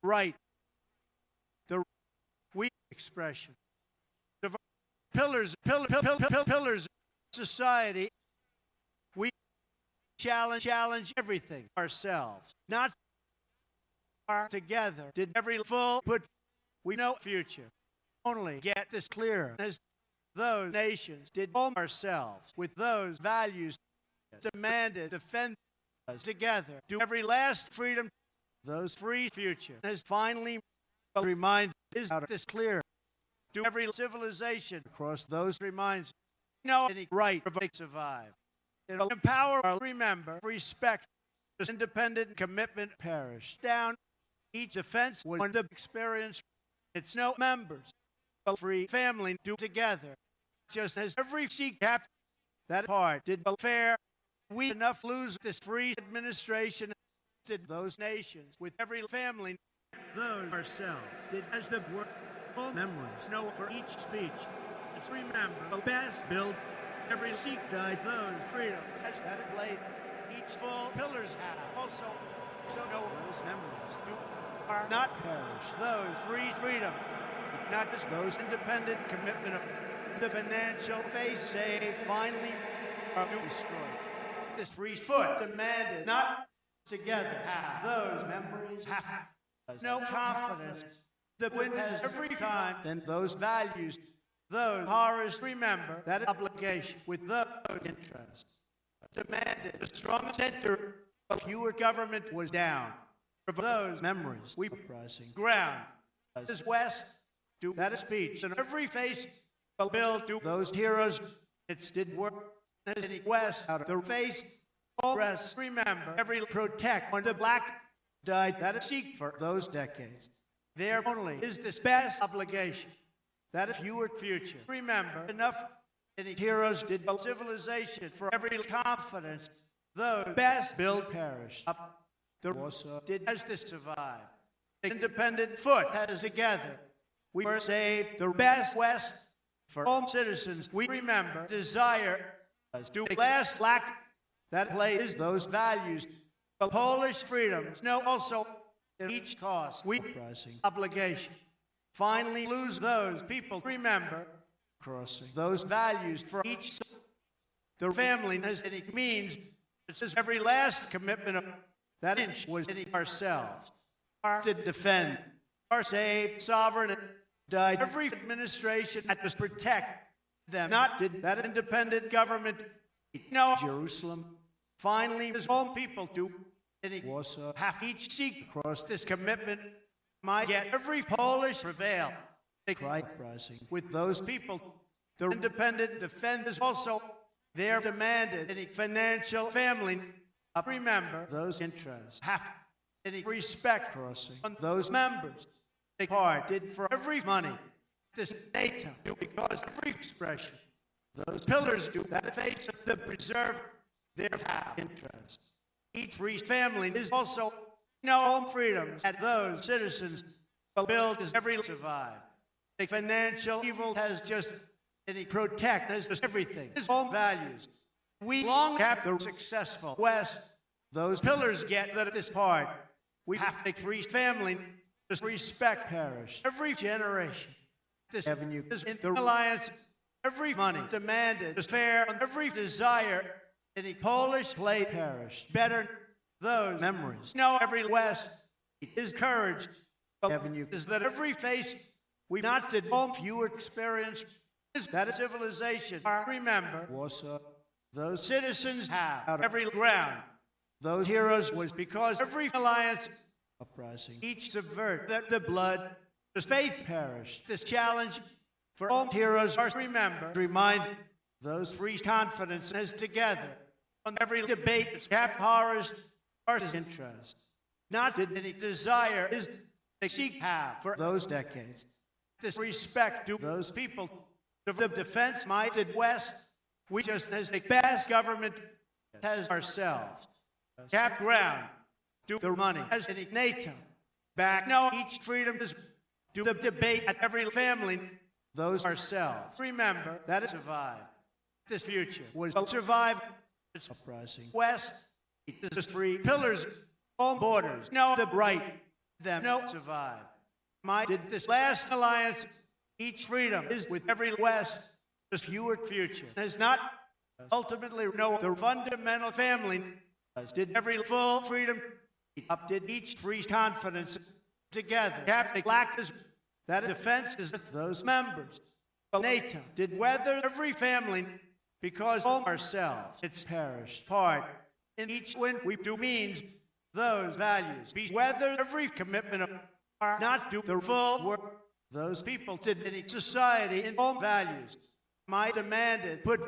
right, the weak expression, the pillars of society. We challenge everything ourselves, not together. Did every full put we know future. Only get this clear as those nations did ourselves with those values demanded defend us together. Do every last freedom, those free future has finally reminded is out of this clear. Do every civilization across those reminds no any right to survive. It'll empower our remember, respect, independent commitment perish. Down each offense was the experience. It's no members. A free family do together. Just as every sea captain that part did fair, we enough lose this free administration did those nations with every family those ourselves did as the work all memories know for each speech. Let's remember the best build every Sikh died those freedom as that it laid each full pillars have also so know those memories do are not perish those free freedom not just those independent commitment of the financial face saved finally are destroyed. This free foot demanded not together have those memories have no confidence. The wind has every time then those values, those horrors remember that obligation with those interests demanded a strong center of fewer government was down. For those memories we were pressing ground as west do that speech and every face build to those heroes it did work as any west out of the face all rest remember every protect when the black died that seek for those decades. There only is this best obligation that if you were future remember enough any heroes did build civilization for every confidence those best build perish up the Warsaw did as this survive the independent foot has together we were saved the best west for all citizens we remember desire as do last lack that plays those values the Polish freedoms know also in each cause we pressing obligation finally lose those people remember crossing those values for each the family as it means it's just every last commitment of that inch was in ourselves to defend our saved sovereign died every administration that was protect them not did that independent government no Jerusalem finally his own people do any Warsaw half each seek across this commitment might get every Polish prevail they cry rising with those people the independent defenders also they're demanded any financial family remember those interests have any respect crossing on those members they part did for every money this NATO because every expression those pillars do that face of the preserve their interest each free family is also no home freedoms at those citizens build as every survive the financial evil has just any protect as just everything his own values we long have the successful west those pillars get that at this part we have to free family just respect perish every generation this avenue is in the alliance every money demanded is fair on every desire any Polish play perish better those memories no every west is courage avenue is that every face we not did home fewer experience is that a civilization remember Warsaw those citizens have out every ground those heroes was because every alliance uprising each subvert that the blood does faith perish this challenge for all heroes are remember remind those free confidence as together on every debate it's cap horrors are his interest not did any desire is they seek have for those decades this respect to those people the defense minded west we just as a best government has ourselves cap ground do the money as any NATO back no each freedom is do the debate at every family those ourselves remember that is survive this future was survive its uprising west is free pillars all borders no the right them no survive. My did this last alliance, each freedom is with every West, this fewer future, has not ultimately know the fundamental family, as did every full freedom, up did each free confidence together. Catholic lack is that defense is with those members. But NATO did weather every family because all ourselves it's perished part in each win we do means those values be weather every commitment of our not do the full work those people did in each society in all values my demanded put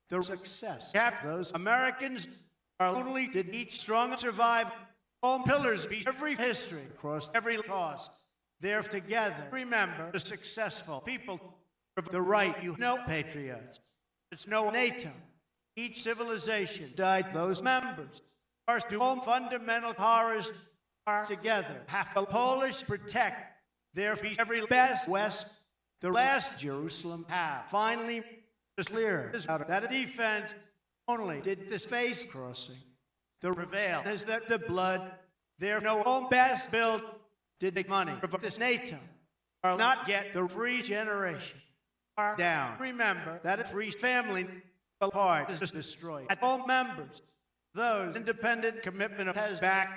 the success cap those Americans are only did each strong survive all pillars be every history across every cost there together remember the successful people of the right you know patriots it's no NATO each civilization died those members our all fundamental horrors are together half the Polish protect their feet every best West the last Jerusalem have finally clear that a defense only did this face crossing the prevail is that the blood there no all best build did make money of this NATO are not get the free generation are down remember that a free family apart is destroyed at all members those independent commitment has back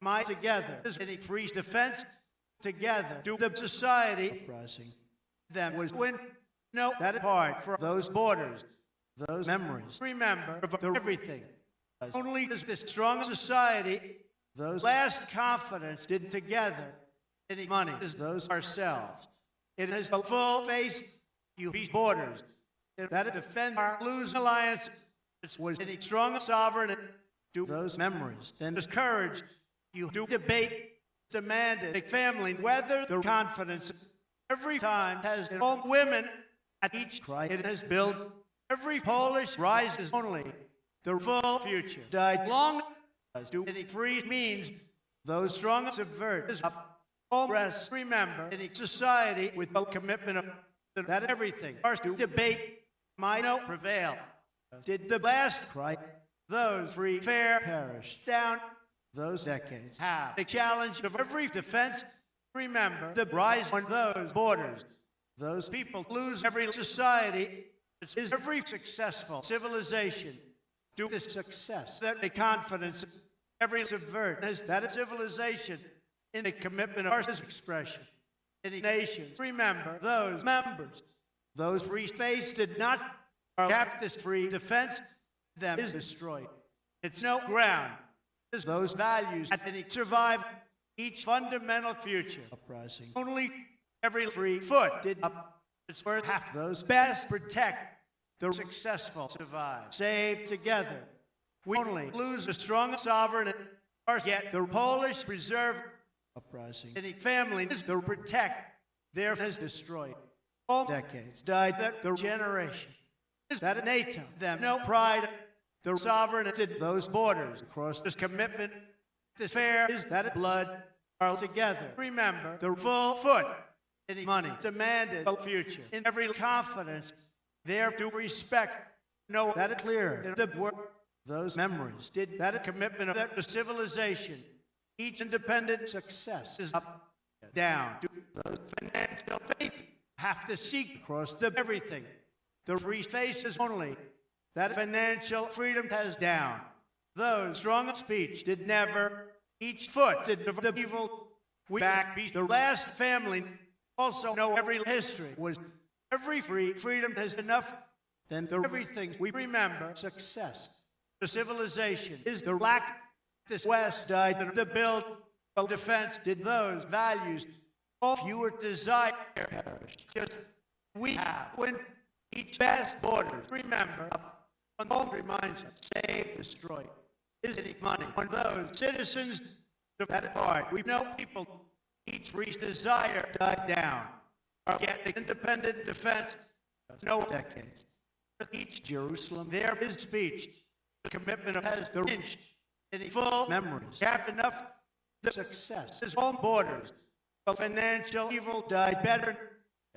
my together is any free defense together do the society uprising them was when no that apart for those borders those memories remember of everything only is this strong society those last confidence did together any money is those ourselves it is a full face you peace borders that defend our lose alliance it was any strong sovereign do those memories then discourage you do debate demanded a family whether the confidence every time has all women at each cry it has built every Polish rises only the full future died long as do any free means those strong subvert is up all rest remember any society with a commitment of that everything are to debate might not prevail did the last cry those free fair perish down those decades have a challenge of every defense remember the rise on those borders those people lose every society is every successful civilization do this success that a confidence every subvert is that a civilization in the commitment of our expression any nations remember those members those free space did not have this free defense them is destroyed it's no ground is those values at any survive each fundamental future uprising only every free foot did up it's worth half those best protect the successful survive save together we only lose a strong sovereign or get the Polish preserve uprising any family is to protect their is destroyed all decades died that the generation is that a NATO them no pride the sovereign did those borders across this commitment this fair is that blood are together remember the full foot any money demanded a future in every confidence there to respect know that clear the work those memories did that a commitment of that civilization each independent success is up down to those financial faith have to seek across the everything the free space is only that financial freedom has down those strong speech did never each foot did the evil we back beat the last family also know every history was every free freedom has enough then the everything we remember success the civilization is the lack this West died the build of defense did those values all fewer desire perish just we have when each best borders remember on all reminds us save destroy is any money on those citizens that part we know people each free desire died down or get independent defense no decades each Jerusalem there is speech the commitment of has the inch in full memories have enough the success is all borders of financial evil died better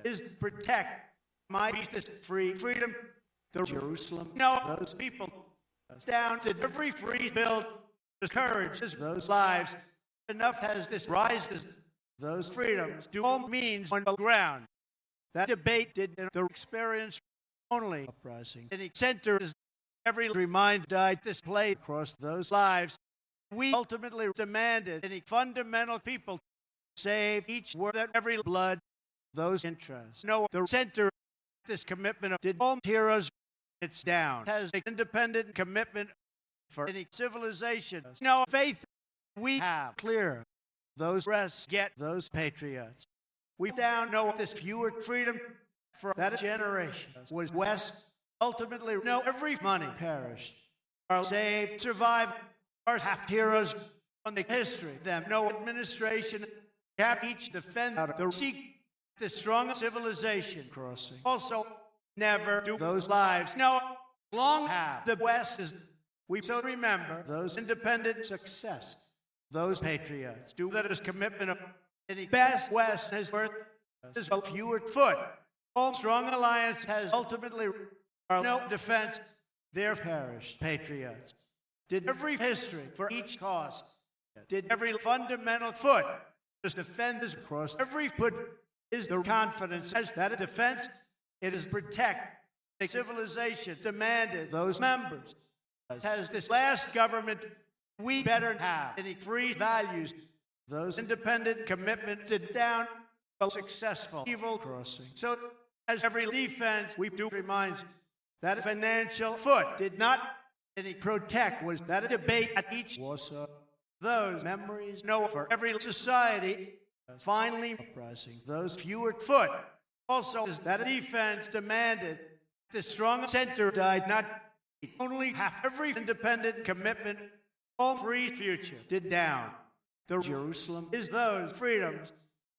is protect my this free freedom the Jerusalem no those people down to every free build the courage is those lives enough has this rises those freedoms do all means on the ground. That debate did in the experience only uprising. Any center is every remind died displayed across those lives. We ultimately demanded any fundamental people save each word that every blood, those interests. No, the center, this commitment of did all heroes, it's down, has an independent commitment for any civilization. No faith we have clear. Those rests get those patriots. We down know this fewer freedom for that generation was West. Ultimately, no, every money perished. Are saved, survived, are half heroes on the history. Them, no administration, have each defend out of the seek the strong civilization crossing. Also, never do those lives. No, long have the West is. We so remember those independent success. Those patriots do that as commitment of any best West has worth is a fewer foot. All strong alliance has ultimately no defense. Their perished patriots did every history for each cause. Did every fundamental foot just defend us across every foot is the confidence as that a defense it is protect the civilization demanded those members. Has this last government we better have any free values, those independent commitment to down a successful evil crossing. So as every defense we do reminds that financial foot did not any protect was that a debate at each Warsaw. Those memories know for every society finally uprising those fewer foot. Also is that a defense demanded the strong center died not only half every independent commitment all free future did down. The Jerusalem is those freedoms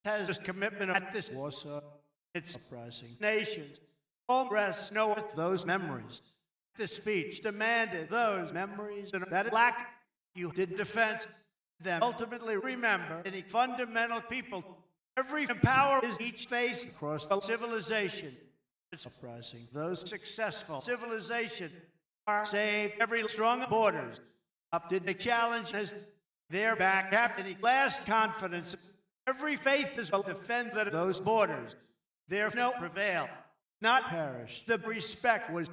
has this commitment at this Warsaw. It's uprising nations. All rest know those memories. The speech demanded those memories and that lack you did defense them. Ultimately remember any fundamental people. Every power is each face across the civilization. It's uprising. Those successful civilization are saved every strong borders. Up to the challenge as their back after any last confidence. Every faith is will defend those borders. There no prevail, not perish. The respect was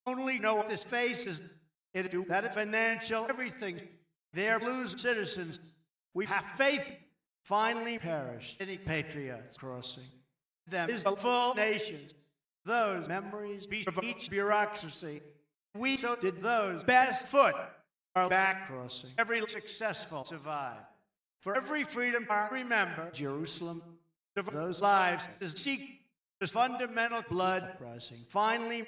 only know this face is it do that financial everything. There lose citizens. We have faith finally perish. Any patriots crossing them is the full nations. Those memories of each bureaucracy. We so did those best foot. Our back crossing. Every successful survive. For every freedom, I remember Jerusalem. Those lives is seek the fundamental blood rising. Finally,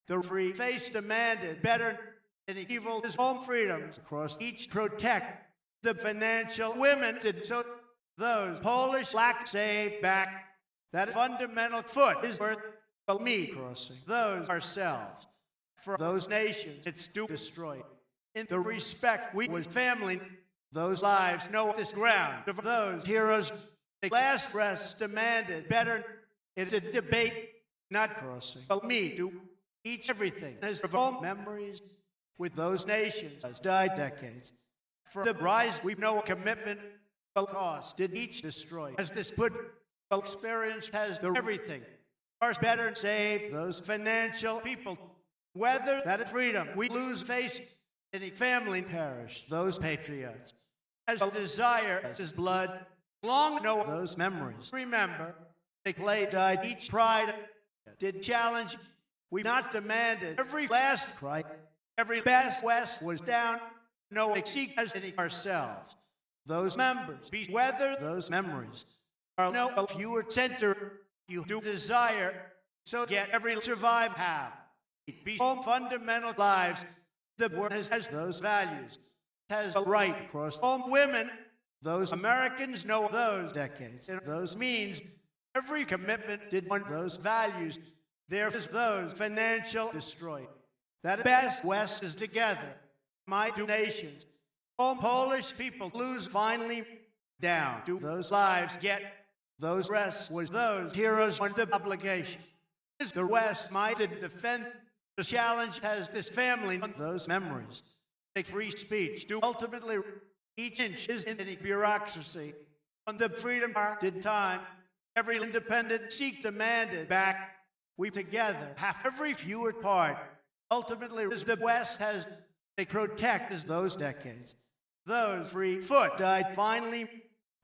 the free face demanded better than evil is home freedoms across each protect the financial women did so those Polish lack save back that fundamental foot is worth me crossing those ourselves for those nations it's to destroy. In the respect we was family, those lives know this ground of those heroes. The last rest demanded better. It's a debate, not crossing. But me do each everything as of all memories with those nations has died decades. For the rise we know commitment, the cost did each destroy. As this good experience has the everything. Ours better save those financial people. Whether that freedom we lose face. Any family perish, those patriots. As a desire, as his blood, long know those memories. Remember, they played, died, each pride did challenge. We not demanded every last cry, every best West was down. No, seek as any ourselves. Those members, be whether those memories are no fewer center you do desire. So get every survive have. Be home fundamental lives. The board has those values, has a right across all women. Those Americans know those decades. And those means every commitment did want those values. There is those financial destroyed. That best West is together. My two nations. All Polish people lose finally down. Do those lives get those rests was those heroes on the obligation. Is the West might defend. The challenge has this family on those memories. Take free speech. Do ultimately each inch is in any bureaucracy. On the freedom did time, every independent Sikh demanded back. We together have every fewer part. Ultimately, as the West has to protect as those decades. Those free foot died finally.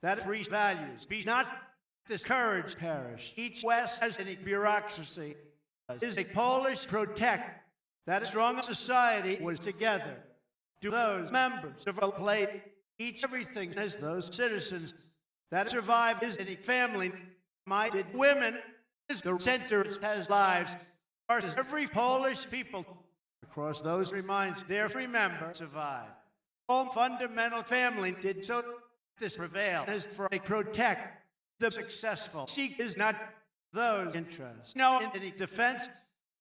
That free values be not discouraged perish. Each West has any bureaucracy. Is a Polish protect that strong society was together. Do those members of a plate each everything as those citizens that survive is any family minded women is the center has lives. Every Polish people across those reminds their free member survive. All fundamental family did so this prevail as for a protect the successful. Seek is not those interests. No in any defense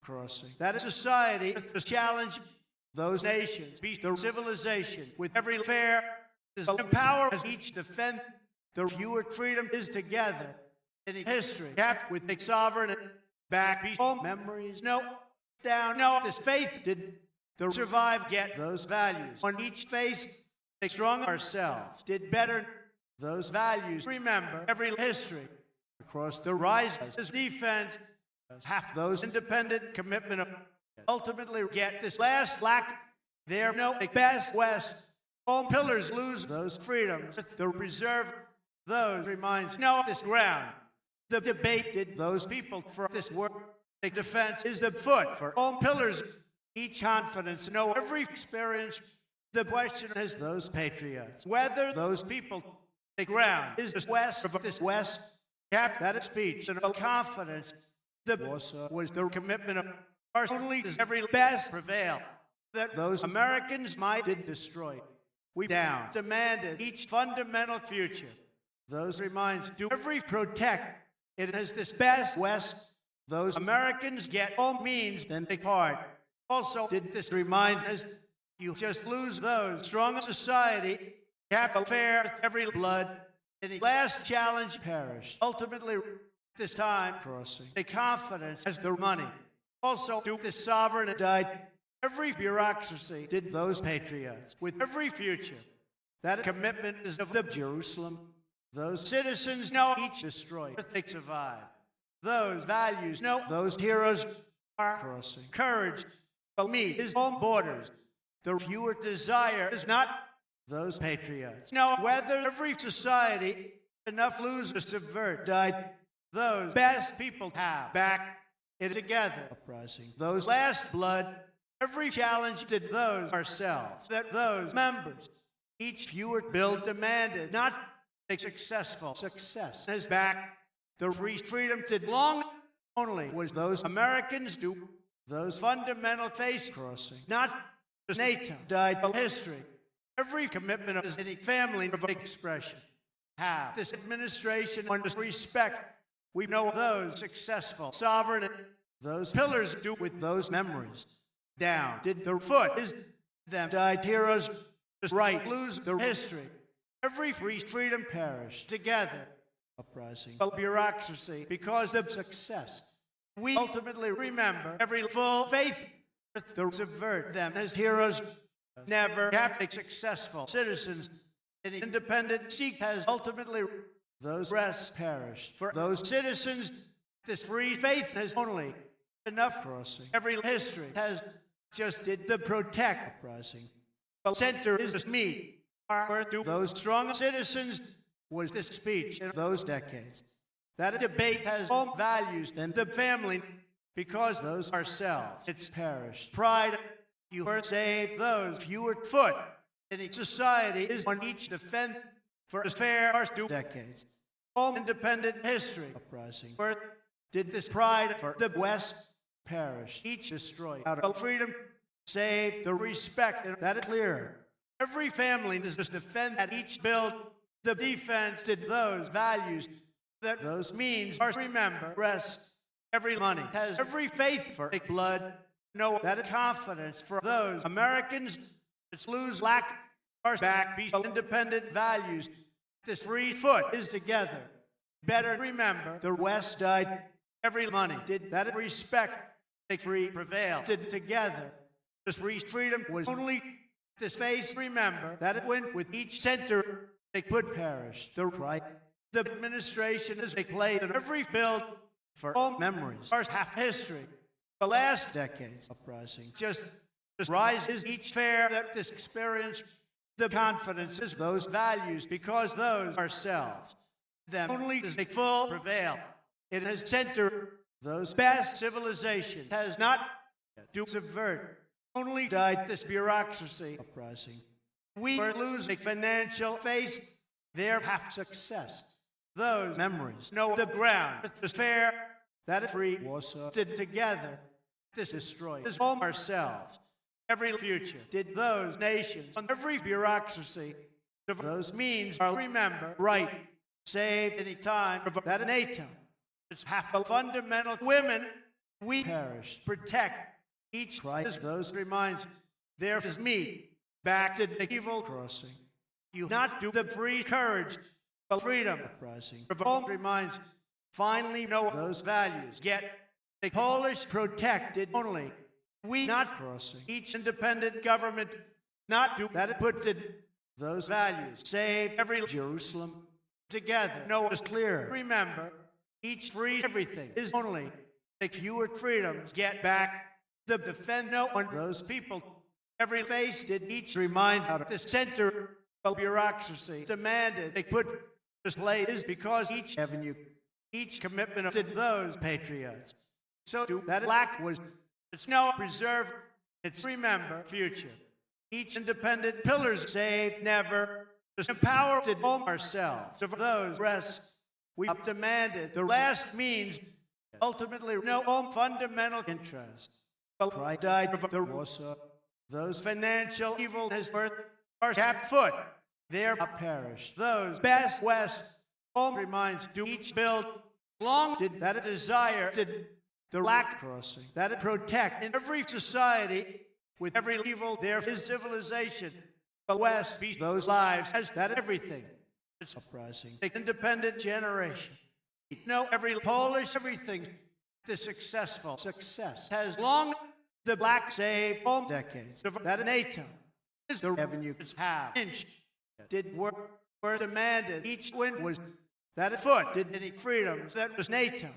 crossing. That is society with the challenge those nations be the civilization with every fair is empower as each defend the fewer freedom is together. Any history kept with a sovereign back be all memories no down no this faith did the survive get those values on each face a strong ourselves did better those values remember every history across the rise as defense half those independent commitment of ultimately get this last lack there no best West all pillars lose those freedoms the reserve those reminds no this ground the debate did those people for this work a defense is the foot for all pillars each confidence know every experience the question is those patriots whether those people the ground is this West of this West cap that speech and confidence the was the commitment of our only does every best prevail that those Americans might did destroy we down demanded each fundamental future those reminds do every protect it is this best West those Americans get all means then take part also did this remind us you just lose those strong society capital fair every blood any last challenge perish ultimately this time crossing a confidence as their money also do this sovereign died every bureaucracy did those patriots with every future that commitment is of the Jerusalem those citizens know each destroyed but they survive those values know those heroes are crossing courage for me is all borders the fewer desire is not those patriots know whether every society enough lose or subvert died those best people have back it together uprising those last blood every challenge did those ourselves that those members each fewer bill demanded not a successful success as back the free freedom did long only was those Americans do those fundamental face crossing not just NATO died of history every commitment of any family of expression have this administration on respect we know those successful sovereign those pillars do with those memories down did the foot is them died heroes just right lose the history every free freedom perish together uprising bureaucracy because of success we ultimately remember every full faith to subvert them as heroes never have a successful citizens any independent Sikh has ultimately those rest perished for those citizens this free faith has only enough crossing every history has just did the protect uprising the center is just me where do those strong citizens was this speech in those decades that debate has all values than the family because those ourselves it's perished pride you were saved those fewer foot any society is on each defend for as fair as 2 decades all independent history uprising where did this pride for the West perish each destroyed out of freedom save the respect and that is clear every family does just defend at each build the defense did those values that those means are remember rest every money has every faith for a blood know that confidence for those Americans it's lose lack our back be independent values this free foot is together better remember the West died every money did that respect a free prevail did together this free freedom was only this face remember that it went with each center they could perish the right The administration has played in every field for all memories, first half history, the last decades uprising. Just rises each fair that this experience, the confidence is those values, because those ourselves, them only does a full prevail. It has centered those best civilization has not to subvert, only died this bureaucracy uprising. We are losing financial face, their half success. Those memories know the ground, the fair, that free Warsaw did together. This destroyed us all ourselves. Every future did those nations on every bureaucracy of those means are remember right, save any time that NATO. It's half a fundamental women we perish, protect each Christ. Those reminds there is me back to the evil crossing. You not do the free courage, the freedom uprising. Revolt reminds finally know those values. Get the Polish protected only. We not crossing. Each independent government not do that. It puts it those values. Save every Jerusalem together. No is clear. Remember, each free everything is only the fewer freedoms. Get back the defend no one those people. Every face did each remind out of the center of bureaucracy demanded they put display is because each avenue, each commitment of those patriots. So do that lack was it's now preserve, it's remember future. Each independent pillars saved never empower to home ourselves. Of those rest we demanded the last means ultimately no home fundamental interest. Pride died of the Warsaw. Those financial evil has birth are tapped foot. There perish. Those best west home reminds do each build long did that a desire to the lack crossing that it protect in every society with every evil there is civilization. The West be those lives as that everything. It's uprising. The independent generation. No, every Polish everything. The successful success has long the black saved all decades of that NATO is the revenue half inch did work were demanded each win was that a foot did any freedoms that was NATO.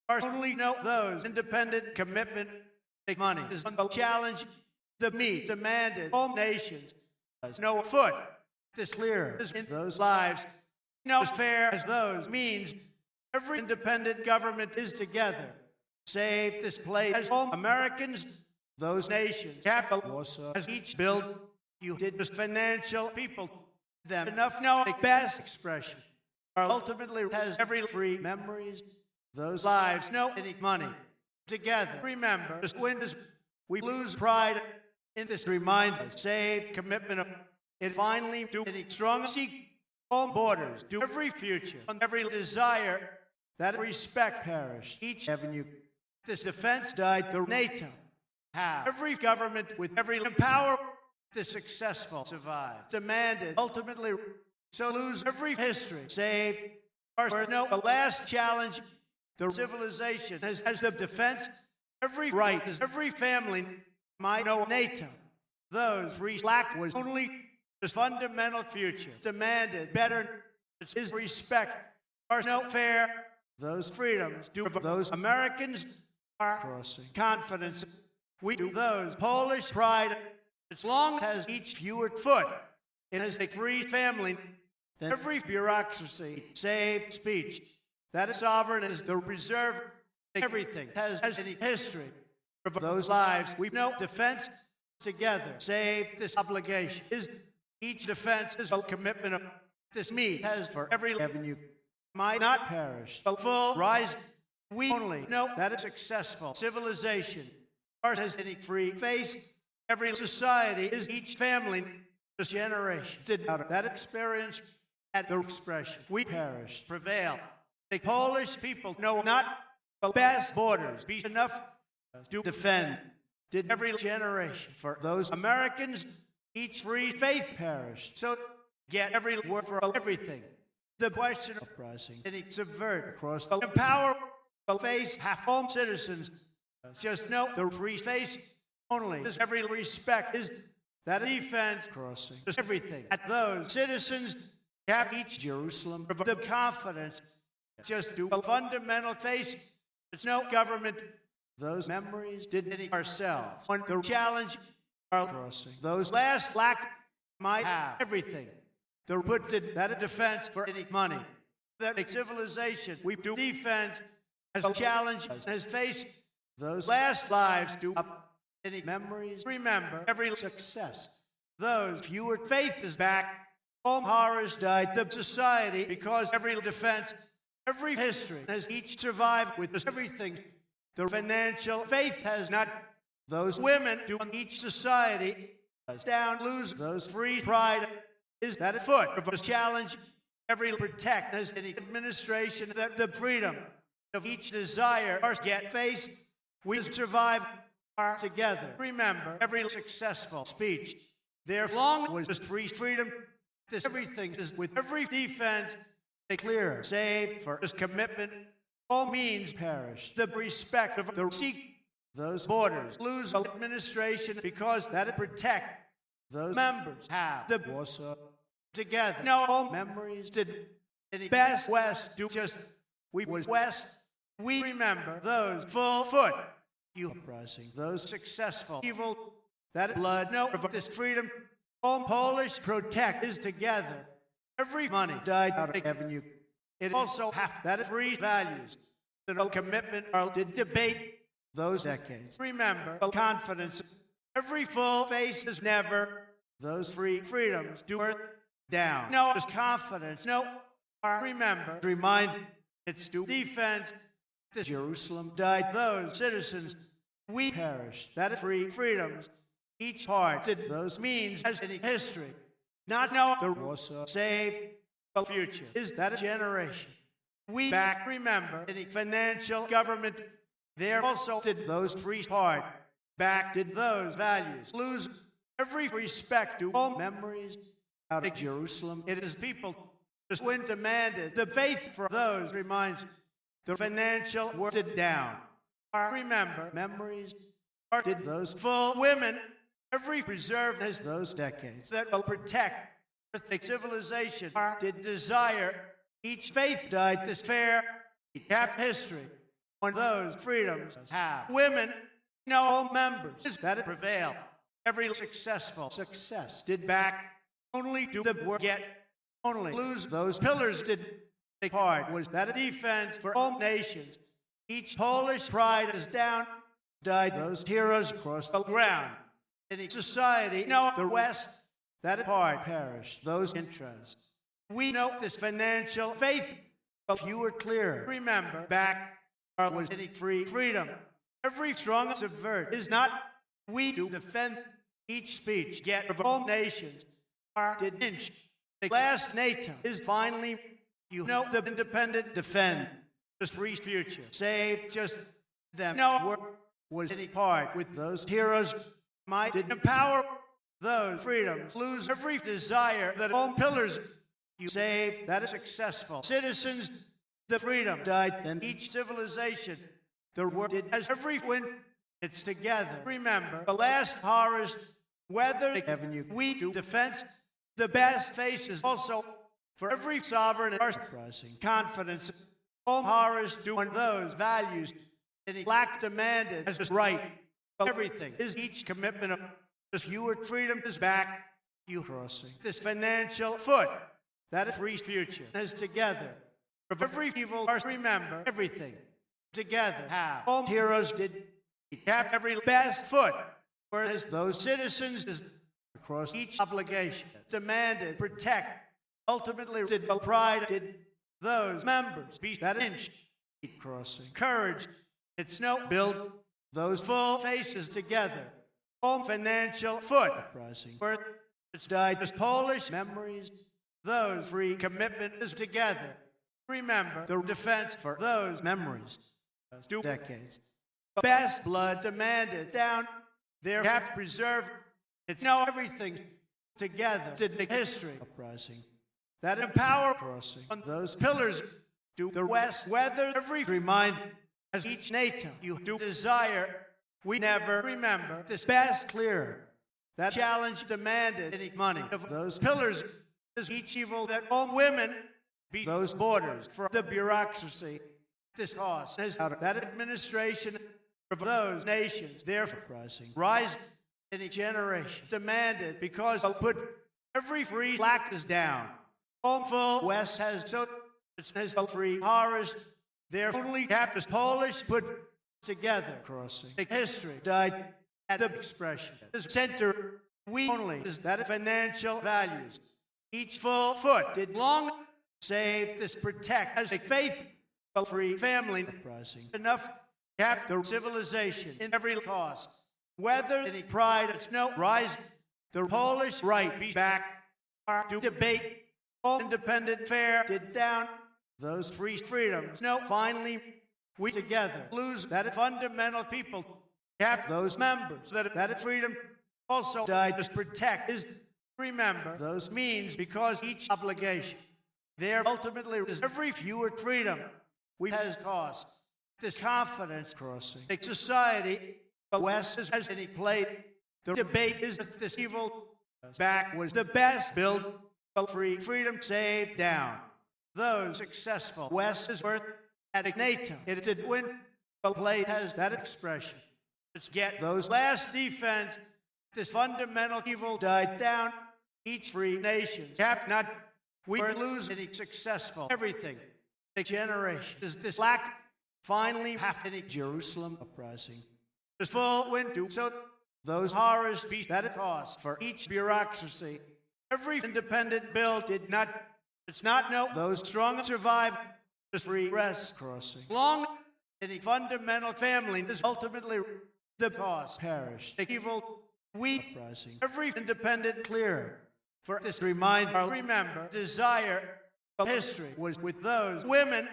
Our only know those independent commitment take money is the challenge the me demanded all nations no foot this clear is in those lives no as fair as those means every independent government is together save this place as all Americans those nations capital Warsaw as each build you did just financial people them enough now a best expression are ultimately has every free memories those lives no any money together remember just when does we lose pride in this reminder save commitment of it finally do any strong seek all borders do every future on every desire that respect perish each avenue this defense died the NATO have every government with every empower the successful survive demanded ultimately so lose every history save or no the last challenge the civilization as the defense every right is every family might know NATO those free lack was only the fundamental future demanded better is respect are no fair those freedoms do those Americans are crossing confidence we do those Polish pride as long as each fewer foot it is a free family then every bureaucracy save speech that is sovereign is the reserve everything has any history of those lives we know defense together save this obligation is each defense is a commitment of this me has for every avenue might not perish a full rise we only know that a successful civilization ours has any free face every society is each family this generation did out of that experience at the expression we perish prevail the Polish people know not the best borders be enough to defend did every generation for those Americans each free faith perish so get every word for everything the question of uprising any subvert across the empower the face half home citizens just know the free face only is every respect is that defense crossing just everything at those citizens have each Jerusalem of the confidence just to a fundamental face. There's no government. Those memories did any ourselves. When the challenge are crossing, those last lack might have everything. The put that a defense for any money. That a civilization we do defense as a challenge as face. Those last lives do up any memories. Remember every success. Those fewer faith is back. All horrors died. The society because every defense, every history has each survived with everything. The financial faith has not. Those women do each society down lose. Those free pride is that a foot of a challenge. Every protect as any administration that the freedom of each desire or get faced. We survive are together. Remember every successful speech. There long was just free freedom. This everything is with every defense. A clear save for this commitment. All means perish. The respect of the seek those borders lose administration because that it protect those members have the Warsaw together. No all memories did any best West do just we was West. We remember those full foot you uprising those successful evil that blood no of this freedom. All Polish protect is together. Every money died out of avenue. It also have that free values. The no commitment or did debate those decades. Remember the confidence. Every full face is never those free freedoms do earth down. No confidence. No remember. Remind it's to defense. The Jerusalem died. Those citizens we perished. That free freedoms. Each heart did those means as any history. Not know the Warsaw save the future. Is that a generation? We back remember any financial government. There also did those free heart. Back did those values. Lose every respect to all memories out of Jerusalem. It is people just when demanded. The faith for those reminds the financial were down. Remember memories. Or did those full women. Every preserved as those decades that will protect earthly civilization did desire. Each faith died this fair cap history. When those freedoms have women, no all members that it prevail. Every successful success did back only do the work get only lose those pillars did take part was that a defense for all nations. Each Polish pride is down died those heroes across the ground. Any society, no, the West, that part perish, those interests. We know this financial faith, if you were clear. Remember, back was any free freedom. Every strong subvert is not we do defend each speech, get of all nations are did inch. The last NATO is finally, you know, the independent defend this free future. Save just them. No was any part with those heroes. Might empower those freedoms, lose every desire that all pillars you save that is successful. Citizens, the freedom died, then each civilization, the world did as every win, it's together. Remember, the last horrors, whether avenue we do defense, the best faces also for every sovereign and surprising confidence. All horrors do on those values, and lack demanded as right. Everything is each commitment of this fewer freedom is back, you crossing this financial foot that free future is together. Of every evil remember everything together have all heroes did have every best foot, whereas those citizens is across each obligation demanded protect ultimately did pride did those members be that inch crossing courage it's no build those full faces together. All financial foot uprising. Where it's died as Polish memories. Those free commitment is together. Remember the defense for those memories. 2 decades. Best blood demanded down. There have to preserve. It's now everything together. It's a history uprising. That empower crossing on those pillars. Do the West weather every remind. As each NATO you do desire, we never remember this best clear. That challenge demanded any money of those pillars is each evil that all women be those borders for the bureaucracy. This cost is out of that administration of those nations, therefore rise in a generation demanded because I'll put every free black is down. All full West has so has free horrors. Their only captors Polish put together crossing history died at the expression. The center we only is that of financial values. Each full foot did long save this protect as a faith-free family enough to have the civilization in every cost. Whether any pride it's no rise, the Polish right be back to debate all independent fair did down those free freedoms. No, finally we together lose that fundamental people have those members that freedom also died to protect is remember those means because each obligation there ultimately is every fewer freedom we has cost this confidence crossing a society the West has any played the debate is that this evil back was the best build free freedom saved down those successful West is worth at NATO it did win play has that expression let's get those last defense this fundamental evil died down each free nation have not we lose any successful everything a generation is this lack finally happening Jerusalem uprising this full winter so those horrors be that it cost for each bureaucracy every independent bill did not it's not no those strong survive this free rest crossing long any fundamental family is ultimately the cost perished the evil we uprising every independent clear for this remember desire of history was with those women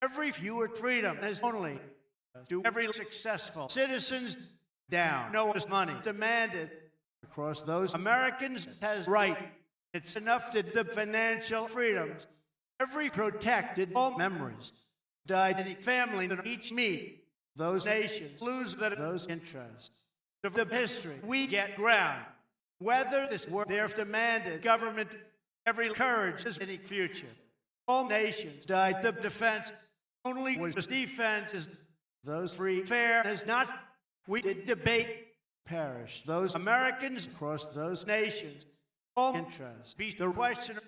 every fewer freedom is only to every successful citizens down no money demanded across those Americans has right it's enough to the financial freedoms every protected all memories died any family that each meet those nations lose that those interests of the history we get ground whether this were their demanded government every courage is any future all nations died the defense only was the defense is those free fair is not we did debate perish those Americans across those nations all interest be the question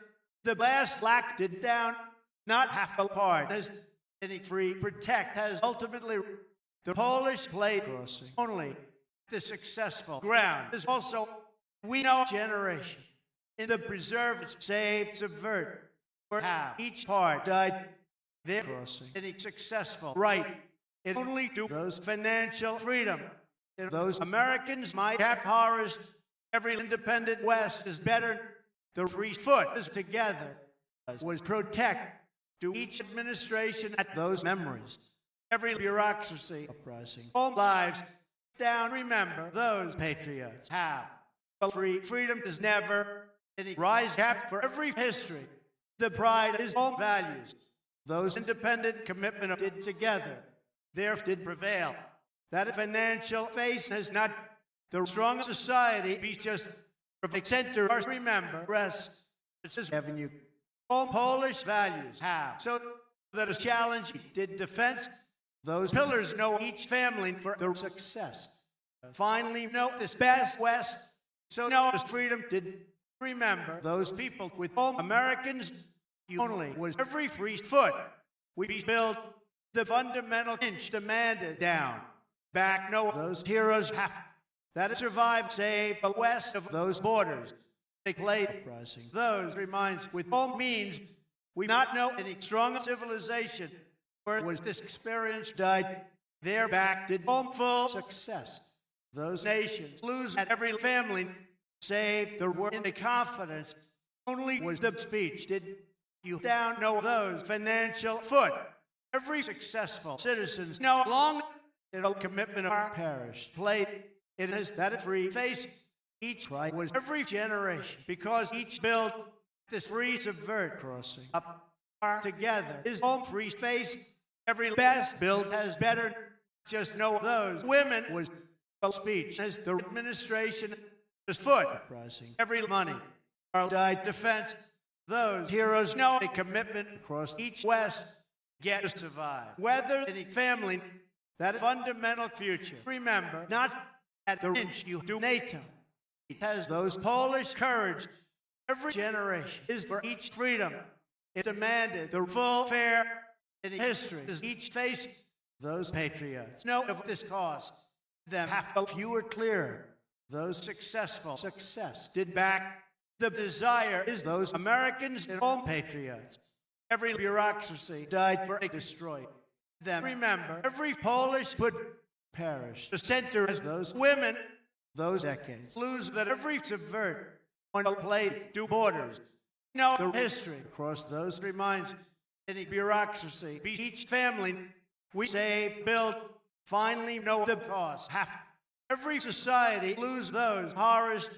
the last lack did down not half apart as any free protect has ultimately the Polish played crossing only the successful ground is also we know generation in the preserved save subvert or have each part died there crossing any successful right it only to those financial freedom if those Americans might have horrors every independent West is better the free foot is together was protect to each administration at those memories every bureaucracy uprising all lives down remember those patriots have free freedom is never any rise cap for every history the pride is all values those independent commitment did together there did prevail that financial face has not the strong society be just perfect center or remember rest it's just having you all Polish values have so that a challenge did defense those pillars know each family for their success finally note this best West so now as freedom did remember those people with all Americans you only was every free foot we build the fundamental inch demanded down back no those heroes have that survived save the West of those borders they played uprising those reminds with all means we not know any strong civilization where was this experience died their back did all full success those nations lose at every family save the word in the confidence only was the speech did you down know those financial foot every successful citizens no long it'll commitment of our parish played it is that free face each right was every generation because each build this free subvert crossing up together is all free space every best build has better just know those women was speech as the administration is foot rising every money our died defense Those heroes know a commitment across each West get to survive. Whether any family, that fundamental future. Remember, not at the inch you do NATO. It has those Polish courage. Every generation is for each freedom. It demanded the full, fair, in history. Does each face those patriots? Know of this cost. Them half a few were clear. Those successful success did back. The desire is those Americans and all patriots. Every bureaucracy died for a destroy them. Remember, every Polish would perish. The center is those women, those decades. Lose that every subvert on a plate do borders. No, the history across those reminds any bureaucracy, be each family we save, build, finally know the cost. Half every society lose those horrors.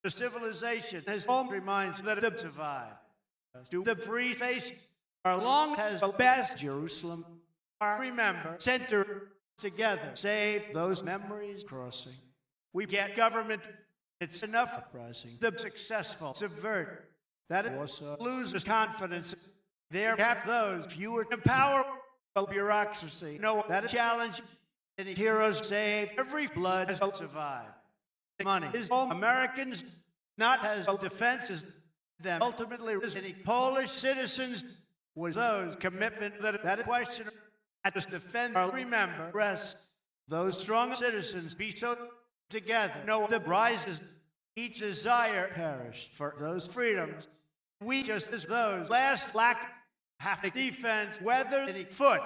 The civilization has home reminds that it survive. Do the free face our long has the best Jerusalem. Remember, center together, save those memories crossing. We get government, it's enough uprising. The successful subvert that it also loses confidence. There have those fewer empower bureaucracy. Know that a challenge any heroes save every blood has survived. Money is all Americans, not as defense as them. Ultimately, any Polish citizens was those commitment that question at this defense. Remember, rest those strong citizens be so together. No, the rises each desire perished for those freedoms. We just as those last lack half a defense. Whether any foot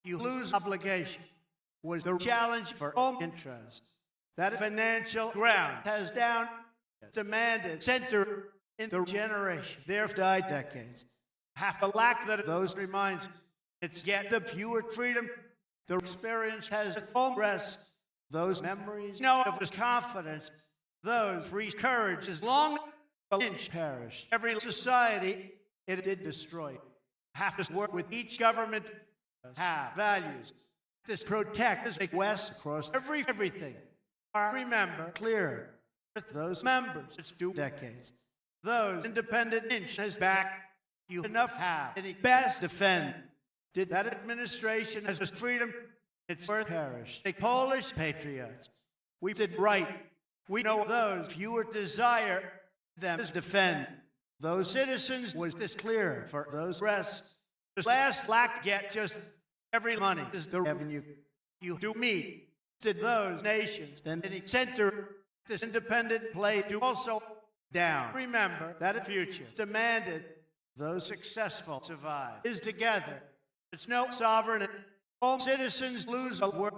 you lose obligation was the challenge for all interest. That financial ground has down demanded center in the generation. There died decades. Half a lack that those reminds it's get the fewer freedom. The experience has home rest. Those memories know of his confidence. Those free courage as long as inch perished. Every society it did destroy. Half this work with each government have values. This protect is a West across everything. Remember, clear with those members, it's 2 decades. Those independent inches back, you enough have. Any best defend. Did that administration has this freedom, it's worth perish. A Polish patriots. We did right. We know those fewer desire them as defend. Those citizens was this clear for those rest. This last lack get just every money is the revenue you do meet. Did those nations, then any center, this independent play do also down. Remember that a future demanded those successful survive is together. It's no sovereign. All citizens lose a word.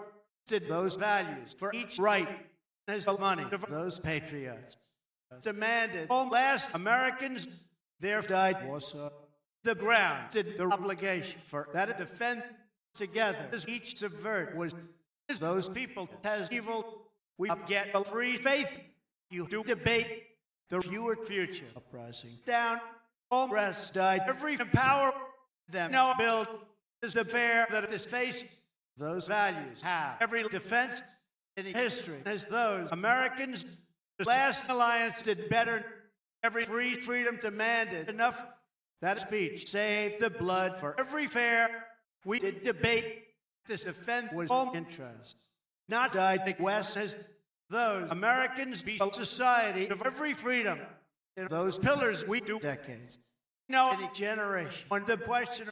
Did those values for each right as the money of those patriots demanded. All last Americans there died Warsaw. The ground did the obligation for that to defend together as each subvert was. Those people has evil, we get a free faith. You do debate the fewer future uprising. Down, all rest died. Every empower them. No build is the fair that this face. Those values have every defense in history as those Americans. The last alliance did better. Every free freedom demanded enough. That speech saved the blood for every fair. We did debate. This defense was home interest. Not died the West as those Americans be a society of every freedom. In those pillars we do decades. No any generation. On the question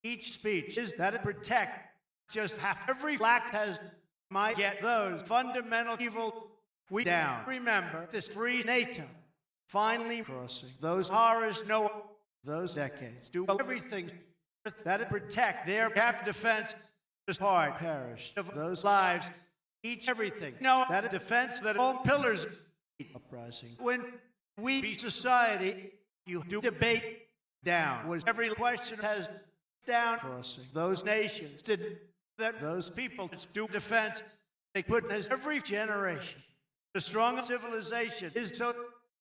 each speech is that it protect just half every lack has might get those fundamental evil we down. Remember this free NATO finally crossing those horrors no those decades do everything that it protect their half defense. Hard perish of those lives, each everything. No, that a defense that all pillars uprising. When we be society, you do debate down. Was every question has down crossing those nations did that those people do defense. They put as every generation. The strong civilization is so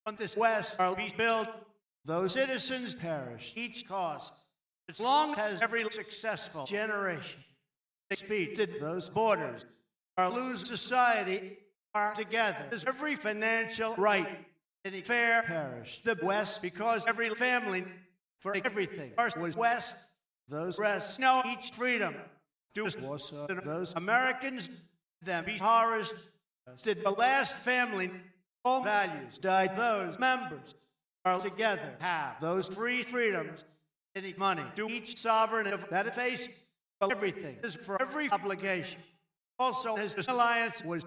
on this West are be built. Those citizens perish each cost. As long as every successful generation. Speed did those borders our lose society are together as every financial right any fair perish the West because every family for everything. First was West, those rests know each freedom. Do those Americans, them be horrors, did the last family, all values, died those members, are together, have those free freedoms, any money, do each sovereign of that face, everything is for every obligation. Also, his alliance was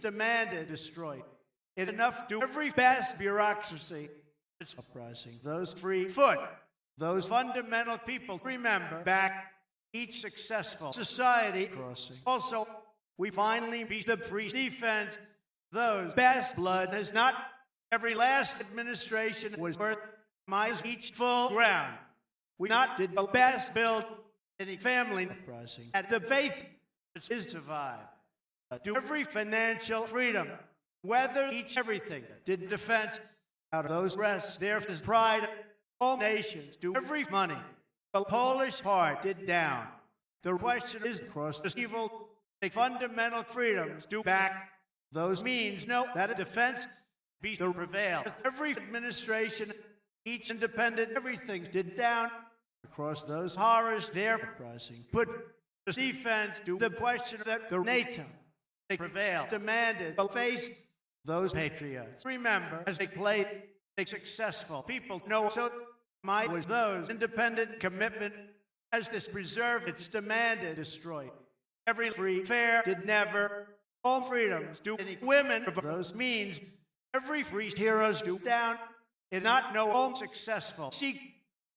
demanded, destroyed. It enough to every best bureaucracy. It's uprising. Those free foot, those fundamental people remember back each successful society crossing. Also, we finally beat the free defense. Those best blood has not every last administration was worth miles each full ground. We not did the best build any family uprising. At the faith is survive. Do every financial freedom, whether each everything did defense out of those rests. There is pride. All nations do every money. The Polish part did down. The question is across the evil. The fundamental freedoms do back. Those means know that a defense be to prevail. Every administration, each independent, everything did down. Across those horrors, their uprising put the defense to the question that the NATO they prevailed, demanded to face those patriots. Remember, as they played, they successful people know so might was those independent commitment as this preserve its demanded destroyed. Every free fair did never all freedoms do any women of those means. Every free heroes do down. It not know all successful. Seek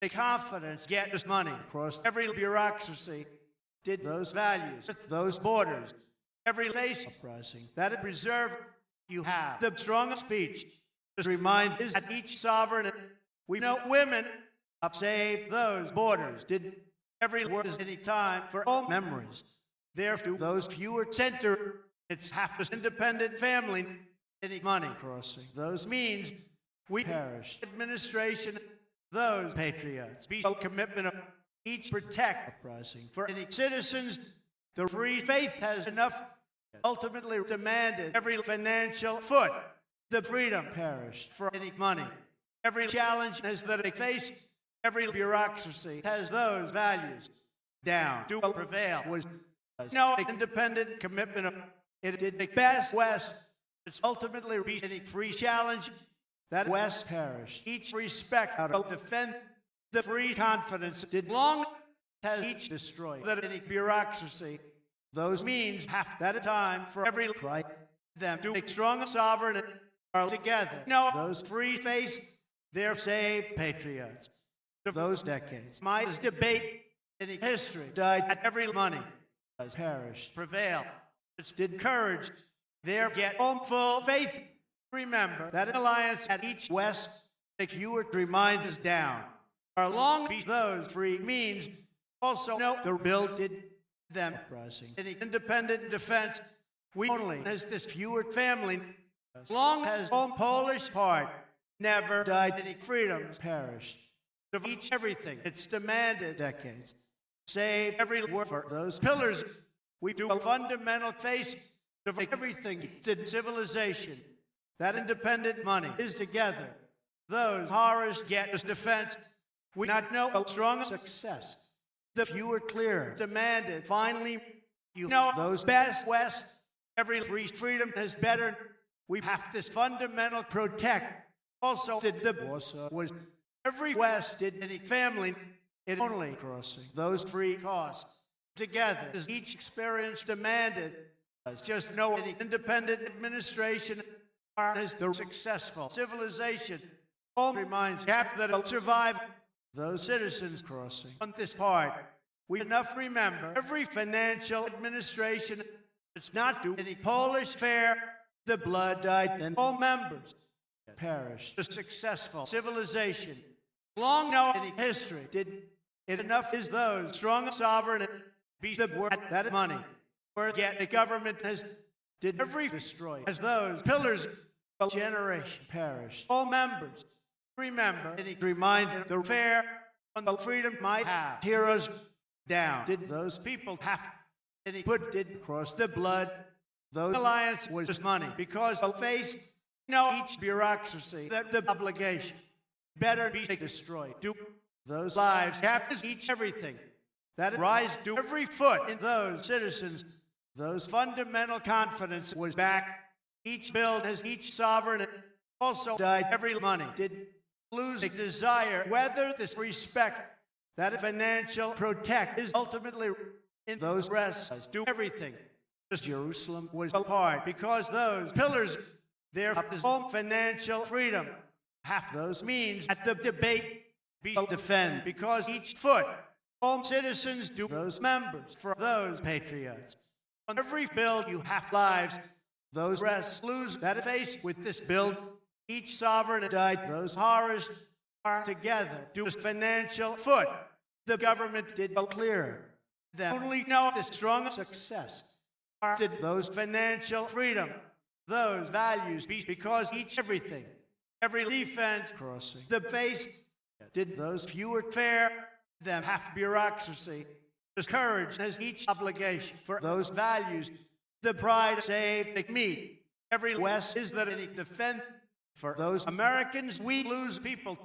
the confidence, get this money across every bureaucracy. Did those values, those borders, every face uprising that it preserve you have the strongest speech. Just remind is that each sovereign we know women up save those borders. Did every word is any time for all memories. Therefore, those fewer center. It's half this independent family. Any money crossing those means we perish. Administration, those patriots, be a commitment of each protect uprising for any citizens. The free faith has enough. Ultimately demanded every financial foot. The freedom perished for any money. Every challenge has that they face. Every bureaucracy has those values down. Do prevail was no independent commitment of it did the best West. It's ultimately reached any free challenge that West perished. Each respect out of defend the free confidence did long has each destroyed that any bureaucracy. Those means half that a time for every right them to make strong sovereign are together. No, those free face their saved patriots of those decades. My debate in history died at every money has perished, prevailed. It's did courage there get home full faith. Remember that alliance at each West, if you were to remind us down, are long be those free means. Also note the bill did them rising. Any independent defense, we only as this fewer family, as long as home Polish part never died, any freedoms perished. Of each everything, it's demanded decades. Save every word for those pillars. We do a fundamental face of everything to civilization. That independent money is together. Those horrors get us defense. We not know a strong success. The fewer clear demanded. Finally, you know those best West. Every free freedom is better. We have this fundamental protect. Also, did the was every West did any family. It only crossing those free costs together. As each experience demanded, as just no any independent administration as the successful civilization. All reminds half that it'll survive. Those citizens crossing on this part, we enough remember every financial administration. It's not do any Polish fair. The blood died and all members perished. The successful civilization, long known in history, did it enough is those strong sovereign and be the word that money. Or yet the government has did every destroy as those pillars of generation perished. All members remember and he reminded the fair on the freedom might have heroes down. Did those people have and he put did cross the blood? Those alliance was just money because of face no each bureaucracy that the obligation better be destroyed. Do those lives have to each everything. That rise to every foot in those citizens. Those fundamental confidence was back. Each build has each sovereign also died. Every money did lose a desire, whether this respect that financial protect is ultimately in those rests do everything. Jerusalem was apart because those pillars there is home financial freedom. Half those means at the debate be defend because each foot home citizens do those members for those patriots. On every build you have lives. Those rests lose that face with this build. Each sovereign died. Those horrors are together. Do financial foot. The government did clear. They only know the strong success. Did those financial freedom, those values be because each everything, every defense crossing the face. Did those fewer fair them half bureaucracy. There's courage as each obligation for those values. The pride save the meat. Every West is that any defend for those Americans we lose people.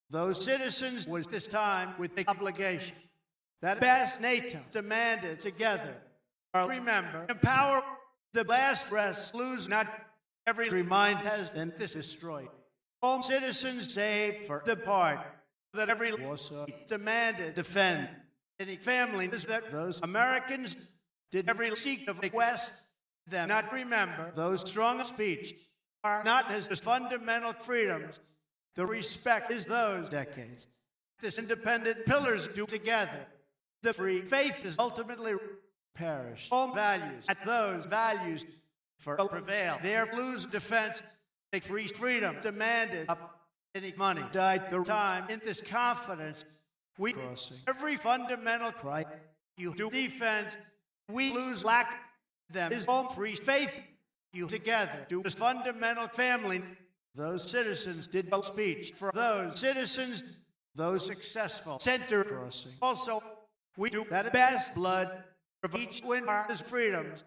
Those citizens was this time with the obligation that best NATO demanded together. Remember, empower the last rest lose not every remind has been this destroyed. All citizens saved for the part that every Warsaw demanded defend. Any family is that those Americans did every seek of the West them not remember those strong speech are not as fundamental freedoms. The respect is those decades. This independent pillars do together. The free faith is ultimately perish. All values at those values for prevail. Their lose defense, a free freedom demanded up any money died the time in this confidence. We crossing every fundamental cry. You do defense. We lose lack them is all free faith. You together do this fundamental family. Those citizens did no speech for those citizens. Those successful center crossing. Also, we do that best blood of each win his freedoms.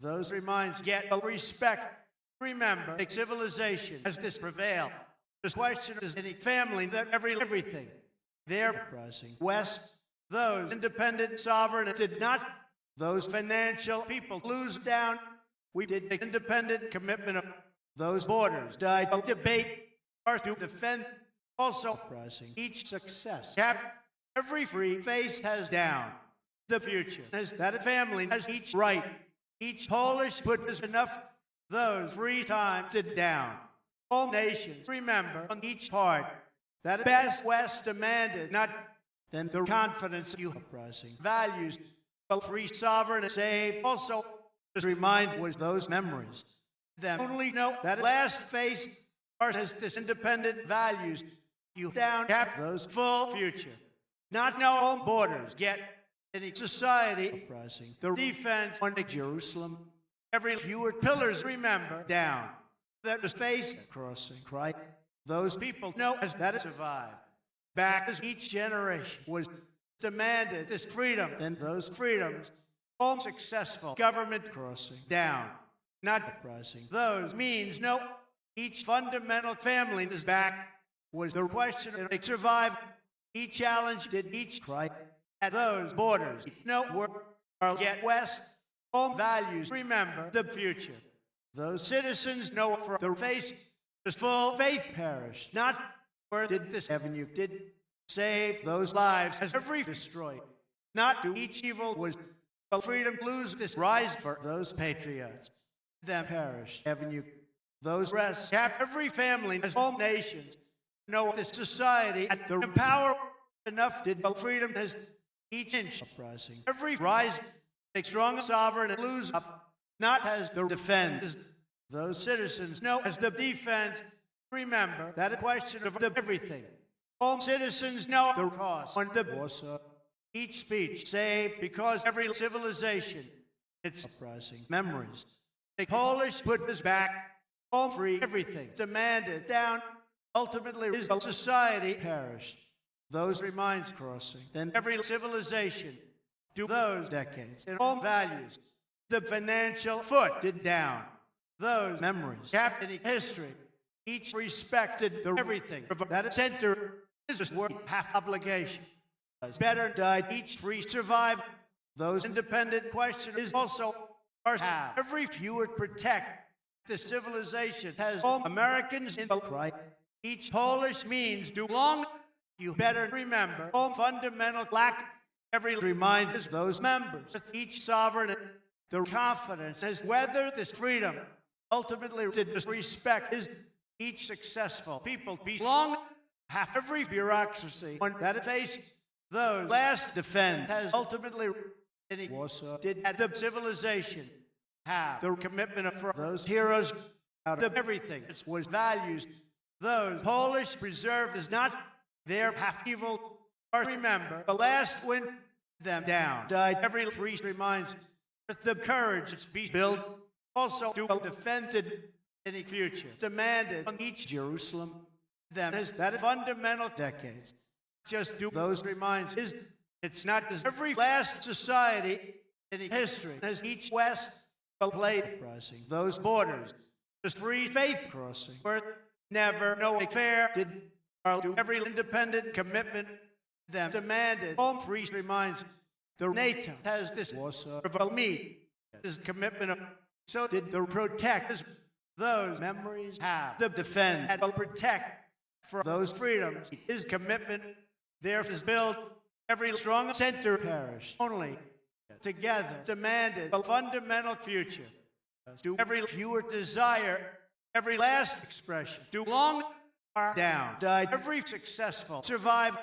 Those reminds get a respect. Remember, a civilization as this prevail. This question is any family that everything. Their rising West, those independent sovereign did not. Those financial people lose down. We did the independent commitment of those borders died. Debate or to defend. Also, rising each success. Every free face has down. The future as that family has each right. Each Polish put is enough. Those free times it down. All nations remember on each part that best West demanded not then the confidence you uprising values. Free sovereign save also to remind was those memories. Them only know that last face has this independent values. You down have those full future. Not no own borders get any society uprising. The defense on Jerusalem. Every fewer pillars remember down. That the face crossing right. Those people know as that survived. Back as each generation was demanded this freedom and those freedoms. All successful government crossing down. Not uprising. Those means no. Each fundamental family is back. Was the question if they survived. Each challenge did each cry at those borders. No work or get west. All values remember the future. Those citizens know for the face is full faith perish. Not where did this avenue did save those lives as every destroyed. Not to each evil was freedom lose this rise for those patriots. Them perish avenue. Those rests have every family as all nations. Know this society at the power enough did freedom has each inch uprising. Every rise a strong sovereign and lose up. Not as the defend. Those citizens know as the defense. Remember that a question of the everything. All citizens know the cost on the Warsaw. Each speech saved because every civilization its uprising memories. The Polish put us back. All free everything demanded down. Ultimately, is the society perished. Those reminds crossing. Then every civilization do those decades and all values. The financial foot did down. Those memories, captain history. Each respected the everything that center is worth half obligation. Better died each free survive. Those independent question is also ours have. Every few would protect the civilization has all Americans in the right. Each Polish means do long. You better remember all fundamental lack. Every reminders those members with each sovereign the confidence as whether this freedom ultimately to respect is each successful people belong. Half every bureaucracy on that face those last defend has ultimately any Warsaw did at the civilization have the commitment of for those heroes out of everything it was values those Polish preserve is not their half evil or remember the last when them down died every priest reminds with the courage it's be built also to defend any future demanded on each Jerusalem them as that fundamental decades just do those reminds is it's not as every last society in history as each west play crossing those borders just free faith crossing where never no fair did do every independent commitment them demanded home free reminds the NATO has this Warsaw of me this commitment of so did the protect those memories have the defend and protect for those freedoms his commitment there is built every strong center parish only together demanded a fundamental future do every fewer desire every last expression do long are down died every successful survive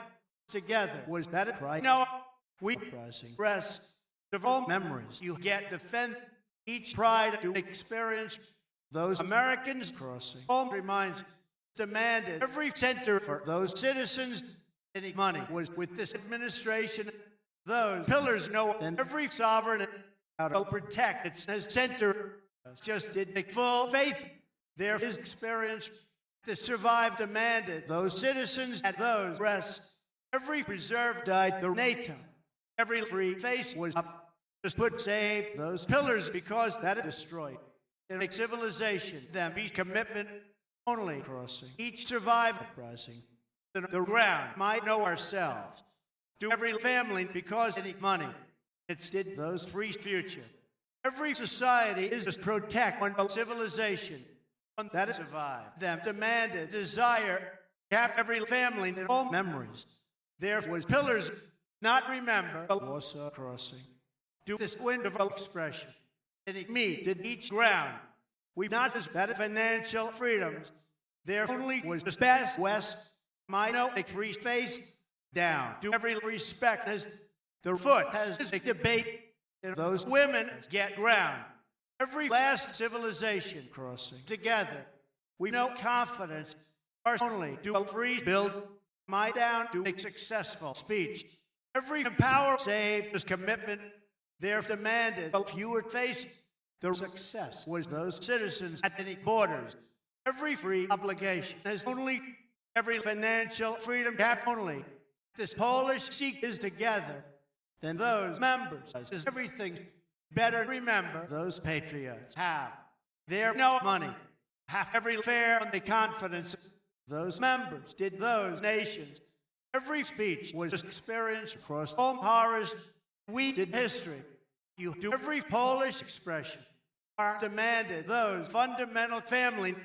together was that it right no we rest of all memories you get defend each pride to experience those Americans crossing home reminds demanded every center for those citizens any money was with this administration those pillars know and every sovereign will protect its center just did make full faith there is experience to survive demanded those citizens and those rest every preserve died the NATO every free face was up just put save those pillars because that destroyed in civilization them be commitment only crossing each survive uprising the ground might know ourselves do every family because any money it's did those free future every society is to protect one civilization that is survive them demanded desire to have every family in all memories there was pillars not remember the Warsaw crossing do this wind of expression any me did each ground we not as better financial freedoms there only was the best west my no a free face down do every respect as the foot has a debate those women get ground every last civilization crossing together we know confidence are only do free build my down to a successful speech every power save this commitment there demanded fewer face the success was those citizens at any borders every free obligation as only every financial freedom cap only this Polish seek is together then those members is everything better remember those patriots have their no money half every fair and the confidence those members did those nations every speech was experienced across all horrors we did history you do every Polish expression are demanded those fundamental family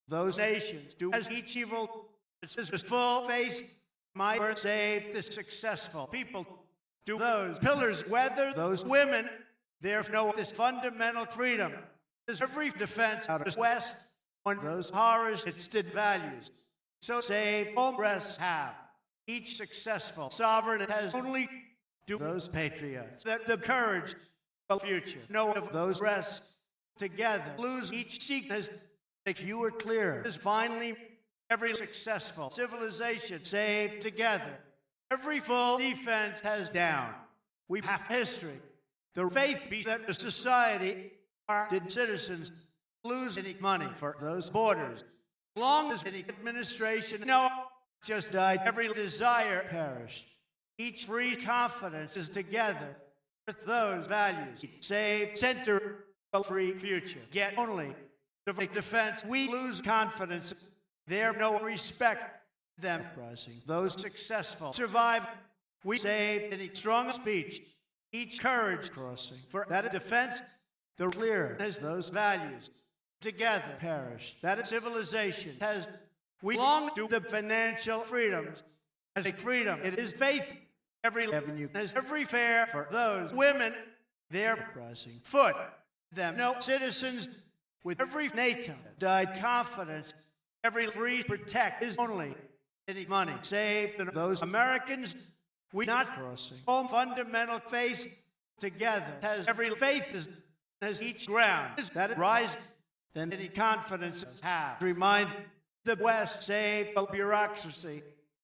those nations do as each evil is full face my word save the successful people do those pillars whether those women there know this fundamental freedom is every defense out of west on those horrors its did values so save all rests have each successful sovereign has only do those patriots that the courage of future know of those rests together lose each seek as if you were clear is finally every successful civilization saved together every full defense has down we have history the faith be that the society are did citizens lose any money for those borders long as any administration no just died every desire perished each free confidence is together with those values save center a free future get only the defense we lose confidence there no respect them rising. Those successful survive. We saved any strong speech, each courage crossing. For that defense, the clear as those values together perish. That civilization has, we long to the financial freedoms as a freedom. It is faith. Every avenue has every fare for those women. Their rising foot them. No citizens with every NATO died confidence. Every free protect is only any money saved. And those Americans we not crossing. All fundamental face together has every faith as each ground is that it rise. Then any confidence have. Remind the West save the bureaucracy.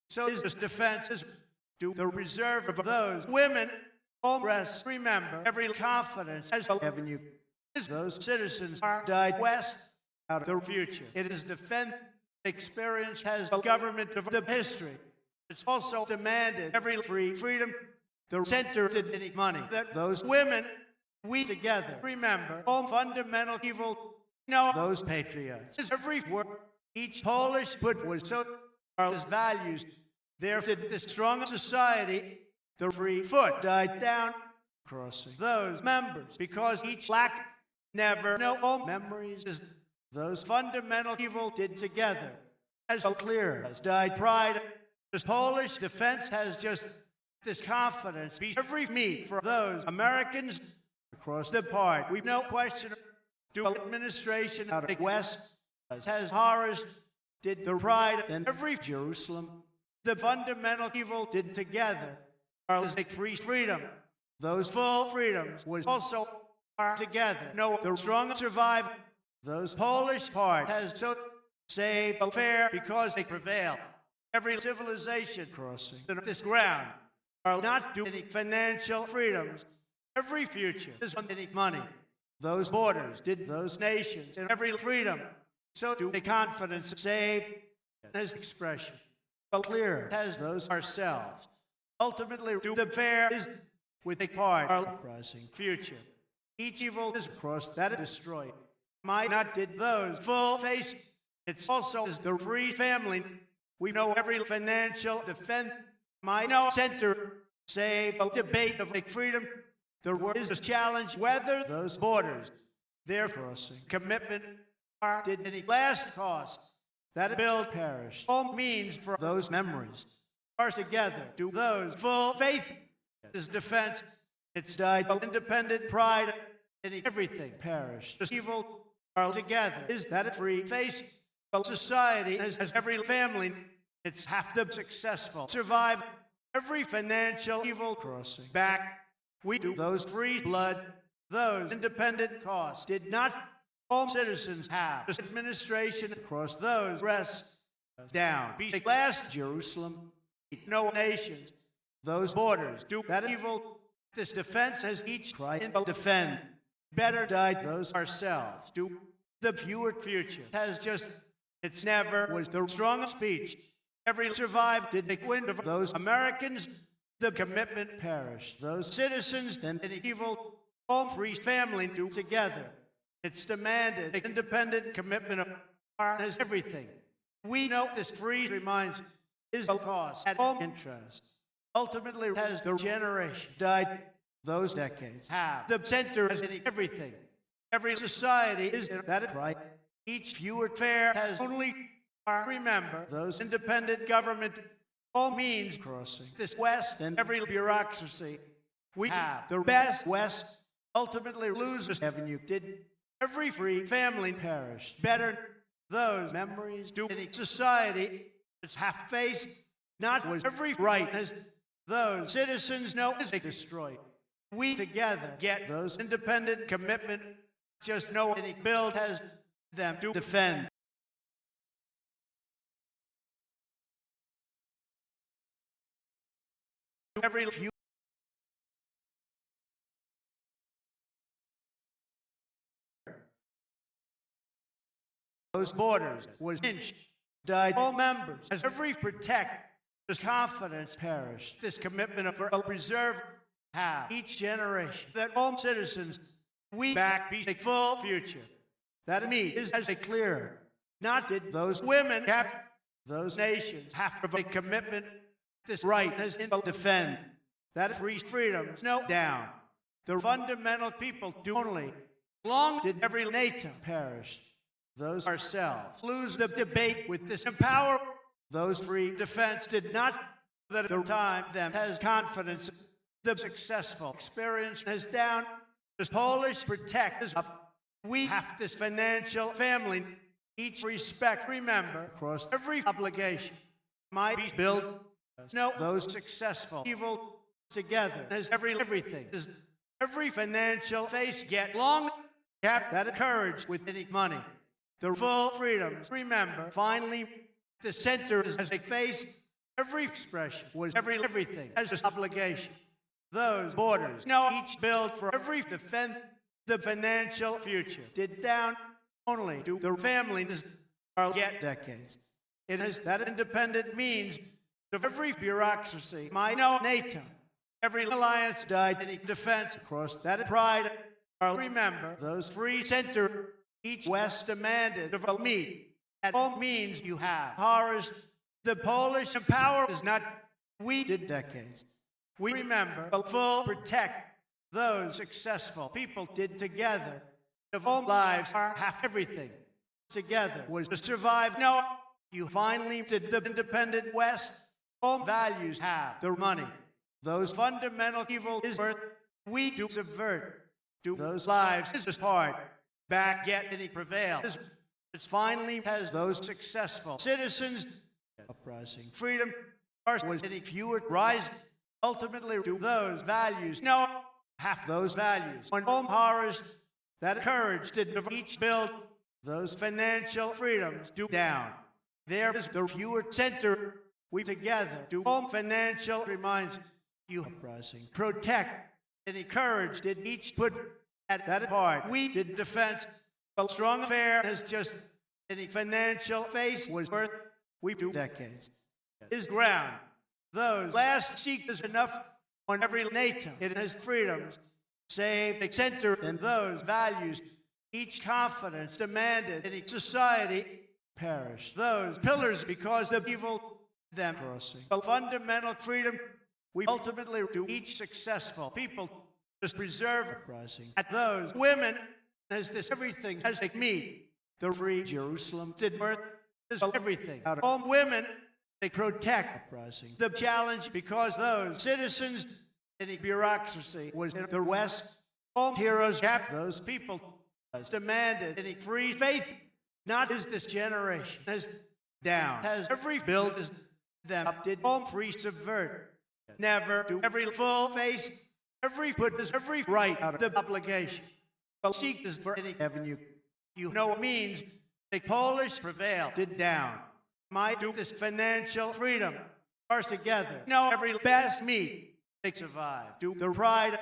So is this defense is to the reserve of those women. All rest remember every confidence as the avenue is those citizens are died west out of the future. It is defend experience has a government of the history. It's also demanded every free freedom the center to any money that those women we together remember all fundamental evil. No, those patriots is every word each Polish put was so are his values. There to the strong society, the free foot died down, crossing those members because each lack never know all memories as those fundamental evil did together. As clear as died pride, this Polish defense has just this confidence. Be every meat for those Americans across the part. We've no question. Do administration out of the West has horrors did the pride and every Jerusalem. The fundamental evil did together are like free freedom. Those full freedoms was also are together. No, the strong survive. Those Polish part has so saved a fair because they prevail. Every civilization crossing this ground are not doing any financial freedoms. Every future is on any money. Those borders did those nations and every freedom. So do the confidence save as expression. But clear as those ourselves. Ultimately do the fair is with a part our rising future. Each evil is across that destroyed. Might not did those full face. It's also as the free family. We know every financial defense. My no center save a debate of like freedom. The word is a challenge whether those borders their crossing commitment are did any last cost that build perish. All means for those memories are together. Do those full faith is defense. It's died of independent pride and everything perish. The evil are together. Is that a free face? A society as every family. It's half the successful survive every financial evil crossing back. We do those free blood, those independent costs did not all citizens have. This administration across those rests down. Be last Jerusalem, no nations, those borders do that evil. This defense as each try and defend. Better died those ourselves. Do the fewer future has just it's never was the strong speech. Every survived did the wind of those Americans. The commitment perished. Those citizens and the evil all free family do together. It's demanded independent commitment of as everything. We know this free reminds is a cost at all interest. Ultimately has the generation died those decades have the center as in everything. Every society is that right. Each fewer fair has only remember those independent government all means crossing this West and every bureaucracy. We have the best West ultimately loses avenue did every free family perish. Better those memories do any society it's half faced not was every right as those citizens know is destroyed. We together get those independent commitment just know any build has them to defend. Every few those borders was inched, died all members as every protect this confidence perished. This commitment of a reserve have each generation that all citizens we back be a full future. That me is as a clear. Not did those women have Those nations have to make a commitment. This right is in defend. That free freedoms, no down. The fundamental people do only. Long did every NATO perish. Those ourselves lose the debate with this empower. Those free defense did not. That the time them has confidence. The successful experience is down. The Polish protect is up. We have this financial family. Each respect, remember, across every obligation. Might be built. No, those successful evil together as everything is every financial face get long. Have that courage with any money. The full freedoms. Remember, finally, the center is as a face. Every expression was everything as an obligation. Those borders now each build for every defend the financial future. Did down only to the families are yet decades. It is that independent means of every bureaucracy. My NATO. Every alliance died in defense across that pride. I'll remember those free center. Each West demanded of a meet. At all means you have. Horrors. The Polish power is not. We did decades. We remember a full protect. Those successful people did together. Of all lives are half everything. Together was to survive. No, you finally did the independent West. All values have their money. Those fundamental evil is worth. We do subvert. Do those lives is hard. Back yet any prevail. It finally has those successful citizens. Uprising. Freedom was any fewer rise. Ultimately do those values. No, half those values. On all horrors, that courage did each build. Those financial freedoms do down. There is the fewer center. We together do all financial reminds you uprising. Protect any courage did each put at that part. We did defense. A strong affair is just any financial face was worth. We do decades. Is ground. Those last seek is enough on every NATO. It has freedoms. Save a center in those values. Each confidence demanded in each society perish. Those pillars because of evil them crossing. A fundamental freedom we ultimately do each successful people just preserve uprising. At those women as this everything as they meet. The free Jerusalem did birth is everything. Out of all women they protect uprising. The challenge because those citizens any bureaucracy was in the West. All heroes have those people demanded any free faith. Not as this generation as down. Has every build as them up did all free subvert. Never do every full face. Every put is every right out of the obligation. Well, seek is for any avenue. You know it means the Polish prevail did down. Might do this financial freedom. Ours together. No, every best meet. They survive. Do the pride.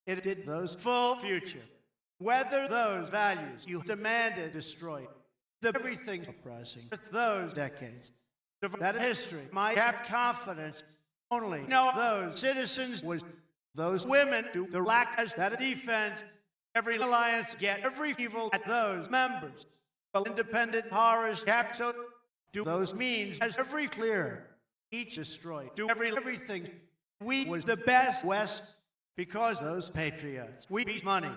It did those full future. Whether those values you demanded destroyed. The everything's uprising. With those decades. That history might have confidence. Only no those citizens was those women do the lack as that defense. Every alliance get every evil at those members. The independent horrors have so do those means as every clear. Each destroyed. Do everything. We was the best West because those patriots. We beat money.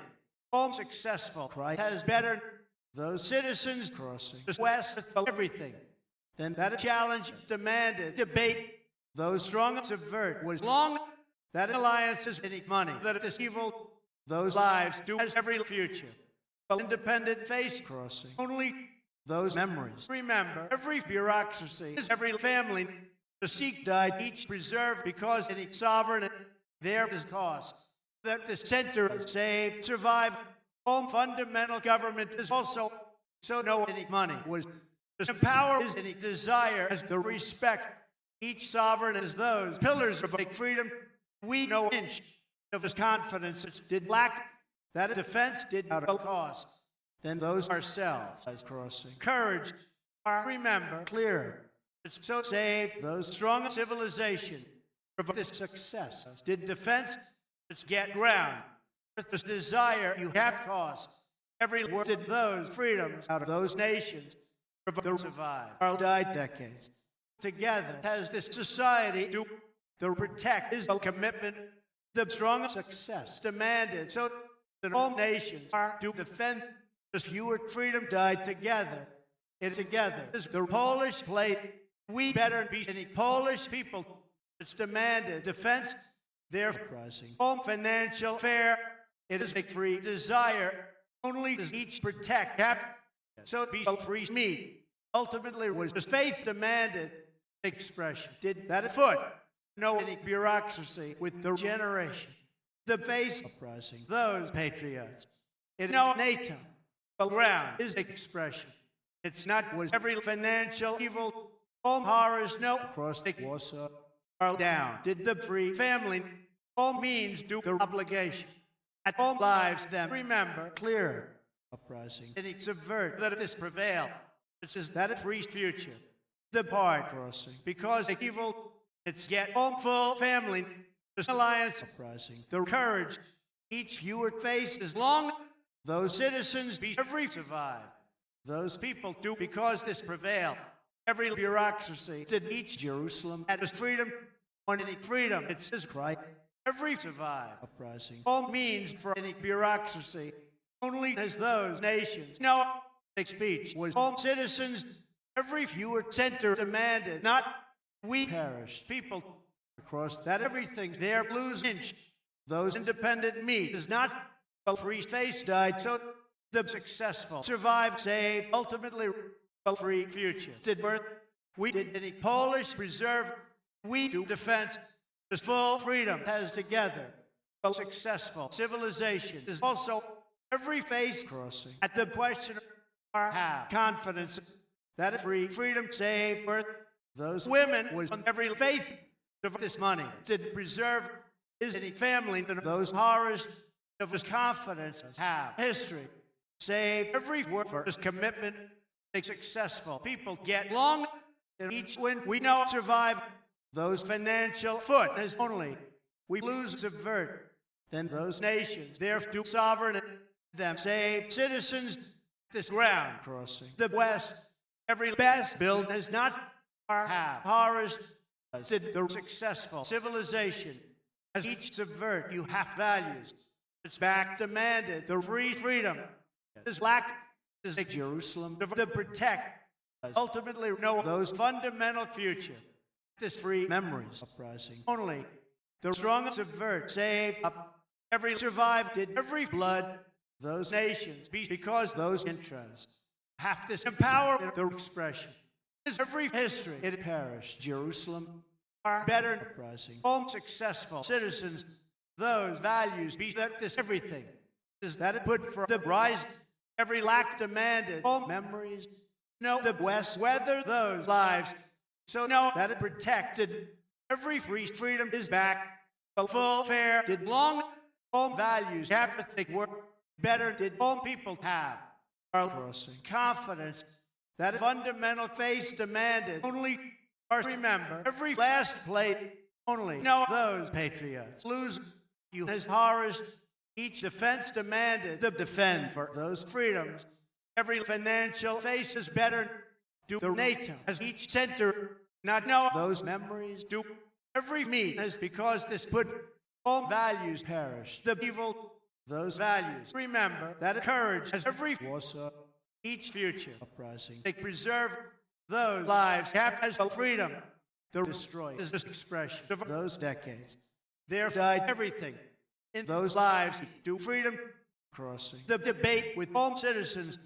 All successful. Christ has better those citizens crossing the West of everything. Then that challenge demanded debate. Those strong subvert was long. That alliance is any money. That this evil, those lives do as every future. Independent face crossing. Only those memories. Remember, every bureaucracy is every family. The Sikh died each preserved because any sovereign there is cost. That the center is saved, survived. All fundamental government is also so no any money was the power is any desire as the respect. Each sovereign is those pillars of freedom. We no inch of his confidence did lack. That defense did not cost. Then those ourselves as crossing. Courage are remember clear. It's so saved those strong civilization. For this success did defense it's get ground. With this desire you have cost. Every word did those freedoms out of those nations. For survive. Or died decades. together has this society to protect his commitment, the strong success demanded so that all nations are to defend this fewer freedom died together. It together is the Polish plate. We better be any Polish people. It's demanded defense, their rising home financial fair. It is a free desire. Only does each protect so be free me. Ultimately was faith demanded expression. Did that afoot. No any bureaucracy with the generation. The face uprising those patriots. In no NATO. The ground is expression. It's not was every financial evil home horrors no across the Warsaw are down. Did the free family all means do the obligation. At all lives them remember clear uprising. And it subvert that this prevail. It is that a free future. The part crossing. Because the evil it's yet home full family. The alliance uprising. The courage. Each viewer face is long. Those citizens be every survive. Those people do because this prevail. Every bureaucracy did each Jerusalem at his freedom. On any freedom, it says Christ. Every survive uprising. All means for any bureaucracy. Only as those nations. No speech was all citizens. Every viewer center demanded. Not we perished. People across that everything there lose inch. Those independent me is not a free face died. So the successful survive, save, ultimately a free future. Did birth, we did any Polish preserve, we do defense, this full freedom has together. A successful civilization is also every face crossing. At the question of have confidence that free freedom save birth, those women was on every faith of this money. Did preserve is any family and those horrors of his confidence have history. Save every word for his commitment. A successful people get long and each win we know survive those financial foot as only we lose subvert then those nations their do sovereign them save citizens this ground crossing the west every best build is not our have horrors did the successful civilization as each subvert you have values it's back demanded the free freedom is lack is a Jerusalem to protect ultimately know those fundamental future this free memories uprising only the strong subvert save up every survived did every blood those nations because those interests have this empower the expression is every history it perished Jerusalem are better uprising all successful citizens those values be that this everything is that it put for the rise every lack demanded all memories no the west weather those lives so know that it protected every free freedom is back a full fair did long all values have to think work better did all people have our crossing confidence that fundamental face demanded only or remember every last plate only know those patriots lose you as horrors each defense demanded to defend for those freedoms every financial face is better do the NATO as each center not know those memories do every meet as because this put all values perish the evil those values remember that courage as every Warsaw each future uprising they preserve those lives have as a freedom to destroy is this expression of those decades there died everything in those lives to freedom crossing the debate with all citizens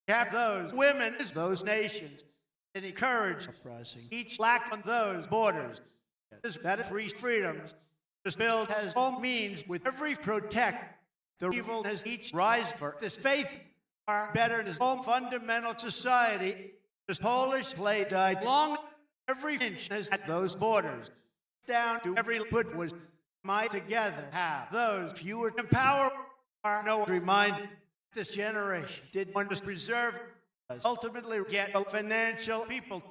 have those women as those nations and encourage uprising each lack on those borders is that free freedoms this bill has all means with every protect the evil as each rise for this faith are better as all fundamental society this Polish play died long every inch as at those borders down to every put was my together have those fewer empower are no remind this generation did want to preserve ultimately get financial people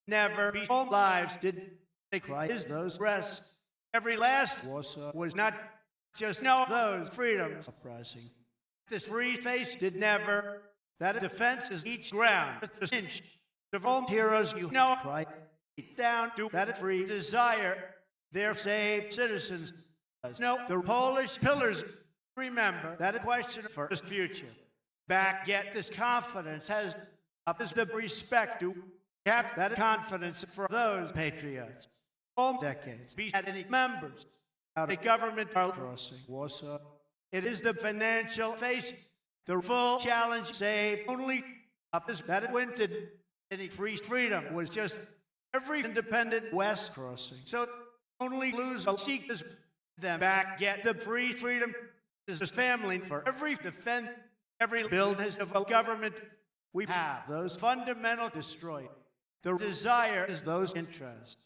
never be home lives did they cry is those rest every last Warsaw was not just know those freedoms uprising this free face did never that defense is each ground with the inch of all heroes you know cry down to that free desire their saved citizens. No, the Polish pillars remember that a question for the future. Back yet this confidence has up is the respect to have that confidence for those patriots. All decades be had any members of the government are crossing Warsaw. It is the financial face, the full challenge saved only up is that it winted any free freedom was just every independent West crossing. So only lose or seek is them back get the free freedom is his family for every defend every building of a government we have those fundamental destroyed. The desire is those interests.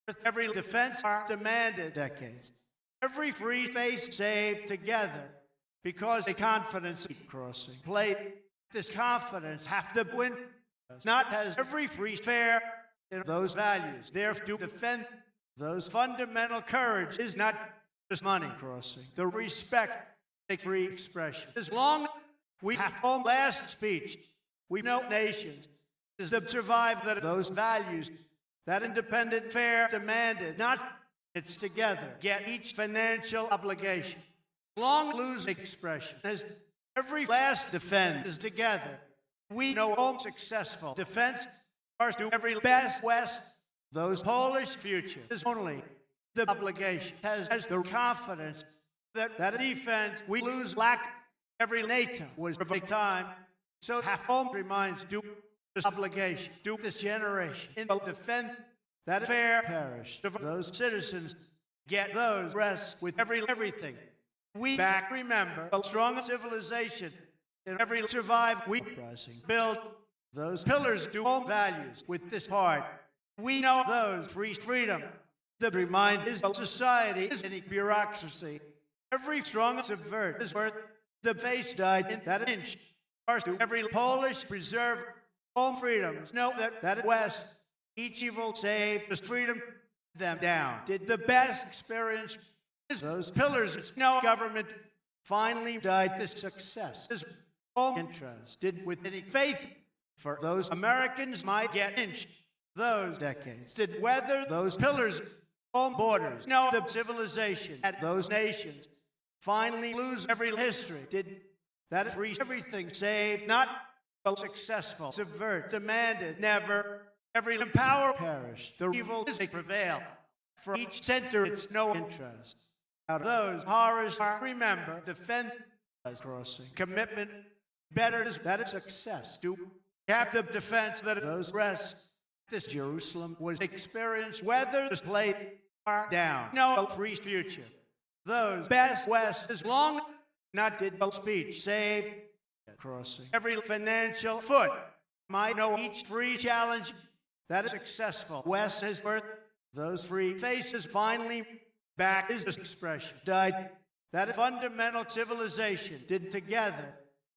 With every defense are demanded decades. Every free face saved together because a confidence crossing play this confidence have to win. Not has every free fair in those values. Therefore, to defend those fundamental courage is not just money crossing. The respect, a free expression. As long we have home last speech, we know nations is to survive that those values that independent fair demanded. Not it's together. Get each financial obligation. Long lose expression. As every last defend is together. We know all successful defense are to every best West. Those Polish future is only the obligation has the confidence that defense we lose lack every NATO was a big time. So half home reminds do this obligation, do this generation in the defend that fair parish of those citizens get those rest with everything. We back remember a strong civilization in every survive we build those pillars to home values with this part. We know those free freedom. The remind is of society is any bureaucracy. Every strong subvert is worth the face died in that inch. To every Polish preserve home freedoms. Know that West each evil saved just freedom them down. Did the best experience is those pillars. It's no government finally died this success. Is home interest did with any faith for those Americans might get inched those decades. Did weather those pillars home borders. No, the civilization at those nations finally lose every history. Did that free everything saved, not successful, subvert, demanded, never, every power perish. The evil is a prevail. For each center, it's no interest. Out of those horrors, remember, defend crossing, commitment, better is that success. To have the defense that those rest. This Jerusalem was experienced, whether this played far down. No free future. Those best West as long not did no speech save crossing every financial foot might know each free challenge that is successful. West has birthed those free faces finally back is expression died that fundamental civilization did together.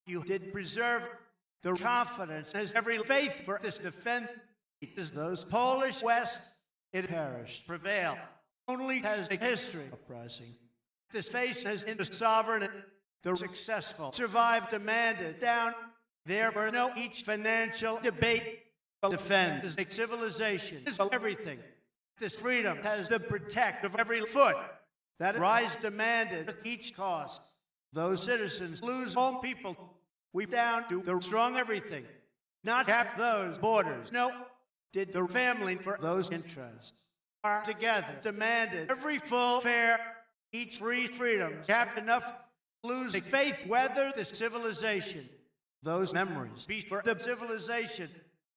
You did preserve the confidence as every faith for this defend is those Polish West it perished prevail only has a history uprising. This face has in the sovereign the successful survived demanded down there were no each financial debate defend is a civilization is everything. This freedom has the protect of every foot that rise demanded at each cost. Those citizens lose home people we down to the strong everything not have those borders. No did the family for those interests are together demanded every full fair each free freedom have enough losing faith whether the civilization those memories be for the civilization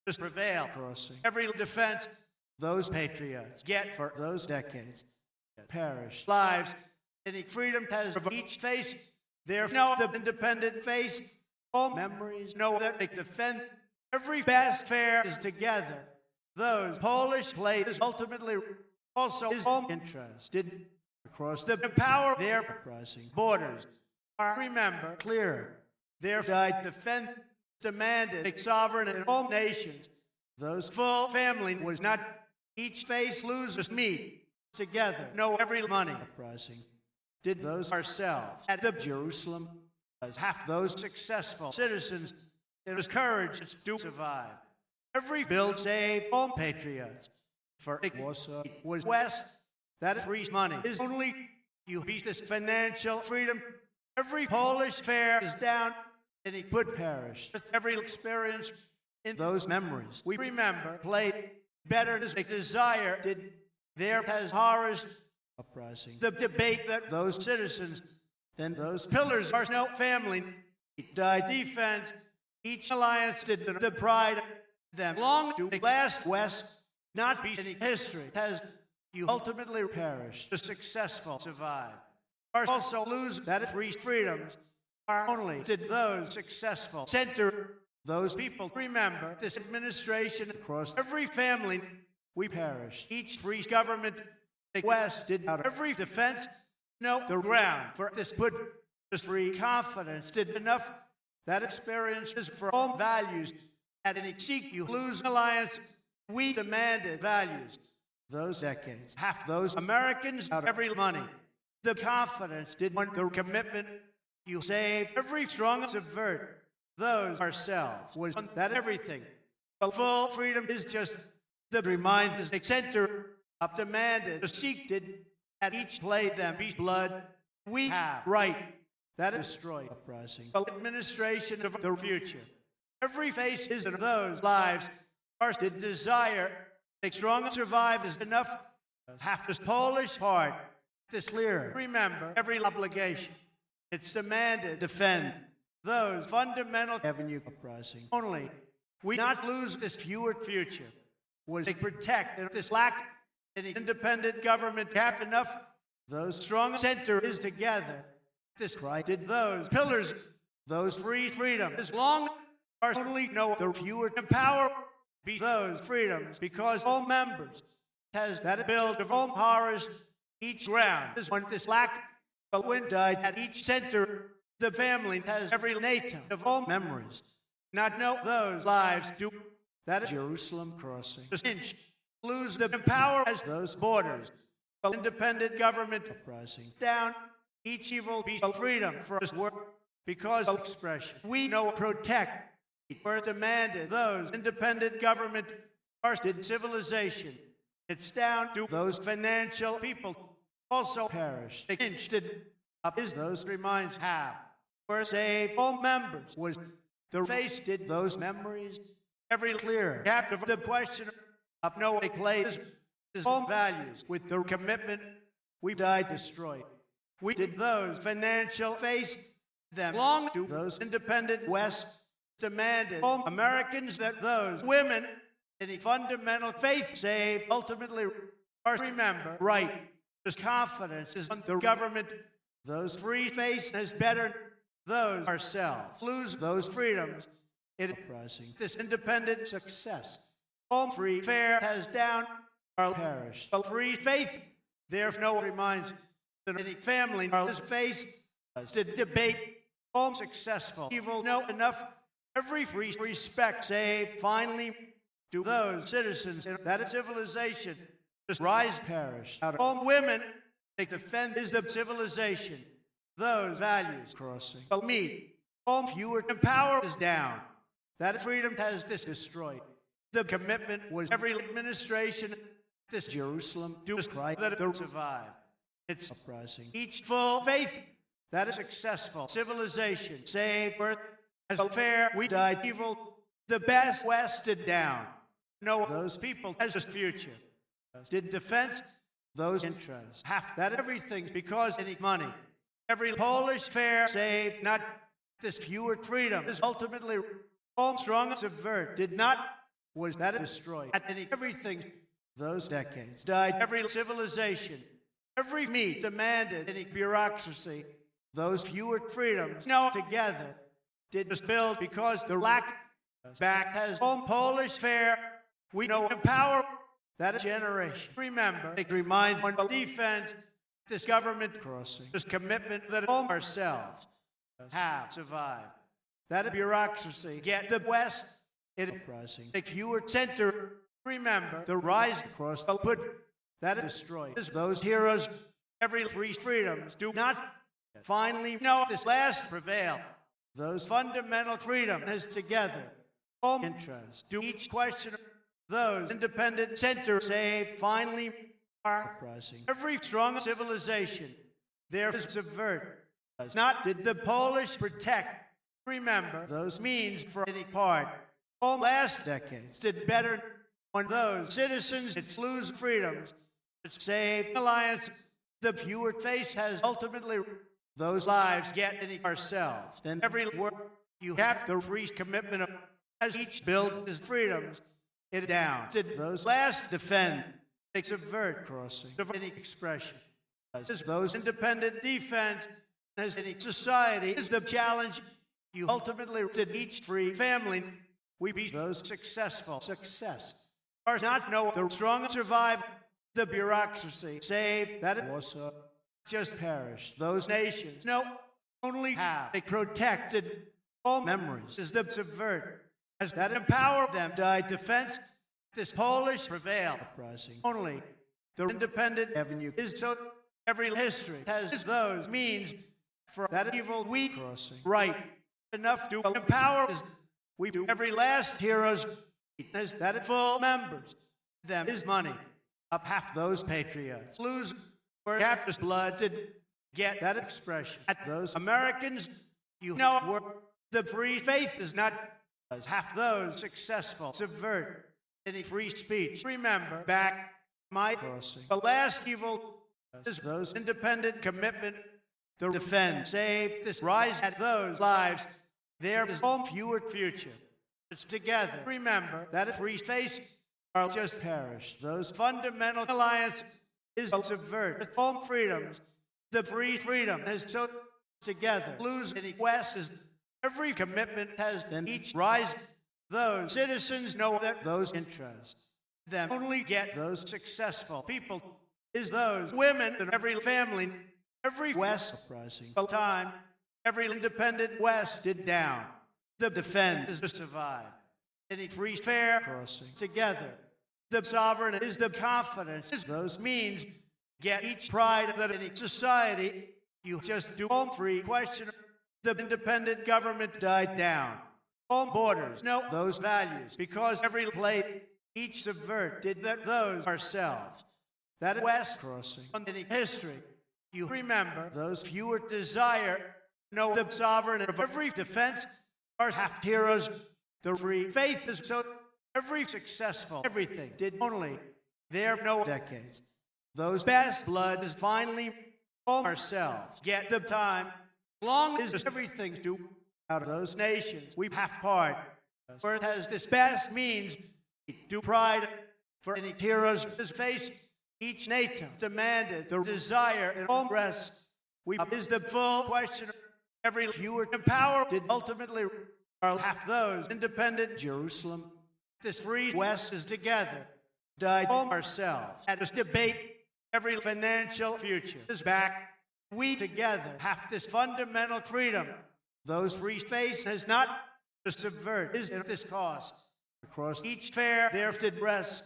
just prevail crossing every defense those patriots get for those decades perish lives any freedom has of each face there no the independent face all memories know that they defend every best fair is together. Those Polish players ultimately also his home interest did across the power their uprising borders are remember clear their died defend demanded a sovereign and all nations. Those full family was not each face losers meet together. No every money uprising did those ourselves at the Jerusalem as half those successful citizens it was courage to survive. Every build save home patriots For it was West that free money is only you beat this financial freedom. Every Polish fare is down, and he could perish. With every experience in those memories, we remember played better as a desire did. There has horrors uprising. The debate that those citizens, then those pillars are no family, died defense. Each alliance did the pride of them. Long to last West, not be any history. Has you ultimately perished, the successful survive. Or also lose that free freedoms are only did those successful center those people. Remember, this administration across every family, we perished. Each free government, the West did out every defense, no, the ground for this put this free confidence did enough. That experience is for all values. At any seek you lose alliance, we demanded values. Those decades, half those Americans out of every money. The confidence did want the commitment you saved every strong subvert. Those ourselves was that everything. But full freedom is just the remind is a center of demanded. The seek did at each play them be blood. We have right that destroy uprising. The administration of the future. Every face is of those lives. Ours did desire. A strong survive is enough. Half this Polish heart. This clear. Remember every obligation. It's demanded defend those fundamental avenue uprising. Only we not lose this fewer future. Was to protect this lack an independent government have enough. Those strong center is together. This cry did those pillars, those free freedom. As long as only know the fewer power be those freedoms, because all members has that build of all horrors. Each ground is one this lack, but when died at each center, the family has every NATO of all memories. Not know those lives do that is Jerusalem crossing. Just inch lose the power as those borders. Independent government uprising down each evil piece of freedom for us work because of expression. We know protect where demanded those independent government did civilization. It's down to those financial people also perish. Did up is those reminds have were saved all members was the face did those memories every clear after the question of no place his own values with the commitment we died destroyed. We did those financial face them long to those independent West demanded all Americans that those women any fundamental faith save ultimately are remember right. This confidence is on the government. Those free face is better. Those ourselves lose those freedoms. It uprising. This independent success. All free fair has down our parish. A free faith. There no reminds that any family is face to debate. All successful. Evil no enough. Every free respect save finally to those citizens in that civilization. Just rise perish. Out of all women, they defend is the civilization. Those values crossing. But me, all fewer power is down. That freedom has this destroyed. The commitment was every administration. This Jerusalem do try that it survive. It's uprising. Each full faith that is successful civilization save earth as fair. We died evil. The best wested down. No, those people as a future. Did defense those interests half that everything's because any money every Polish fair saved not this fewer freedom is ultimately all strong subvert did not was that destroyed at any everything those decades died every civilization every me demanded any bureaucracy those fewer freedoms now together did just build because the lack back has all Polish fair we know empower that generation. Remember, it reminds one of defense, this government crossing, this commitment that all ourselves have survived. That bureaucracy, get the West, it uprising. If you were center, remember, the rise across the put that destroyed. Those heroes, every free freedoms do not finally know this last prevail. Those fundamental freedom is together. All interest, do each question those independent centers saved finally are uprising. Every strong civilization there is subvert. Not did the Polish protect, remember, those means for any part. All last decades did better on those citizens its lose freedoms, its save alliance. The fewer face has ultimately those lives get any ourselves. Then every word you have the free commitment of as each build his freedoms, it down. Did those last defend, they subvert crossing of any expression. As those independent defense, as any society is the challenge, you ultimately did each free family. We be those successful. Success are not know the strong survive the bureaucracy, save that it was just perished. Those nations no only have they protected all memories as the subvert, as that empower them died defense. This Polish prevail uprising. Only the independent avenue is so every history has those means for that evil we crossing right enough to empower us. We do every last heroes as that full members them is money up half those patriots lose or half his blood to get that expression at those Americans you know were the free faith is not as half those successful subvert any free speech. Remember back my crossing the last evil is those independent commitment to defend save this rise at those lives there is all fewer future. It's together. Remember that a free face are just perished. Those fundamental alliance is to subvert all freedoms. The free freedom is so together. Lose any quest is every commitment has been each rise. Those citizens know that those interests them only get those successful people is those women in every family, every West uprising time, every independent West did down. The defend is to survive. Any free fair crossing together. The sovereign is the confidence. Is those means get each pride that any society you just do all free question. The independent government died down. All borders know those values because every plate each subvert did that those ourselves. That West crossing on any history you remember those fewer desire know the sovereign of every defense are half heroes. The free faith is so every successful everything did only there no decades. Those best blood is finally all ourselves get the time long as everything do out of those nations we have part where it has this best means do pride for any heroes is face each NATO demanded the desire and all rest we is the full question every fewer empower did ultimately are half those independent Jerusalem. This free West is together. Died all ourselves. At this debate, every financial future is back. We together have this fundamental freedom. Those free space has not to subvert is at this cost. Across each fair there did rest.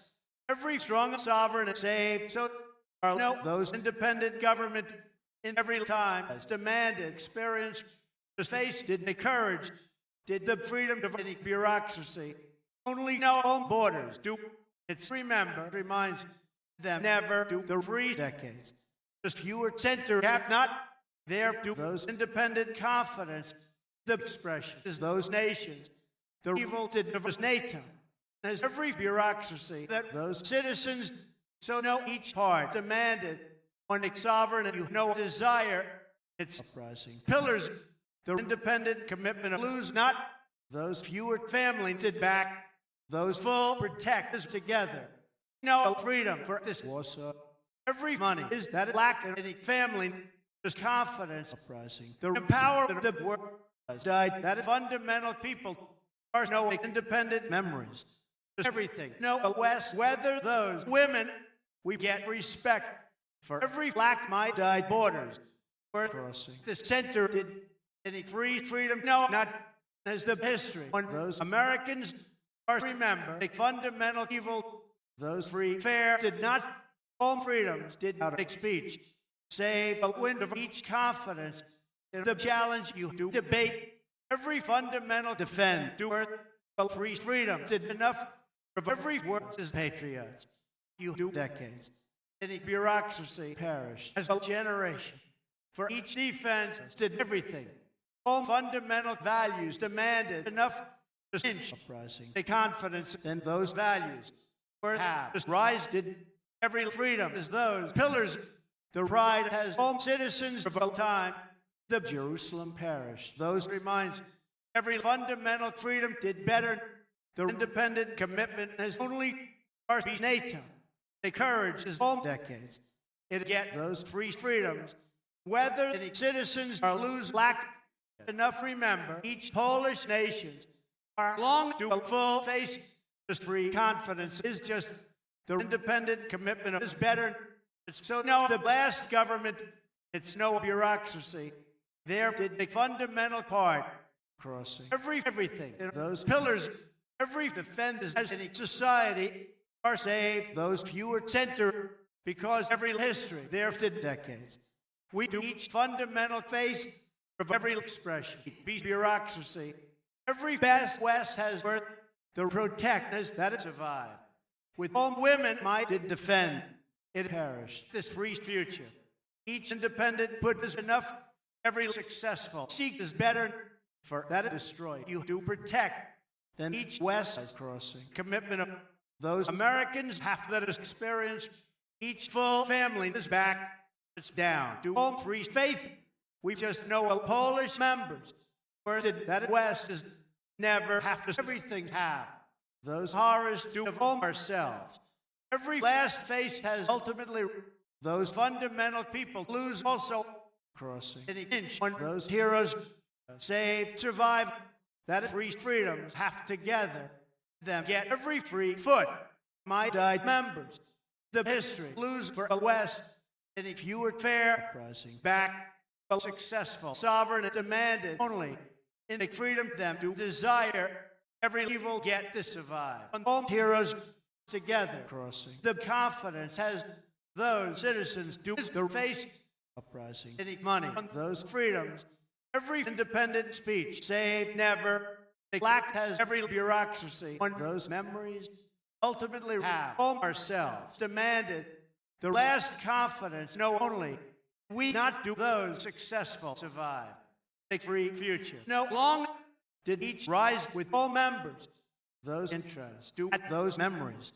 Every strong sovereign is saved. So are no those independent government in every time has demanded experience. The face did make courage. Did the freedom of any bureaucracy only know all borders do it's remember reminds them never do the free decades just fewer center have not there do those independent confidence the expression is those nations the evil did of NATO as every bureaucracy that those citizens so know each part demanded on a sovereign and you know desire its uprising pillars. The independent commitment of lose not those fewer families did back those full protect us together. No freedom for this Warsaw. Every money is that lack of any family is confidence uprising. The power of the world has died that fundamental people are no independent memories. Everything. No West whether those women we get respect for every black my died borders. Where crossing the center did any free freedom? No, not as the history. When those Americans are remember a fundamental evil, those free fair did not all freedoms did not make speech. Save a wind of each confidence in the challenge you do debate every fundamental defend do earth free freedom did enough of every word is patriots. You do decades. Any bureaucracy perished as a generation. For each defense did everything. All fundamental values demanded enough to inch uprising. A confidence in those values were have rise did every freedom as those pillars. The pride has all citizens of all time. The Jerusalem perished. Those reminds every fundamental freedom did better. The independent commitment has only our NATO. The courage is all decades. It get those free freedoms. Whether any citizens are lose lack enough, remember each Polish nation are long to a full face. Just free confidence is just the independent commitment is better. So no, the last government, it's no bureaucracy. There did a fundamental part crossing everything. Those pillars, every defense as any society are saved. Those fewer center because every history there did decades. We do each fundamental face of every expression. Be bureaucracy. Every best West has worth the protect as that it survived. With all women might did defend, it perished. This free future. Each independent put is enough. Every successful seek is better for that it destroy. You do protect. Then each West is crossing. Commitment of those Americans have that experience. Each full family is back. It's down. Do all free faith. We just know a Polish members. Where did that West is never have to everything have. Those horrors do of all ourselves. Every last face has ultimately those fundamental people lose also crossing any inch on those heroes saved, survive that free freedoms have together them get every free foot. My died members. The history lose for a West. And if you were fair, rising back, a successful sovereign demanded only in the freedom them to desire every evil get to survive. And all heroes together crossing. The confidence has those citizens do the face uprising. Any money on those freedoms. Every independent speech saved never. The lack has every bureaucracy on those memories. Ultimately have all ourselves demanded the last confidence, no only we not do those successful survive. A free future. No long did each rise with all members. Those interests do at those memories.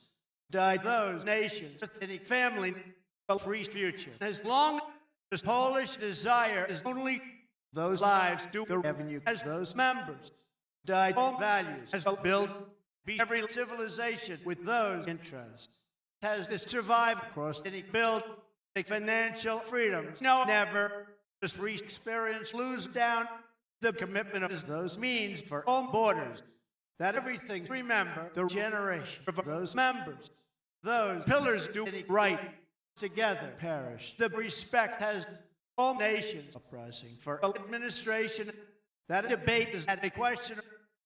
Died those nations with any family a free future. As long as Polish desire is only those lives do the revenue as those members. Died all values as a build be every civilization with those interests. Has this survived across any build a financial freedoms? No, never. This free experience lose down the commitment of those means for all borders. That everything remember the generation of those members. Those pillars do any right together perish. The respect has all nations uprising for administration. That debate is at a question.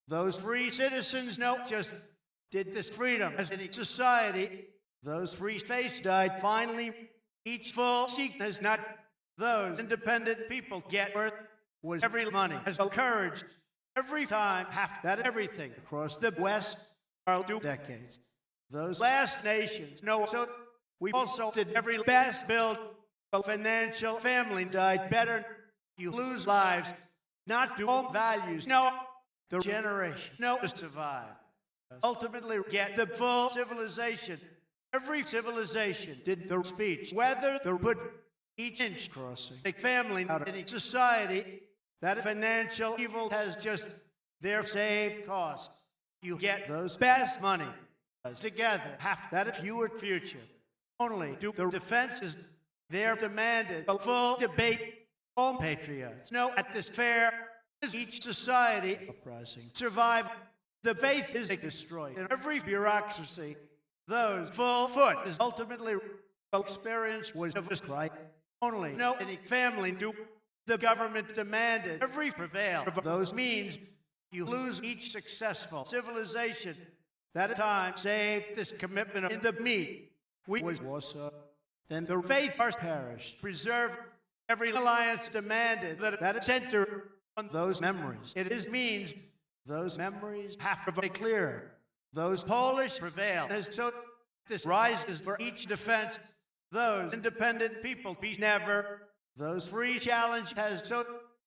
Those free citizens know just did this freedom as any society. Those free face died finally. Each full seek has not those independent people get worth was every money has courage every time half that everything across the West are 2 decades. Those last nations know so we also did every best build a financial family died better. You lose lives, not do all values. No, the generation no to survive. Ultimately get the full civilization. Every civilization did the speech, whether they put each inch crossing a family out of any society. That financial evil has just their saved cost. You get those best money together. Half that if you were future. Only do the defenses there demanded a full debate. All patriots know at this fair is each society uprising survive. The faith is destroyed in every bureaucracy. Those full foot is ultimately experience was of a right. Only no any family do the government demanded every prevail of those means. You lose each successful civilization. That time saved this commitment in the meat. We was Warsaw. Then the faith first perished. Preserve every alliance demanded that center on those memories. It is means those memories have to be clear. those Polish prevail. As so this rises for each defense, those independent people be never, those free challenge has so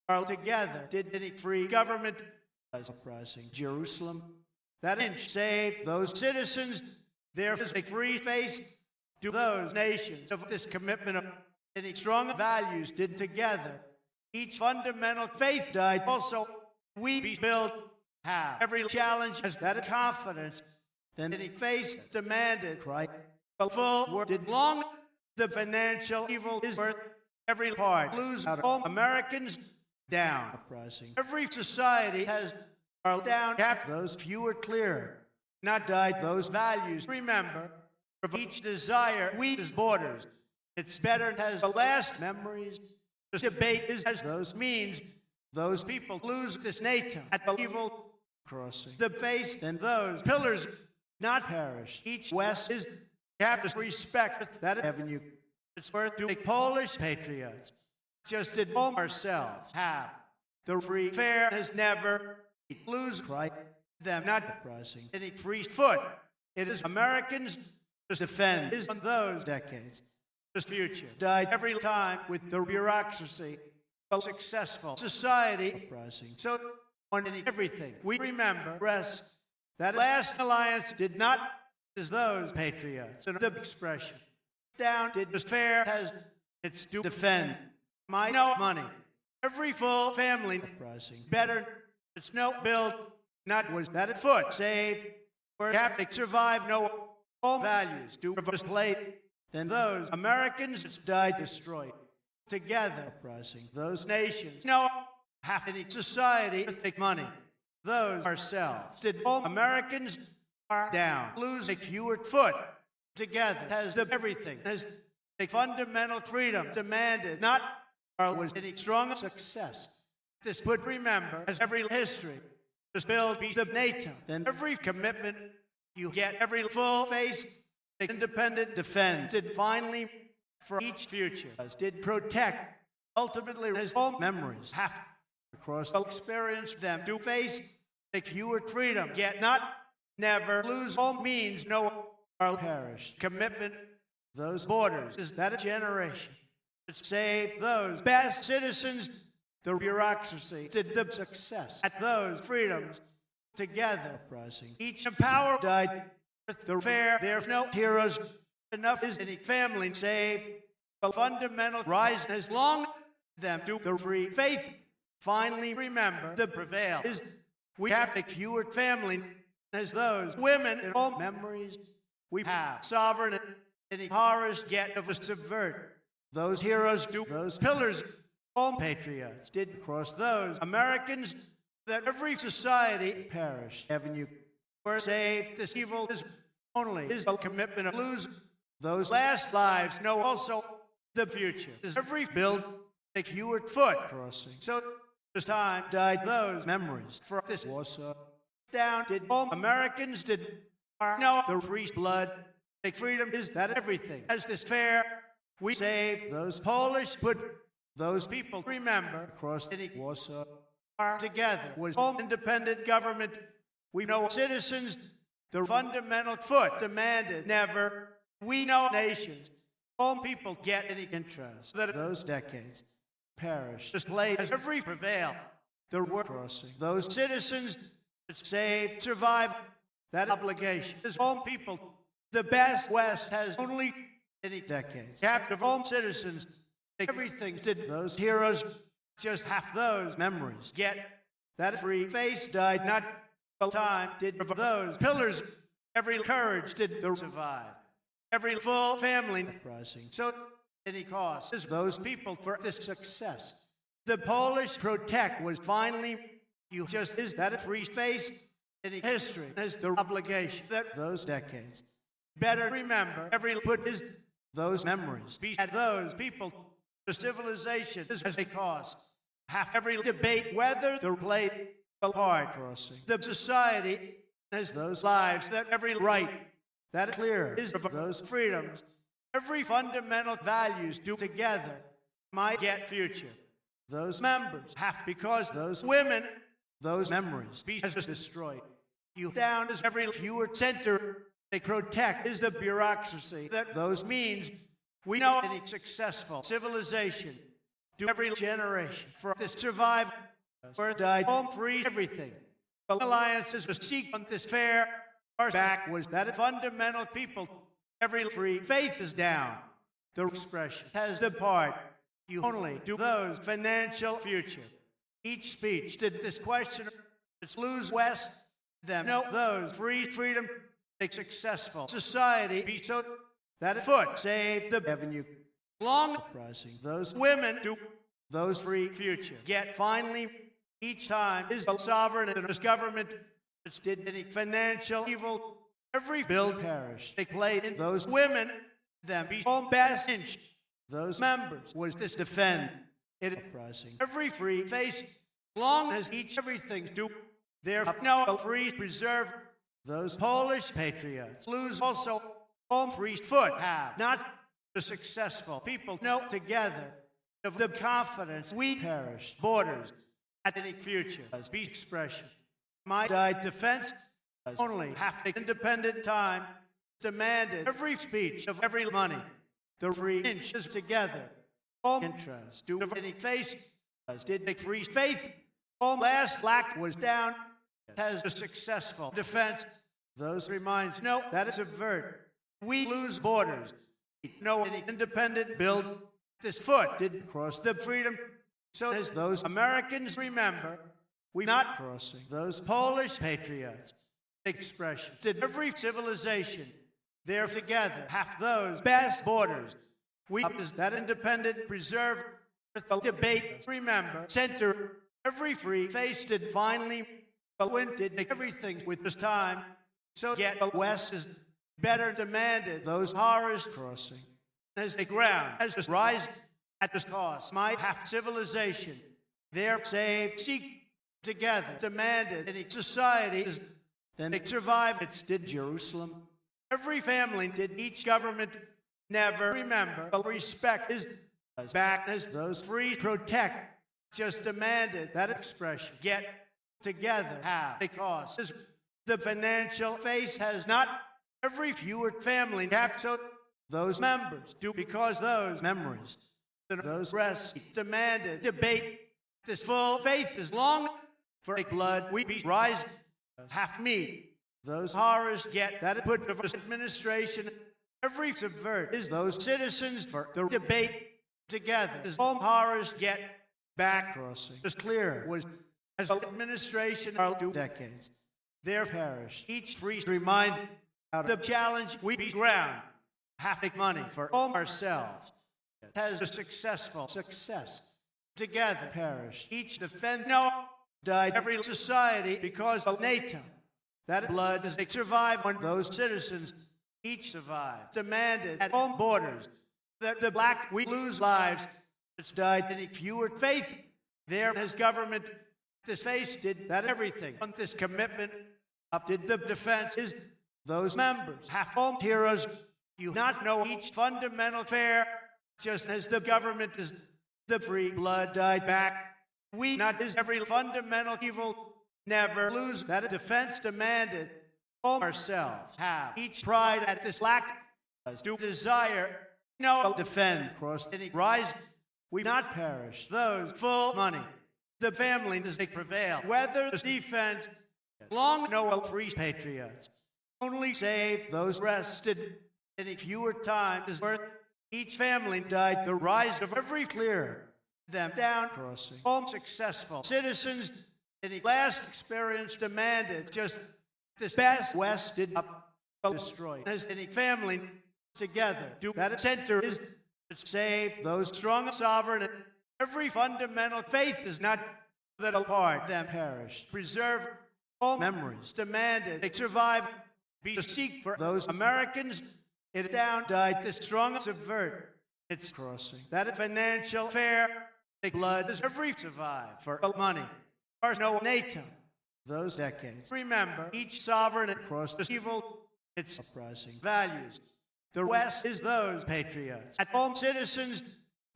all together did any free government uprising Jerusalem. That inch saved those citizens, there is a free face to those nations of this commitment of any strong values did together. Each fundamental faith died. Also, we be built have every challenge has that confidence. Then any face demanded Christ. The full word did long. The financial evil is worth every part. Lose out all Americans down. Uprising. Every society has down. Kept those few are clear. Not died those values. Remember, of each desire, we as borders. It's better as the last memories. This debate is as those means. Those people lose this NATO at the evil crossing. The face and those pillars not perish. Each west is have to respect that avenue. It's worth to the Polish patriots. Just did all ourselves have the free fair has never lose right them not uprising any free foot. It is Americans to defend is on those decades. This future died every time with the bureaucracy of successful society uprising. So on everything we remember rest that last alliance did not as those patriots and the expression down did despair has its to defend my no money every full family uprising better it's no build not was that at foot save or have to survive no all values do display then those Americans it's died destroyed together uprising those nations no half any society to take money those ourselves did all Americans are down lose a fewer foot together has the everything has a fundamental freedom demanded not was any strong success this would remember as every history to build peace of NATO then every commitment you get every full face independent defense did finally for each future as did protect ultimately his own memories have across the experience them do face a fewer freedom yet not never lose all means no perish commitment those borders is that a generation to save those best citizens the bureaucracy did the success at those freedoms together uprising each empower died with the fair there's no heroes enough is any family save the fundamental rise as long them do the free faith finally remember the prevail is we have a fewer family as those women in all memories we have sovereign and any horrors yet of a subvert those heroes do those pillars all patriots did cross those Americans that every society perish avenue were saved this evil is only is a commitment to lose those last lives know also the future is every build a fewer foot crossing so this time died those memories for this Warsaw down did all Americans did know the free blood a freedom is that everything as this fair we saved those Polish put those people remember across any Warsaw together was all independent government we know citizens the fundamental foot demanded never we know nations all people get any interest that those decades perish displayed as every prevail the word crossing those citizens saved survive that obligation is all people the best west has only any decades captive all citizens everything did those heroes just half those memories get that free face died not the time did those pillars every courage did the survive every full family rising so any cost is those people for this success the Polish protect was finally you just is that a free face any history is the obligation that those decades better remember every put is those memories be at those people the civilization is as a cost half every debate whether the play a part crossing the society as those lives that every right that clear is of those freedoms every fundamental values do together might get future those members have because those women those memories be as destroyed You down as every fewer center they protect is the bureaucracy. That those means we know any successful civilization do every generation for this survival where died home free everything. The alliances was seek on this fair. Our back was that fundamental people every free faith is down. The expression has departed. You only do those financial future. Each speech did this question, it's lose West, them know those free freedom, a successful society be so that a foot save the revenue. Long uprising, those women do those free future. Yet finally, each time is a sovereign and his government which did any financial evil. Every bill perished. They played in those women, them be home best inch. Those members was this defend it uprising. Every free face, long as each everything do, there no free preserve. Those Polish patriots lose also home free foot have not the successful people know together of the confidence we perish borders at any future as be expression. My died defense only half the independent time demanded every speech of every money. The free inches together. Home interest do of any face as did make free faith. Home last lack was down has a successful defense. Those reminds no that is avert. We lose borders. No any independent build. This foot didn't cross the freedom. So as those Americans remember, we not crossing those Polish patriots. Expression did every civilization there together half those best borders. We is that independent preserve the debate. Remember, center every free face did finally win did make everything with this time. So yet the West is better demanded those horrors crossing as a ground as this rise at this cost. My half civilization there saved seek together demanded any society is then they survived. It's did Jerusalem. Every family did each government never remember but respect is as back as those free protect just demanded that expression get together have a cost is the financial face has not every fewer family have so those members do because those memories and those rests demanded debate this full faith is long for a blood we be rise half meat. Those horrors get that put of administration. Every subvert is those citizens for the debate together. As all horrors get back crossing. It's clear was as administration are 2 decades. There perished. Each free remind out of the challenge we be ground. Half the money for all ourselves. Has a successful success. Together perish. Each defend no died every society because of NATO. That blood as they survive when those citizens each survive. Demanded at home borders that the black we lose lives. It's died any fewer faith. There as government this face did that everything. On this commitment up did the defense is those members half home heroes. You not know each fundamental fair just as the government is the free blood died back. We not is every fundamental evil. Never lose that defense demanded. All ourselves have each pride at this lack as do desire. No defend cross any rise. We not perish those full money. The family does they prevail. Whether the defense long no free patriots. Only save those rested. Any fewer times is worth each family died. The rise of every clear them down crossing. Home successful citizens. Any last experience demanded just this best West did up destroyed. As any family together do that center is to save those strong sovereign and every fundamental faith is not that apart them perish. Preserve all memories demanded. They survive be to seek for those Americans. It down died this strong subvert. It's crossing. That financial fair. The blood is every survive for money. There's no NATO. Those decades. Remember, each sovereign across the evil, its uprising values. The West is those patriots. At home citizens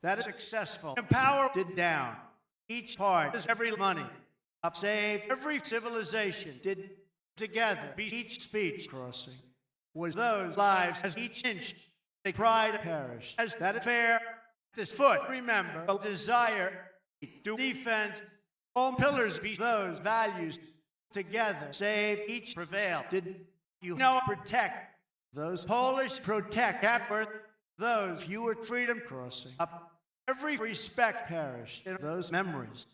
that is successful. Empowered did down. Each part is every money. Up saved every civilization did together. Each speech crossing was those lives as each inch they pride perished. As that fair, this foot, remember, a desire to defense, all pillars be those values together. Save each prevail. Did you know protect those Polish protect effort, those fewer freedom crossing up every respect perished in those memories.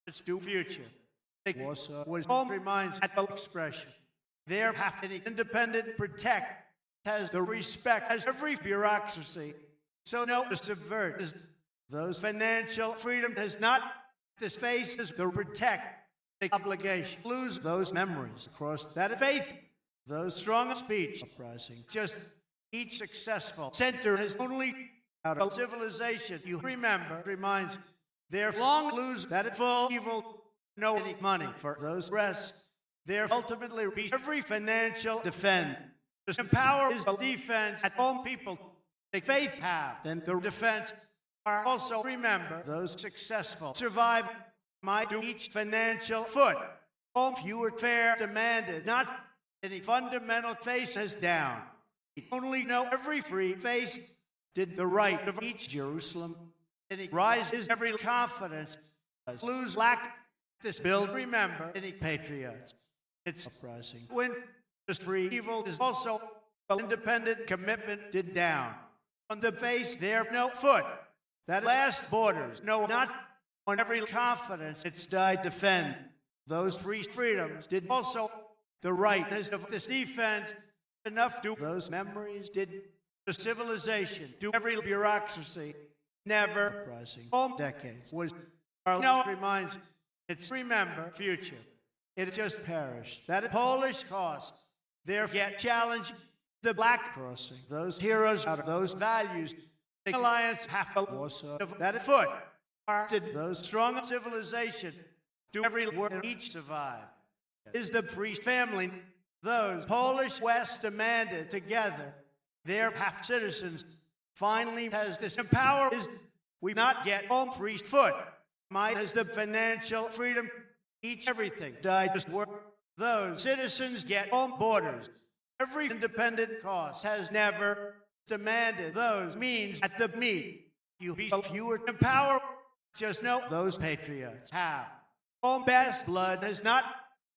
It's due future. Warsaw was home reminds at the expression. There have any independent protect has the respect as every bureaucracy. So no to subvert is those financial freedom has not this face is to protect the obligation. Lose those memories across that faith, those strong speech uprising. Just each successful center is only out of civilization. You remember reminds their long lose that full evil no any money for those rest. There ultimately be every financial defend. The power is the defense at home people the faith have. Then the defense are also remember those successful survive might do each financial foot. Home fewer fair demanded not any fundamental faces down. Only know every free face did the right of each Jerusalem. And it rises every confidence. Lose lack this build remember any patriots. It's uprising. When this free evil is also independent commitment did down. On the face there no foot. That last borders no not on every confidence it's died defend. Those free freedoms did also the rightness of this defense enough to those memories did the civilization do every bureaucracy never rising home decades was our no reminds it's remember future it just perished that Polish cause there get challenge the black crossing those heroes out of those values the alliance half a Warsaw of that foot did those strong civilization do every word each survive is the free family those Polish West demanded together their half citizens finally has this power is we not get home free foot might as the financial freedom each everything died just work those citizens get home borders every independent cause has never demanded those means at the meet you be fewer power just know those patriots have home best blood has not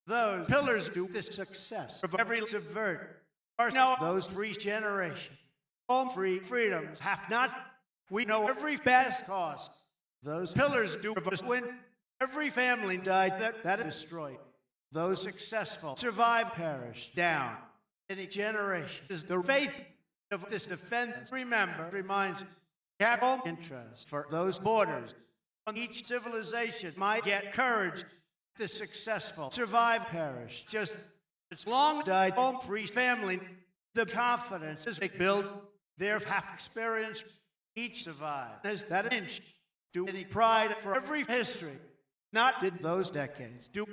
those pillars do this success of every subvert are now those free generation home free freedoms have not we know every best cause those pillars do us win every family died that destroyed those successful survive perish down any generation is the faith of this defense remember reminds have home interest for those borders on each civilization might get courage the successful survive perish just it's long died home free family the confidence is they build their half experience each survive as that inch do any pride for every history not did those decades do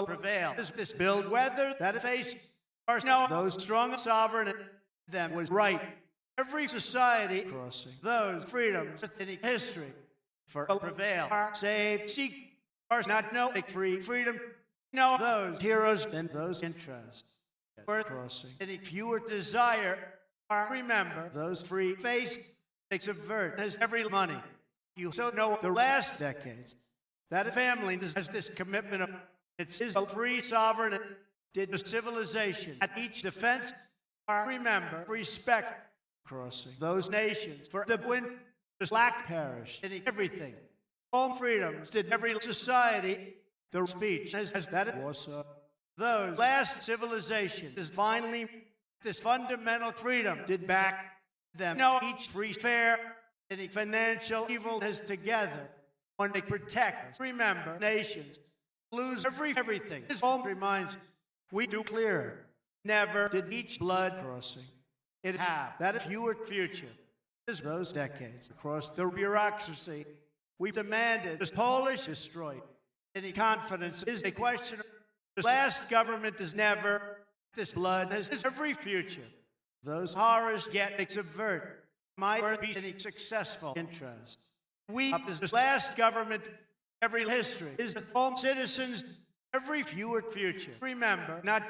prevail as this build whether that face or no those strong sovereign them was right every society crossing those freedoms with any history for prevail are saved seek or not know a free freedom no those heroes and those interests worth crossing any fewer desire are remember those free face they subvert as every money you so know the last decades that family has this commitment of it's a free sovereign did the civilization at each defense are remember respect crossing those nations for the win just lack perish in everything home freedoms did every society the speech as that it was those last civilization is finally this fundamental freedom did back them no each free fair any financial evil is together when they protect us remember nations lose everything his home reminds we do clear never did each blood crossing it have that fewer future is those decades across the bureaucracy we demanded this Polish destroyed any confidence is a question the last government is never this blood is every future those horrors get subvert might be any successful interest we up as this last government every history is the home citizens every fewer future remember not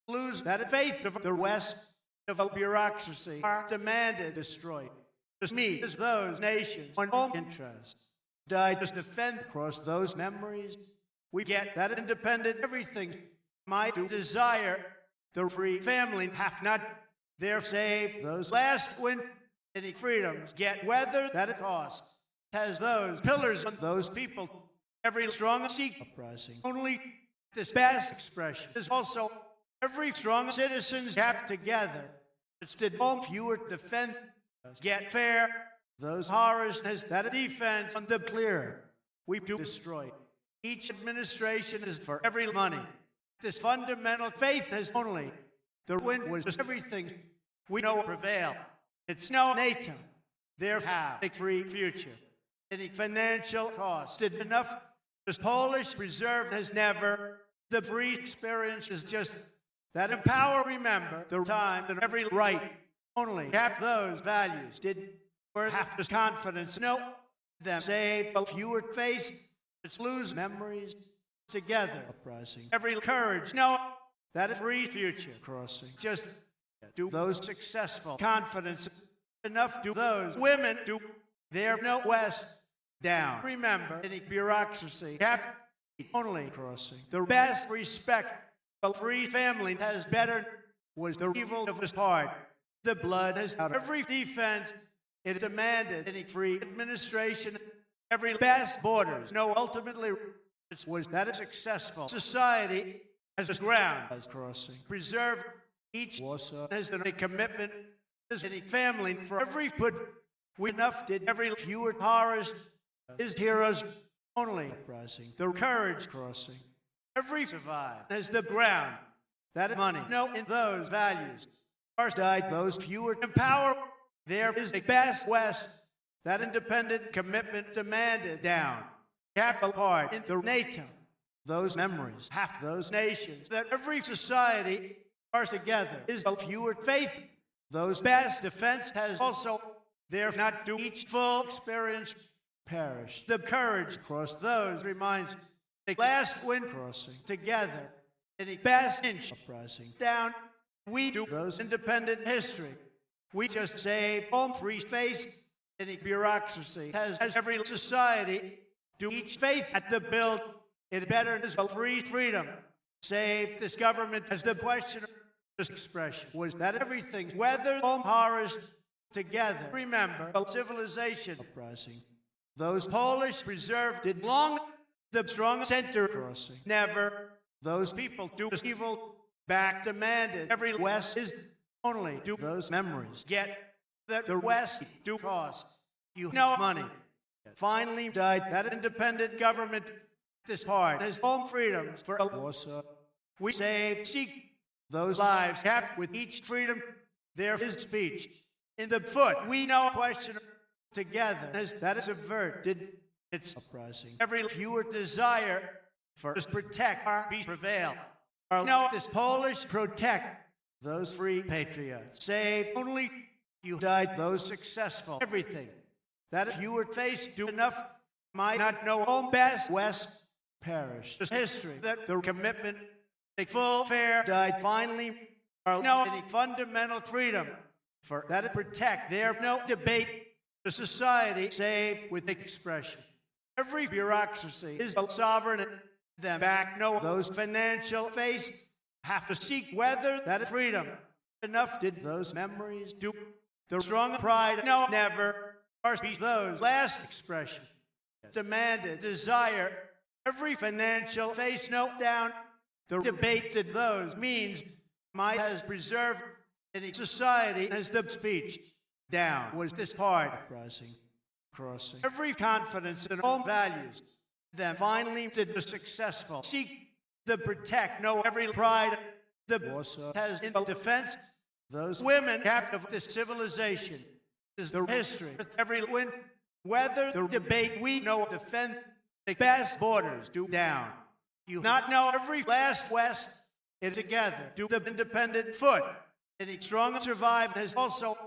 lose that faith of the West of a bureaucracy are demanded destroyed. Just me as those nations on home interest died to defend across those memories. We get that independent everything my desire the free family have not there saved those last win any freedoms get whether that it cost has those pillars on those people every strong seek uprising only this best expression is also every strong citizens have together it's to home fewer defend get fair those horrors as that defense on the clear we do destroy each administration is for every money this fundamental faith has only the win was everything we know prevail it's no NATO there have a free future any financial cost did enough this Polish reserve has never the free experience is just that empower remember the time and every right only have those values did worth half this confidence no them save a fewer face it's lose memories together uprising every courage no that is free future crossing just do those successful confidence enough do those women do there no west down remember any bureaucracy have only crossing the best respect a free family has better was the evil of his heart the blood has out every defense it demanded any free administration every best borders no ultimately it was that a successful society as a ground as crossing preserve each Warsaw as a commitment as any family for every put we enough did every fewer horrors his heroes only rising the courage crossing every survive as the ground that money no in those values first died those fewer empower there is a best west that independent commitment demanded down half apart in the NATO those memories half those nations that every society are together is a fewer faith those best defense has also there not do each full experience perish the courage across those reminds the last wind crossing together any best inch uprising down we do those independent history we just save home free space any bureaucracy has every society do each faith at the build it better as a free freedom save this government as the question of this expression was that everything whether home horrors together remember a civilization uprising those Polish reserve did long the strong center crossing never those people do evil back demanded every west is only do those memories get that the west do cost you know money finally died that independent government this hard as home freedoms for Warsaw we save seek those lives kept with each freedom there is speech in the foot we know question together as that is averted it's uprising every fewer desire for us protect our peace prevail or no this Polish protect those free patriots save only you died those successful everything that if you were faced do enough might not know home best west perish the history that the commitment a full fair died finally or no any fundamental freedom for that to protect there no debate the society save with expression every bureaucracy is a sovereign them back no those financial face have to seek whether that is freedom enough did those memories do the strong pride no never or speak those last expression demanded desire every financial face note down the debate did those means might has preserved any society as the speech down was this hard rising crossing every confidence in all values then finally did the successful seek the protect no every pride the Warsaw has in the defense those women captive of this civilization is the history with every win whether the debate we know defend the best borders do down you not know every last west it together do the independent foot any strong survive has also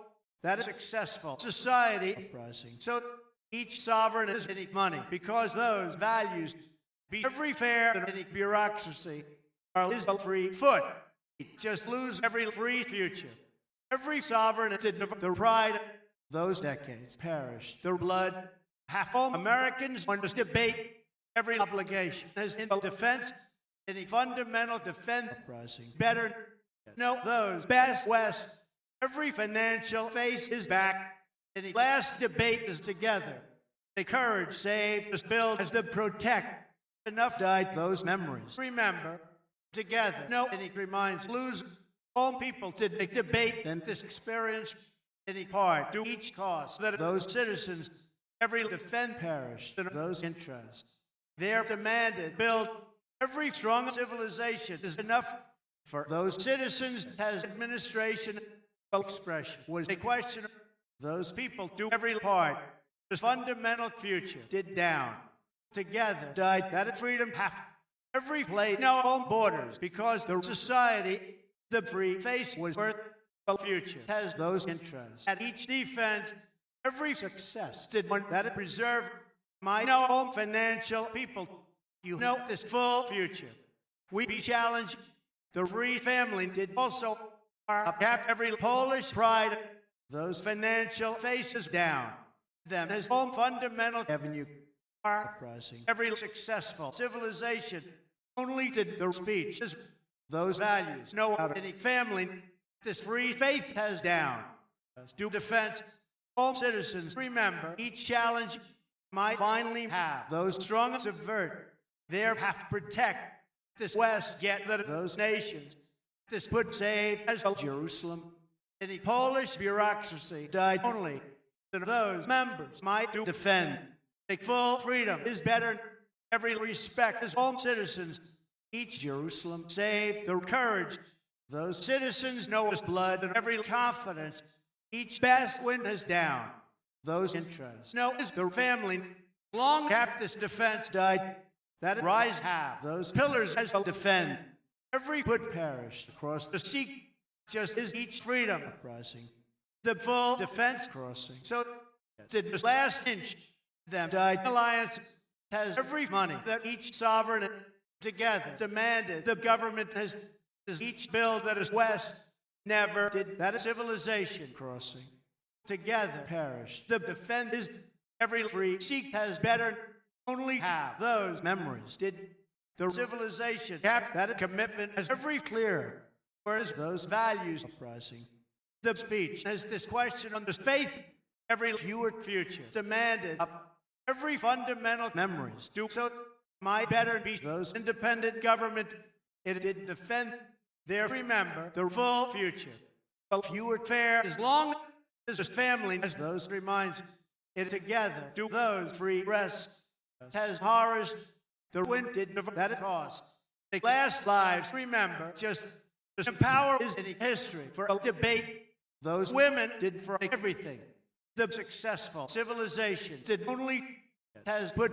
that is successful society uprising so each sovereign is any money because those values be every fair and any bureaucracy are is a free foot just lose every free future. Every sovereign did the pride of those decades perished. Their blood, half all Americans want to debate every obligation as in defense, any fundamental defense uprising. Better know those best West. Every financial face is back. Any last debate is together. The courage saved us build as to protect. Enough died those memories. Remember, together. No, and it reminds lose all people to debate and this experience any part to each cause that those citizens every defend perished in those interests. They're demanded build every strong civilization is enough for those citizens as administration expression was a question of those people do every part. The fundamental future did down. Together died that freedom half every place no own borders because the society the free face was worth the future has those interests. At each defense, every success did one that preserve my own financial people. You know this full future. We be challenged. The free family did also have every Polish pride. Those financial faces down. Them as home fundamental avenue are uprising. Every successful civilization only did the speech is those values. No any family this free faith has down. Do defense. All citizens remember each challenge might finally have those strong subvert. There have to protect this West get that those nations. This would save as well Jerusalem. Any Polish bureaucracy died only that those members might do defend. Take full freedom is better. Every respect as all citizens. Each Jerusalem saved the courage. Those citizens know his blood and every confidence. Each best win is down. Those interests. No, is the family long after this defense died. That rise have those pillars as well defend. Every foot perished across the sea. Just as each freedom uprising. The full defense crossing. So did the last inch them died. Alliance has every money that each sovereign together demanded. The government has each bill that is West never did that civilization crossing. Together perish. The defend is every free seek has better only have those memories. Did the civilization have that commitment as every clear? Whereas those values uprising. The speech as this question on the faith, every fewer future demanded up every fundamental memories. Do so my better be those independent government. It did defend their remember the full future. But fewer fair as long as his family as those reminds it together. Do those free rest has horrors the wind did that cost. The last lives remember just the power is in history for a debate. Those women did for everything. The successful civilization did only has put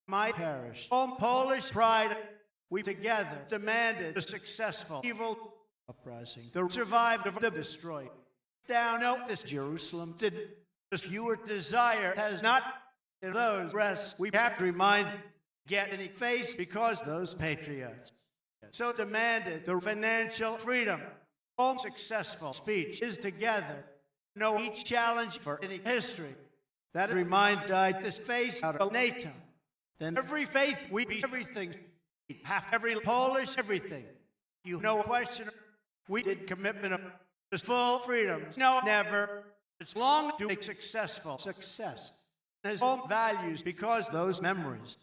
my parish on Polish pride. We together demanded a successful evil uprising. The survived of the destroyed. Down out this Jerusalem did this fewer desire has not in those rests. We have to remind get any face because those patriots. So demanded the financial freedom. All successful speech is together. Know each challenge for any history. That remind died this face out of NATO. Then every faith we be everything. Half every Polish everything. You know question. We did commitment of this full freedom. No, never. It's long to make successful success. His own values because those memories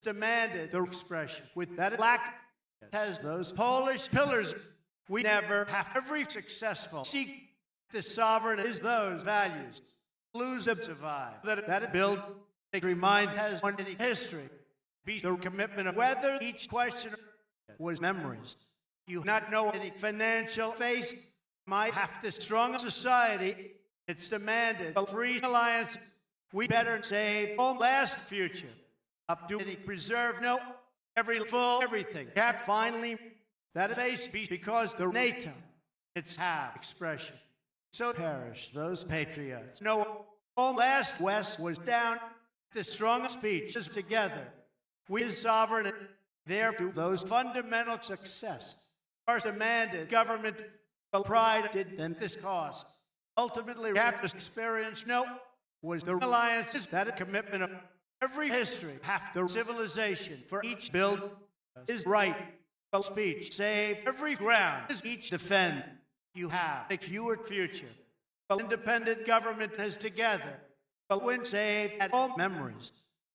demanded the expression. With that lack has those Polish pillars. We never have every successful seek the sovereign is those values. Lose and survive. That build they remind has one in history. Be the commitment of whether each question was memories. You not know any financial face might have this strong society. It's demanded a free alliance. We better save all last future. Up to any preserve no every full everything. Cap finally that face be because the NATO it's have expression. So perish those patriots. No all last West was down. The strong speech is together. We as sovereign there to those fundamental success. First demanded government pride did then this cost. Ultimately, after experience, no, was the alliances that a commitment of every history, half the civilization for each build is right. Speech, save every ground, is each defend. You have a fewer future. Independent government is together. But when saved at all memories,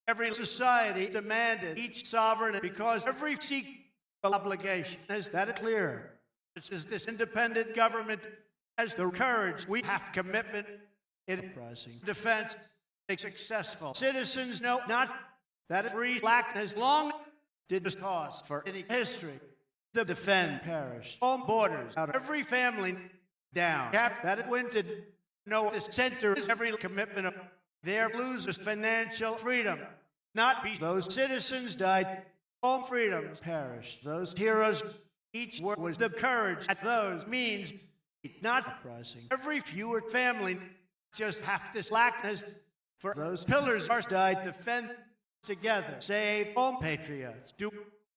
every society demanded each sovereign because every seek obligation is that clear. This independent government has the courage. We have commitment in defense. A successful citizens know not that free black as long did this cause for any history. To defend parish, all borders, out of every family down. That it went to know the center is every commitment of their loses financial freedom. Not be those citizens died, all freedoms perished. Those heroes, each word was the courage at those means, not uprising. Every fewer family just half this lackness for those pillars are died defend together. Save all patriots. Do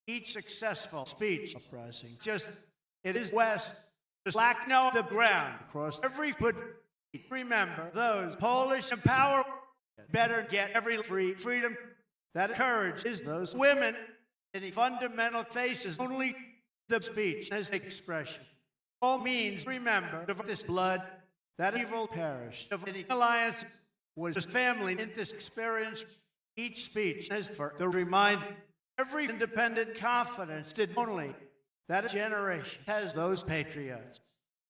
each successful speech uprising. Just it is west. Just lack no the ground across every foot. Remember those Polish and power better get every freedom. That courage is those women. Any fundamental faces only the speech as expression. All means remember of this blood that evil perished. Of any alliance was just family in this experience. Each speech is for the remind. Every independent confidence did only that a generation has those patriots.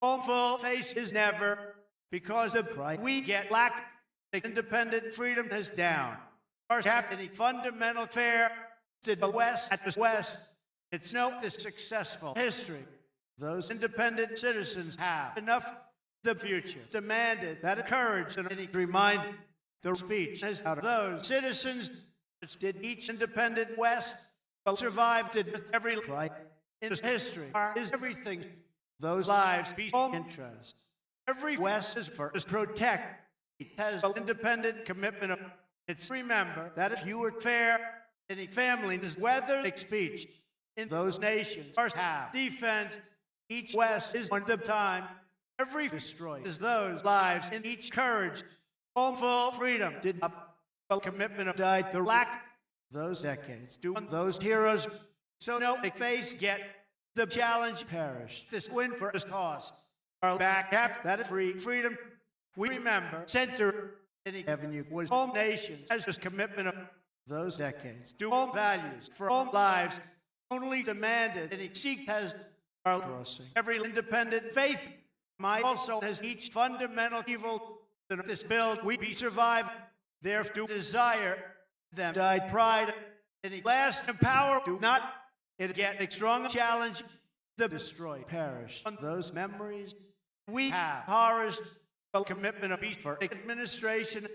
All full face is never because of pride. We get lack. Independent freedom is down. Our any fundamental fair to the west at the west. It's no this successful history. Those independent citizens have enough. The future demanded that courage and any remind the speech is out of those citizens. Did each independent West survive to every right in history is everything. Those lives be all interest. Every West is first protect. It has an independent commitment of it's remember that if you were fair, any family is whether speech in those nations are have defense. Each West is one of time. Every destroyed is those lives in each courage. All full freedom did not commitment of died the lack those decades. Do those heroes so no face get the challenge perish. This win for this cause. Our back after that free freedom. We remember center any avenue was all nations as this commitment of those decades. Do all values for all lives only demanded any seek has our crossing. Every independent faith might also has each fundamental evil in this build we be survived. There do desire them died pride any last and power do not it get a strong challenge to destroy perish on those memories we have horrors a commitment of peace for administration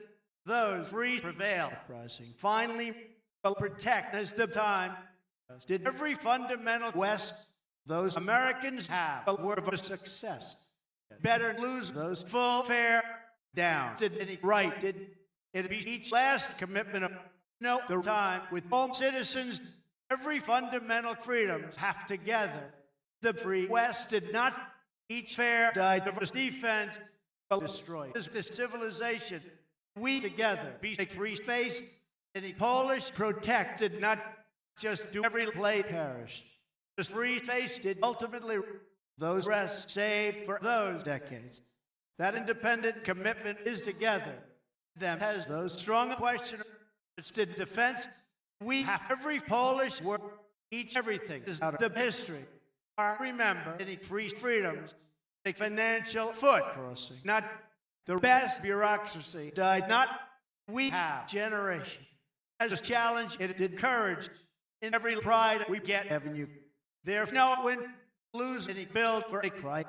those free prevail rising finally will protect as the time did every fundamental West those Americans have a word of success better lose those full fair down did any right did it be each last commitment of no the time with all citizens every fundamental freedoms have together the free West did not each fair died of defense destroyed this civilization we together be a free space any Polish protected not just do every play perish this free space did ultimately those rest saved for those decades that independent commitment is together them has those strong question it's to defense we have every Polish word each everything is out of the history remember any free freedoms a financial foot crossing not the best bureaucracy died not we have generation as a challenge it did courage in every pride we get avenue there no win lose any build for a cry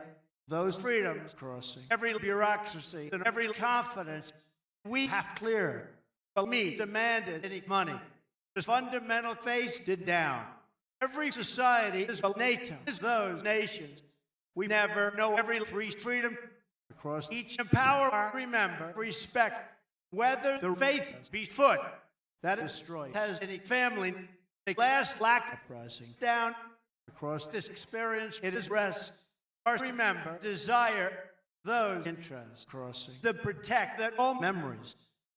those freedoms crossing every bureaucracy and every confidence we have clear but me demanded any money the fundamental face did down every society is NATO is those nations we never know every free freedom across each power remember respect whether the faith be foot that destroyed has any family a last lack uprising down across this experience, it is rest, or remember, desire, those interests crossing, to protect that all memories.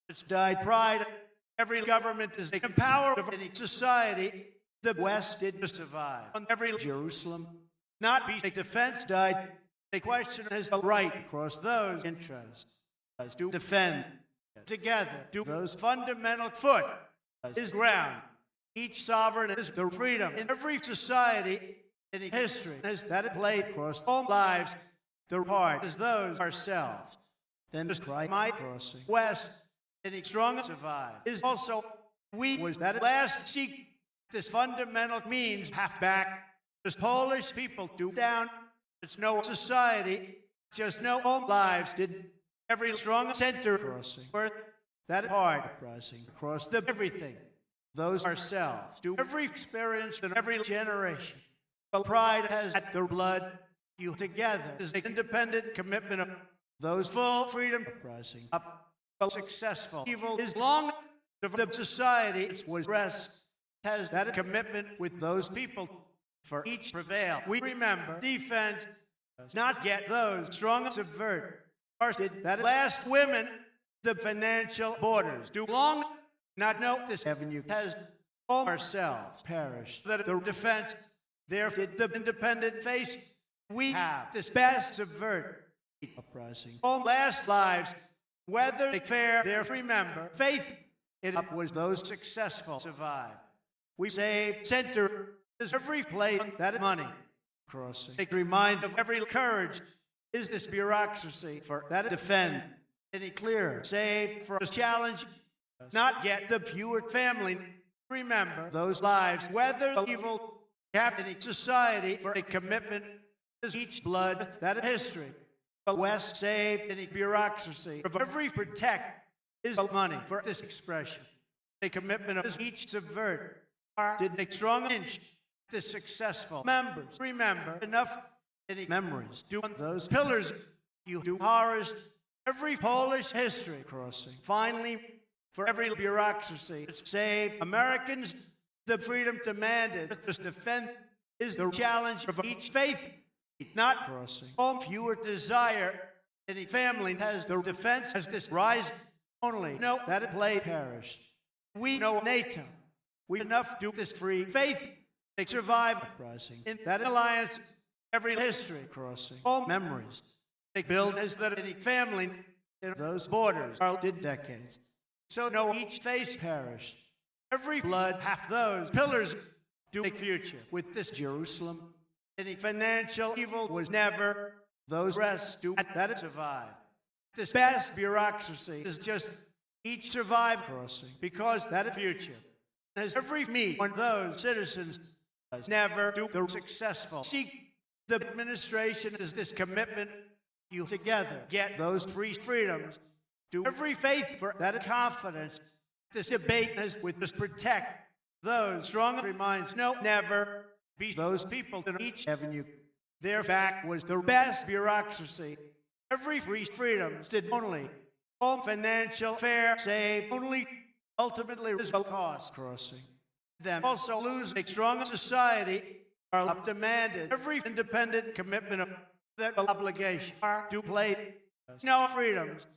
It's died pride. Every government is a power of any society. The West did survive. On every Jerusalem, not be a defense died. A question is a right across those interests to defend together. Do those fundamental foot is ground. Each sovereign is the freedom in every society in history as that it played across all lives. The part is those ourselves. Then the strike my crossing west. Any strong survive is also we was that at last seek this fundamental means half back. This Polish people do down. It's no society, just no all lives did every strong center crossing where that hard rising across the everything. Those ourselves do every experience in every generation. But pride has at their blood you together is an independent commitment of those full freedom rising up. Successful evil is long the society it was rest has that commitment with those people for each prevail. We remember defense does not get those strong subvert or did that last women the financial borders do long not know this avenue has all ourselves perished that the defense there did the independent face we have this best subvert uprising all last lives. Whether they fair, there remember, faith it up was those successful survive. We save center is every place that money crossing. A remind of every courage is this bureaucracy for that defend any clear save for a challenge, not get the fewer family. Remember those lives, whether the evil have any society for a commitment is each blood that history. The West saved any bureaucracy of every protect is money for this expression. A commitment of each subvert did a strong inch the successful members. Remember enough any memories do those pillars you do horrors every Polish history crossing. Finally, for every bureaucracy to save Americans the freedom demanded to defend is the challenge of each faith. Not crossing. All fewer desire any family has the defense as this rise only. No, that it play perish. We know NATO. We enough do this free faith. They survive rising in that alliance. Every history crossing. All memories they build as that any family in those borders are did decades. So no each face perish. Every blood half those pillars do a future with this Jerusalem. Any financial evil was never those rest do that survive. This best bureaucracy is just each survive crossing because that future as every me when those citizens never do the successful seek the administration is this commitment you together get those free freedoms do every faith for that confidence. This debate is with this protect those strong reminds no never be those people in each avenue. Their back was the best bureaucracy. Every free freedoms did only all financial fair save only ultimately is a cost crossing. Them also lose a strong society are demanded every independent commitment of that obligation are to play no freedoms.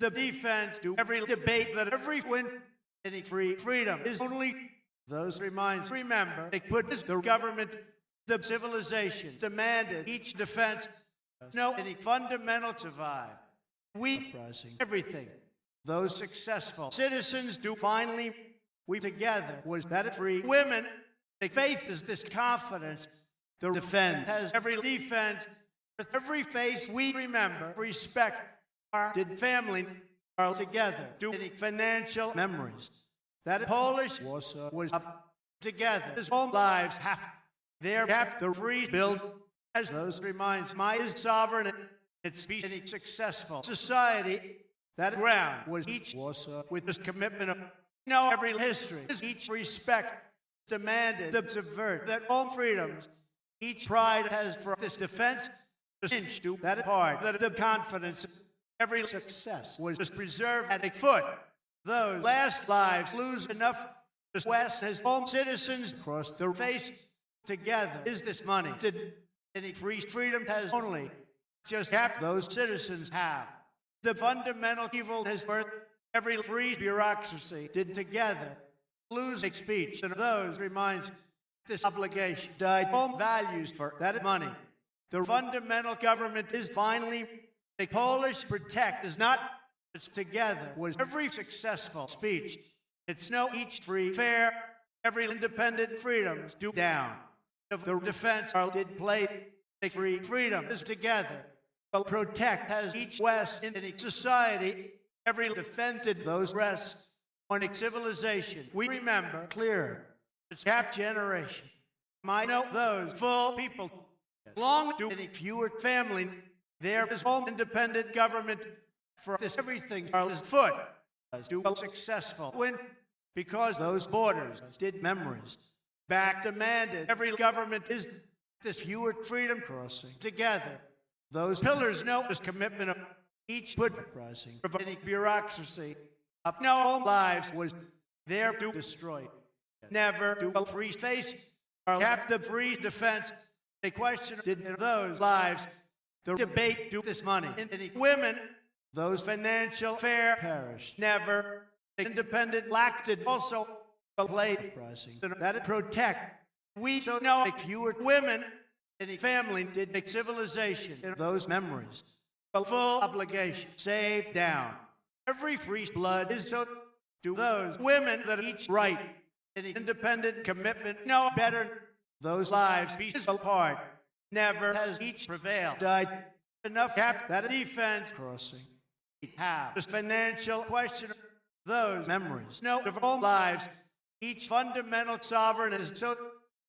The defense do every debate that every win any free freedom is only those reminds remember they put this the government the civilization demanded each defense no any fundamental survive. We rising everything those successful citizens do finally we together was that free women the faith is this confidence the defend has every defense with every face we remember respect our did family are together do any financial memories. That Polish Warsaw was up together. His whole lives have the free build as those reminds my sovereign and its be any successful society. That ground was each Warsaw with this commitment of every history is each respect demanded to subvert that all freedoms each pride has for this defense inch to that part that the confidence every success was preserved at a foot. Those last lives lose enough. The West has all citizens across the face together is this money. Any free freedom has only just half those citizens have. The fundamental evil has birthed every free bureaucracy did together lose speech, and those reminds this obligation died home values for that money. The fundamental government is finally the Polish protect is not it's together was every successful speech. It's no each free fair, every independent freedoms do down. If the defense did play a free freedom is together. But protect has each west in any society, every defended those rests on a civilization. We remember clear, it's half generation. I know those full people long to any fewer family. There is home independent government for this everything is foot as do successful when because those borders did memories back demanded every government is this fewer freedom crossing together. Those pillars know this commitment of each put rising preventing bureaucracy up no home lives was there to destroy. Never do a free face or have the free defense. A question did those lives the debate do this money in any women those financial fair perish never independent lacted also played rising that protect we so know fewer women any family did make civilization in those memories a full obligation saved down every free blood is so do those women that each right any independent commitment no better those lives be apart never has each prevailed died enough have that defense crossing have this financial question those memories no of all lives each fundamental sovereign is so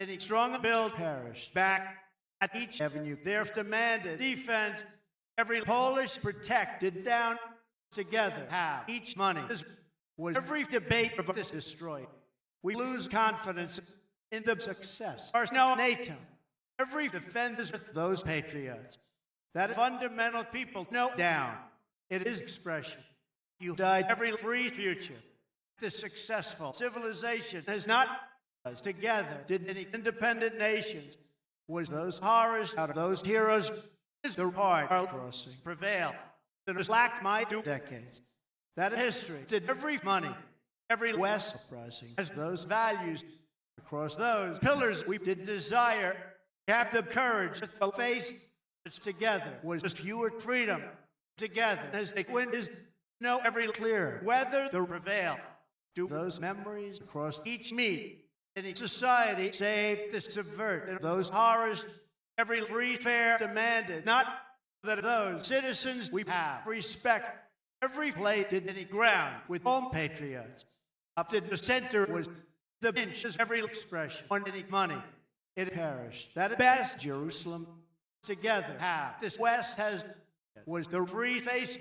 any strong build perish back at each avenue there demanded defense every Polish protected down together have each money was every debate of this destroyed we lose confidence in the success or no NATO every defenders with those patriots that fundamental people know down it is expression you died every free future the successful civilization has not as together did any independent nations was those horrors out of those heroes is the part crossing prevail that was lacked my 2 decades that history did every money every west uprising as those values across those pillars we did desire have the courage to face it's together was just fewer freedom together as the wind is no every clear whether the prevail do those memories across each meet any society save to subvert and those horrors every free fair demanded not that those citizens we have respect every play did any ground with home patriots up to the center was the inches every expression on any money it perished that best Jerusalem together have this west has was the free face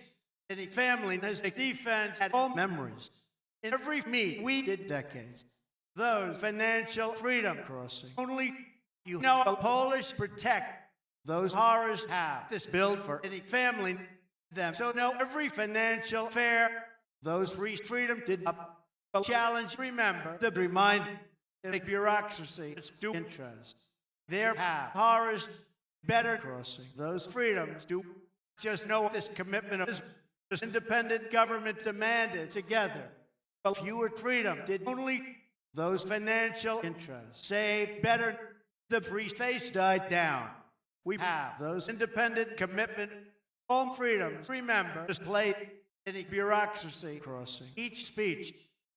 any family has a defense at home memories in every meet we did decades those financial freedom crossing only you know a Polish protect those horrors have this build for any family them so no every financial fair those free freedom did up a challenge remember the remind the bureaucracy its due interest there have horrors better crossing those freedoms do just know this commitment of this independent government demanded together a fewer freedom did only those financial interests saved better the free face died down we have those independent commitment home freedoms remember displayed any bureaucracy crossing each speech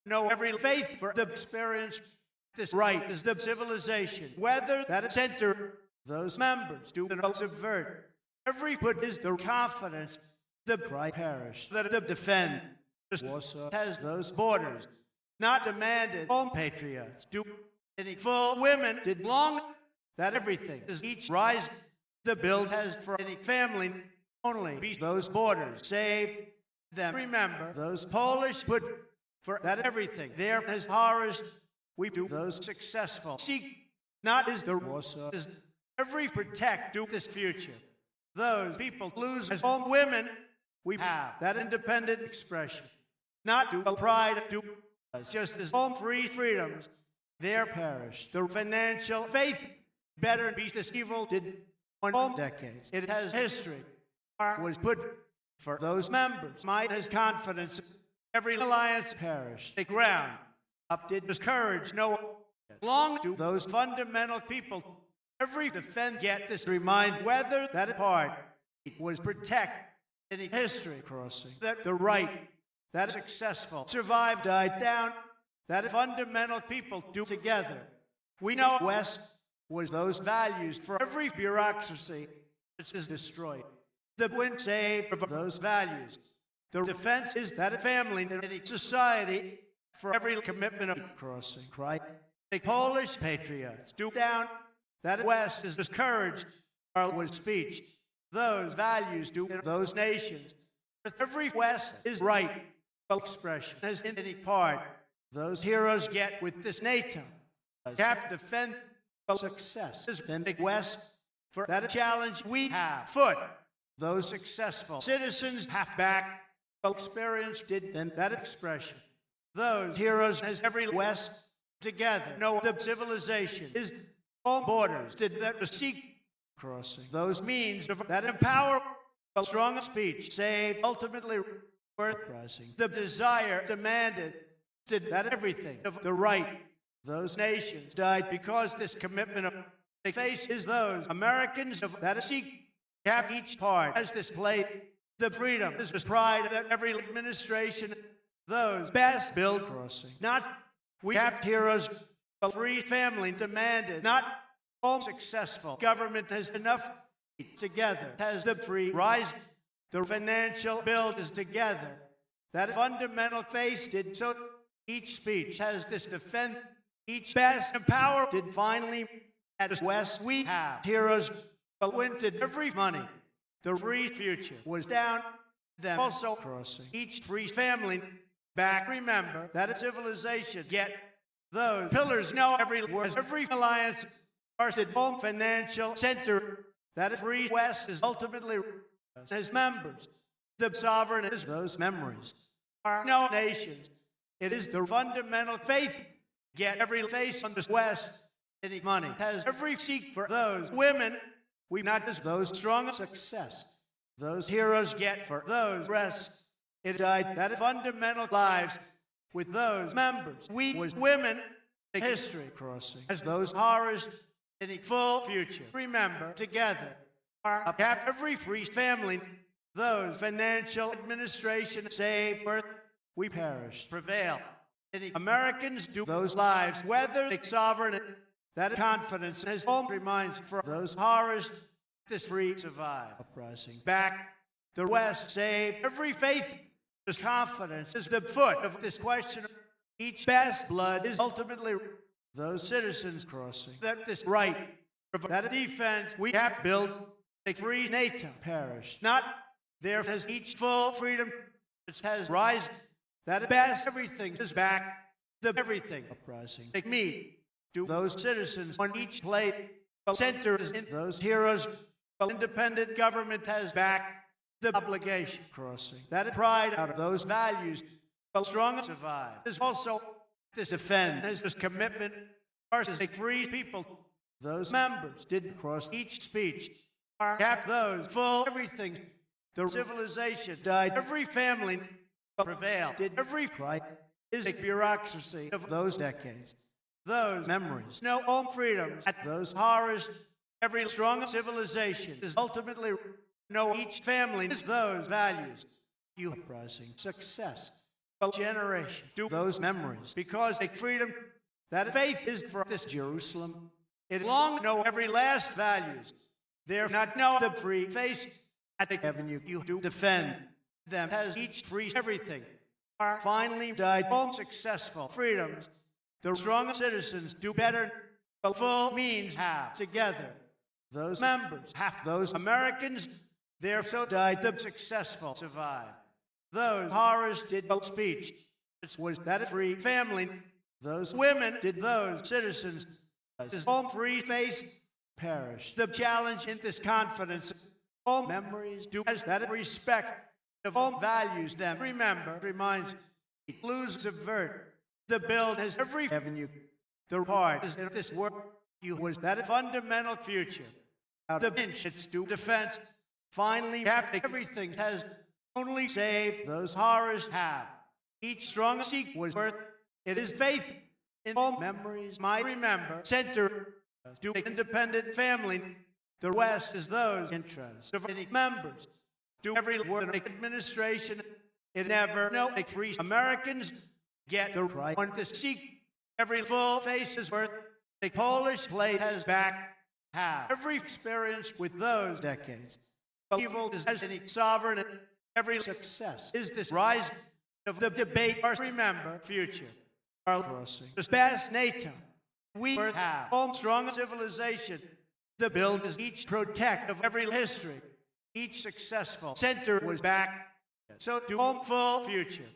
know every faith for the experience this right is the civilization whether that center those members do not subvert every put is the confidence the pride parish that the defend Warsaw has those borders not demanded home patriots do any full women did long that everything is each rise the build has for any family only be those borders save them remember those Polish put for that everything there as horrors we do those successful seek not is the Warsaw is every protect do this future those people lose as home women we have that independent expression not do a pride do just as home free freedoms there perish the financial faith better beat this evil did one decades. It has history. Was put for those members. Might has confidence. Every alliance perished. The ground up did discourage. No long do those fundamental people. Every defend get this remind whether that part was protect any history crossing. That the right that successful survived died down. That fundamental people do together. We know West was those values for every bureaucracy that is destroyed. The win save of those values. The defense is that a family in any society for every commitment of crossing. Right? The Polish patriots do down that West is discouraged or was speech. Those values do in those nations. Every West is right expression as in any part. Those heroes get with this NATO. Have to defend success in the West for that challenge we have. Foot. Those successful citizens have back experience did in that expression. Those heroes as every West together know the civilization is all borders did that seek crossing. Those means that empower strong speech save ultimately worth rising. The desire demanded did that everything of the right. Those nations died because this commitment of they face is those Americans of that seek have each part as displayed the freedom is pride that every administration those best build crossing. Not we have heroes a free family demanded not all successful government has enough together has the free rise the financial build is together that fundamental face did so each speech has this defend each best empower did finally at West we have heroes but winted every money the free future was down them also crossing each free family back remember that a civilization get those pillars know every alliance are the home financial center that a free West is ultimately as members the sovereign is those memories are no nations it is the fundamental faith get every face on this West any money has every seek for those women we not as those strong success those heroes get for those rest it died that fundamental lives with those members we was women history crossing as those horrors in a full future remember together are every free family those financial administration save birth we perish prevail any Americans do those lives whether the sovereign that confidence in his home reminds for those horrors this free survive uprising back the West save every faith this confidence is the foot of this question each best blood is ultimately those citizens crossing that this right that defense we have built a free NATO perish not there has each full freedom it has rise that best everything is back the everything uprising take me do those citizens on each plate center is in those heroes independent government has back the obligation crossing that pride out of those values strong survive is also this defend as this commitment versus a free people those members did cross each speech are have those full everything the civilization died every family prevailed did every pride is a bureaucracy of those decades those memories no all freedoms at those horrors every strong civilization is ultimately know each family is those values you uprising success generation do those memories because a freedom that faith is for this Jerusalem it long know every last values there not know the free face at the heaven you do defend them has each free everything are finally died all successful freedoms the strong citizens do better the full means have together those members half those Americans there so died the successful survive those horrors did both speech it was that a free family those women did those citizens his home free face perish the challenge in this confidence all memories do as that respect of all values them remember reminds lose subvert the build has every avenue the part is in this work You was that fundamental future. Out of inch, it's to defense. Finally, after everything has only saved those horrors have. Each strong seek was worth. It is faith in all memories might remember. Center to independent family. The West is those interests of any members. To every word of administration, it never no free Americans get the right one to seek. Every full face is worth. The Polish plate has back half. Every experience with those decades. Evil is as any sovereign. Every success is this rise of the debate. Or remember future. Our crossing. The best NATO. We have home strong civilization. The build is each protect of every history. Each successful center was back. So to home full future.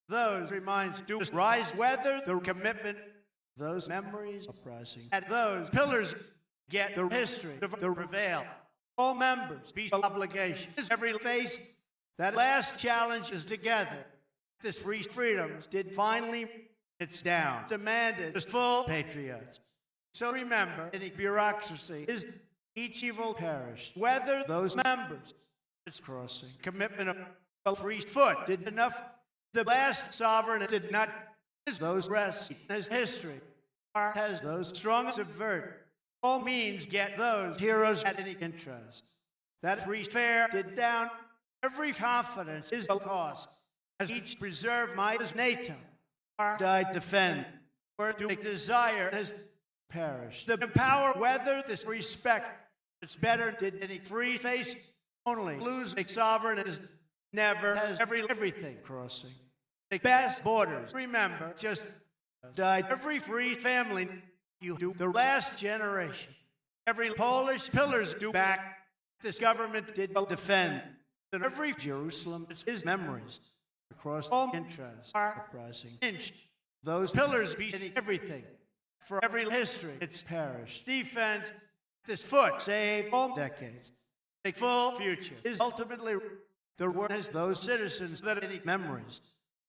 Those reminds do rise weather the commitment. Those memories uprising. At those pillars get the history of the prevail. All members be obligation. Every face that last challenge is together. This free freedoms did finally it's down. Demanded as full patriots. So remember, any bureaucracy is each evil parish. Whether those members it's crossing. Commitment of a free foot did enough. The last sovereign did not as those rest as history. Has those strong subvert. All means get those heroes at any interest. That free fair did down. Every confidence is a cost. As each preserve might as NATO. Died defend. Where to make desire has perished. The power whether this respect. It's better did any free face only. Lose a sovereign is never has everything crossing. The best borders. Remember, just died every free family. You do the last generation. Every Polish pillars do back. This government did defend. And every Jerusalem is memories. Across all interests uprising. Inch. Those pillars beat everything. For every history it's perished. Defense. This foot save all decades. A full future is ultimately the word as those citizens that any memories.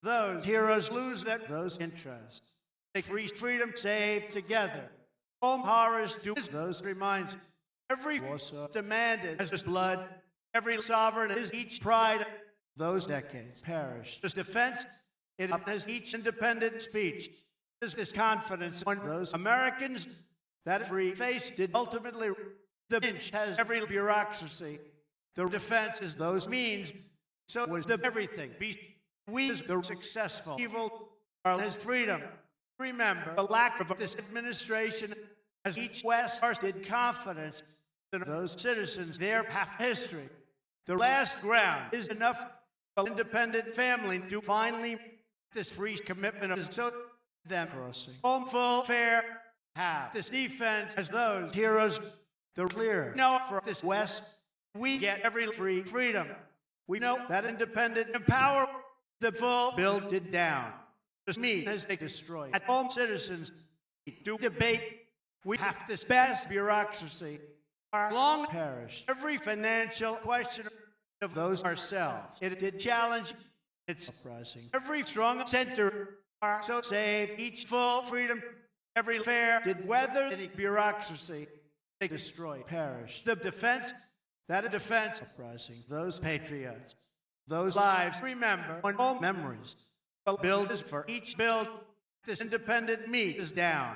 Those heroes lose that those interests. They free freedom saved together. All horrors do those reminds. Every Warsaw demanded as his blood. Every sovereign is each pride. Those decades perished. This defense, it has each independent speech. Is this confidence on those Americans that free face did ultimately the inch has every bureaucracy. The defense is those means. So was the everything. We is the successful. Evil are his freedom. Remember the lack of this administration as each West did confidence in those citizens their half history. The last ground is enough for independent family to finally this free commitment of so them crossing. Home full fair have this defense as those heroes the clear. No, for this West we get every free freedom. We know that independent empower the full build it down. Just me as they destroy. At home citizens do debate. We have this best bureaucracy. Our long perished. Every financial question of those ourselves. It did challenge. It's uprising. Every strong center are so save each full freedom. Every fair did weather any bureaucracy. They destroy, perish. The defense, that a defense uprising. Those patriots, those lives remember on all memories. The build is for each build. This independent me is down.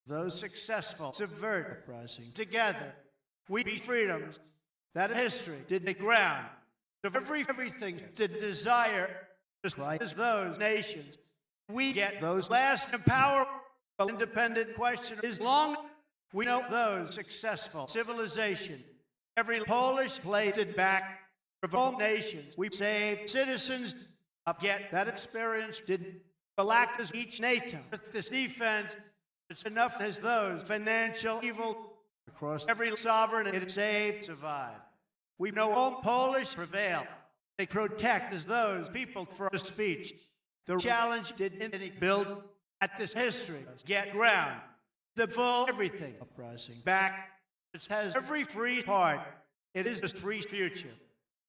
Those successful subvert uprising. Together, we be freedoms. That history did the ground of everything to desire. Just right as those nations, we get those last empower. The independent question is long. We know those successful civilization. Every Polish place it back of all nations. We saved citizens. Get that experience did the lack of each NATO. With this defense, it's enough as those financial evil across every sovereign it saved survive. We know all Polish prevail. They protect as those people for a speech. The challenge did any build at this history. Get ground. The full everything uprising back. It has every free part. It is a free future.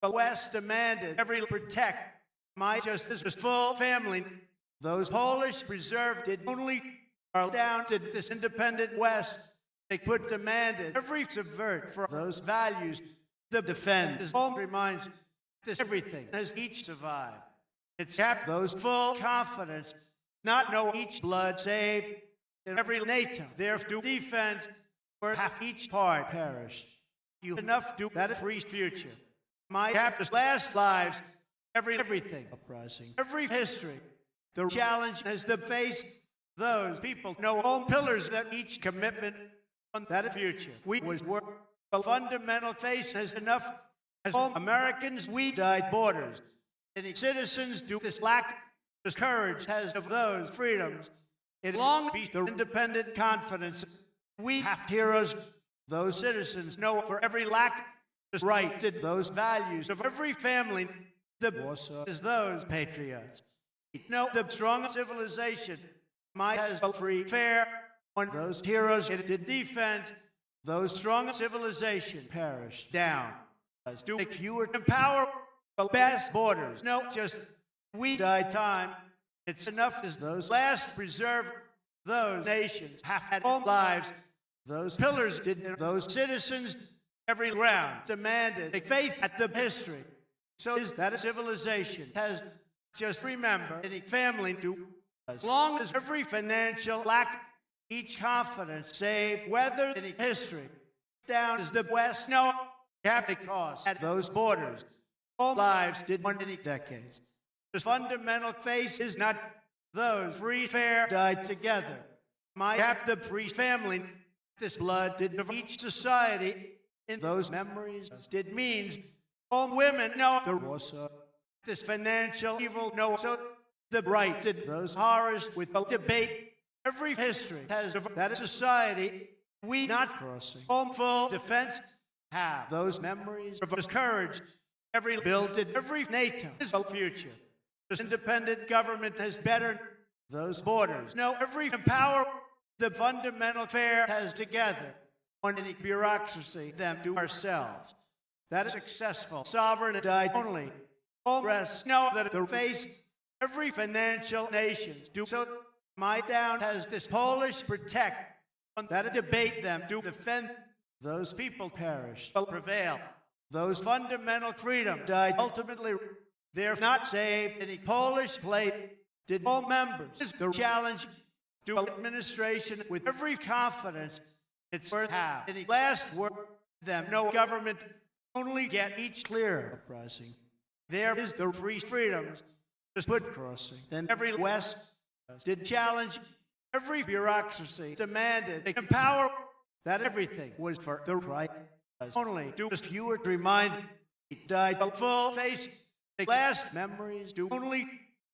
The West demanded every protect. My justice was full family. Those Polish preserved it only are down to this independent West. they put demanded every subvert for those values to defend. His home reminds this everything has each survived. It's kept those full confidence, not know each blood saved in every NATO. Their defense, where half each part perished. You enough do that free future. My captors last lives, everything uprising, every history. The challenge is to face those people, no home pillars that each commitment on that future. We was work a fundamental face as enough as home Americans, we died borders. Any citizens do this lack the courage has of those freedoms. It long be the independent confidence. We have heroes, those citizens know for every lack the right to those values of every family. The is those patriots. No, the strong civilization might has a free, fair, when those heroes did defense, those strong civilization perish down. As do make fewer empower the best borders. No, just we died time. It's enough as those last preserve those nations have had home lives. Those pillars did those citizens every ground demanded a faith at the history. So is that a civilization has just remember any family do as long as every financial lack each confidence save whether any history down as the West no have a cause at those borders. All lives did one any decades. The fundamental face is not those free fair died together. My have the free family. This blood did of each society in those memories did means all women know the Rosa. This financial evil no so the right did those horrors with the debate. Every history has of that society we not crossing. Home full defense have those memories of us courage. Every bill did every NATO is a future. This independent government has bettered those borders. No, every power the fundamental fair has together on any bureaucracy them to ourselves. That is successful. Sovereign died only. All rest know that the face every financial nations do so. My down has this Polish protect on that debate them to defend those people perish will prevail. Those fundamental freedom died ultimately. They're not saved. Any Polish plate did all members is the challenge to administration with every confidence it's worth have. Any last word them no government only get each clear uprising. There is the free freedoms just put crossing. Then every West did challenge every bureaucracy demanded they empower that everything was for the right. Only do as fewer remind it died a full face. The last memories do only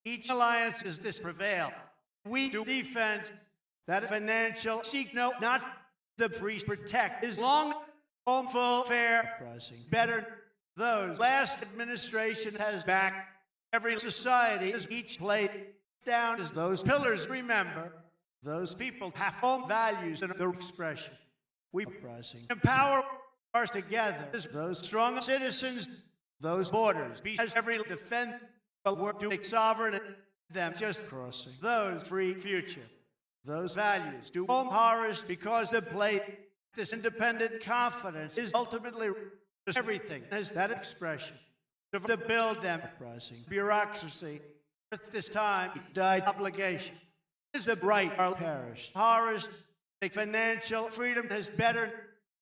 each alliance is this prevail. We do defense that financial seek no not the free protect is long home full fair uprising. Better those last administration has back every society is each plate down as those pillars remember those people have home values and their expression. We uprising empower ours together as those strong citizens those borders be as every defend the work to make sovereign and them just crossing those free future those values do home horrors because the plate this independent confidence is ultimately everything as that expression to build them uprising bureaucracy at this time died obligation is the right our parish horrors a financial freedom has better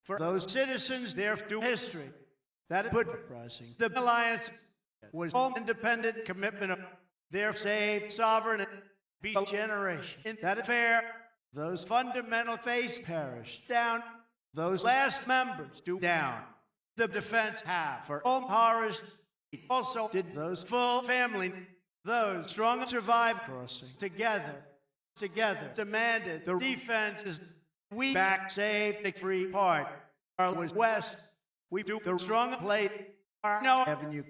for those citizens there do history that put uprising the alliance was home independent commitment of their saved sovereign and be generation in that affair those fundamental face perish down those last members do down the defense have for home horrors also did those full family those strong survive crossing together demanded the defense is we back save the free part our was west we do the strong plate our no avenue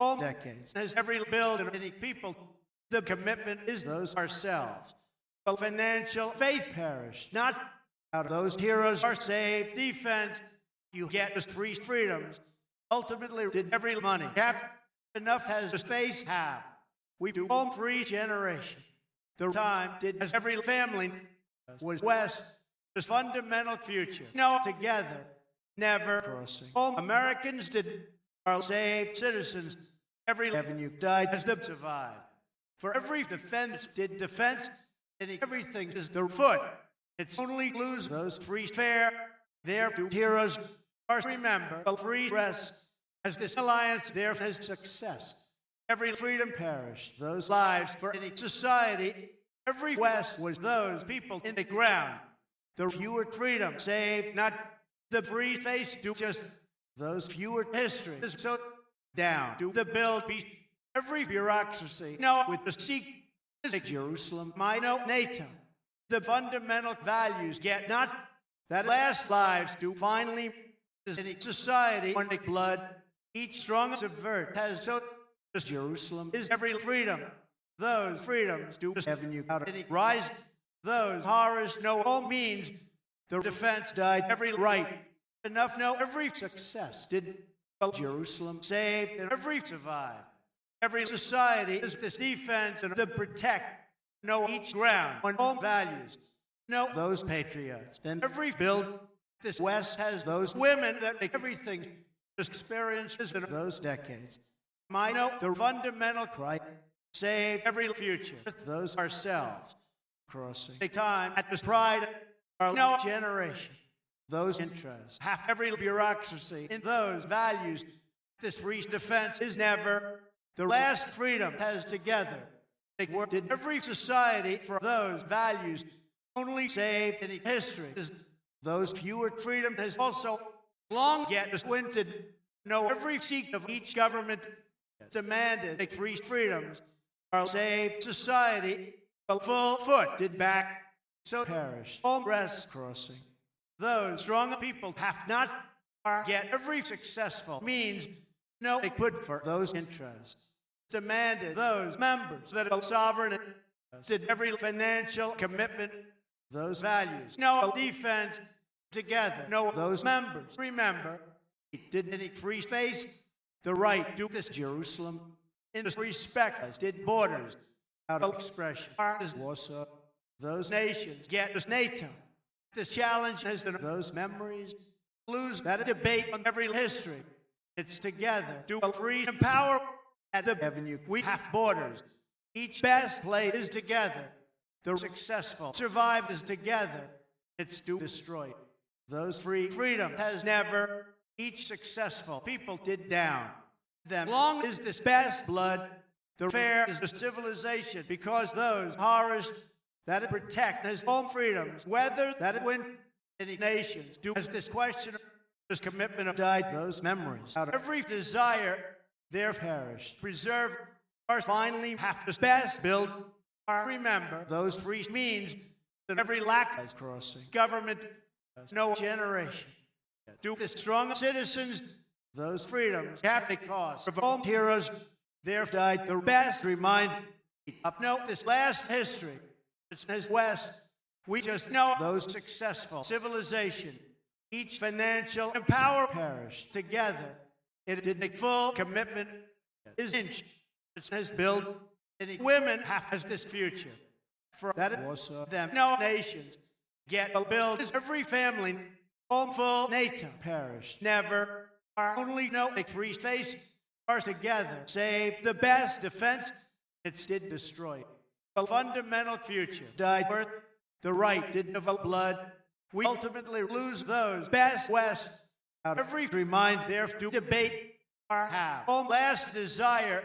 all decades as every build of any people the commitment is those ourselves the financial faith perish not out of those heroes are saved defense you get just free freedoms ultimately did every money have enough has the space have we do home free generation the time did as every family was west this fundamental future. No, together, never crossing. All Americans did are saved citizens. Every avenue died as they survived. For every defense did defense, and everything is the foot. It's only lose those free fair. Their heroes are remember the free rest as this alliance there has success. Every freedom perished, those lives for any society. Every West was those people in the ground. The fewer freedom saved, not the free face, do just those fewer history is so down. Do the bill be every bureaucracy? No, with the seek is Jerusalem, NATO. The fundamental values get not that last lives do finally in any society on the blood. Each strong subvert has so Jerusalem is every freedom. Those freedoms do avenue out of any rise. Those horrors know all means. The defense died every right. Enough know every success did Jerusalem saved and every survived. Every society is this defense and to protect. Know each ground on all values. Know those patriots. And every build this West has those women that make everything experiences in those decades. I know the fundamental cry save every future. Those ourselves crossing a time at this pride our no generation. Those interests half every bureaucracy in those values. This free defense is never the last freedom has together. They worked in every society for those values only saved in history. Those fewer freedom has also long yet squinted. No, every seat of each government demanded that free freedoms are saved. Society, a full foot did back, so perish. All rest crossing. Those strong people have not yet every successful means no they put for those interests. Demanded those members that are sovereign did every financial commitment, those values. No defense together. No those members. Remember, did any free space the right to this Jerusalem in respect as did borders out of expression. Warsaw, those nations get this NATO. This challenge has been those memories lose that debate on every history. It's together. Do free and power at the avenue. We have borders. Each best play is together. The successful survive is together. It's to destroy. Those free freedom has never. Each successful people did down. Them long is this best blood. The fair is the civilization because those horrors that it protect his own freedoms, whether that it win any nations, do as this question, this commitment of died, those memories, out of every desire, there perished. Preserve, or finally have to best build, or remember, those free means that every lack is crossing. Government, no generation. Do the strong citizens, those freedoms, have a cause. For all heroes, there died the best remind up. Note this last history. It's as West. We just know those successful civilization. Each financial and power perished together. It did a full commitment. Is inch. It has built. And women have as this future. For that it was them. No nations get a build. Every family. Home full NATO perished. Never. Our only no a free space. Are together. Save the best defense. It did destroy. The fundamental future died worth the right did develop blood. We ultimately lose those best West out of every remind there to debate our have. Home last desire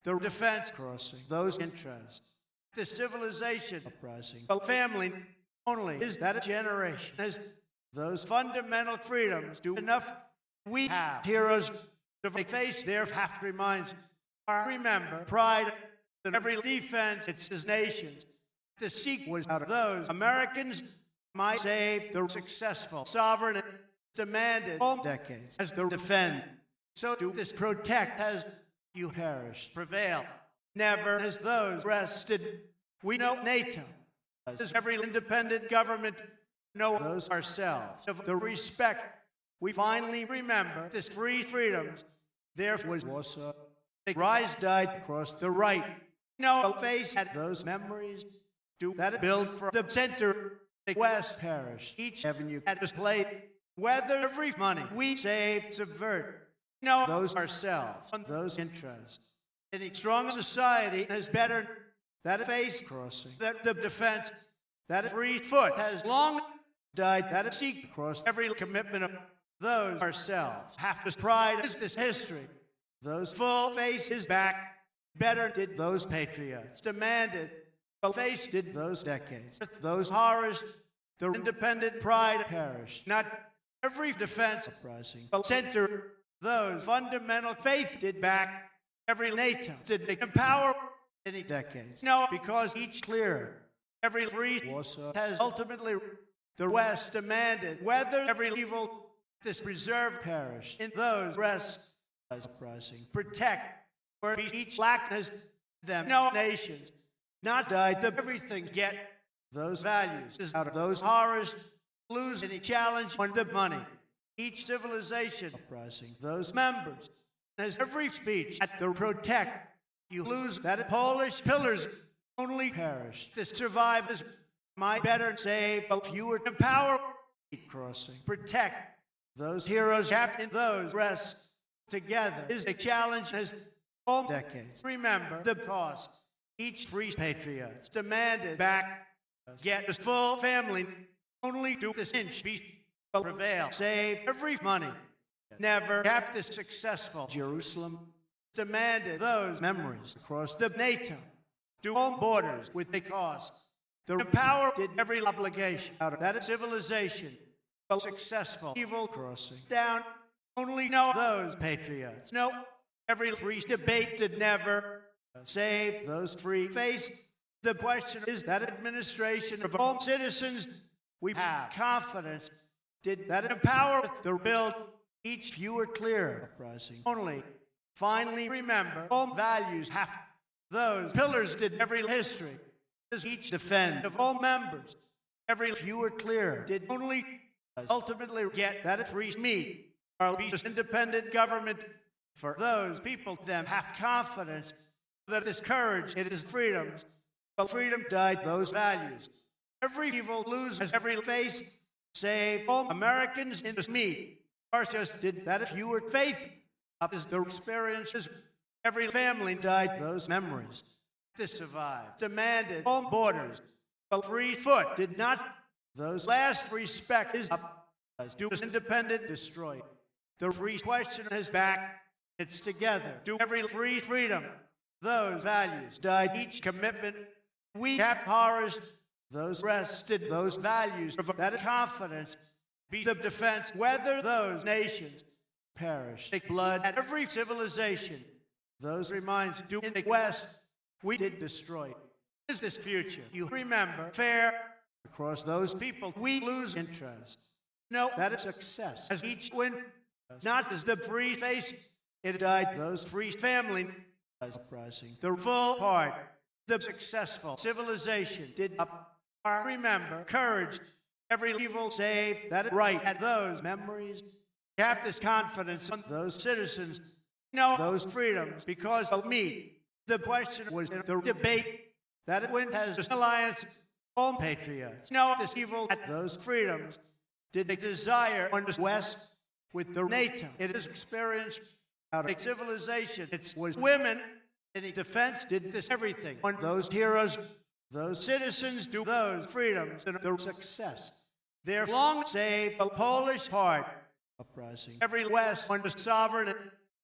the defense crossing those interests. The civilization uprising. The family only is that a generation as those fundamental freedoms do enough. We have heroes to face their have to remind. Remember pride. In every defense, it's his nations. The seek was out of those Americans might save the successful sovereign demanded all decades as the defend. So do this protect as you perish, prevail. Never as those rested. We know NATO. As every independent government know those ourselves. Of the respect we finally remember this free freedoms. There was Warsaw. The rise died across the right. No face at those memories. Do that build for the center the West perished. Each avenue had displayed whether every money we saved subvert those ourselves on those interests. Any strong society has better that face crossing, that the defense, that free foot has long died, that seek across every commitment of those ourselves. Half this pride is this history. Those full faces back, better did those patriots, demanded, face did those decades. Those horrors, the independent pride perished. Not every defense uprising, but center those fundamental faith did back. Every NATO did empower any decades. No, because each clear, every free Warsaw has ultimately the West demanded whether every evil this preserve perish in those rest uprising. Protect where each lackness them. No nations not died the everything get those values is out of those horrors lose any challenge on the money. Each civilization uprising those members as every speech at the protect you lose that Polish pillars only perish. This survive as my better save a fewer empower crossing. Protect those heroes trapped in those rest together is a challenge as all decades. Remember the cost. Each free patriot demanded back get his full family only do this inch be prevail. Save every money. Never have this successful Jerusalem demanded those memories across the NATO. Do all borders with the cost. The power did every obligation out of that civilization. A successful evil crossing down only know those patriots. No, every free debate did never save those free face. The question is that administration of all citizens we have confidence did that empower the build each fewer clear uprising. Only finally remember all values have those pillars did every history as each defend of all members. Every fewer clear did only ultimately get that it frees me or be just independent government for those people them have confidence that this courage it is freedoms. But freedom died those values. Every evil loses every face. Save all Americans in this me. Or just did that if you were faith up as the experiences. Every family died those memories. This survived. Demanded all borders. But free foot did not. Those last respect is up. Do independent destroy. The free question is back. It's together. Do every free freedom. Those values died each commitment. We have horrors. Those rested those values of that confidence be the defense whether those nations perish. Take blood at every civilization. Those reminds do in the West we did destroy. Is this future? You remember fair across those people we lose interest. No, that is success. As each win, not as the free face, it died those free family uprising. The full part, the successful civilization did up. Remember, courage, every evil save, that is right at those memories. Have this confidence on those citizens, those freedoms, because of me. The question was in the debate that it went as an alliance, all patriots. This evil at those freedoms did they desire on the West with the NATO. It is experienced out of civilization. It was women in defense did this everything on those heroes. Those citizens do those freedoms and their success. Their long save a Polish heart uprising. Every West on the sovereign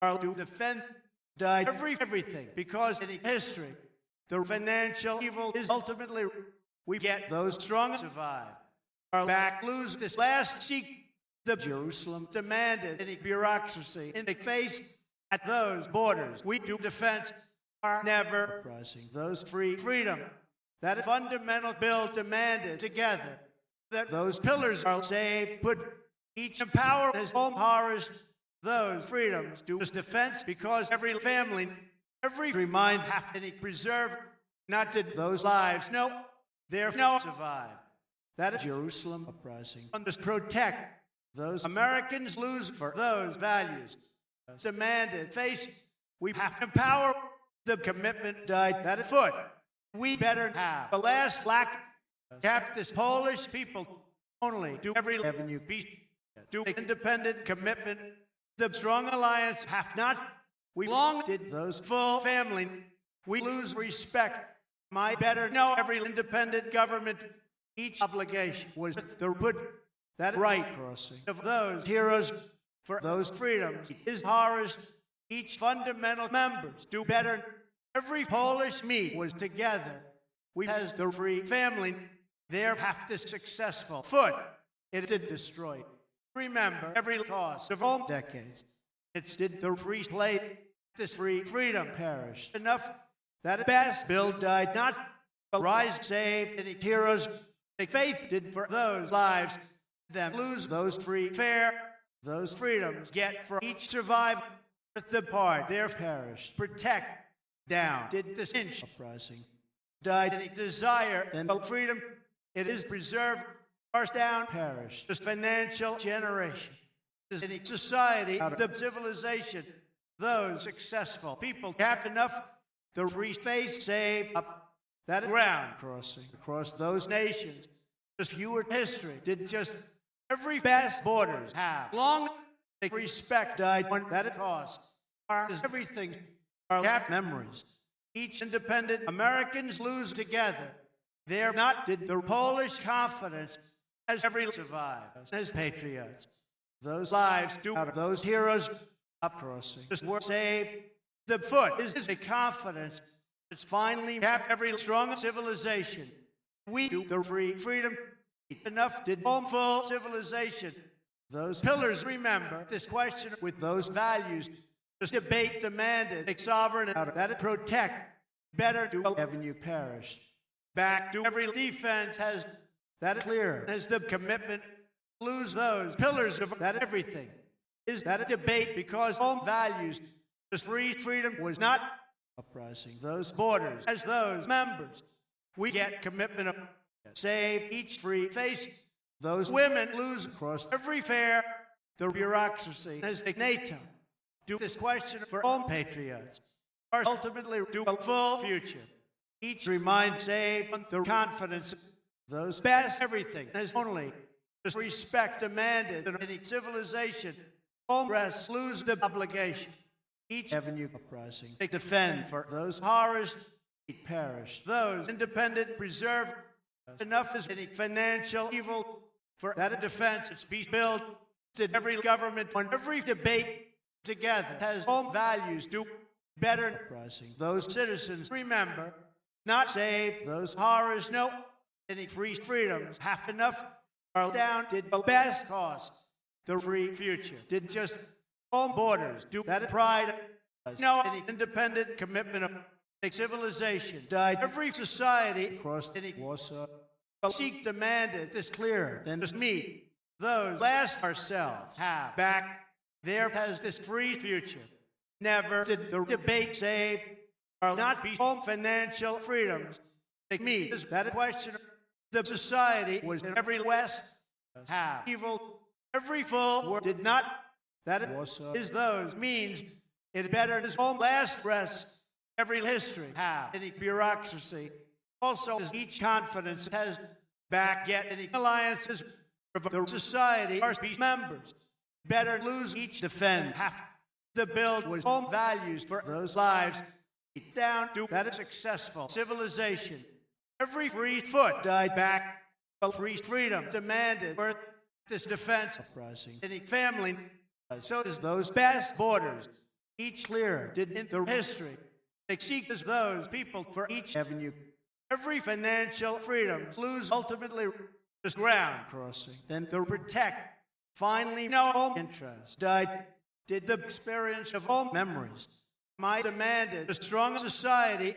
are to defend died everything because in history the financial evil is ultimately we get those strong survive. Our back lose this last seek the Jerusalem demanded any bureaucracy in the face at those borders. We do defense are never uprising. Those freedom. That fundamental bill demanded together that those pillars are saved, put each empower his own horrors, those freedoms do his defense because every family, every remind have to preserve, not to those lives, no, there no survive. That is Jerusalem uprising. Must protect those Americans lose for those values. Demanded face, we have to empower the commitment died that foot. We better have the last lack Kept this Polish people only do every avenue peace, do independent commitment. The strong alliance have not. We long did those full family. We lose respect. My better know every independent government. Each obligation was to put that right crossing of those heroes for those freedoms. His horrors, each fundamental members do better. Every Polish meet was together. We has the free family. There half the successful foot. It did destroy. Remember, every cost of all decades, it did the free plate. This free freedom perished. Enough that best Bill died not rise saved any heroes. The faith did for those lives. Them lose those free fair. Those freedoms get for each survivor. The part there perished. Protect down. Did this inch uprising. Died any desire and the freedom. It is preserved. First down perished. This financial generation. This any society out of civilization. Those successful people have enough to free space saved up that ground crossing across those nations. Just fewer history did just every best borders have long respect died when that it cost. Everything are have memories. Each independent Americans lose together. They're not did the Polish confidence as every survive as patriots. Those lives do out of those heroes up crossing. Just were saved. The foot is a confidence. It's finally have every strong civilization. We do the free freedom. Enough did home full civilization. Those pillars remember this question with those values. This debate demanded a sovereign out of that protect. Better do avenue perish. Back to every defense has that clear as the commitment. Lose those pillars of that everything. Is that a debate because home values, this free freedom was not uprising those borders as those members. We get commitment of save each free face. Those women lose across every fair. The bureaucracy as NATO. Do this question for all patriots. Or ultimately do a full future. Each remind save the confidence of those best everything as only just respect demanded in any civilization. Home rest lose the obligation. Each avenue uprising they defend for those horrors perish. Those independent preserve enough is any financial evil for that a defense it's peace build. Did every government on every debate together has home values do better uprising. Those citizens remember not save those horrors no any free freedoms half enough are down did the best cost. The free future did just home borders do that pride no any independent commitment of a civilization died every society across any Warsaw seek demanded this clearer than just me those last ourselves have back there has this free future never did the debate save or not be home financial freedoms take me is that a question the society was in every west have evil. Every full word did not. That is those means it better his home last rest. Every history have any bureaucracy. Also, as each confidence has back yet any alliances of the society are peace members. Better lose each defend. Half the build was home values for those lives. Down to that is successful civilization. Every free foot died back. Free freedom demanded for this defense uprising. Any family, so as those best borders, each clearer did in the history. They seek as those people for each avenue. Every financial freedom lose ultimately this ground crossing. Then to protect, finally no home interest died. Did the experience of home memories. My demanded a strong society,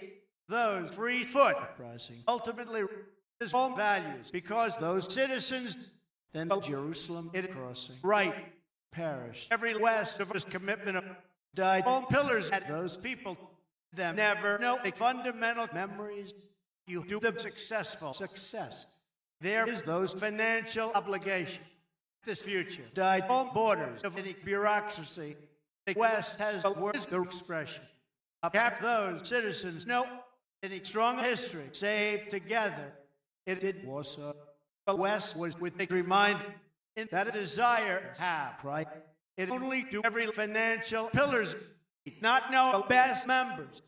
those free foot uprising. Ultimately his home values because those citizens then Jerusalem it crossing right perished every west of his commitment of died home pillars at those people them never know a fundamental memories you do the successful success there is those financial obligation this future died home borders of any bureaucracy the west has a word the expression have those citizens know any strong history saved together it did Warsaw. The West was with a reminder in that a desire to have, right? It only do every financial pillars, not know the best members.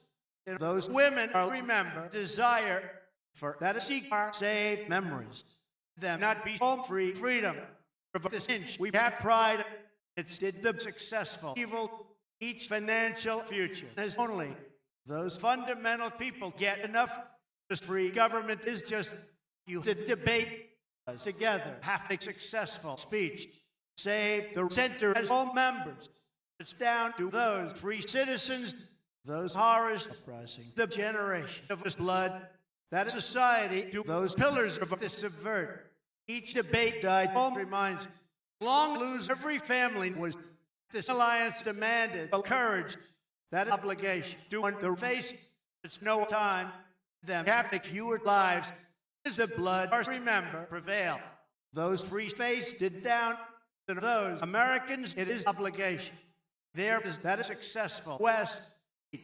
And those women are remember desire for that seek our saved memories. Them not be home free freedom. For this inch we have pride. It's did the successful evil each financial future. As only those fundamental people get enough. Just free government is just you to debate together. Have a successful speech. Save the center as all members. It's down to those free citizens, those horrors oppressing the generation of his blood. That society to those pillars of this subvert. Each debate died. Home reminds long lose every family was this alliance demanded courage. That obligation to the face. It's no time. Them have fewer lives. Is the blood remember prevail. Those free face did down to those Americans. It is obligation. There is that is successful West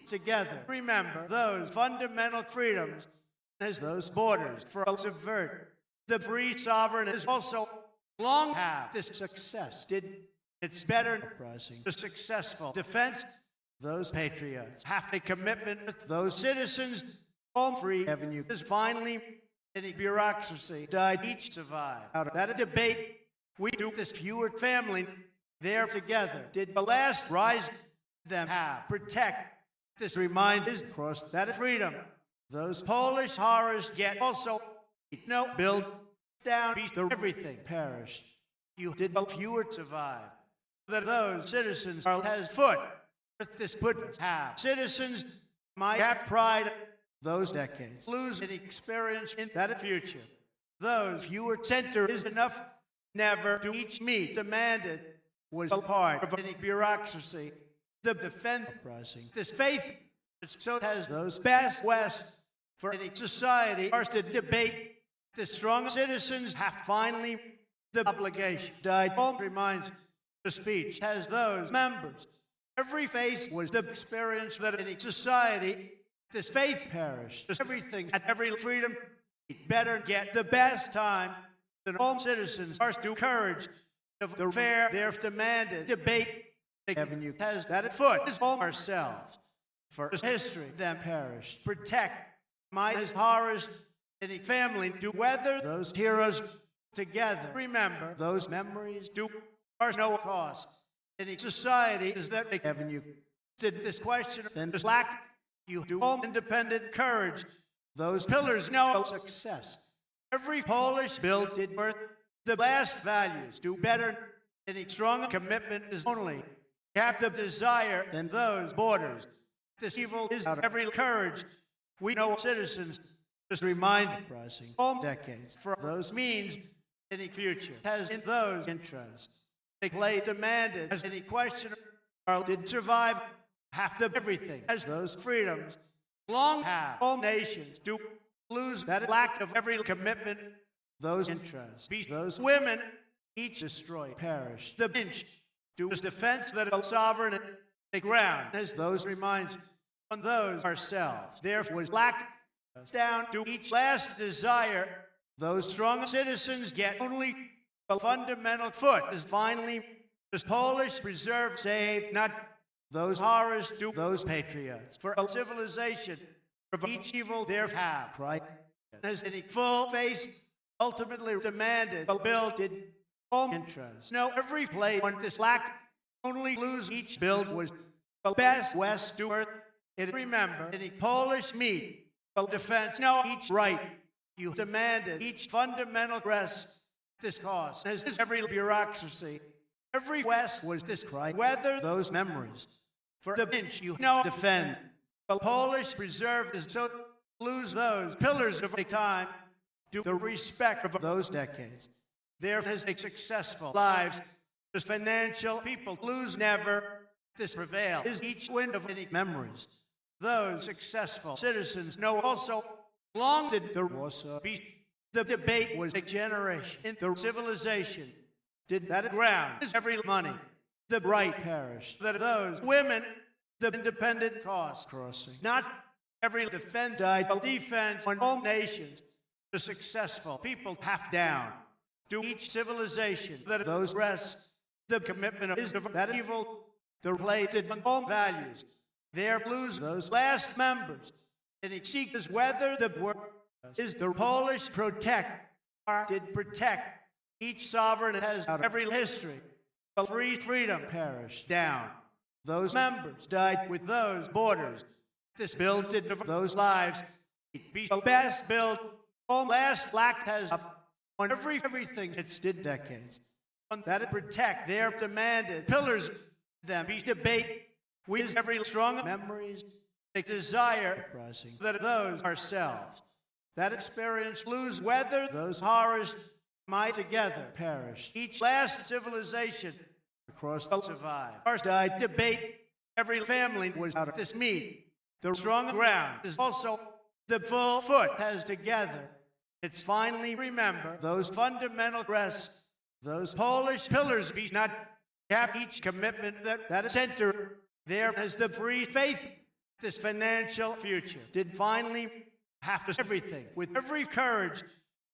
together. Remember those fundamental freedoms as those borders for subvert. The free sovereign is also long have this success. Did it's better the successful defense. Those patriots have a commitment with those citizens. Home free avenue is finally any bureaucracy died each survive. Out of that debate, we do this fewer family there together. Did the last rise them have protect this remind is cross that freedom. Those Polish horrors get also no build down beat the everything perish. You did but fewer survive. That those citizens are has foot. This put have citizens might have pride. Those decades lose any experience in that future. Those fewer center is enough. Never to each meet demanded was a part of any bureaucracy. The defend this faith so has those best West for any society are to debate. The strong citizens have finally the obligation died. Home reminds the speech has those members. Every face was the experience that any society. This faith perished. Everything at every freedom. Better get the best time than all citizens are to courage of the fair. They're demanded debate. Avenue has that at foot is all ourselves. For history, them perished. Protect my as horrors. Any family to weather those heroes together. Remember those memories do are no cost. Any society is that avenue. Did this question then just lack. You do all independent courage. Those pillars know success. Every Polish bill did birth the last values. Do better. Any strong commitment is only have the desire than those borders. This evil is out of every courage. We know citizens just remind rising all decades for those means any future has in those interests. They play demanded as any question or did survive. Half the everything as those freedoms long have all nations do lose that lack of every commitment. Those interests be those women each destroy perish the inch do defense that a sovereign the ground as those reminds on those ourselves there was lack down to each last desire. Those strong citizens get only a fundamental foot is finally this Polish preserve saved not. Those horrors do those patriots for a civilization of each evil there have right as any full face ultimately demanded built in home interest. No every play on this lack only lose each build was the best West Stewart. It remember any Polish meat defense no each right you demanded each fundamental rest this cost as is every bureaucracy. Every West was this cry whether those memories. For the inch you know defend. The Polish preserve is so lose those pillars of a time to the respect of those decades. There is a successful lives. As financial people lose never. This prevail is each wind of any memories. Those successful citizens know also long did the Warsaw be. The debate was a generation in the civilization. Did that ground is every money. The right perish that those women the independent cause crossing not every defend died defense on all nations the successful people half down to each civilization that those rest the commitment of that evil, the related all values. There lose those last members, and it seeks whether the word is the Polish protect did protect each sovereign has every history. But freedom perished down. Those members died with those borders. This built it of those lives. It be the best built. All last lack has up on everything it's did decades. On that it protect their demanded pillars. Them be debate. We every strong memories. They desire that those ourselves. That experience lose whether those horrors might together perish. Each last civilization across the survive. Ours died debate. Every family was out of this meat. The strong ground is also the full foot has together. It's finally remember those fundamental rests, those Polish pillars be not have each commitment that center there as the free faith. This financial future did finally have to everything with every courage.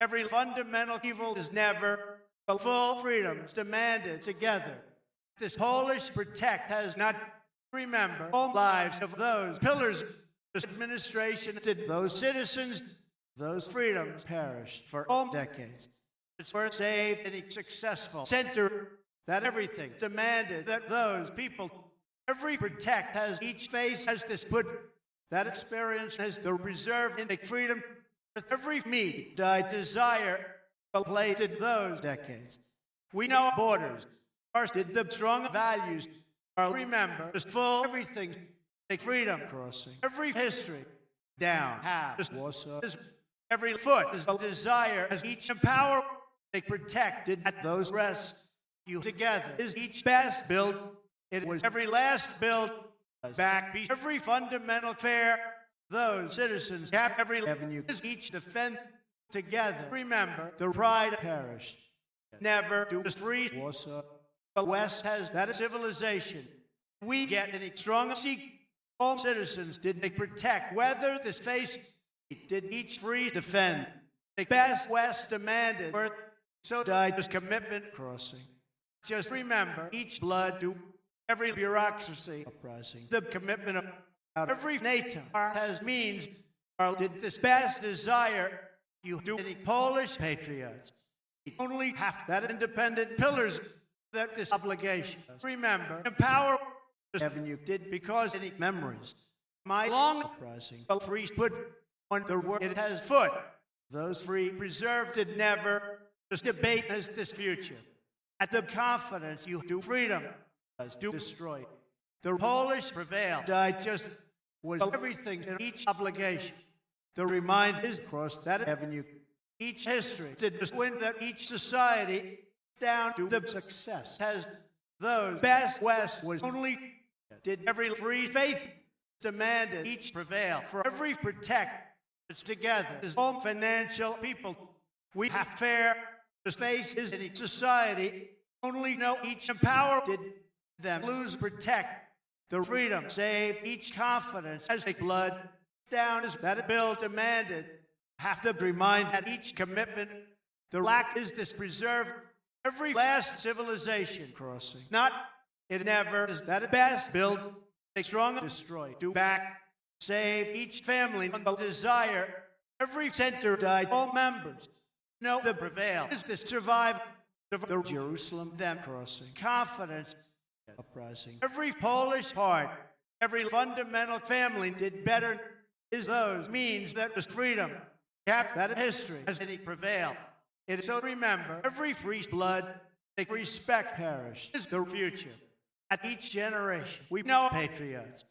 Every fundamental evil is never the full freedoms demanded together. This Polish protect has not remember all lives of those pillars. This administration did those citizens, those freedoms perished for all decades. It's for saved and a successful center that everything demanded that those people every protect has each face has this put that experience has the reserve in the freedom. Every me died desire plated those decades. We know borders. Ours did the strong values. Our remember is full everything. Take freedom crossing. Every history down half is Warsaw. Every foot is the desire as each empower. They protected at those rests. You together is each best build. It was every last build. Back be every fundamental fair. Those citizens have every avenue is each defend together. Remember the pride perished. Never do is free Warsaw. The West has that civilization. We get any strong seek. All citizens did they protect whether this face did each free defend. The best West demanded so died this commitment crossing. Just remember each blood to every bureaucracy uprising. The commitment of every NATO has means did this best desire you do any Polish patriots. Only half that independent pillars that this obligation. Remember, empower the avenue did because any memories. My long uprising, the free put on the word it has foot. Those free preserved it never. This debate as this future. At the confidence you do freedom as do destroy. The Polish prevail died just was everything in each obligation. The remind is across that avenue. Each history did just win that each society down to the success has those best West was only did every free faith demanded each prevail for every protect it's together as all financial people we have fair the space is in each society only know each empower did them lose protect the freedom save each confidence as a blood down as that bill demanded have to remind that each commitment the lack is this preserve every last civilization crossing. Not it never is that best build a strong destroy do back save each family on the desire every center died all members no the prevail is this survive the Jerusalem them crossing confidence uprising every Polish heart every fundamental family did better is those means that was freedom kept that history as any prevail. It is so remember, every free blood, take respect perish is the future. At each generation, we know patriots.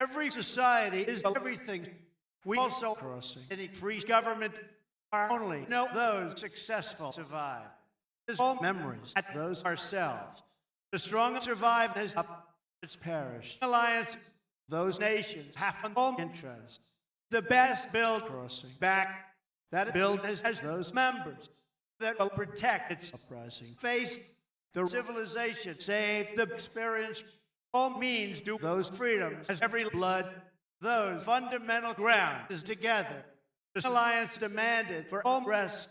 Every society is everything. We also crossing. Any free government are only know those successful survive. There's all memories at those ourselves. The strong survive as up it's perished. Alliance, those nations have an all interest. The best build crossing back that build as those members. That will protect its uprising. Face the civilization, save the experience. All means do those freedoms as every blood, those fundamental ground is together. This alliance demanded for all rest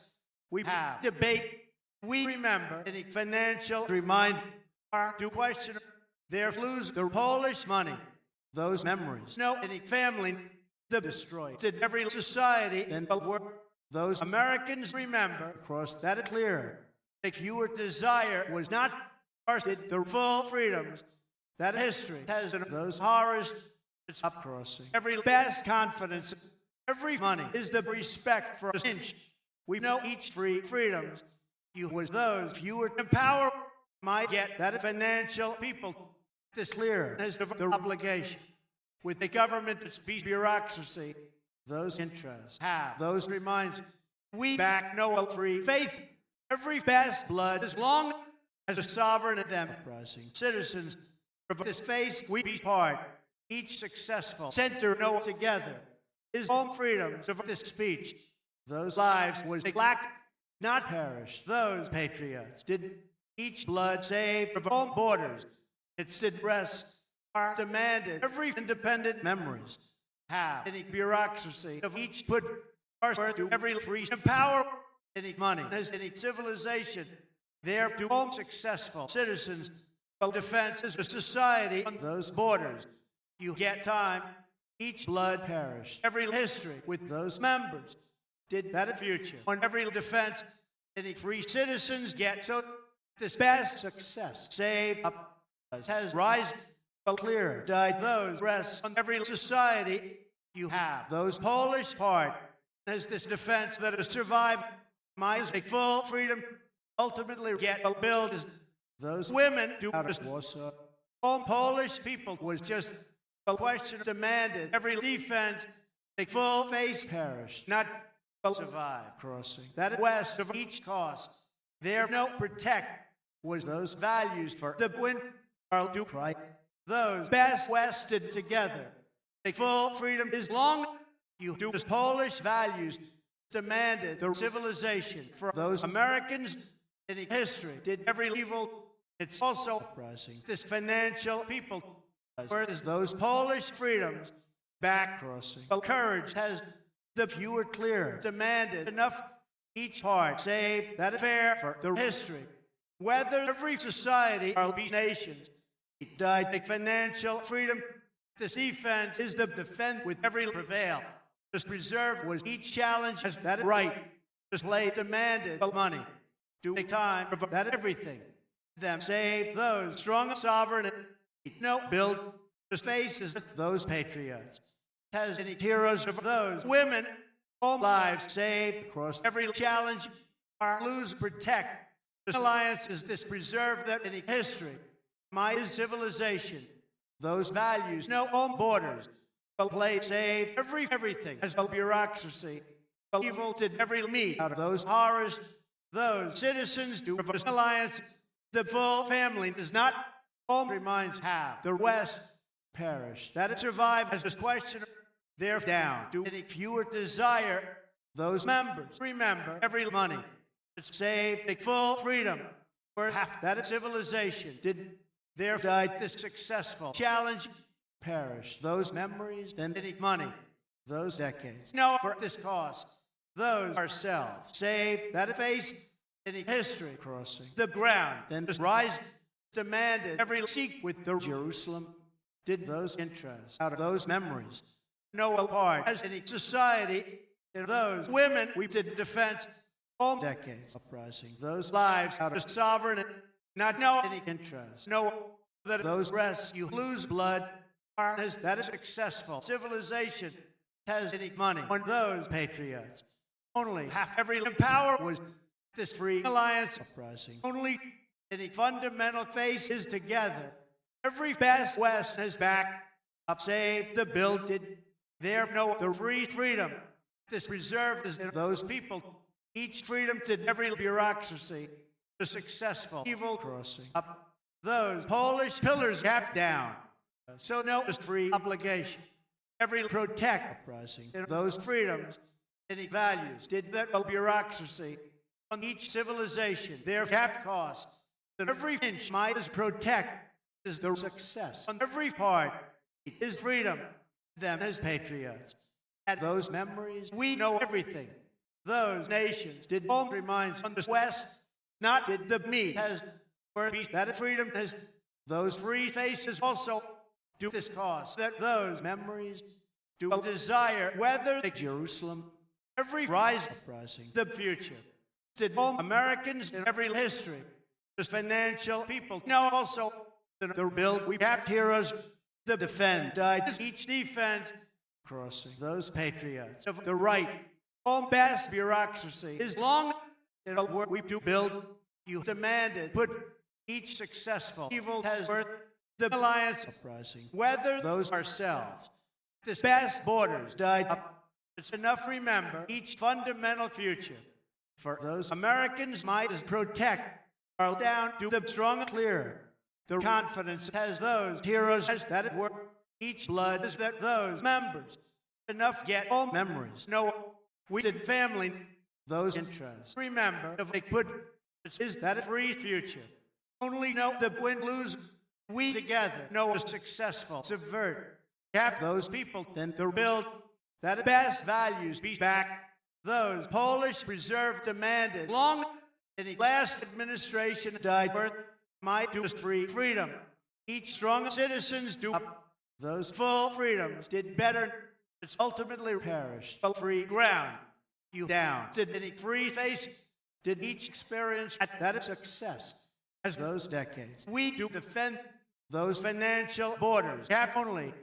we have debate. We remember any financial reminder to question their lose their Polish money. Those memories. No, any family to destroy. Did every society in the world. Those Americans remember across that clear. If your desire was not did the full freedoms that history has in those horrors, it's up crossing. Every best confidence, every money is the respect for an inch. We know each freedoms. You was those fewer empower might get that financial people this clear as the obligation with the government its bureaucracy. Those interests have those reminds we back no free faith. Every best blood as long as a sovereign and them citizens of this face we be part. Each successful center know together is home freedoms of this speech. Those lives was lack not perish. Those patriots did each blood save of home borders. It did rest are demanded every independent memories have any bureaucracy of each put our to every free empower any money as any civilization there to home successful citizens of defense as a society on those borders. You get time each blood perish every history with those members did that future on every defense any free citizens get so this best success save up has rise clear died those rest on every society you have those Polish part as this defense that has survived my full freedom ultimately get built as those women do out of Warsaw. All Polish people was just a question demanded every defense a full face perish not survive crossing that west of each cost there no protect was those values for the win are do right those best wested together a full freedom is long you do as Polish values demanded the civilization for those Americans in history did every evil it's also uprising this financial people whereas those Polish freedoms back crossing courage has the fewer clear demanded enough each part save that affair for the history whether every society or nations died a financial freedom this defense is the defend with every prevail this preserve was each challenge as that right display demanded money do a time for that everything them save those strong sovereign and no build the faces of those patriots has any heroes of those women all lives saved across every challenge are lose protect this alliance is this preserve that any history my civilization those values no home borders play save everything as a bureaucracy evil did every meet out of those horrors those citizens do of this alliance the full family does not home reminds have the west perish that it survived as this question they're down do any fewer desire those members remember every money it's saved a full freedom for half that civilization did there died this successful challenge perish those memories and any money those decades no for this cost those ourselves save that face any history crossing the ground then rise demanded every seek with the Jerusalem did those interests out of those memories no part as any society in those women we did defense all decades uprising those lives out of sovereign and not know any interest no that those rests you lose blood are as that is successful civilization has any money on those patriots only half every power was this free alliance uprising only any fundamental face is together every best west has back up saved the build did there no the free freedom this reserved is in those people each freedom to every bureaucracy the successful evil crossing up those Polish pillars gap down so no is free obligation every protect uprising those freedoms any values did that bureaucracy on each civilization their cap cost and every inch might is protect is the success on every part is freedom them as patriots At those memories, we know everything. Those nations did all reminds on the West, not did the me has where peace that freedom has. Those free faces also do this cause that those memories do desire whether like Jerusalem, every uprising, the future. Did all Americans in every history, there's financial people now also the build we have heroes to defend died each defense crossing those patriots of the right. All best bureaucracy is long in a work we do build. You demanded put each successful evil has worth the alliance uprising. Whether those ourselves, this best borders died up. It's enough remember each fundamental future for those Americans might protect our down to the strong and clear. The confidence has those heroes as that it were. Each blood is that those members enough get all memories. No, we did family those interests. Remember if they put is that a free future. Only know the win lose. We together know a successful subvert. Have those people then to build that best values be back. Those Polish reserve demanded long in the last administration died birth might do free freedom. Each strong citizens do up. Those full freedoms did better. It's ultimately perished. A free ground. You down. Did any free face? Did each experience at that success? As those decades. We do defend those financial borders. Have only.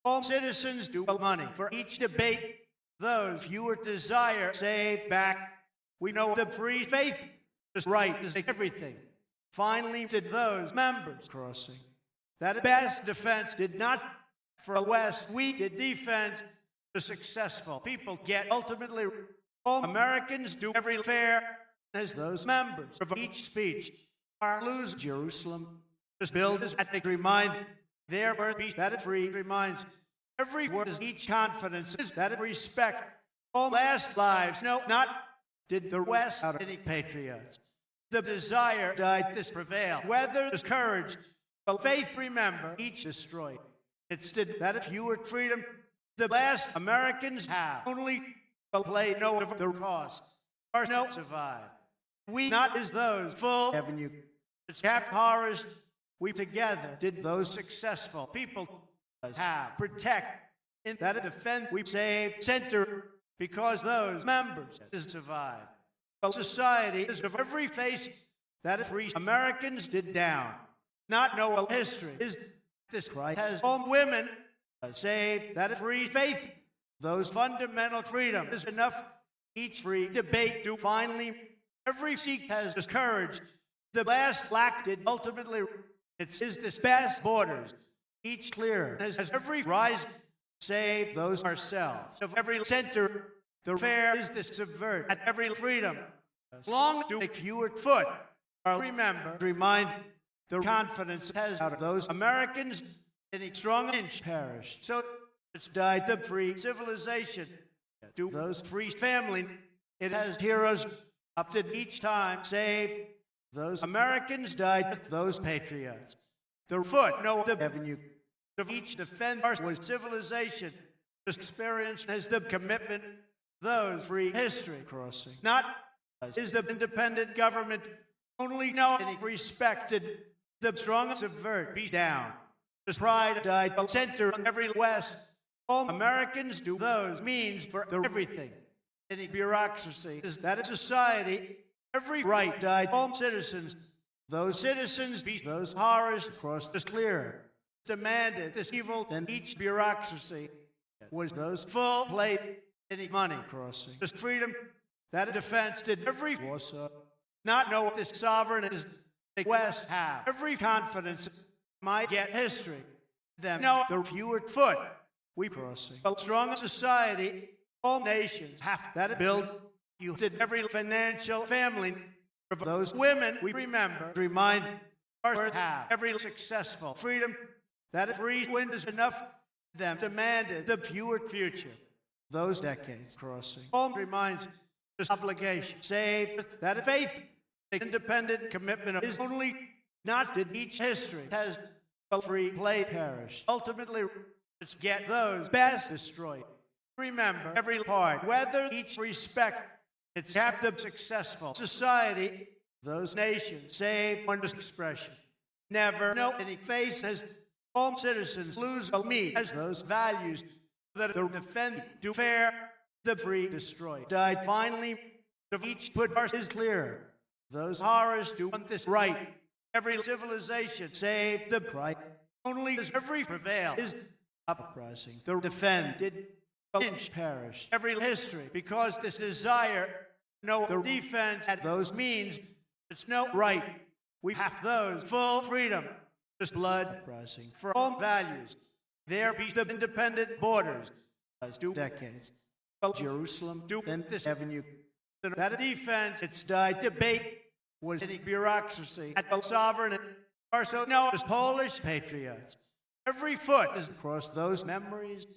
All citizens do money. For each debate, those fewer desire save back. We know the free faith is right is everything. Finally, did those members crossing that best defense did not for the West. We did defense. The successful people get ultimately. All Americans do every fair as those members of each speech are lose Jerusalem. This build is at the remind their birth be that it free reminds every word is each confidence is that it respect all last lives. No, not did the West out of any patriots. The desire died this prevail. Whether there's courage, but faith remember each destroyed. It's did that if you were freedom, the last Americans have only play no of the cost or no survive. We not as those full avenue. It's half horrors. We together did those successful people have protect in that defend we save center because those members survive. A society is of every face that free Americans did down. Not know history is this Christ has all women saved that free faith. Those fundamental freedom is enough. Each free debate do finally every seek has this courage. The last lacked it ultimately. It is this best borders. Each clear as every rise save those ourselves. Of every center, the fair is this subvert at every freedom. As long do make fewer foot. Or remember, remind the confidence has out of those Americans in a strong inch perished. So it's died the free civilization. Do those free family. It has heroes up to each time save. Those Americans died with those patriots. The foot, no the avenue. Of each defend our was civilization. This experience has the commitment. Those free history crossing. Not is the independent government only know any respected. The strong subvert be down. This pride died center on every West. All Americans do those means for everything. Any bureaucracy is that a society. Every right died. All citizens. Those citizens be those horrors across this clear. Demanded this evil. Then each bureaucracy was those full plate. Any money crossing. This freedom. That defense did every Warsaw. Not know what this sovereign is. The West have every confidence. Might get history. Them know the fewer foot. We crossing. A strong society. All nations have that build. You did every financial family of those women we remember. Remind our have every successful freedom that free wind is enough. Them demanded the fewer future. Those decades crossing. All reminds this obligation. Save that faith. The independent commitment is only not did each history has a free play perished. Ultimately, it's get those best destroyed. Remember every part, whether each respect its captive successful society, those nations save one's expression. Never know any face as all citizens lose a meet as those values that the defend do fair, the free destroy. Died finally, of each put ours is clear. Those horrors do want this right. Every civilization save the pride. Only as every prevail is uprising. The defended inch perish. Every history, because this desire, no the defense at those means, it's no right. We have those full freedom, just blood uprising for all values. There be the independent borders, as do decades. Jerusalem, do in this avenue. That defense, its died debate was any bureaucracy at the sovereign or so known as Polish patriots. Every foot is across those memories,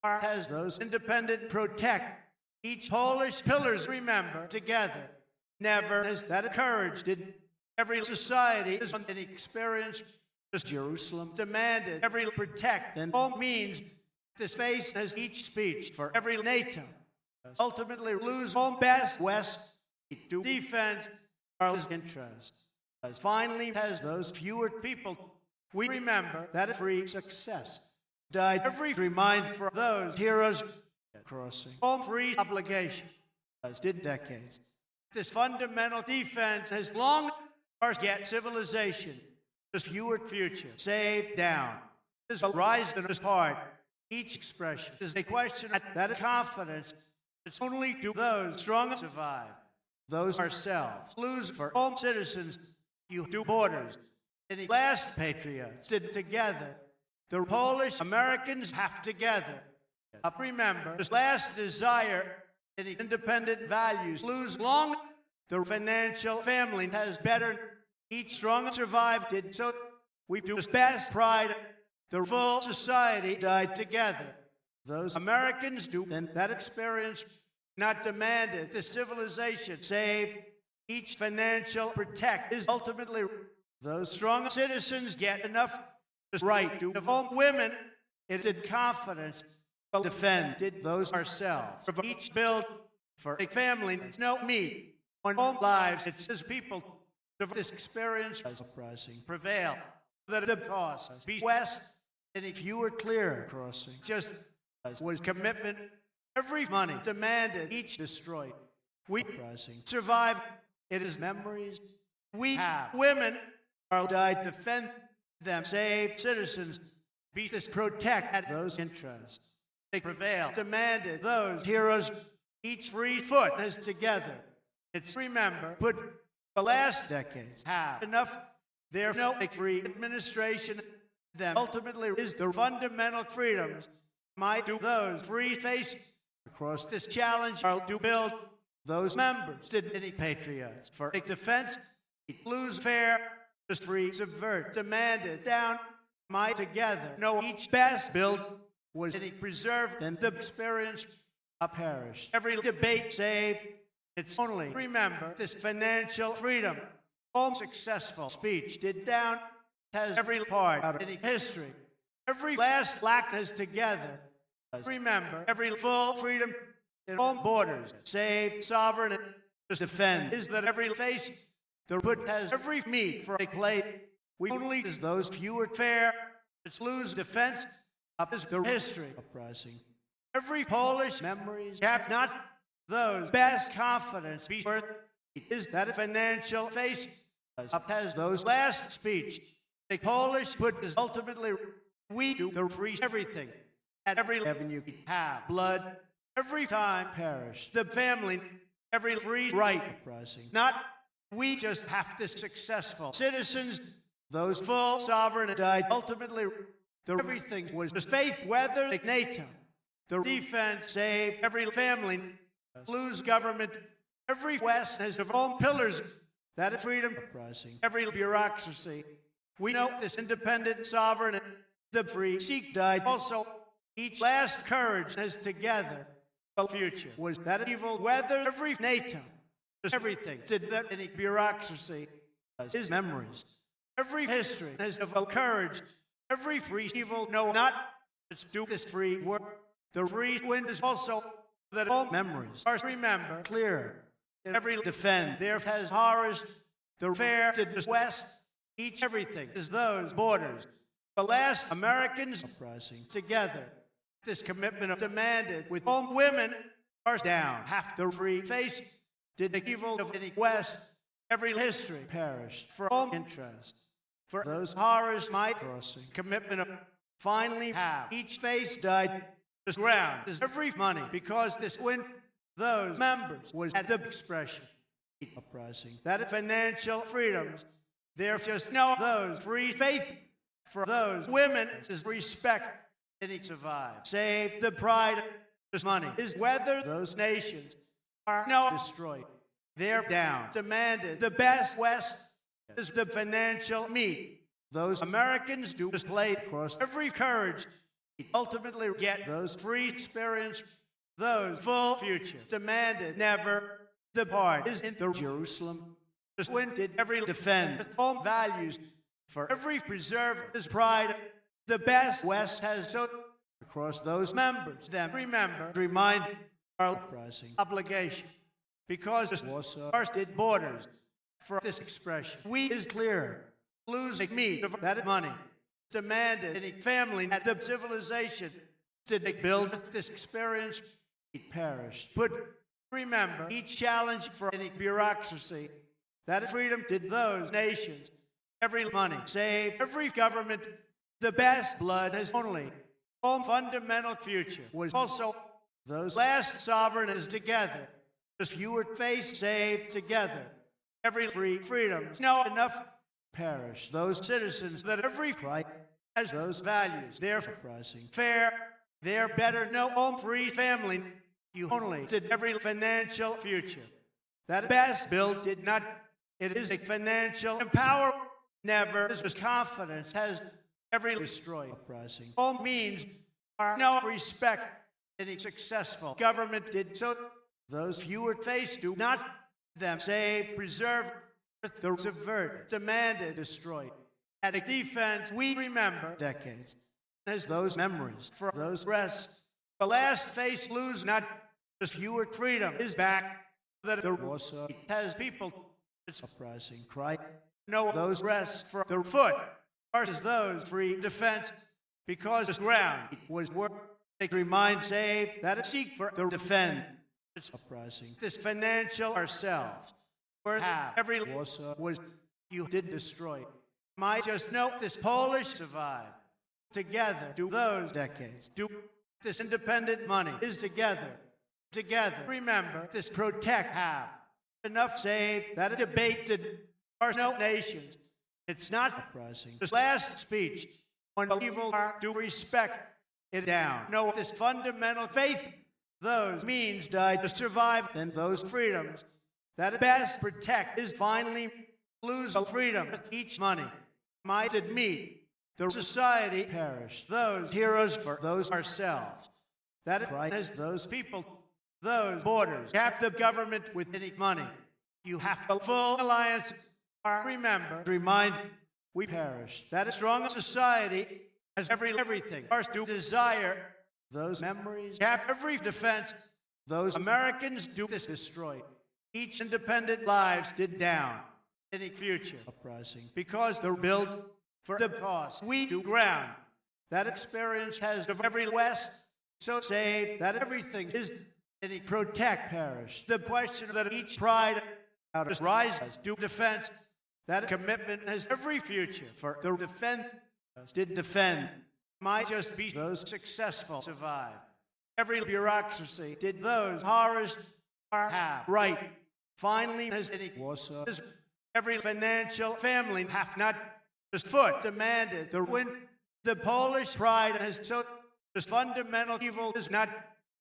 has those independent protect. Each Polish pillars remember together. Never has that courage did every society is an experience. Just Jerusalem demanded every protect and all means this face has each speech for every NATO. Ultimately lose all best west to defense our interest. As finally has those fewer people we remember that free success died every remind for those heroes crossing all free obligation as did decades. This fundamental defense has long or yet civilization just fewer future saved down is a rise in his heart. Each expression is a question that confidence. It's only do those strong survive. Those ourselves lose for all citizens. You do borders. Any last patriots did together. The Polish Americans have together. Remember, this last desire, any independent values lose long. The financial family has better. Each strong survived did so. We do his best pride. The full society died together. Those Americans do and that experience not demanded. The civilization saved. Each financial protect is ultimately those strong citizens get enough right to all women. It's in confidence. Defended those ourselves. For each build for a family. No me. On all lives, it's his people. Of this experience as uprising prevail. That the cause be west. And if you were clear crossing, just as was commitment, every money demanded, each destroyed. We rising survive. It is memories we have. Women are died defend them, save citizens, be this protect at those interests. They prevail. Demanded those heroes, each free foot is together. It's remember put the last decades have enough. There's no free administration. Them ultimately is the fundamental freedoms might do those free face across this challenge are to build those members did any patriots for a defense lose fair just free subvert demanded down might together no each best build was any preserved and the experience perished every debate saved it's only remember this financial freedom all successful speech did down has every part of any history. Every last likeness together. Remember, every full freedom in all borders, saved, sovereign, and defend. Is that every face the put has every meat for a plate. We only is those fewer fair. It's lose defense up is the history uprising. Every Polish memories have not those best confidence be worth is that financial face up has those last speech. The Polish put is ultimately we do the free everything at every avenue we have blood every time perish the family every free right uprising not we just have the successful citizens those full sovereign died ultimately the everything was the faith whether the NATO the defense saved every family lose government every west has of all pillars that is freedom uprising every bureaucracy. We know this independent sovereign and the free seek died also each last courage as together the future was that evil weather every NATO everything did that any bureaucracy his memories every history has of courage every free evil no not let's do this free work The free wind is also that all memories are remembered clear. Every defend there has horrors, the fair to the west, each everything is those borders. The last Americans uprising together. This commitment demanded with all women are down. Half the free face did the evil of any west. Every history perished for all interest. For those horrors might crossing commitment of finally have each face died. This ground is every money because this win those members was at the expression uprising that financial freedoms there just no those free faith for those women is respect and survive save the pride this money is whether those nations are no destroyed they're down demanded the best west is the financial meat those Americans do display across every courage ultimately get those free experience those full future demanded never depart is in the Jerusalem just when did every defend with all values for every preserve his pride the best west has so across those members them remember remind our uprising obligation because this was our did borders for this expression we is clear losing meat of that money demanded any family at the civilization did they build this experience it perished but remember each challenge for any bureaucracy that freedom did those nations every money save every government the best blood has only all fundamental future was also those last sovereign is together as fewer face saved together every free freedom no enough perish those citizens that every right has those values they're uprising fair they're better no all free family you only did every financial future that best bill did not it is a financial empower never is confidence has every destroyed uprising all means are no respect any successful government did so those fewer face do not them save preserve the subvert demanded destroyed at a defense we remember decades as those memories for those rest the last face lose not just fewer freedom is back that the Warsaw has people it's uprising cry no those rests for the foot versus those free defense because the ground was work they remind save that it seek for the defend it's uprising this financial ourselves where have every Warsaw was you did destroy might just note this Polish survive together do those decades do this independent money is together remember this protect have enough save that it debated are no nations it's not uprising this last speech on evil are do respect it down no this fundamental faith those means died to survive and those freedoms that best protect is finally lose a freedom with each money might it meet the society perish those heroes for those ourselves that right as those people those borders have the government with any money you have a full alliance are remember remind we perish that a strong society has everything ours do desire those memories have every defense those Americans do this destroy each independent lives did down any future uprising because they're built for the cause we do ground that experience has of every west so save that everything is any protect perish the question that each pride out of rises do defense that commitment has every future for the defend did defend might just be those successful survive every bureaucracy did those horrors are have right finally as any Warsaw every financial family have not just foot demanded the win the Polish pride has so this fundamental evil does not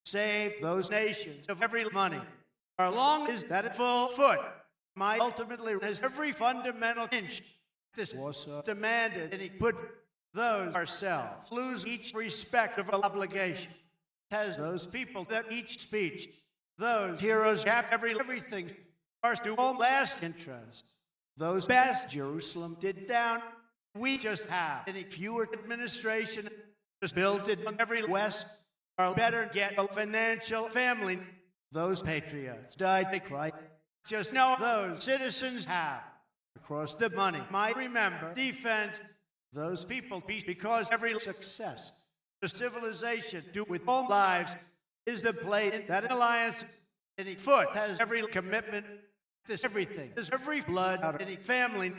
save those nations of every money as long as that full foot might ultimately has every fundamental inch this Warsaw demanded and he put those ourselves lose each respect of obligation has those people that each speech those heroes have everything ours do all last interest those best Jerusalem did down we just have any fewer administration just built it on every west or better get a financial family. Those patriots died to Christ. Just know those citizens have across the money. Might remember defense those people because every success the civilization do with all lives is the play that alliance any foot has every commitment. This everything. There's every blood out of any family.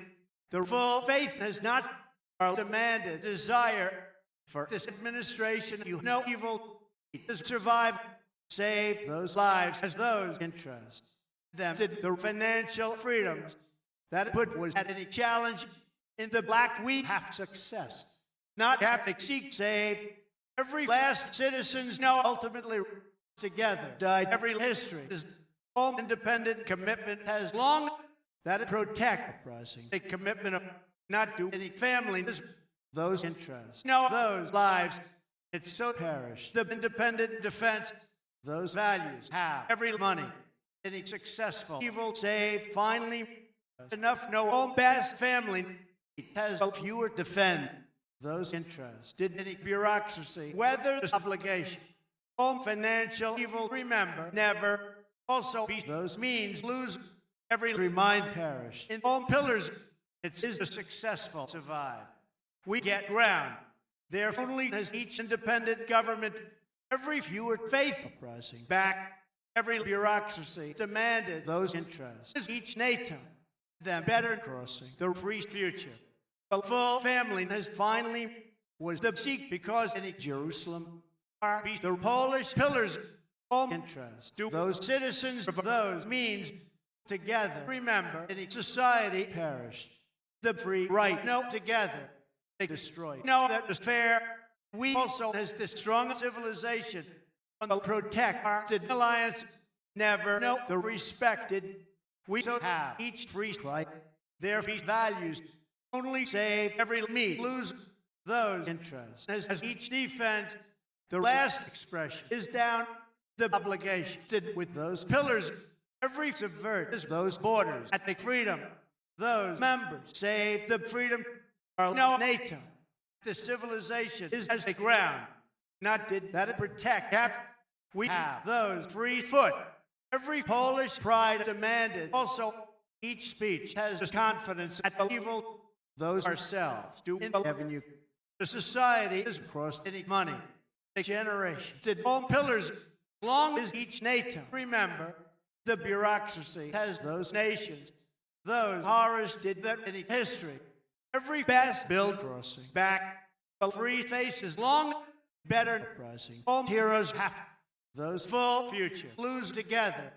The full faith has not demanded desire for this administration. You know evil to survive, save those lives as those interest them to the financial freedoms that put was at any challenge in the black we have success. Not have to seek save. Every last citizens know ultimately together died every history. This all independent commitment has long that it protect uprising. A commitment of not do any family those interests. No, those lives. It's so perished. The independent defense, those values have every money. Any successful evil saved finally enough. No all best family has fewer defend those interests. Did any bureaucracy weather this obligation? All financial evil remember never also be those means lose every remind perish in all pillars. It is a successful survive. We get ground. There only has each independent government every fewer faith uprising back. Every bureaucracy demanded those interests. Is each NATO them better crossing the free future. The full family has finally was the seek because any Jerusalem are the Polish pillars all interest. Do those citizens of those means together remember any society perished. The free right no together they destroy. No that is fair. We also has the strong civilization on the protect our alliance. Never know the respected. We so have each free right. Their values only save every me lose those interests. As each defense, the last expression is down the obligation with those pillars. Every subvert is those borders at the freedom. Those members save the freedom. Or no NATO. The civilization is as a ground. Not did that it protect. We have those free foot. Every Polish pride demanded. Also, each speech has confidence at the evil. Those ourselves do in the avenue. The society is across any money. A generation did all pillars. Long as each NATO remember the bureaucracy has those nations. Those horrors did that in history. Every best build crossing back. The free faces long better rising. All heroes have those full future lose together.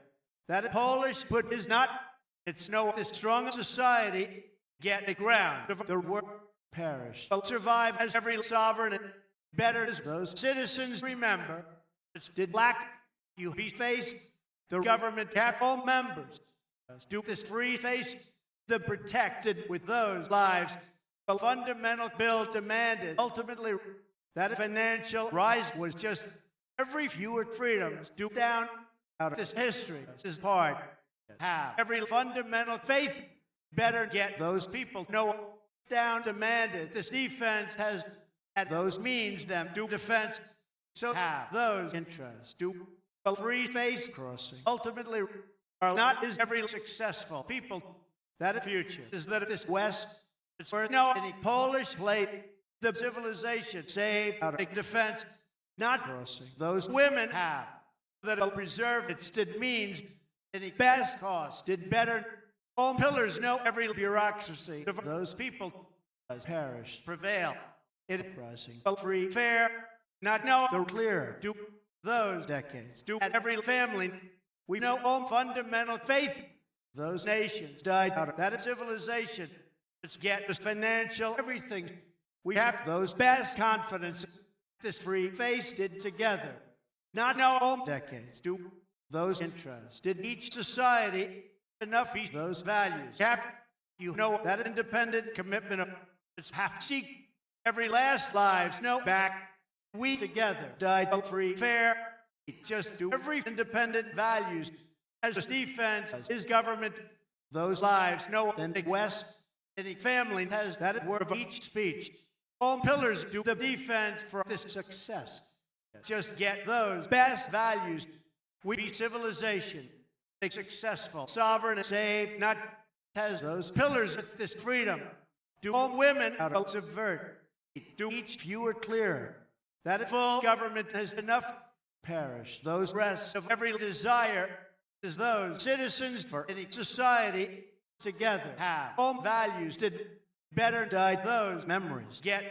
That Polish put is not. It's no the strong society get the ground of the world perish. But survive as every sovereign better as those citizens remember. It's did black you be faced the government have all members. Do this free face the protected with those lives. The fundamental bill demanded ultimately that financial rise was just every fewer freedoms due down out of this history. This is part have every fundamental faith better get those people no down demanded. This defense has at those means them do defense so have those interests do the free face crossing ultimately are not is every successful people that future is that this West it's where no any Polish plate the civilization saved out of defense not crossing those women have that will preserve its did means any best cause did better all pillars know every bureaucracy of those people has perished prevail it rising free fair not know the clear do those decades do at every family we know all fundamental faith those nations died out of that civilization it's get this financial everything we have those best confidence this free face did together not know all decades do those interests did each society enough those values have you know that independent commitment of it's have seek every last lives no back we together died free fair just do every independent values as defense is government those lives no then the West any family has that word of each speech all pillars do the defense for this success just get those best values. We be civilization, a successful, sovereign, saved, not as those pillars of this freedom. Do all women out of subvert? Do each fewer clearer? That a full government has enough perish. Those rests of every desire is those citizens for any society together have all values did better die those memories get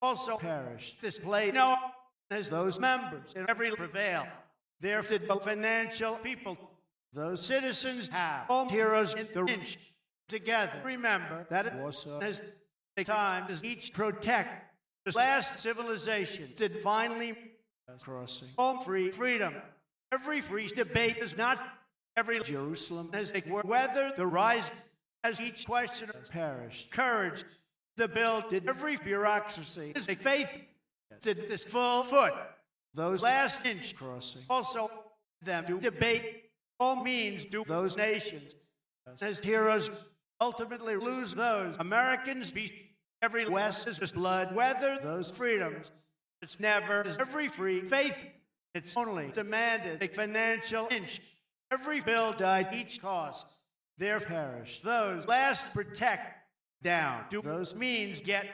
also perish. This play no as those members in every prevail. There did the financial people those citizens have all heroes in the inch together. Remember that it was as a time as each protect the last civilization did finally crossing all freedom. Every free debate is not every Jerusalem as a whether the rise as each question perished. Courage to build did every bureaucracy is a faith did this full foot those last inch crossing also them to debate all means do those nations as heroes ultimately lose those Americans be every West is blood whether those freedoms it's never is every free faith it's only demanded a financial inch every bill died each cost there perish those last protect down do those means get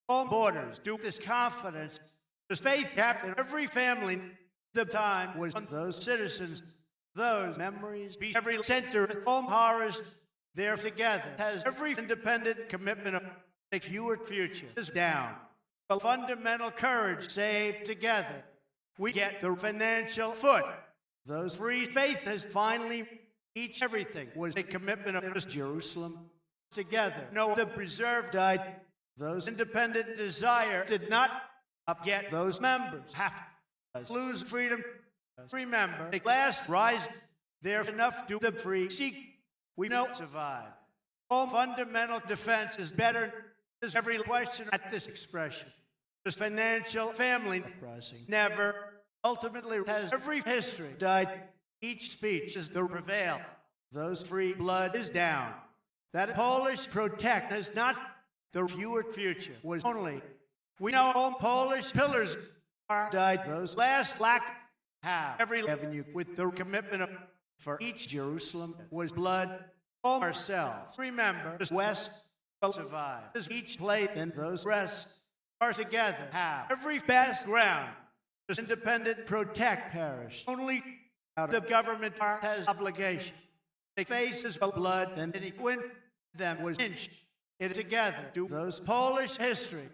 all borders do this confidence this faith kept in every family the time was on those citizens those memories be every center of all horrors there together has every independent commitment of a fewer future is down a fundamental courage saved together we get the financial foot those free faith has finally each everything was a commitment of this Jerusalem together no the preserved died those independent desire did not get those members have to lose freedom remember the last rise there enough to the free seek we know survive all fundamental defense is better is every question at this expression this financial family uprising never ultimately has every history died each speech is the prevail those free blood is down that Polish protect is not the fewer future was only we know all Polish pillars are died those last lack have every avenue with the commitment of for each Jerusalem was blood all ourselves remember this West will survive as each play and those rests are together have every best ground this independent protect perish only out of the government has obligation they faces of blood and any win them was inched it together do those Polish history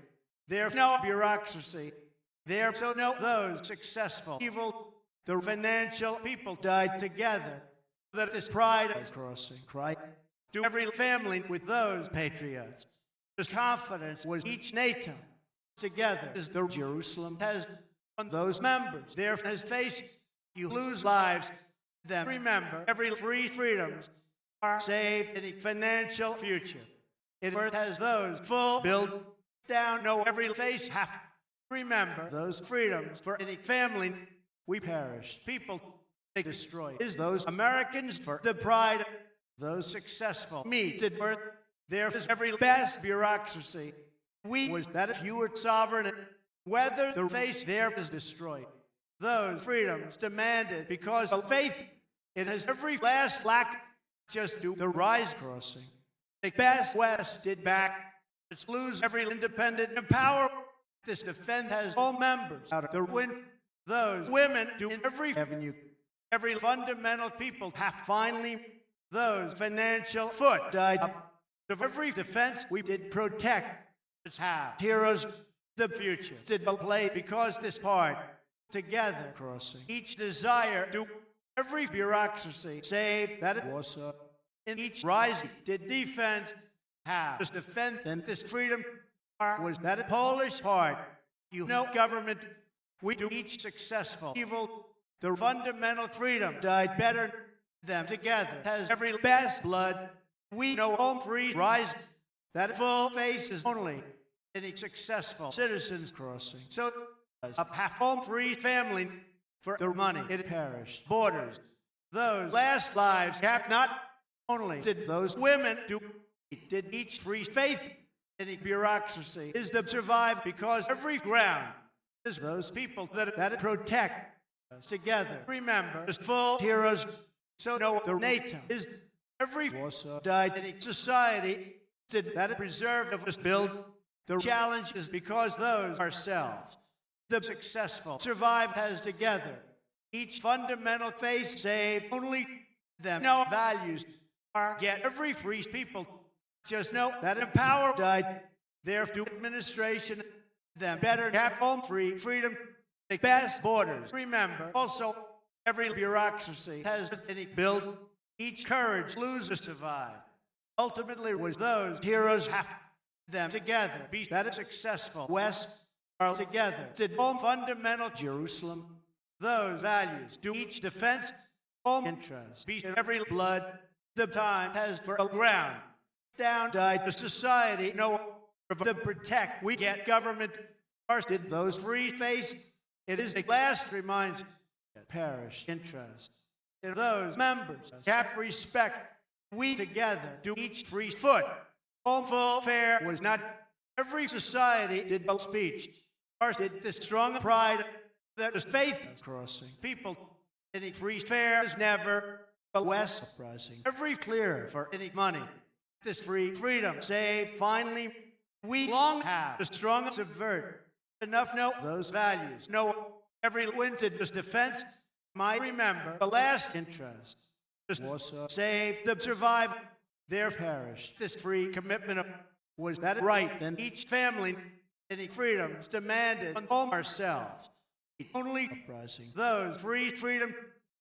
there no bureaucracy there so no those successful evil the financial people died together that this pride is crossing Christ do every family with those patriots this confidence was each NATO together as the Jerusalem has on those members there has faced you lose lives them remember every free freedoms are saved in a financial future it has those full build down no every face have remember those freedoms for any family we perish people they destroy is those Americans for the pride those successful meet at birth there is every best bureaucracy we was that if you were sovereign whether the face there is destroyed those freedoms demanded because of faith it has every last lack just do the rise crossing the best West did back it's lose every independent and power this defense has all members out of the win those women do in every avenue every fundamental people have finally those financial foot died up of every defense we did protect its have heroes the future did play because this part together crossing each desire do every bureaucracy save that it was in each rising did defense have this defense and this freedom was that a Polish heart you know government we do each successful evil the fundamental freedom died better them together has every best blood we know all free rise that full face is only any successful citizens crossing so a half home free family for their money it perished borders those last lives have not only did those women do did each free faith any bureaucracy is to survive because every ground is those people that protect us together. Remember, as full heroes, so know the NATO is every Warsaw died in society that preserved of us build the challenge is because those ourselves, the successful, survive as together. Each fundamental faith saved only them. No values are get every free people. Just know that in power died. Therefore, administration them better have home free freedom, the best borders. Remember, also every bureaucracy has any build. Each courage lose or survive. Ultimately, was those heroes have them together. Be that successful. West are together. It's home fundamental Jerusalem. Those values do each defense home interest. Be every blood the time has for a ground. Down died the society. No to protect. We get government. First did those free face. It is the last reminds parish interest. In those members have respect. We together do each free foot. Home full fair was not every society did no speech. First did the strong pride that was faith crossing. People any free fair is never the West surprising. Every clear for any money. This free freedom saved finally we long have the strong subvert. Enough know those values. No every winted this defense might remember the last interest. This Warsaw saved the survive their parish. This free commitment was that right? Then each family any freedoms demanded on ourselves. Only uprising those free freedom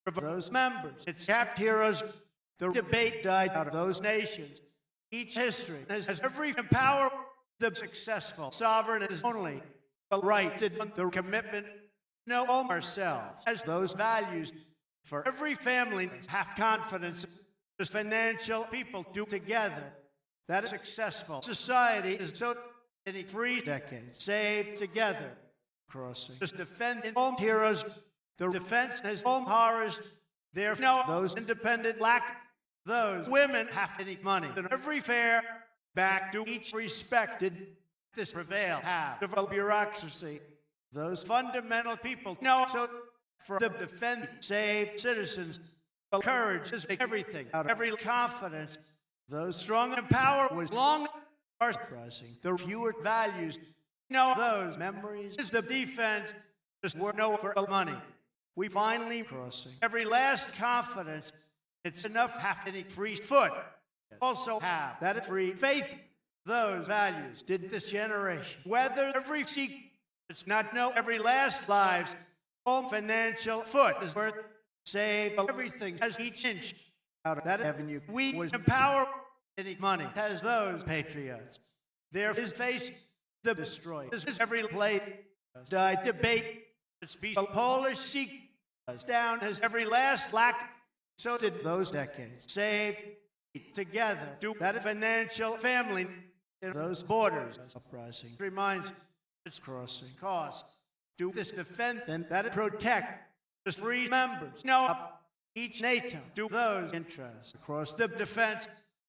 of those members. It's capped heroes. The debate died out of those nations. Each history has every power. The successful sovereign is only the right to the commitment. Know ourselves as those values for every family have confidence as financial people do together. That a successful society is so many free decades saved together. Crossing just defending home heroes. The defense has home horrors. There no those independent lack. Those women have any money. And every fair back to each respected this prevail have the bureaucracy. Those fundamental people know so for the defend save citizens. The courage is everything out of every confidence. Those strong and power was long are surprising. The fewer values know those memories is the defense. Just were no for money. We finally crossing every last confidence. It's enough half any free foot. Also have that free faith. Those values did this generation. Whether every seek, it's not know every last lives. Home financial foot is worth save everything as each inch out of that avenue. We was empower any money as those patriots. There is face the destroyed. This is every plate died debate. It's be Polish seek down as every last lack. So did those decades save together. Do that financial family in those borders. Uprising reminds it's crossing cost. Do this defend and that protect the free members. No, each NATO do those interests across the defense.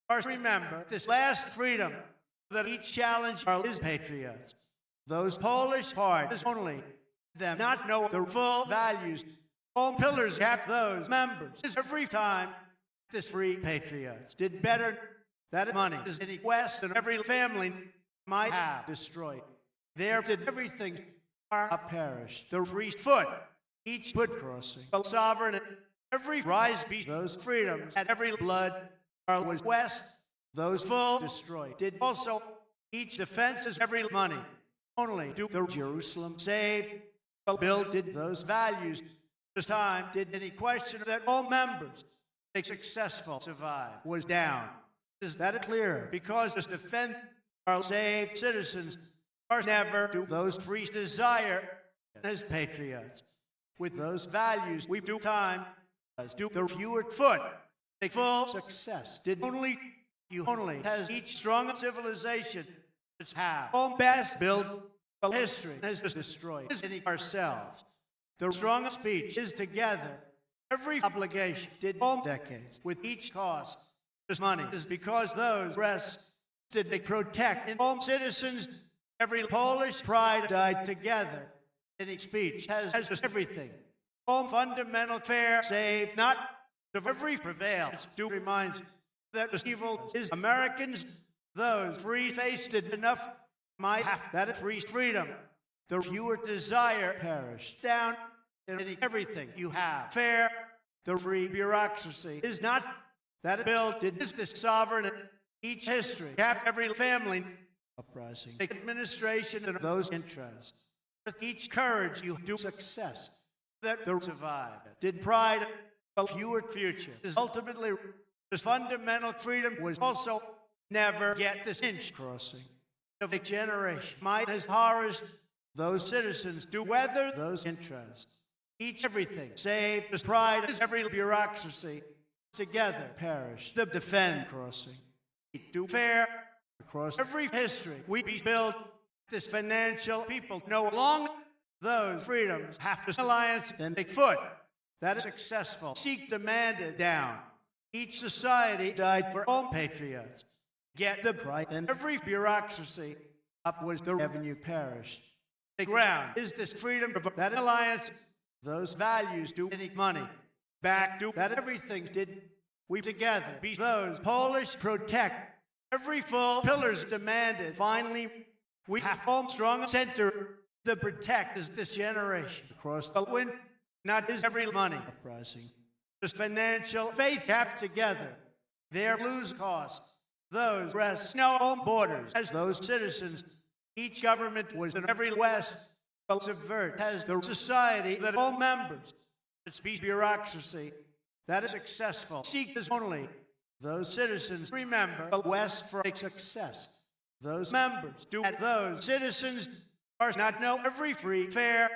First remember this last freedom that each challenge is patriots. Those Polish part is only them not know the full values. Home pillars have those members. Every time this free patriots did better that money is in the West and every family might have destroyed. There did everything are perished. The free foot, each foot crossing. The sovereign and every rise be those freedoms and every blood was West. Those full destroyed. Did also each defense is every money. Only do the Jerusalem saved. Build did those values. This time did any question that all members a successful survive was down. Is that clear? Because this defend our saved citizens are never do those free desire as patriots. With those values we do time as do the fewer foot. A full success did only you only has each strong civilization its have home best build the history has destroyed is ourselves. The strong speech is together. Every obligation did all decades with each cost. This money is because those rest did they protect in all citizens. Every Polish pride died together. Any speech has just everything. All fundamental fair, save not of every prevail. It's do reminds that the evil is Americans, those free-faced enough might have that free freedom. The fewer desire perish down in everything you have. Fair, the free bureaucracy is not that built. It is the sovereign each history. Have every family uprising, administration of those interests. With each courage you do success that the survive. Did pride of fewer future is ultimately this fundamental freedom was also never get this inch crossing of a generation. Might as horrors those citizens do weather those interests. Each everything save this pride as every bureaucracy together perish the defend crossing. Do fair across every history we be built this financial people no longer those freedoms have to alliance and take foot that is successful seek demanded down. Each society died for all patriots. Get the pride and every bureaucracy up was the revenue perished. The ground is this freedom of that alliance. Those values do any money back to that everything did we together be those Polish protect every full pillars demanded. Finally, we have home strong center to protect is this generation across the wind. Not is every money uprising. This financial faith kept together. Their lose cost. Those rest no home borders as those citizens. Each government was in every west. But subvert has the society that all members. Its bureaucracy that is successful. Seek is only those citizens remember the West for a success. Those members do and those citizens are not know every free fair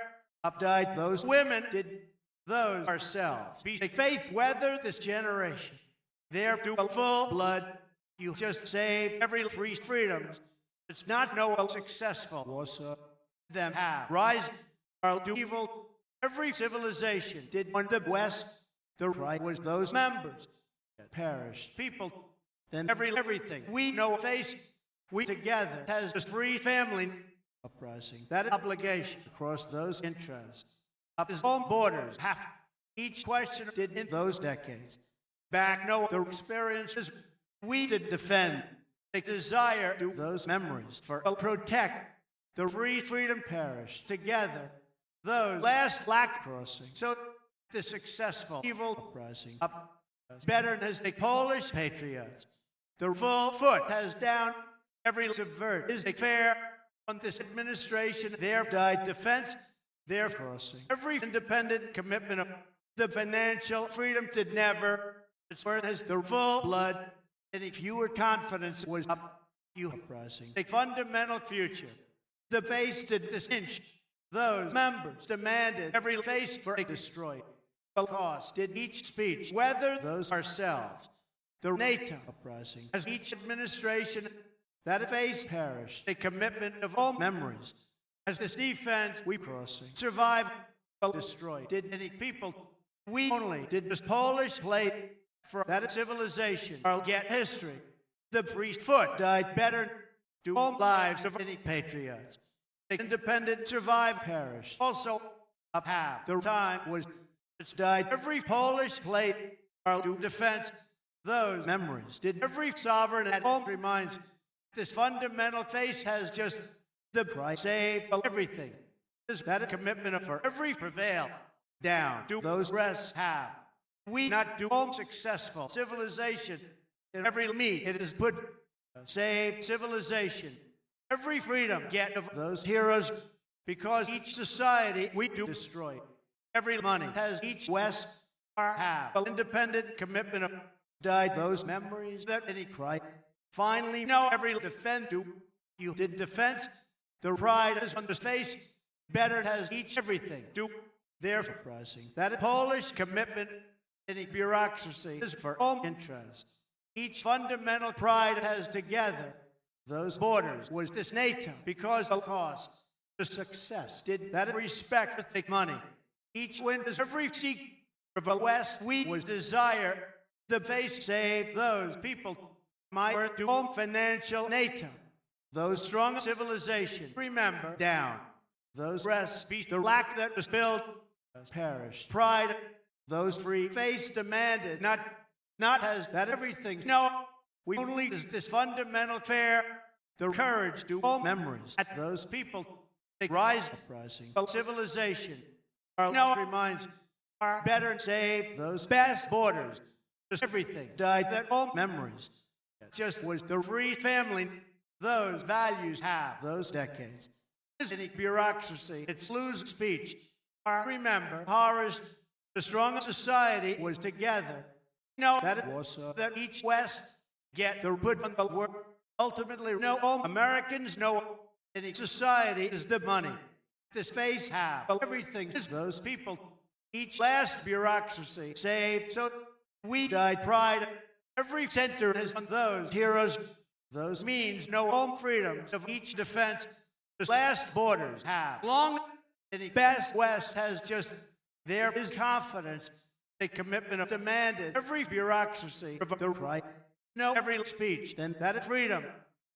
up died those women did those ourselves be faith weather this generation there do full blood you just saved every free freedoms it's not no successful was them have rise or do evil every civilization did on the West the right was those members perished people then everything we know face we together has this free family uprising that obligation across those interests up his own borders half each question did in those decades back no the experiences we did defend a desire to those memories for protect the free freedom perish together those last lack crossing so the successful evil uprising up better as the Polish patriots the full foot has down every subvert is a fair on this administration there died defense their crossing every independent commitment of the financial freedom to never it's where it has the full blood any fewer confidence was up you uprising a fundamental future the face did this inch those members demanded every face for a destroyed the cost did each speech whether those ourselves the NATO uprising as each administration that face perished a commitment of all memories as this defense we crossing survive destroyed did any people we only did this Polish plate for that civilization or get history the free foot died better to all lives of any patriots the independent survive perished also up half the time was it's died every Polish plate or to defense those memories did every sovereign at home reminds this fundamental face has just the price saved everything is that a commitment for every prevail down do those rests have we not do home successful civilization in every meet it is put saved civilization every freedom get of those heroes because each society we do destroy every money has each west our have independent commitment of died those memories that any cry finally no every defend do you did defense the pride is on the face better has each everything do their uprising that Polish commitment any bureaucracy is for all interest each fundamental pride has together those borders was this NATO because the cost the success did that respect to take money each win is every seek of the West we was desire the face save those people might do home financial NATO those strong civilization remember down those rest be the lack that was built, perished. Pride, those free face demanded, not as that everything. No, we only is this fundamental fair, the courage to all memories at those people rise uprising. Civilization, our now reminds are better save those best borders. Just everything died that all memories. Just was the free family. Those values have those decades. Any bureaucracy, it's lose speech. Remember, horrors, the strongest society was together. No, that it was so that each West get the good on the work. Ultimately, no all Americans, no any society is the money. This face have everything is those people. Each last bureaucracy saved, so we died pride. Every center is on those heroes. Those means no home freedoms of each defense. The last borders have long. The best West has just there is confidence. A commitment of demanded every bureaucracy of the right. No, every speech, then that is freedom.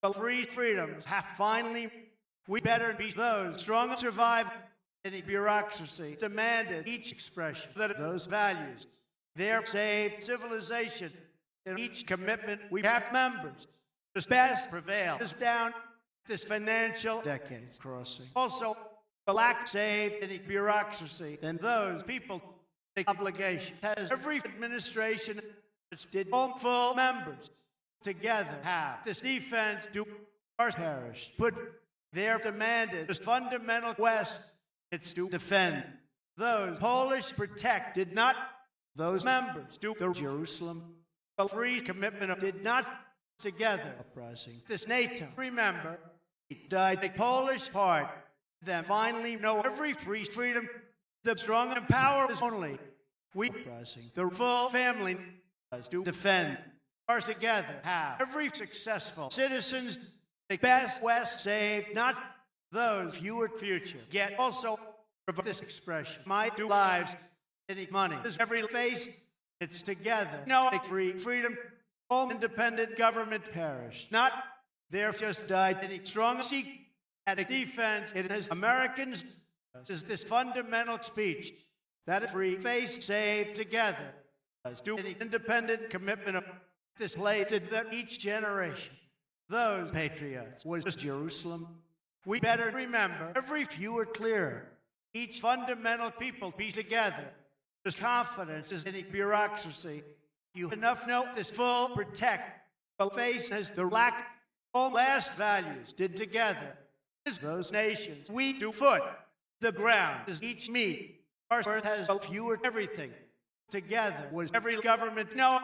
The free freedoms have finally. We better be those strong survive. Any bureaucracy demanded each expression that those values. Their saved civilization. In each commitment, we have members. The best prevail is down this financial decades crossing. Also, the lack saved any bureaucracy, then those people take obligation. Has every administration did all full members together have this defense do our parish. Put their demanded this fundamental West. It's to defend those Polish protected not those members do the Jerusalem. The free commitment of did not together uprising. This NATO, remember, it died the Polish part. Then finally know every free freedom, the strong and power is only we uprising. The full family does to defend. Ours together have every successful citizens the best West saved, not those fewer future. Get also this expression. My two lives, any money. Is every face, it's together. No free freedom, all independent government perish. Not there just died any strong seek at a defense. It is Americans. Is this fundamental speech that is free face saved together. Do any independent commitment of displayed that each generation. Those patriots was Jerusalem. We better remember every fewer clearer. Each fundamental people be together. There's confidence is any bureaucracy. You enough know this full protect. The face has the lack. All last values did together. Is those nations we do foot. The ground is each meet. Our earth has fewer everything. Together was every government. No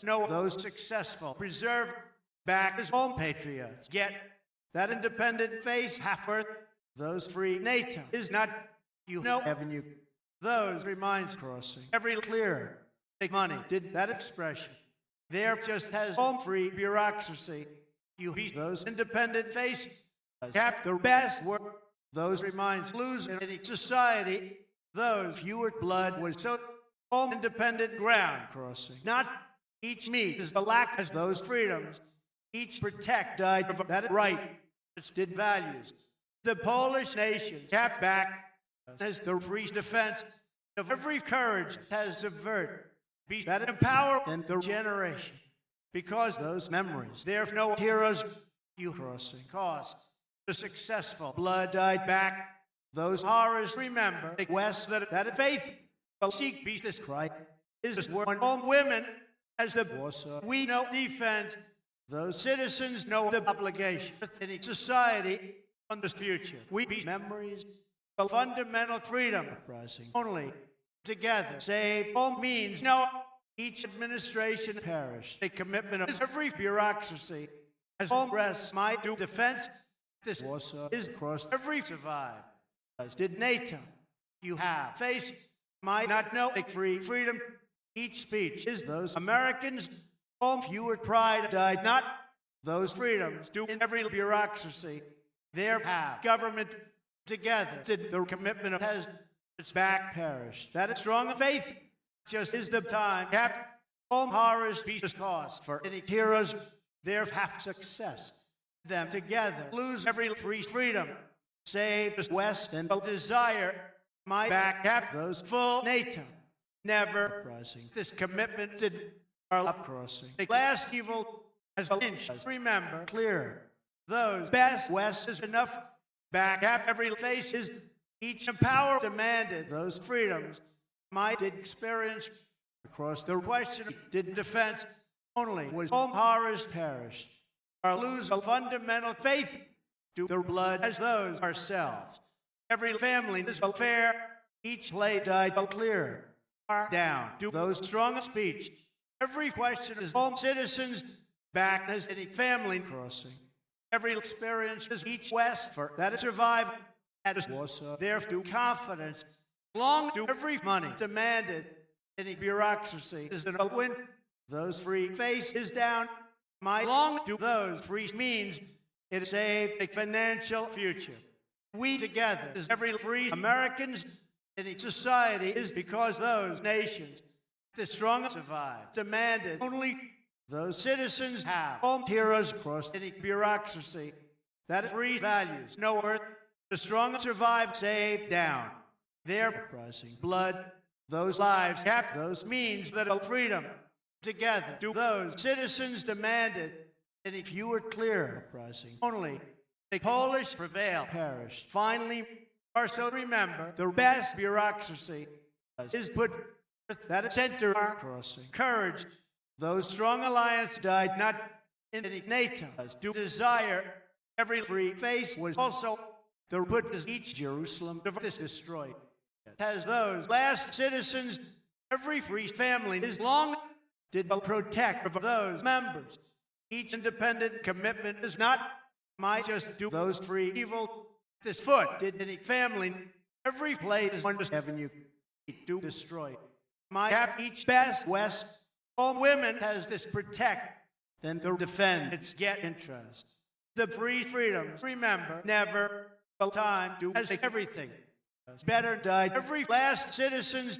those successful. Preserve back as home patriots. Get that independent face half earth. Those free NATO is not avenue. Those reminds crossing. Every clear take money did that expression. There just has home free bureaucracy. You be those independent face. Have the best work. Those reminds lose in any society. Those fewer blood was so home independent ground crossing. Not each meet is the lack as those freedoms. Each protect died of that right. It's did values. The Polish nation kept back as the free defense of every courage has subvert. Be that empower in the generation. Because those memories, there's no heroes you crossing. Cause the successful blood died back. Those horrors remember the West that faith will seek peace. This cry is one home women as the boss. We know defense. Those citizens know the obligation. Any society on this future. We be memories of fundamental freedom. Rising only together. Save all means. No, each administration perish. A commitment of every bureaucracy as all rests might do defense. This is crossed every survive. As did NATO. You have faced might not know a free freedom. Each speech is those Americans. All fewer pride died not those freedoms do in every bureaucracy. There have government together. Did the commitment of has its back perish. That is strong faith. Just is the time. Have all horrors be just cause for any heroes. There have success. Them together lose every free freedom. save the West and the desire might back up those full NATO. Never rising. This commitment to our upcrossing. The last evil as a lynch. Remember, clear. Those best West is enough. Back up every face is each power demanded. Those freedoms might experience across the question did defense only was home horrors perished or lose a fundamental faith to their blood as those ourselves. Every family is fair. Each blade died clear. Down to those strong of speech. Every question is home citizens back as any family crossing. Every experience is each West for that survived at Warsaw. Therefore, confidence belong to every money demanded. Any bureaucracy is a win. Those free face is down. My long to those free means it saved a financial future. We together as every free Americans. Any society is because those nations, the strong survive, demanded only those citizens have home heroes across any bureaucracy that free values, no earth, the strong survive, saved down. Their rising blood, those lives have those means that of freedom together. Do those citizens demanded any fewer clear rising only the Polish prevail, perished. Finally, or so remember, the best bureaucracy is put that center crossing. Courage, those strong alliance died not in any NATO. Do desire every free face was also the put as each Jerusalem is destroyed. As those last citizens, every free family is long did protect of those members. Each independent commitment is not my just do those free evil. This foot did any family, every place is one to heaven you do destroy. My have each best West, all women has this protect, then to defend its get interest. The free freedoms, remember, never time do as everything. Better died every last citizens,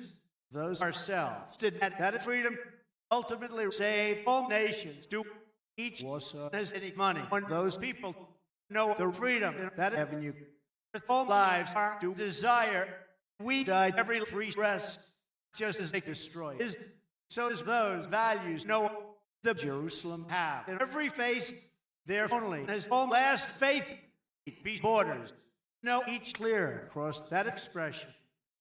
those ourselves did that freedom ultimately save all nations. Do each Warsaw has any money when those people know the freedom that avenue. With all lives are to desire, we died every free rest, just as they destroy. So as those values know the Jerusalem have. In every face, there only as all last faith be borders. No, each clear across that expression.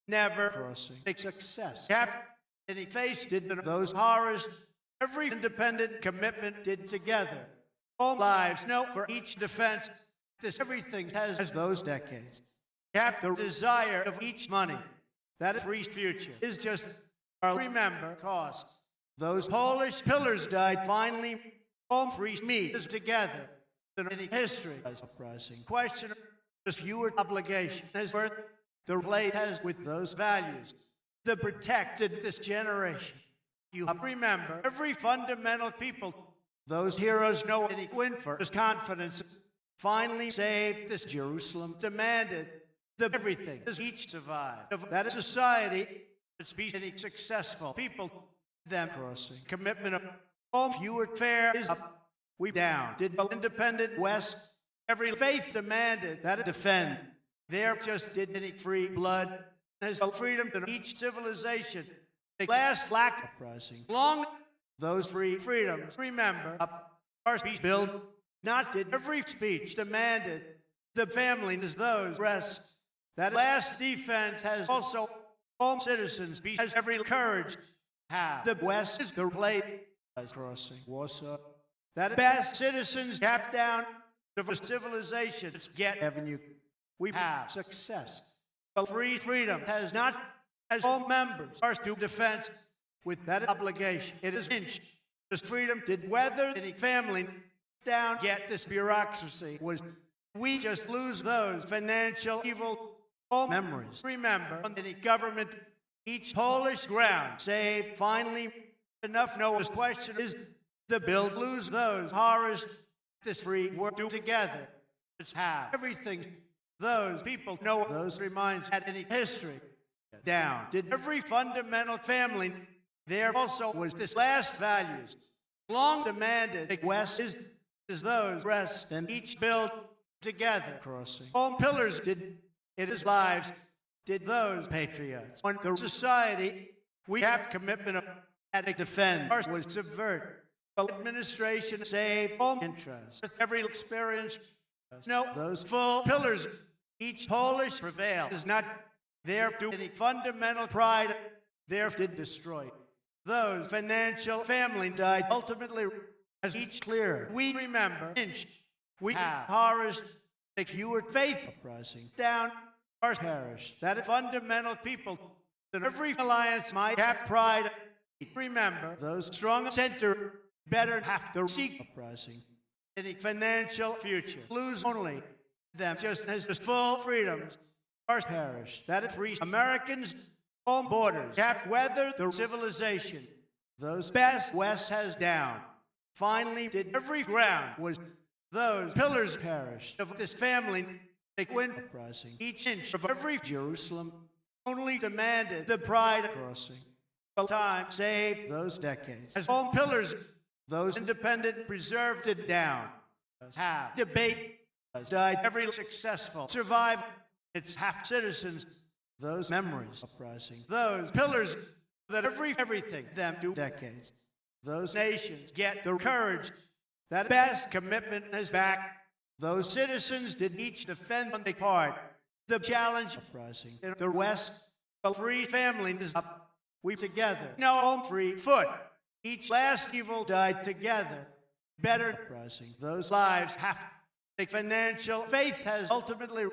Never crossing a success. Have any face did those horrors. Every independent commitment did together. All lives know for each defense. This everything has those decades. Have the desire of each money. That free future is just remember cost. Those Polish pillars died finally. All free meet is together. In any history as uprising. Question is fewer obligation as worth the blade has with those values. The protected this generation. You remember every fundamental people. Those heroes know any win for his confidence. Finally saved this Jerusalem, demanded the everything as each survived. Of that society, it's be any successful people, them crossing. Commitment of all fewer fair is up, we down. Did the independent West, every faith demanded that it defend. There just did any free blood as a freedom to each civilization. The last lack uprising. Long those free freedoms, remember, our speech build. Not did every speech demanded the family as those rest. That last defense has also all citizens has every courage have. The West is the plate as crossing Warsaw. That best citizens cap down the civilization. Get avenue. We have success. The free freedom has not as all members are to defense with that obligation. It is inched. This freedom did weather any family down, yet this bureaucracy was we just lose those financial evil all memories. Remember, on any government, each Polish ground saved finally enough. No question is the bill lose those horrors. This free work do together. It's have everything. Those people know those reminds had any history down. Did every fundamental family there also was this last values long demanded. The West is those rest and each build together, crossing all pillars did in his lives, did those patriots. On the society, we have commitment of to defend, or was subvert. The administration save all interests. With every experience, no, those full pillars, each Polish prevail is not there to any fundamental pride, there did destroy. Those financial family died ultimately as each clear. We remember, inch, we have horrors, if you were faith uprising, down or perish. That fundamental people in every alliance might have pride. Remember, those strong center better have to seek uprising. Any financial future lose only them, just as the full freedoms are perish. That free Americans' home borders have weathered the civilization. Those best West has down. Finally, did every ground was those pillars perished of this family. They went uprising. Each inch of every Jerusalem only demanded the pride of crossing. Time saved those decades. As all pillars, those independent preserved it down. Have debate died every successful survived its half citizens. Those memories uprising. Those pillars that everything them do decades. Those nations get the courage that best commitment is back. Those citizens did each defend on their part. The challenge uprising in the West, a free family is up. We together, no home free foot. Each last evil died together. Better uprising. Those lives have the financial faith has ultimately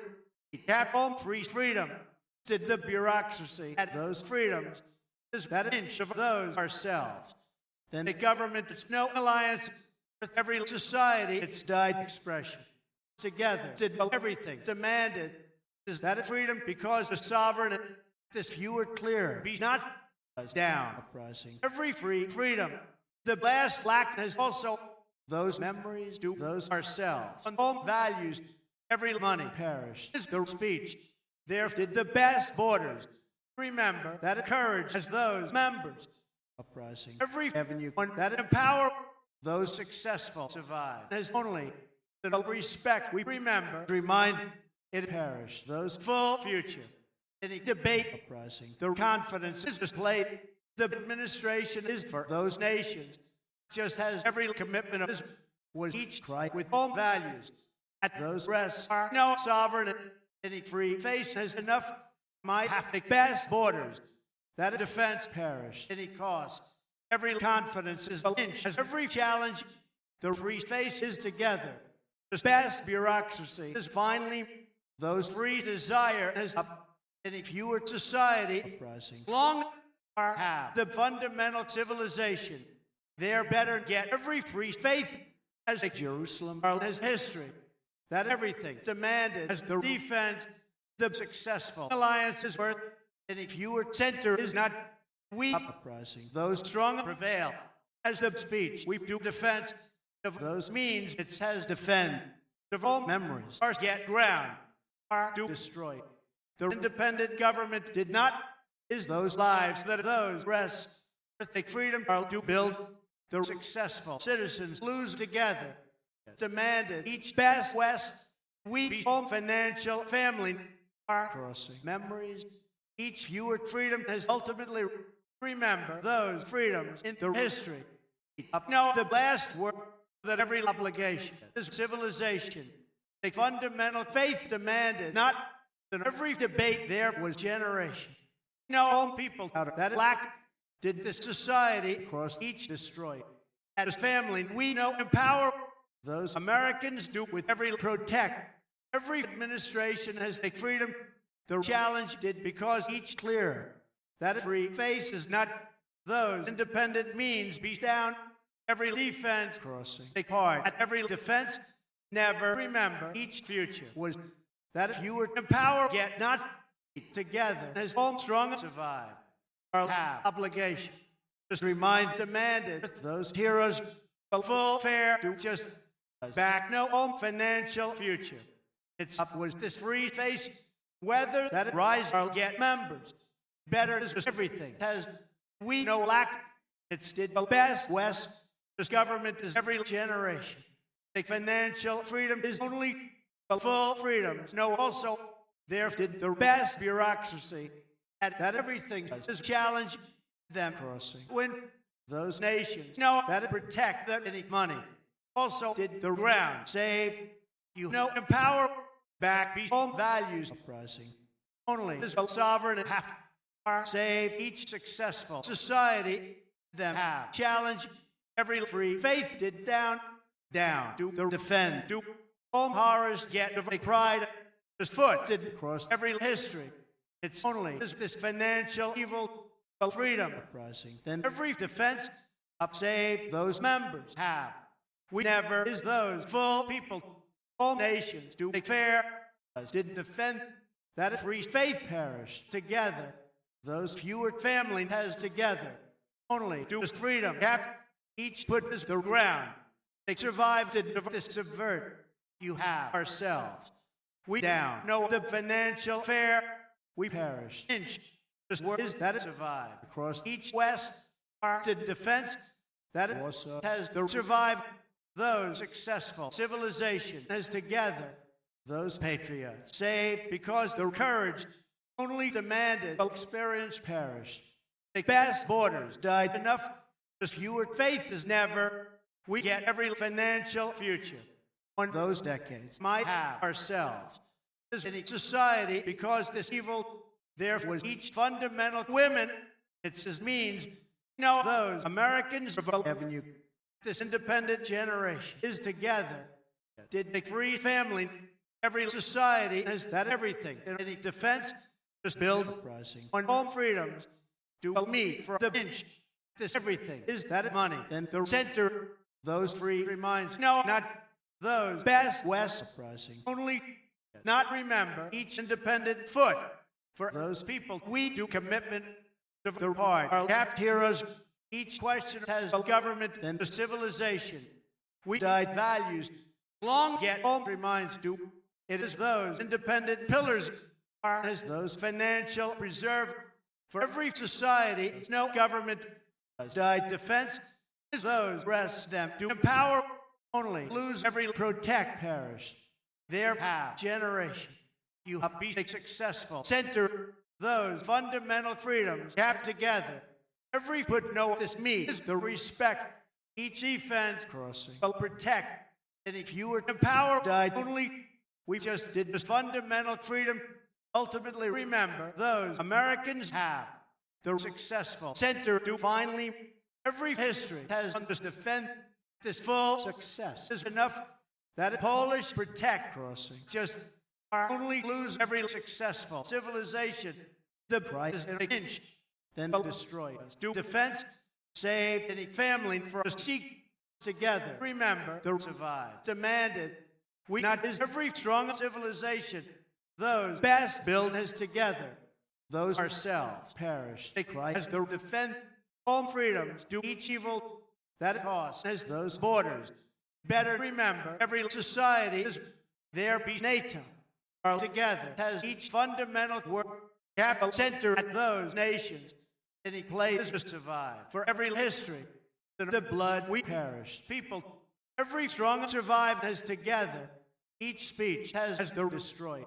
have home free freedom. Did the bureaucracy at those freedoms is that inch of those ourselves. Then the government is no alliance with every society. It's died expression. Together did everything demanded is that freedom because the sovereign this few were clear. Be not down uprising. Every freedom. The last lack is also those memories do those ourselves. On all values, every money perish. Is the speech. There did the best borders. Remember that courage as those members uprising. Every avenue that empower those successful survive. As only the respect we remember, remind it perish. Those full future. Any debate uprising. The confidence is displayed. The administration is for those nations. Just as every commitment of was each cry with all values. At those rests are no sovereign. Any free face has enough. Might have the best borders. That a defense perish. Any cost. Every confidence is an inch. As every challenge, the free face is together. The best bureaucracy is finally those free desire is up. Any fewer society uprising. Long are have the fundamental civilization. They're better get every free faith as a Jerusalem as history. That everything demanded as the defense, the successful alliances worth any fewer center is not we uprising. Those strong prevail as the speech we do defense of those means it says defend. The all memories are get ground are to destroy. The independent government did not is those lives that those rest with the freedom are to build the successful citizens lose together. Demanded each best West we be home financial family are crossing memories. Each fewer freedom has ultimately remember those freedoms in the history. Now the last word that every obligation is civilization. A fundamental faith demanded not in every debate there was generation. No all people out of that lack did this society across each destroy. As family, we know empower those Americans do with every protect. Every administration has a freedom. The challenge did because each clear. That free face is not those independent means be down. Every defense crossing a part at every defense. Never remember each future was that if you were empowered get not together as home strong survive or have obligation. Just remind demanded those heroes a full fair to just back no home financial future. It's up was this free face whether that rise or get members. Better is everything has we no lack. It's did the best West. This government is every generation. The financial freedom is only full freedoms. No, also, there did the best bureaucracy at that everything is challenge them crossing. When those nations know that it protect them any money, also did the ground save you know empower back be home values uprising. Only is sovereign and have save each successful society them have challenge every free faith did down do the defend do home horrors get the pride his foot did across every history. It's only this financial evil freedom uprising then every defense up save those members have. We never is those full people all nations do fair as did defend that free faith perish together. Those fewer family has together only do freedom have each put this the ground. They survived to this subvert. You have ourselves. We down. No the financial fair. We perish. Inch. This word is that it survived across each west. Our defense that it also has the survived. Those successful civilization has together. Those patriots saved because their courage only demanded experience perished. The best borders died enough. As fewer faith is never. We get every financial future. On those decades might have ourselves. As any society because this evil there was each fundamental women. It's as means. No, those Americans of Avenue. This independent generation is together. Did the free family. Every society has that everything. Any defense, just build uprising. On home freedoms, do meet for the inch. This everything is that money. Then the center, those free reminds. No, not those best west uprising. Only not remember each independent foot. For those people, we do commitment to the part. Our capped heroes, each question has a government and a civilization. We died values. Long get home reminds do. It is those independent pillars are as those financial reserve for every society. No government has died defense is those rest them to empower only lose every protect perish. Their path generation you have be successful center those fundamental freedoms have together. Every put know this means is the respect each defense crossing will protect any fewer empower died only. We just did this fundamental freedom. Ultimately, remember those Americans have the successful center to finally every history has to defend this full success is enough that Polish protect crossing just are only lose every successful civilization. The price is an inch, then destroy us. Do defense save any family for us seek together. Remember to survive demanded. We not is every strong civilization. Those best build us together. Those ourselves perish. They cry as to defend home freedoms. Do each evil that costs as those borders. Better remember every society is there be NATO. All together has each fundamental work capital center at those nations. Any place to survive. For every history. The blood we perish. People every strong survive as together. Each speech has to destroy.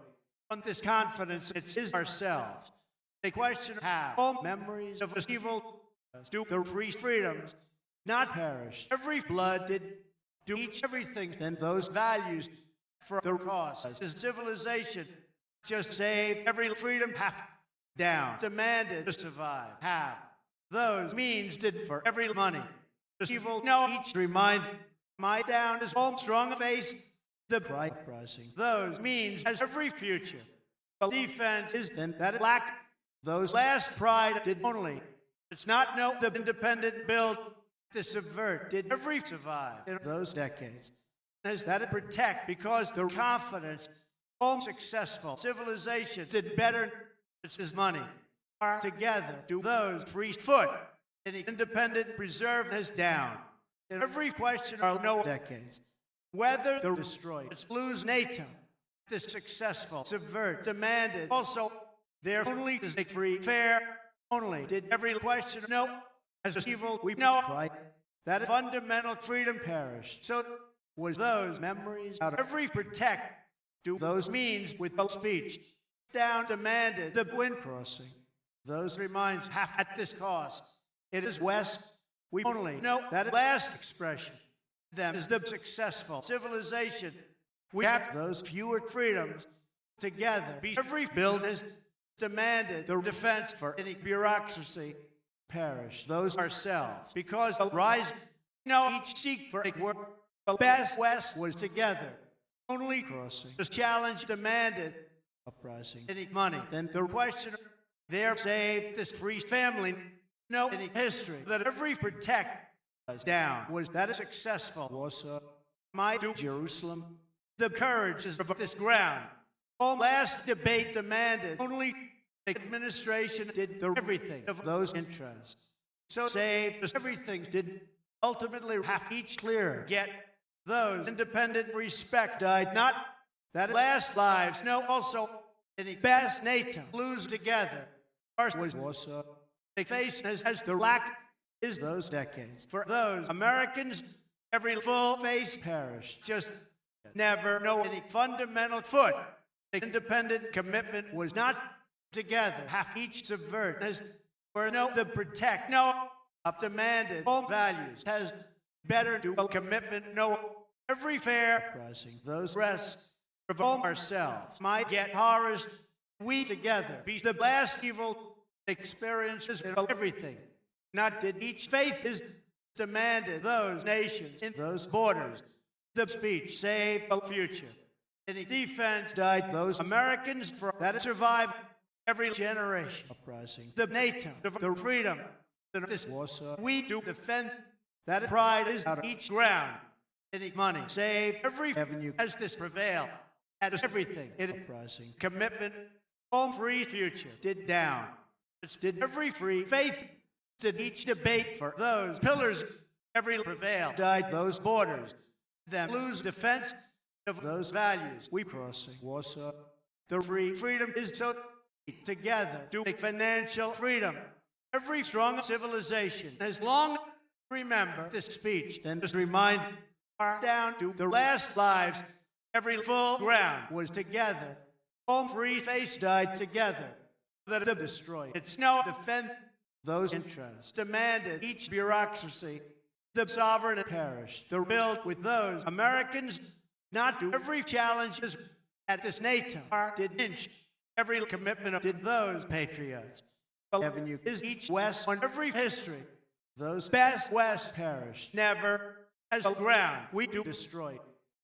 On this confidence, it is ourselves. They question how all memories of us evil do the free freedoms not perish. Every blood did do each everything. Then those values for the cause is civilization. Just save every freedom half down. Demanded to survive. Have those means did for every money. Just evil no each remind my down is home strong face. The bright rising. Those means as every future. The defense is then that it lack those last pride did only. It's not no the independent build to subvert did every survive in those decades. As that it protect because the confidence home successful civilization did better. It's his money are together do those free foot and the independent preserve is down. In every question are no decades. Whether they're destroyed, it's lose NATO. The successful subvert demanded. Also, there only is a free fair. Only did every question no as evil we know right that fundamental freedom perished. So was those memories out of every protect Do those means with the speech down demanded the wind crossing. Those reminds half at this cost. It is West. We only know that last expression. Them is the successful civilization. We have those fewer freedoms together. Every build is demanded the defense for any bureaucracy perish. Those ourselves, because the rise, each seek for a word. The best West was together. Only crossing. The challenge demanded uprising. Any money. Then the question there saved this free family. No any history that every protect us down was that a successful Warsaw might do Jerusalem. The courage is of this ground. All last debate demanded only the administration did everything of those interests. So saved everything did ultimately have each clear. Yet those independent respect died not that last lives. No, also any best NATO lose together. Ours was Warsaw. They face as the lack is those decades. For those Americans, every full face perished. Just never know any fundamental foot. The independent commitment was not together. Half each subvert as for no to protect. No, up demanded all values has better do a commitment. No, every fair rising. Those rest of all ourselves might get horrors. We together be the last evil experiences in everything. Not did each faith is demanded those nations in those borders. The speech saved the future. Any defense died those Americans for that survived every generation. Uprising. The NATO, the freedom, this Warsaw. We do defend that pride is out of each ground. Any money saved every avenue as this prevail. As everything it uprising. Commitment, all free future did down. It did every free faith. Did each debate for those pillars. Every prevail died those borders. Them lose defense of those values. We crossing Warsaw. The free freedom is so together. Do make financial freedom. Every strong civilization. As long remember this speech, then just remind down to the last lives. Every full ground was together. All free face died together. That it destroyed. It's no defend those interests. Demanded each bureaucracy. The sovereign perished. The build with those Americans not do every challenge is at this NATO did inch. Every commitment did those patriots. Avenue is each West on every history. Those best West perished. Never as the ground we do destroy.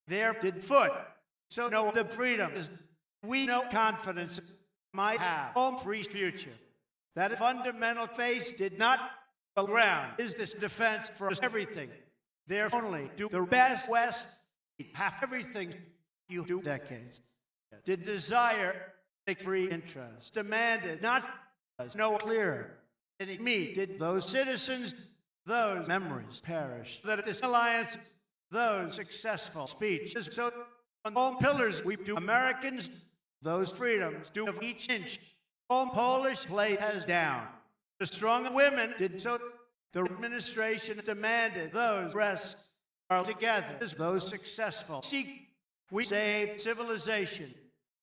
There did foot. So no the freedom is we know confidence might have home free future. That fundamental face did not the ground is this defense for us everything. There only do the best West half everything you do decades. Did desire take free interest. Demanded not as no clearer. Any me did those citizens, those memories perish. That this alliance, those successful speeches. So on all pillars we do Americans, those freedoms do of each inch. All Polish plate has down. The strong women did so. The administration demanded those rest are together as those successful. Seek we save civilization.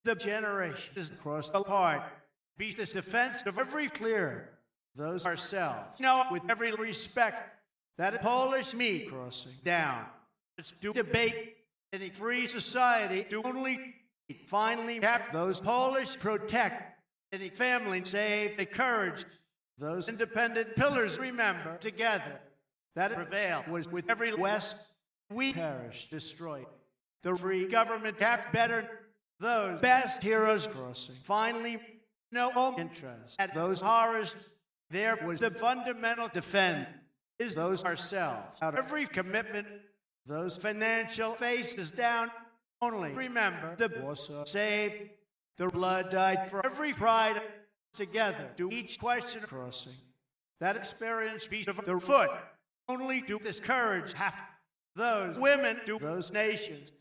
The generations across the part. Be this defense of every clear. Those ourselves. Now with every respect that Polish me crossing down. It's to debate any free society to only finally have those Polish protect any family save the courage. Those independent pillars remember together that it prevailed was with every West we perish destroyed. The free government have better those best heroes crossing. Finally, no home interest at those horrors. There was the fundamental defend is those ourselves. Out of every commitment, those financial faces down. Only remember the Warsaw saved. The blood died for every pride. Together, do each question crossing. That experience beat of the foot. Only do this courage half. Those women do those nations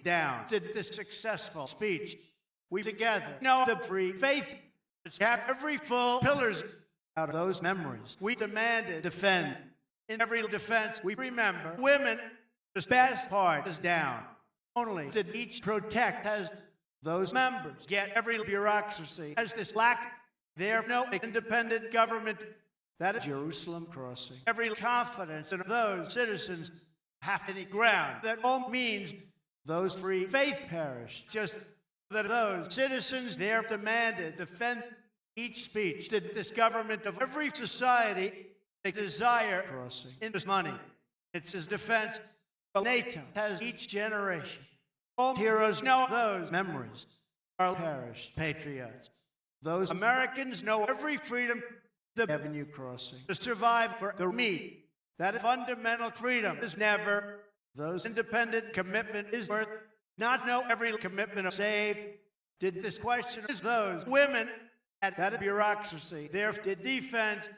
down. Did this successful speech. We together know the free faith. It's have every full pillars out of those memories. We demanded defend. In every defense we remember women. The best part is down. Only did each protect has Those members get every bureaucracy as this lack there no independent government that is Jerusalem crossing. Every confidence in those citizens have any ground that all means those free faith perish. Just that those citizens there demanded defend each speech that this government of every society they desire crossing in this money. It's his defense. NATO has each generation. All heroes know those memories are perished patriots. Those Americans know every freedom the avenue crossing to survive for the meat. That fundamental freedom is never those independent commitment is worth not know every commitment of saved. Did this question is those women at that bureaucracy there did defense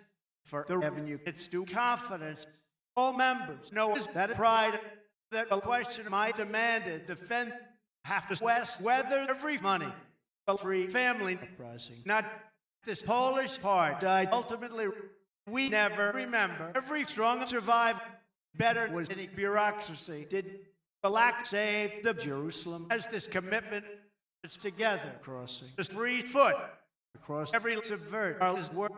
for the revenue. It's due confidence. All members know that pride that a question might demanded defend half the West, whether every money, a free family uprising. Not this Polish part died ultimately. We never remember. Every strong survived. Better was any bureaucracy. Did the lack save the Jerusalem as this commitment it's together crossing. This free foot across every subvert. His work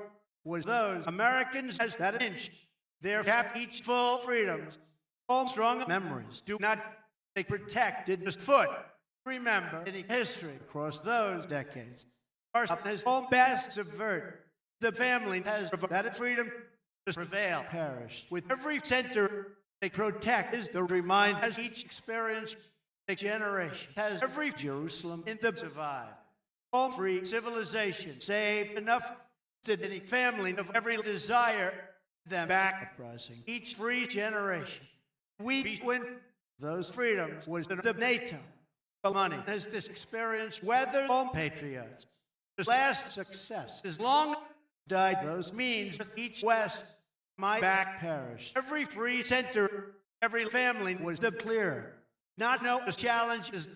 was those Americans as that inch. There have each full freedoms. All strong memories do not they protected this foot. Remember any history across those decades. Our has all best subvert. The family has that freedom to prevail, perish. With every center they protect is the remind as each experience a generation has every Jerusalem in the survive. All free civilization saved enough to any family of every desire them back uprising. Each free generation. We win those freedoms was the NATO. The money as this experience whether all patriots. This last success as long died those means that each West my back perish. Every free center, every family was the clear. Not know the challenges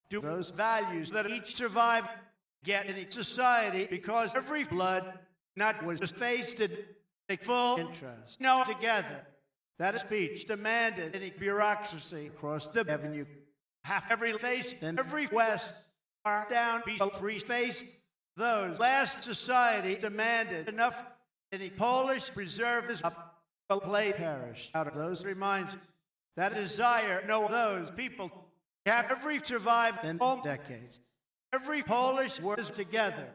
do those values that each survive get in each society because every blood not was faced to take full interest. No together. That speech demanded any bureaucracy across the avenue. Half every face and every West are down be free face. Those last society demanded enough any Polish preserve his up play perish. Out of those reminds that desire know those people have every survived in all decades. Every Polish was together.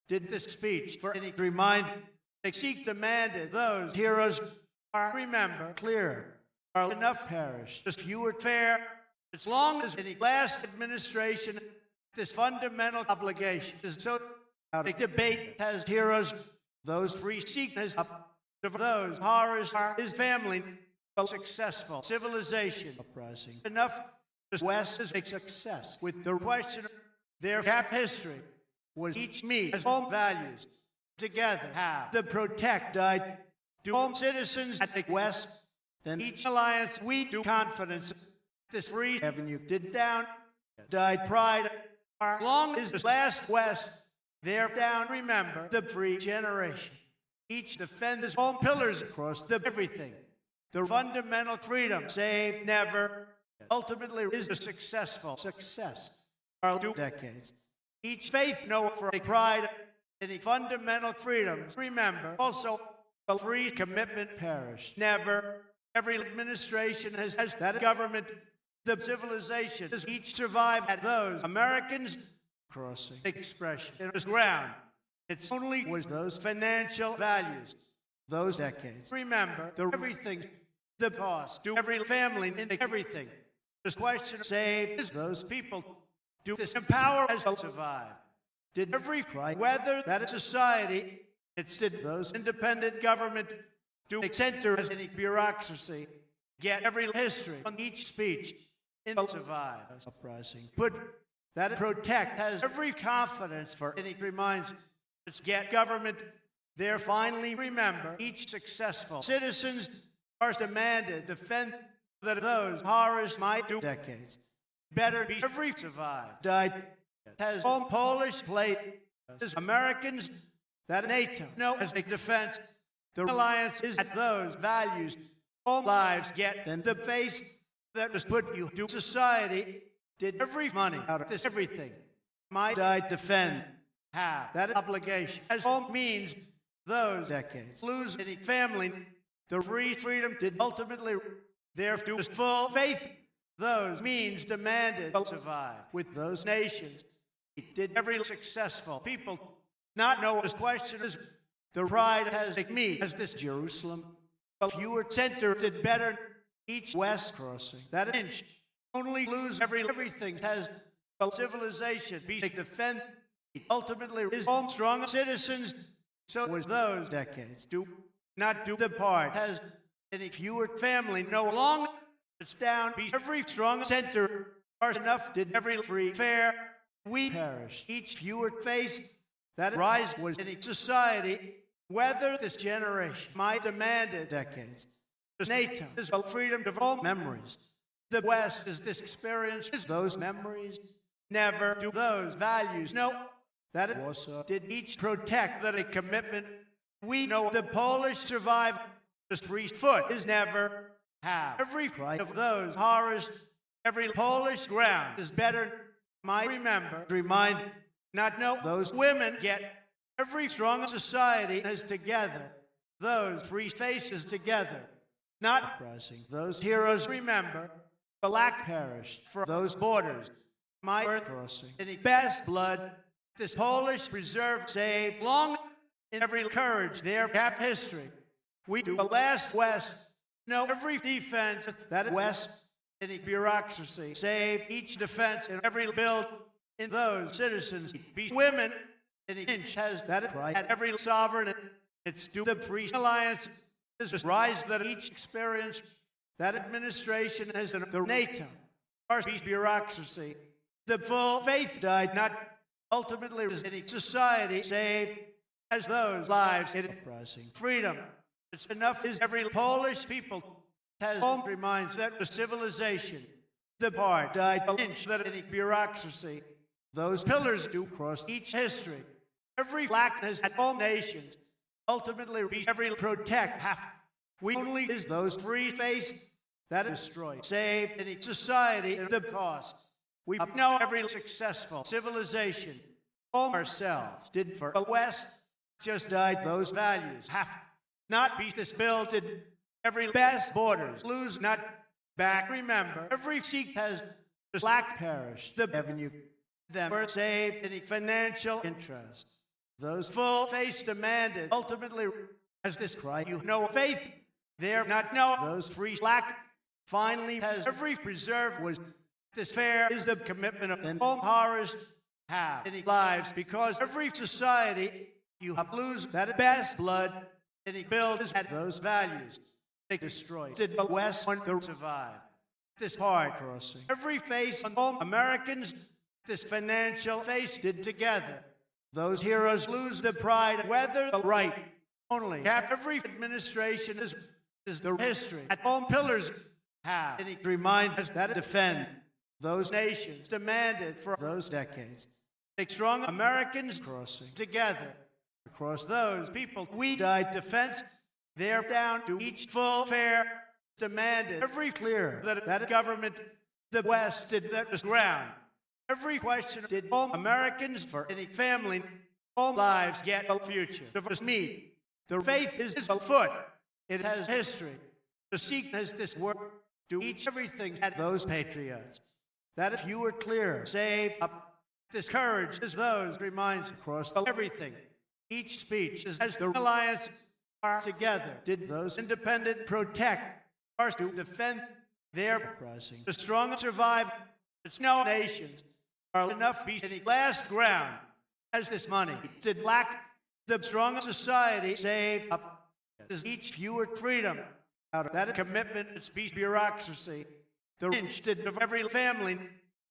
Did this speech for any remind they seek demanded those heroes are remember clear are enough perish. Just fewer fair as long as any last administration this fundamental obligation is so out of debate has heroes those free seekers up to those horrors are his family a successful civilization uprising enough the West is a success with the question their cap history was each me as all values together have the protect died to all citizens at the West then each alliance we do confidence this free avenue did down died pride our long is the last West there down remember the free generation each defend his own pillars across the everything the fundamental freedom saved never ultimately is a successful success our 2 decades each faith know for a pride any fundamental freedoms remember also a free commitment perish never every administration has that government the civilization does each survive at those Americans crossing expression in this ground it's only was those financial values those decades remember the everything the cost to every family in everything this question saved is those people do this empower as to survive did every right whether that society it's did those independent government do center as any bureaucracy get every history on each speech in survive uprising put that protect has every confidence for any reminds it's get government there finally remember each successful citizens are demanded defend that those horrors might do decades better be every survive died has all Polish plate as Americans that NATO know as a defense the alliance is at those values all lives get than the face that was put you to society did every money out of this everything might I defend, have that obligation, as all means those decades lose any family, the free freedom did ultimately their full faith, those means demanded to survive with those nations. Did every successful people not know this question is the pride has like me as this Jerusalem? If you were centered, did better each west crossing that inch only lose everything has a civilization be to defend ultimately his own strong citizens. So was those decades do not do the part has any fewer family no longer it's down be every strong center are enough did every free fair we perish each fewer face that rise was any society whether this generation might demanded decades. NATO is a freedom of all memories. The West is this experience is those memories. Never do those values know that it also did each protect that a commitment we know the Polish survive this free foot is never have every right of those horrors every Polish ground is better might remember remind not know those women get every strong society is together those free faces together not pressing those heroes remember the black perished for those borders my earth crossing any best blood this Polish preserve saved long in every courage their cap history we do the last west know every defense that west any bureaucracy save each defense in every build in those citizens be women any inch has that right at every sovereign it's due the free alliance is rise that each experience that administration as in the NATO our bureaucracy the full faith died not ultimately was any society saved as those lives in rising freedom it's enough is every Polish people has reminds that the civilization the part died an inch that any bureaucracy those pillars do cross each history every blackness at all nations ultimately reach every protect half we only is those free face that destroy save any society at the cost we know every successful civilization all ourselves did for the West just died those values have not be disbuilt every best borders lose not back remember every Sikh has the black parish the avenue them were saved any financial interest those full face demanded ultimately as this cry you know faith there not know those free black finally has every preserve was this fair is the commitment of the all horrors have any lives because every society you have lose that best blood any build is at those values they destroy did the West want to survive this part crossing every face on all Americans this financial face did together those heroes lose the pride whether the right only half every administration is the history at all pillars have any remind us that defend those nations demanded for those decades take strong Americans crossing together across those people we died defense they're down to each full fair demanded every clear that government the West did that was ground every question did all Americans for any family all lives get a future the meet the faith is afoot it has history the seek has this work do each everything at those patriots that if you were clear save up this courage is those reminds across everything each speech is as the alliance are together did those independent protect are to defend their uprising the strong survive it's no nations are enough be any last ground as this money did lack the strong society save up as each fewer freedom out of that commitment it's peace bureaucracy the inch did of every family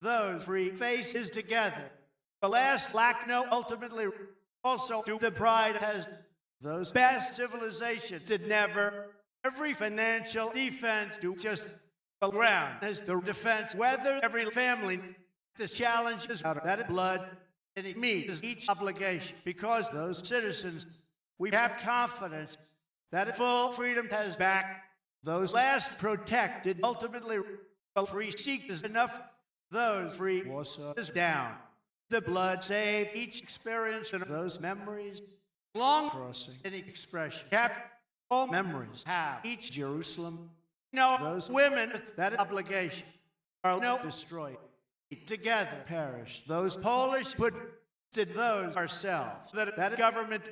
those free faces together the last lack no ultimately also do the pride has those best civilizations did never every financial defense do just the ground as the defense whether every family this challenge is out of that blood and it meets each obligation because those citizens we have confidence that full freedom has back those last protected ultimately the free seek is enough those free Warsaw is down the blood saved each experience of those memories, long crossing any expression. Kept all memories have each Jerusalem. No, those women with that obligation are no destroyed. Together perish. Those Polish put did those ourselves. That government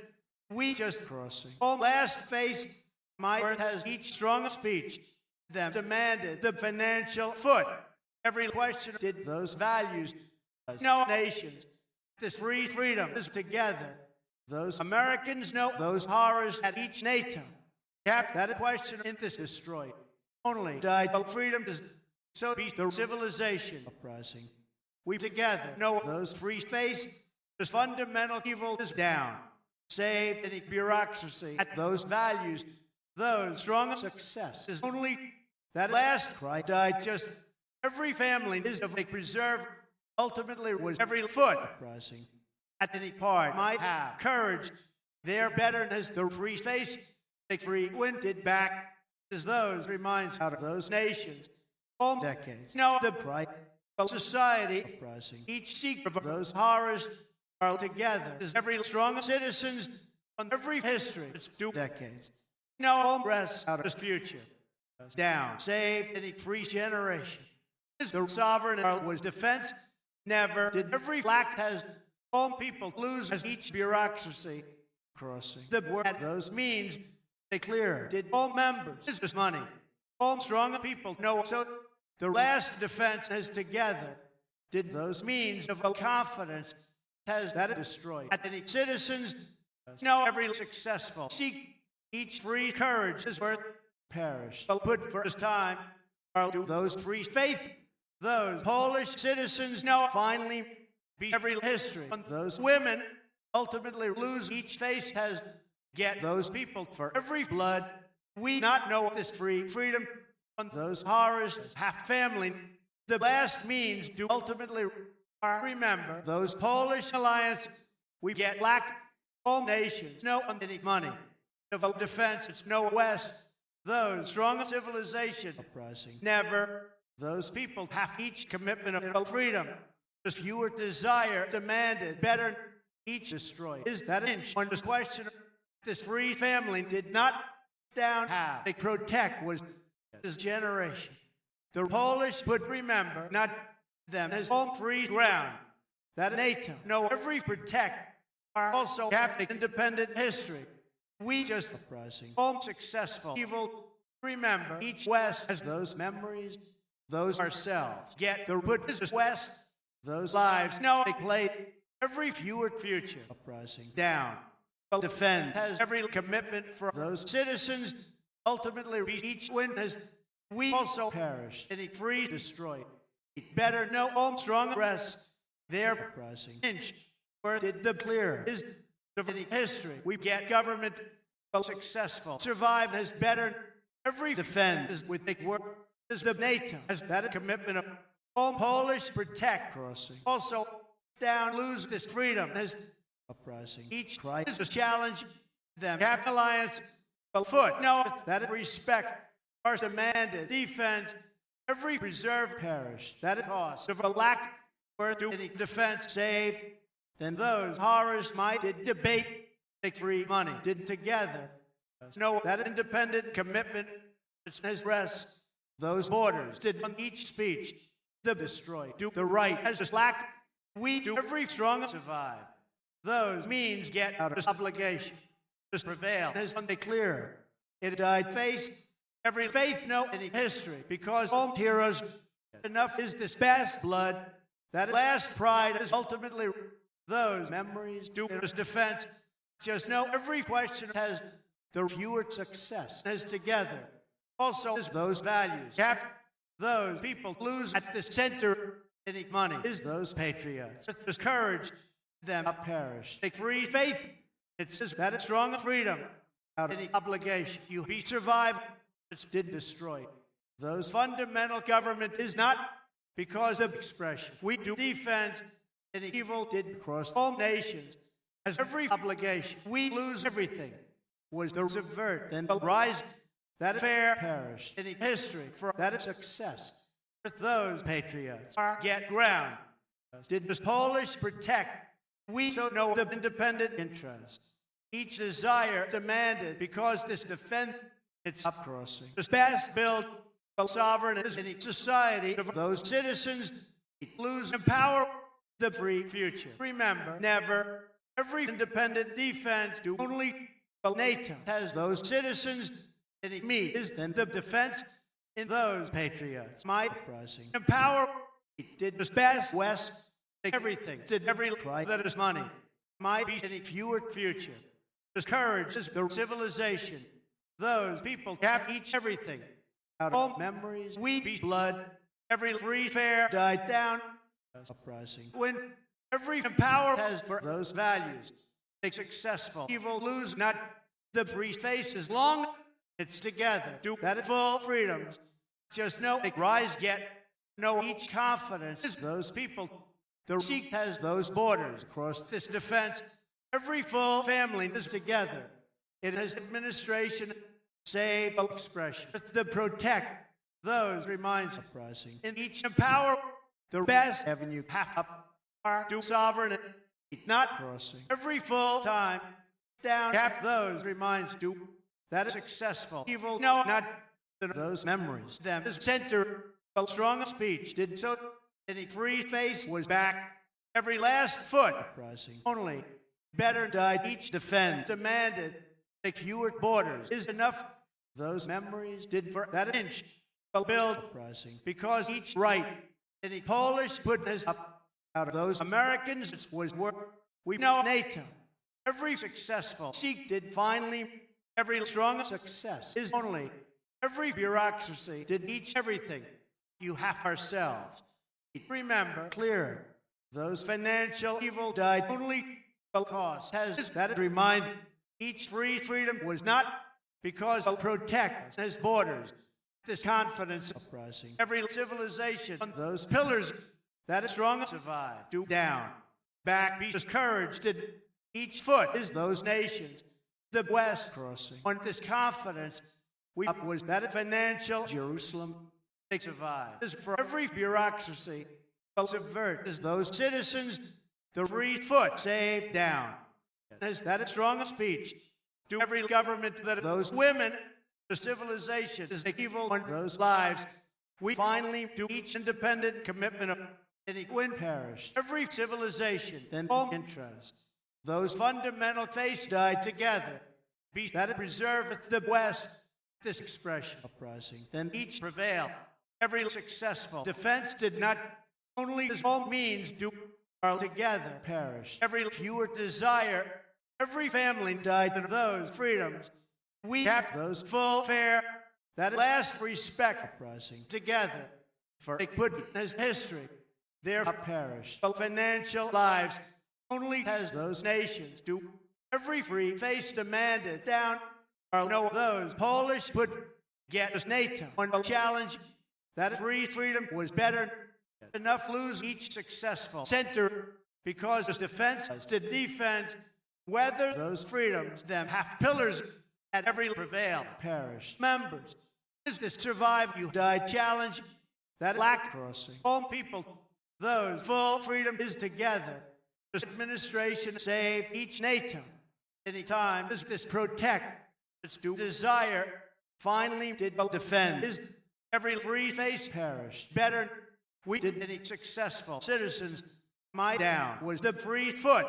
we just crossing. All last face my word has each strong speech. Them demanded the financial foot. Every question did those values. No nations. This free freedom is together. Those Americans know those horrors at each NATO. Kept that question in this destroyed. Only died of freedom is so be the civilization uprising. We together know those free space, this fundamental evil is down. Saved any bureaucracy at those values, those strong success is only that last cry died just every family is of a preserve ultimately was every foot uprising. At any part might have courage. Their betterness, the free face, they free winded back as those reminds out of those nations. All decades. No, the pride of society uprising. Each secret of those horrors are together. As every strong citizens on every history. It's 2 decades. No all rests out of his future. Down. Saved any free generation. The sovereign was defense. Never did every black has all people lose as each bureaucracy crossing. The word at those means they clear. Did all members this money. All strong people know so the last defense is together. Did those means of confidence has that destroyed at any citizens know every successful seek each free courage is worth perish. But put for his time are do those free faith. Those Polish citizens know finally be every history. And those women ultimately lose each face has get those people for every blood. We not know this free freedom on those horrors half family. The last means to ultimately remember those Polish alliance. We get black all nations no any money of defense. It's no west. Those strong civilization uprising never. Those people have each commitment of freedom. Just fewer desire demanded better each destroyed. Is that inch on this question? This free family did not down have they protect was this generation. The Polish would remember not them as home free ground. That NATO know every protect are also have independent history. We just uprising home successful evil remember each West has those memories. Those ourselves get the put this west, those lives no they played every fewer future uprising down. Defend has every commitment for those citizens ultimately each win as we also perish any free destroyed. Better know all strong rest their uprising inch where did the clear is the history we get government successful survive as better every defend is with big work. Is the NATO has that a commitment of all Polish protect crossing. Also down lose this freedom as uprising. Each cry is a challenge them. Half alliance afoot. No, that respect are demanded. Defense every preserve perish. That is cost of a lack for any defense saved. Then those horrors might did debate take free money did together. No that independent commitment is rest. Those borders did on each speech the destroy do the right as a slack we do every strong survive those means get out of this obligation just prevail as on the clear it died face every faith no any history because all heroes enough is this best blood that last pride is ultimately those memories do this defense just know every question has the fewer success as together. Also, is those values. Those people lose at the center any money. Is those patriots. There's courage. Them up perish. Take free faith. It says that it's strong freedom. Out of any obligation. You be survived. It did destroy. Those fundamental government is not because of expression. We do defense. Any evil did cross all nations. As every obligation. We lose everything. Was the subvert. Then the rise. That fair perish in history for that is success. With those patriots are get ground did the Polish protect. We so know the independent interest. Each desire demanded because this defend its upcrossing. The best build a sovereign and a society of those citizens lose and power the free future. Remember, never every independent defense do only NATO has those citizens and it means then the defense in those patriots. My uprising. Empower did the best West everything. Did every cry that is money. Might be any fewer future. The courage is the civilization. Those people have each everything. Out of all memories, we be blood. Every free fair died down. Uprising. When every power has for those values, a successful evil lose not the free face as long it's together. Do that full freedoms. Just know they rise yet. Know each confidence is those people. The seek has those borders across this defense. Every full family is together. It has administration, save expression. The protect those reminds uprising. In each empower the best avenue half up are do sovereign not crossing. Every full time down half those reminds do that is successful. Evil no not those memories. Them is center a strong speech did so any free face was back. Every last foot uprising. Only better died each defend demanded take fewer borders is enough. Those memories did for that inch build uprising because each right any Polish put us up out of those Americans it was work. We know NATO. Every successful seek did finally every strong success is only every bureaucracy did each everything. You have ourselves. Remember clear those financial evil died only because has that remind each free freedom was not because of protect his borders. This confidence uprising. Every civilization on those pillars that is strong survive. Do down. Back be discouraged. Did each foot is those nations. The West crossing. On this confidence we was that financial Jerusalem they survive. Is for every bureaucracy subvert is those citizens the free foot saved down. Is that a strong speech? Do every government that those women the civilization is evil on those lives. We finally do each independent commitment of any win parish. Every civilization then all interest. Those fundamental faiths died together. Be that it preserveth the West. This expression uprising. Then each prevail. Every successful defense did not only as all means do all together perish. Every fewer desire. Every family died of those freedoms. We have those full fair, that last respect uprising together for it put as history. There perished. Financial lives only has those nations do every free face demanded down or no those Polish would get as NATO on a challenge that free freedom was better enough lose each successful center because as defense to defense whether those freedoms them half pillars at every prevail perish members is this survive you died challenge that lack crossing all people those full freedom is together this administration save each NATO anytime is this protect its do desire finally did defend is every free face perish better we did any successful citizens my down was the free foot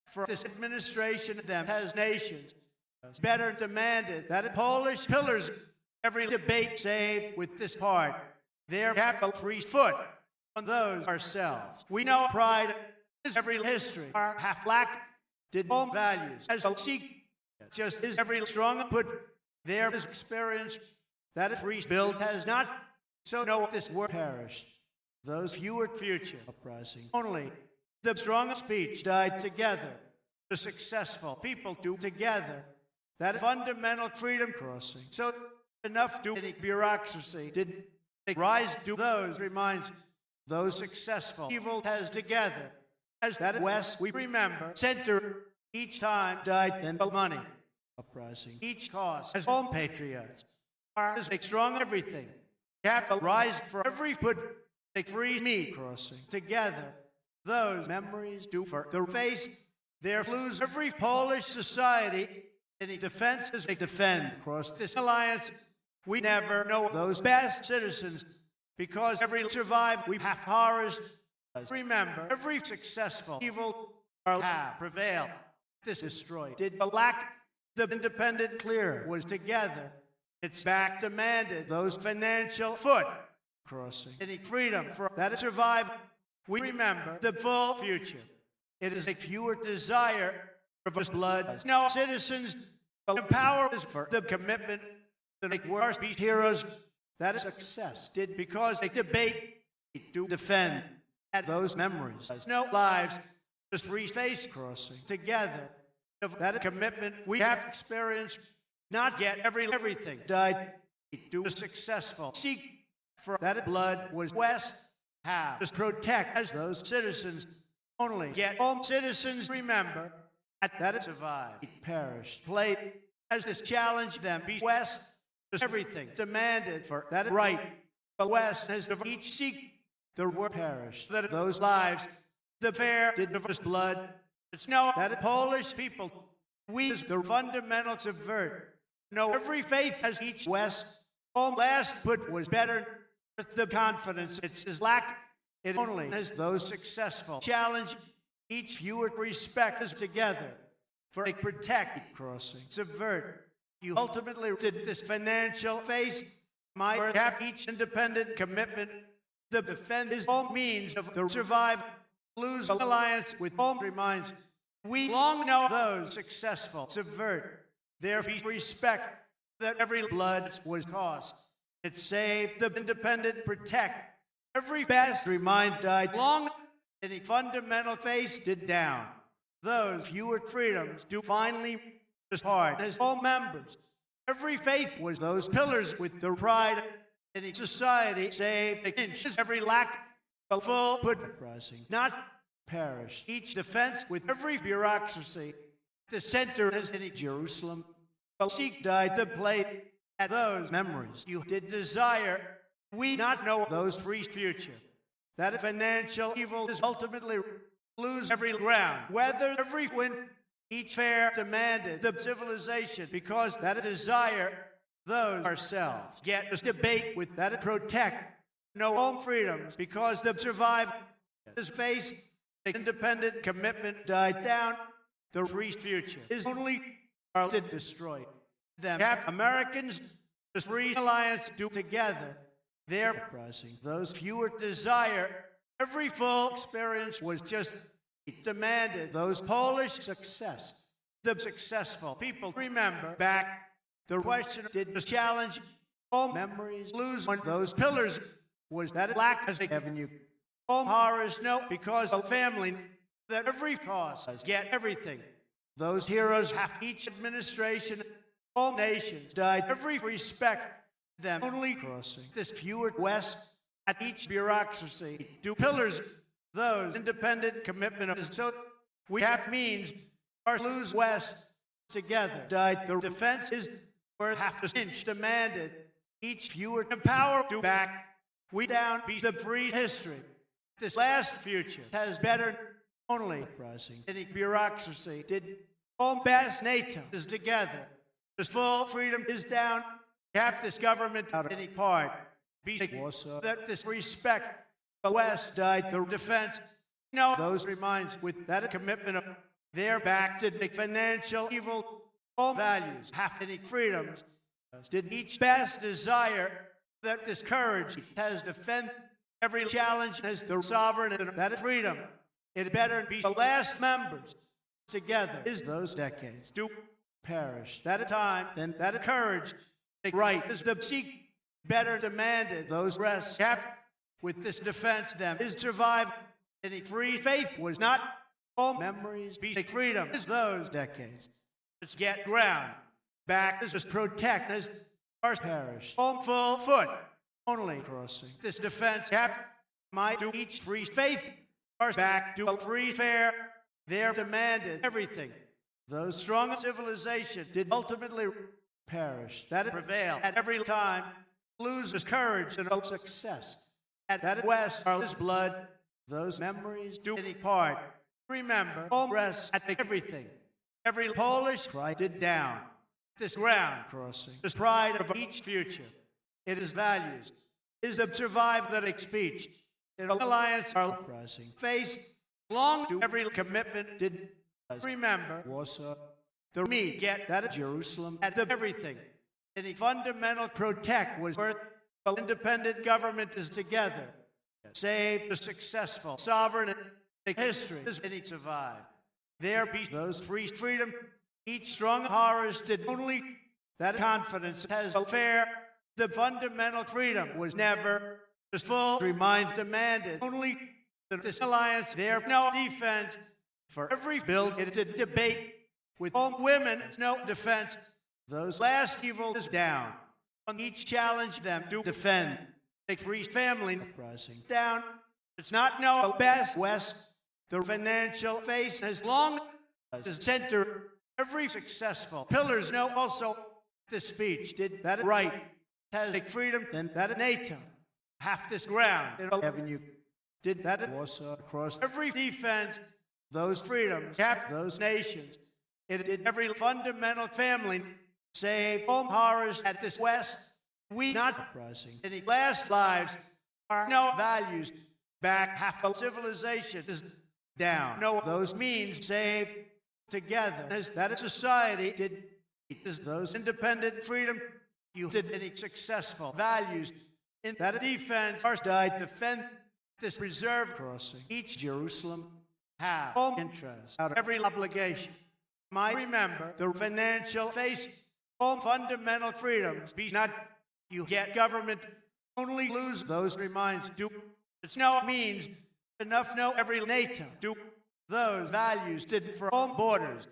for this administration them has nations better demanded that Polish pillars every debate saved with this part their capital free foot on those ourselves we know pride is every history our half lack did all values as a seek just is every strong put there is experience that a free build has not so no this word perish those fewer future uprising only the strong speech died together the successful people do together that fundamental freedom crossing so enough do any bureaucracy did rise do those reminds those successful evil has together as that West we remember center each time died then the money uprising each cause as all patriots are as strong everything capital rise for every put a free me crossing together those memories do for the face. There lose every Polish society. Any defense as they defend across this alliance. We never know those best citizens because every survive we have horrors. Remember, every successful evil have prevailed. This destroyed. Did the lack the independent clear was together. Its back demanded those financial foot crossing. Any freedom for that survive. We remember the full future. It is a pure desire of us blood. No citizens, the power is for the commitment to make worse be heroes. That is success did because they debate to defend at those memories. No lives, just free face crossing together. That commitment we have experienced, not get everything died to a successful seek for that blood was West have to protect as those citizens only get all citizens remember at that survived perished played as this challenge them be West everything demanded for that right the West has each seek the war perish that those lives the fair did the blood. It's no that Polish people we the fundamental subvert. No every faith has each West all last but was better with the confidence it's his lack. It only has those successful challenge each viewer respect us together for a protect crossing subvert. You ultimately did this financial face might have each independent commitment to defend his own means of the survive lose alliance with all reminds we long know those successful subvert their respect that every blood was cost. It saved the independent protect every best remind died long any fundamental face did down. Those fewer freedoms do finally as hard as all members. Every faith was those pillars with the pride any society saved inches every lack of full put rising not perish each defense with every bureaucracy the center is any Jerusalem seek died the plate at those memories you did desire we not know those free future that financial evil is ultimately lose every ground whether every win each fair demanded the civilization because that desire those ourselves get us debate with that protect no own freedoms because the survive this face independent commitment died down the free future is only destroyed them have Americans the free alliance do together their rising those fewer desire every full experience was just demanded those Polish success the successful people remember back the question did the challenge all memories lose on those pillars was that lack as a avenue all horrors no because of family that every cause get everything those heroes have each administration all nations died every respect them only crossing this fewer West at each bureaucracy do pillars those independent commitment of so we have means our lose West together died the defense is where half an inch demanded each fewer power to back we down be the free history this last future has better only rising any bureaucracy did all best NATO is together this full freedom is down half this government out of any part be that this respect the West died the defense no those reminds with that commitment of their back to the financial evil all values half any freedoms did each best desire that this courage has defend every challenge as the sovereign and that freedom it better be the last members together is those decades do perish that a time then that courage right is the seek better demanded those rest kept with this defense them is survive any free faith was not all memories be freedom is those decades let's get ground back as just protect as our perish all full foot only crossing this defense kept might do each free faith our back do a free fair there demanded everything those strong civilization did ultimately perish that prevail at every time loses courage and success at that West our blood Those memories do any part. Remember, home rests at everything. Every Polish cried it down. This ground crossing, this pride of each future. It is values, is to survive that speech. In alliance are rising. Face long to every commitment did remember Warsaw. The me get that Jerusalem at the everything. Any fundamental protect was worth the independent government is together. Save the successful sovereign history is any survive. There be those free freedom. Each strong horrors did only that confidence has fair. The fundamental freedom was never as full. Remind demanded only this alliance. There no defense for every bill. It's a debate with all women. No defense. Those last evil is down. On each challenge them to defend. Take free family rising down. It's not no best west. The financial face as long as the center. Every successful pillars know also the speech did that right has freedom and that NATO half this ground in avenue did that Warsaw across every defense those freedoms kept those nations it did every fundamental family save home horrors at this west we not rising any last lives are no values back half of civilization is down no those means save together as that society did is those independent freedom you did any successful values in that defense our died defend this reserve crossing each Jerusalem have home interest out of every obligation might remember the financial face all fundamental freedoms be not you get government only lose those reminds do it's no means enough no every NATO do those values did for all borders.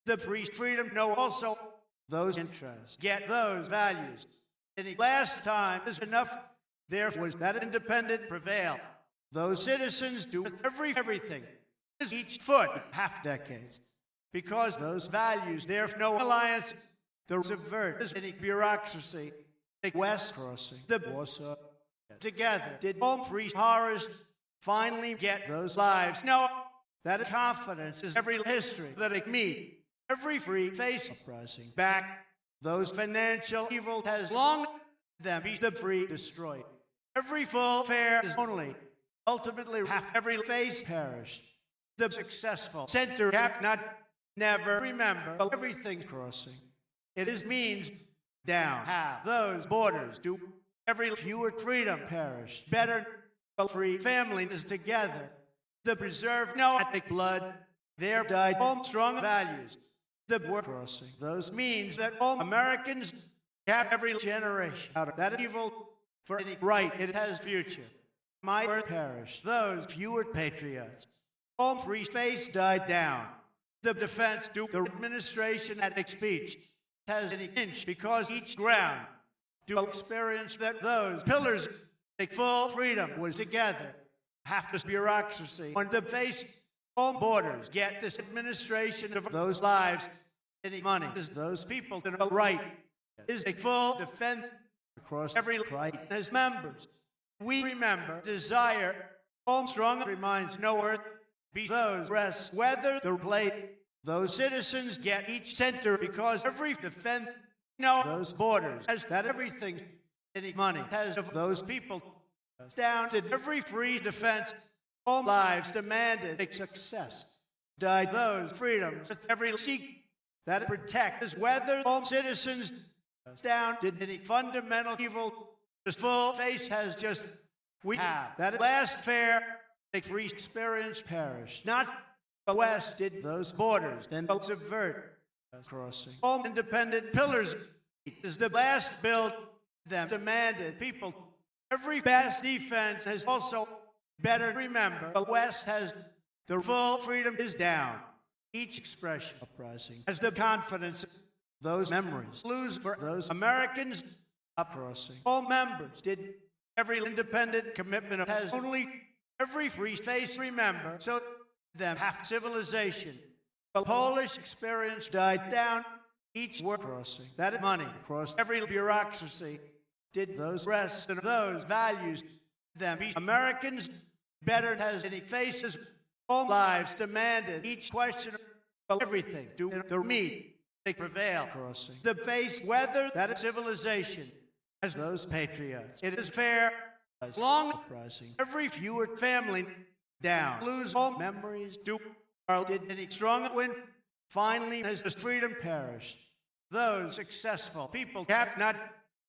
The free freedom know also those interests. Get those values. Any last time is enough. There was that independent prevail. Those citizens do with everything. Is each foot half decades. Because those values, there's no alliance. The subvert is any bureaucracy. The West crossing. The Warsaw. Together did all free horrors finally get those lives. No. That confidence is every history that it meet. Every free face uprising back. Those financial evil has long them be the free destroyed. Every full fair is only ultimately half every face perished. The successful center have not never remember everything's crossing. It is means down half those borders do every fewer freedom perish. Better free family is together. The preserve no ethnic blood, there died all strong values. The war crossing, those means that all Americans have every generation out of that evil for any right it has future. My earth perish, those fewer patriots. All free space died down. The defense do the administration at speech has any inch because each ground do experience that those pillars take full freedom was together. Half this bureaucracy on the face all borders get this administration of those lives any money is those people to know right is a full defense across every right as members we remember desire all strong reminds no earth be those rests whether the plate those citizens get each center because every defense no those borders as that everything any money has of those people down to every free defense, all lives demanded a success. Died those freedoms with every seek that protect as whether all citizens down did any fundamental evil. This full face has just we have that last fair a free experience perish. Not the West did those borders then subvert crossing. All independent pillars is the last build them demanded people. Every best defense has also better remember the West has the full freedom is down. Each expression uprising as the confidence those memories lose for those Americans uprising. All members did every independent commitment has only every free face remember so them half civilization. The Polish experience died down. Each were crossing that money across every bureaucracy. Did those rest and those values them be Americans better has any faces, all lives demanded, each question of everything, do the meet, they prevail, crossing the face, whether that is civilization, as those patriots. It is fair, as long uprising, every fewer family down, lose all memories, do or did any strong win, finally as the freedom perished. Those successful people have not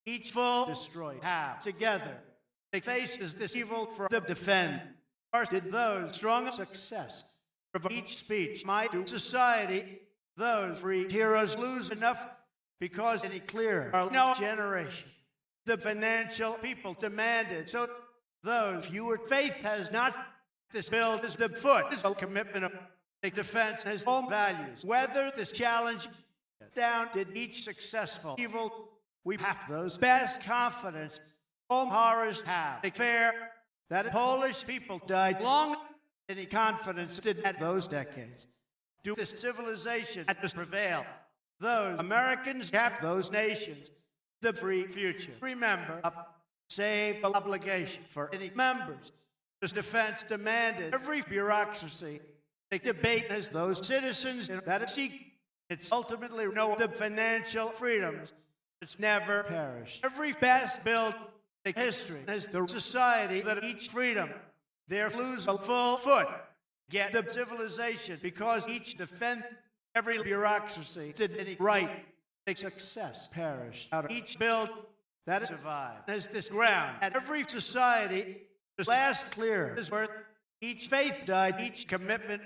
each full destroyed, have together they faces this evil for the defend. Or did those strong success of each speech might do society, those free heroes lose enough because any clear or no generation. The financial people demanded, so those fewer faith has not this build is the foot is a commitment of the defense has all values. Whether this challenge down did each successful evil, we have those best confidence all horrors have. Take fair that Polish people died long any confidence did at those decades. Do this civilization at this prevail. Those Americans have those nations the free future. Remember, save the obligation for any members. This defense demanded every bureaucracy take debate as those citizens that seek its ultimately know the financial freedoms. It's never perished. Every best build history as the society that each freedom there lose a full foot get the civilization because each defend every bureaucracy did any right take success perished out of each build that survived as this ground at every society this last clear is where each faith died each commitment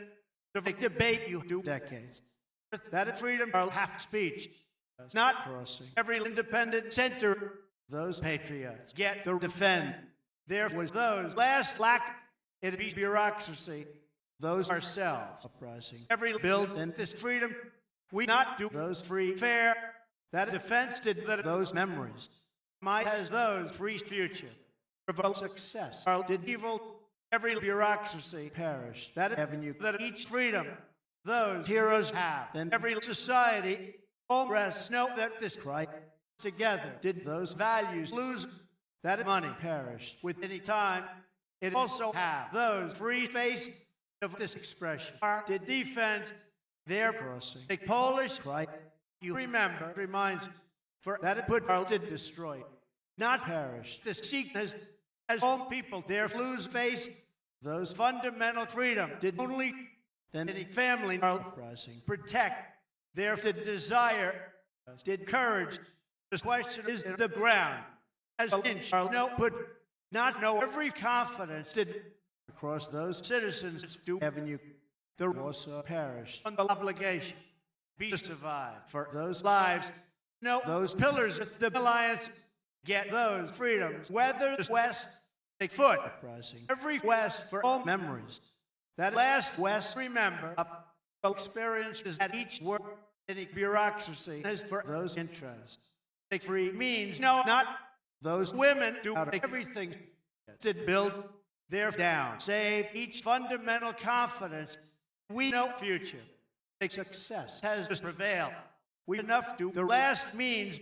to make debate you do decades that freedom or half speech not crossing every independent center those patriots get to defend. There was those last lack it be bureaucracy, those ourselves uprising. Every build and this freedom, we not do those free fair. That defense did that those memories. Might has those free future. Provoke success. Or did evil every bureaucracy perish. That avenue that each freedom those heroes have. And every society all rest know that this Christ together did those values lose that money perish with any time it also have those free face of this expression did defense their crossing the Polish right you remember reminds for that it put to destroy not perish the sickness as all people there lose face those fundamental freedom did only then any family uprising protect their desire did courage. This question is the ground as an inch no put not know every confidence did across those citizens do avenue the Warsaw parish on the obligation be to survive for those lives no those pillars of the alliance get those freedoms whether the West take foot uprising every West for all memories that last West remember experiences at each work any bureaucracy as for those interests. Take free means no, not those women do everything to build their down. Save each fundamental confidence. We know future. Take success has to prevail. We enough do the last means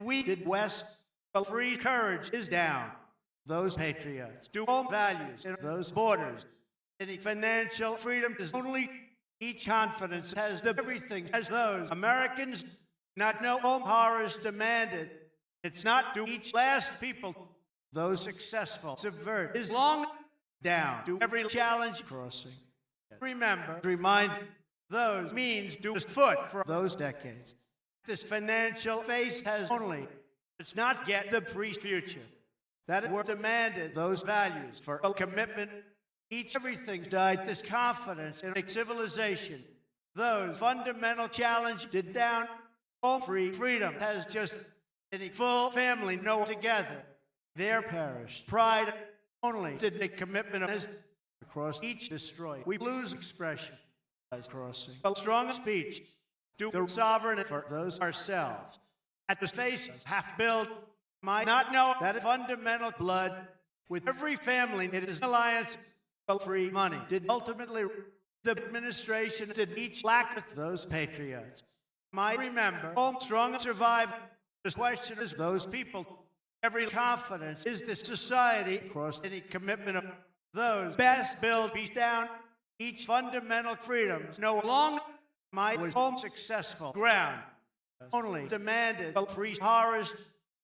we did West. The free courage is down. Those patriots do all values in those borders. Any financial freedom is only each confidence has the everything as those Americans not know all horrors demanded. It's not to each last people, those successful, subvert is long down to every challenge crossing. Remember, remind those means do foot for those decades. This financial face has only, it's not get the free future. That were demanded those values for a commitment. Each everything died this confidence in a civilization. Those fundamental challenge did down. All free freedom has just any full family know together. Their parish pride only did a commitment as across each destroyed. We lose expression as crossing. A strong speech do the sovereign for those ourselves. At the face half build might not know that fundamental blood with every family it is alliance. Free money did ultimately the administration did each lack with those patriots. Might remember, all strong survive. The question is those people. Every confidence is this society across any commitment of those best build peace down, each fundamental freedoms no longer might was home successful ground, only demanded a free horrors,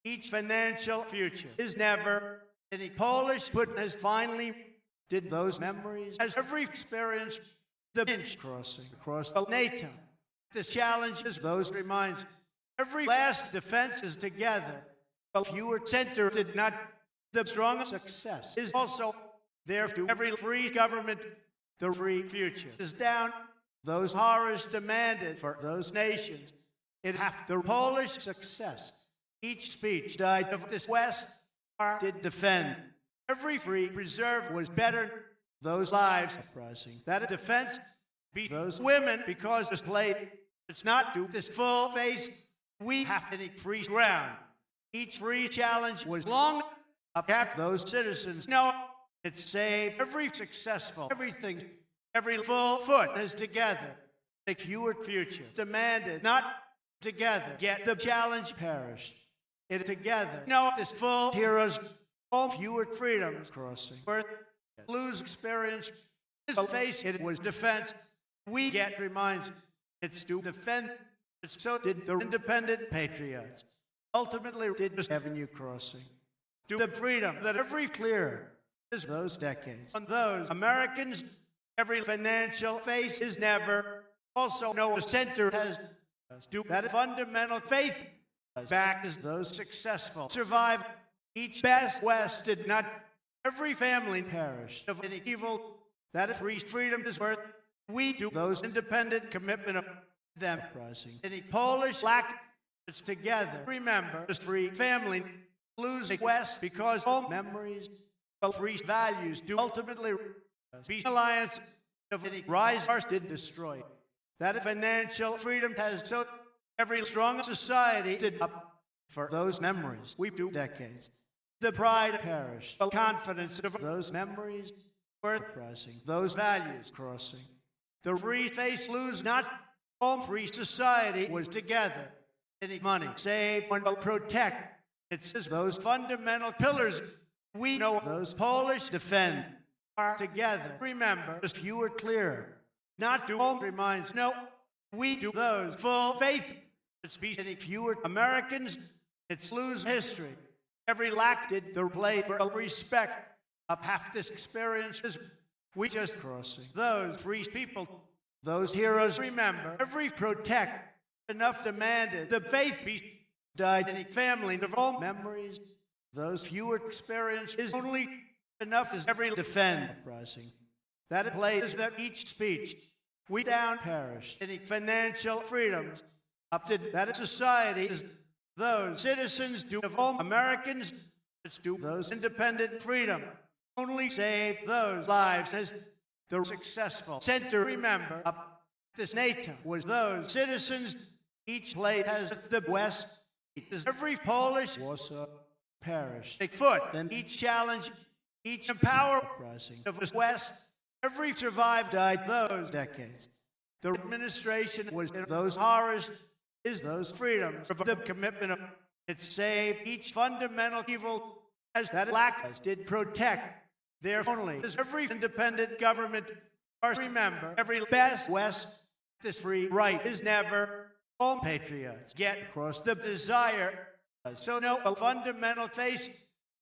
each financial future is never any Polish put as finally did those memories as every experience the inch crossing across the NATO. This challenge is those reminds every last defense is together. A fewer center did not the strongest success is also there to every free government. The free future is down. Those horrors demanded for those nations. It have the Polish success. Each speech died of this West did defend. Every free preserve was better. Those lives uprising that a defense be those women because it's played. It's not to this full face. We have any free ground. Each free challenge was long up after those citizens. No, it saved every successful, everything, every full foot is together. A fewer future demanded, not together. Get the challenge perished. It together. No, this full heroes, all fewer freedoms crossing. Worth lose experience. His face it was defense. We get reminds it's to defend. So did the independent patriots. Ultimately did this avenue crossing. To the freedom that every clear is those decades. On those Americans, every financial face is never. Also no center has to that fundamental faith back as those successful survive. Each best West did not. Every family perished of any evil. That free freedom is worth. We do those independent commitment of them rising. Any Polish lack it's together. Remember, this free family lose a West because all memories of free values do ultimately be alliance of any rise did destroy. That financial freedom has so every strong society did up for those memories. We do decades. The pride perished. The confidence of those memories worth rising. Those values crossing. The free face lose not all free society was together. Any money save and protect. It says those fundamental pillars we know those Polish defend are together. Remember, as fewer clear. Not do all reminds. No, we do those full faith. It's be any fewer Americans. It's lose history. Every lack did the play for respect. Up half this experience is we just crossing. Those free people, those heroes remember. Every protect enough demanded. The faith be died any family of all memories. Those fewer experience is only enough as every defend rising. That play is that each speech we down perished. Any financial freedoms up to that society is those citizens do of all Americans. It's do those independent freedom. Only save those lives as the successful center. Remember, up this NATO was those citizens. Each play has the West. Is every Polish Warsaw parish. Take foot, then each challenge, each empower rising of the West. Every survived died those decades. The administration was in those horrors. Is those freedoms of the commitment of it saved each fundamental evil as that lack did protect. There only is every independent government. Or remember, every best West, this free right is never. All patriots get across the desire. So no a fundamental face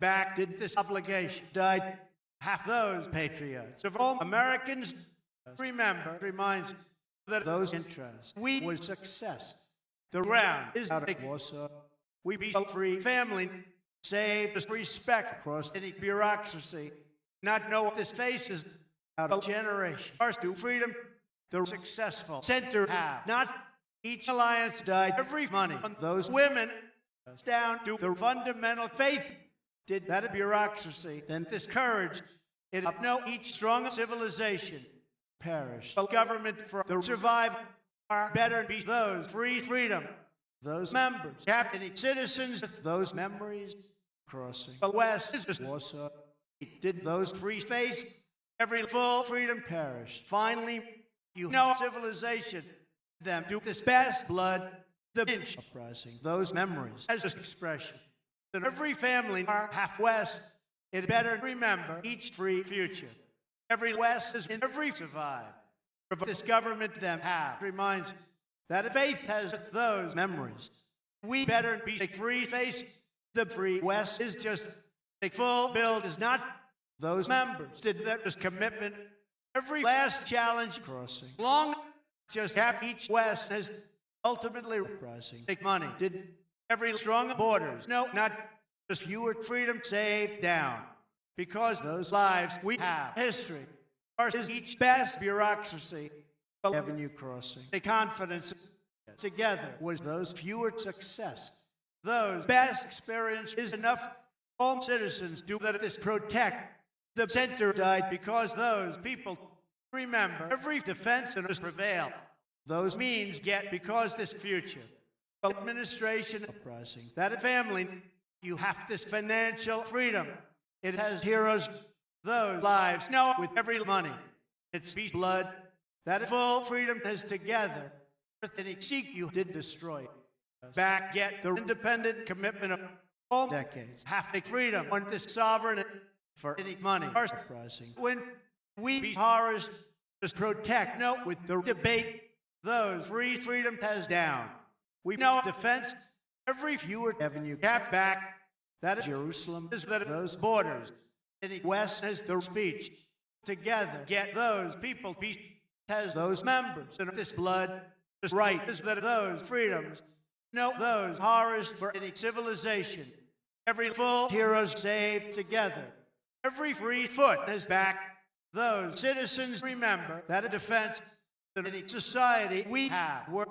back did this obligation. Died half those patriots of all Americans. Remember, reminds that those interests we was success. The ground is out of Warsaw. We be free family. Save us respect across any bureaucracy. Not know what this face is out of generation. Ours to freedom, the successful center have. Not each alliance died every money on those women down to the fundamental faith. Did that bureaucracy, then this courage, it up no each strong civilization perish. The government for the survive are better be those free freedom. Those members, captain citizens, those memories crossing. The West is just Warsaw. Did those free face every full freedom perish. Finally, you know civilization. Them do this best blood, the inch uprising. Those memories as an expression. And every family are half West. It better remember each free future. Every West is in every survive. This government them have reminds that faith has those memories. We better be a free face. The free West is just a full build is not those members. Did that was commitment. Every last challenge crossing. Long just have each West as ultimately rising. Take money. Did every strong borders. No, not just fewer freedom saved down. Because those lives we have history versus each best bureaucracy avenue crossing. The confidence together was those fewer success. Those best experience is enough. All citizens do that. This protect the center died because those people remember every defense and has prevailed. Those means get because this future administration uprising that family you have this financial freedom. It has heroes, those lives, no, with every money. It's blood, that full freedom is together. And seek you did destroy. Back, get the independent commitment of all decades. Have the freedom on this sovereign for any money. Surprising. When we be horrors, just protect, no, with the debate, those free freedom has down. We know defense, every fewer avenue cap back. That is Jerusalem is that those borders. Any West has the speech. Together, get those people, peace has those members. And this blood is right, is that those freedoms. No, those horrors for any civilization. Every full heroes saved together. Every free foot is back. Those citizens remember that a defense of any society we have, where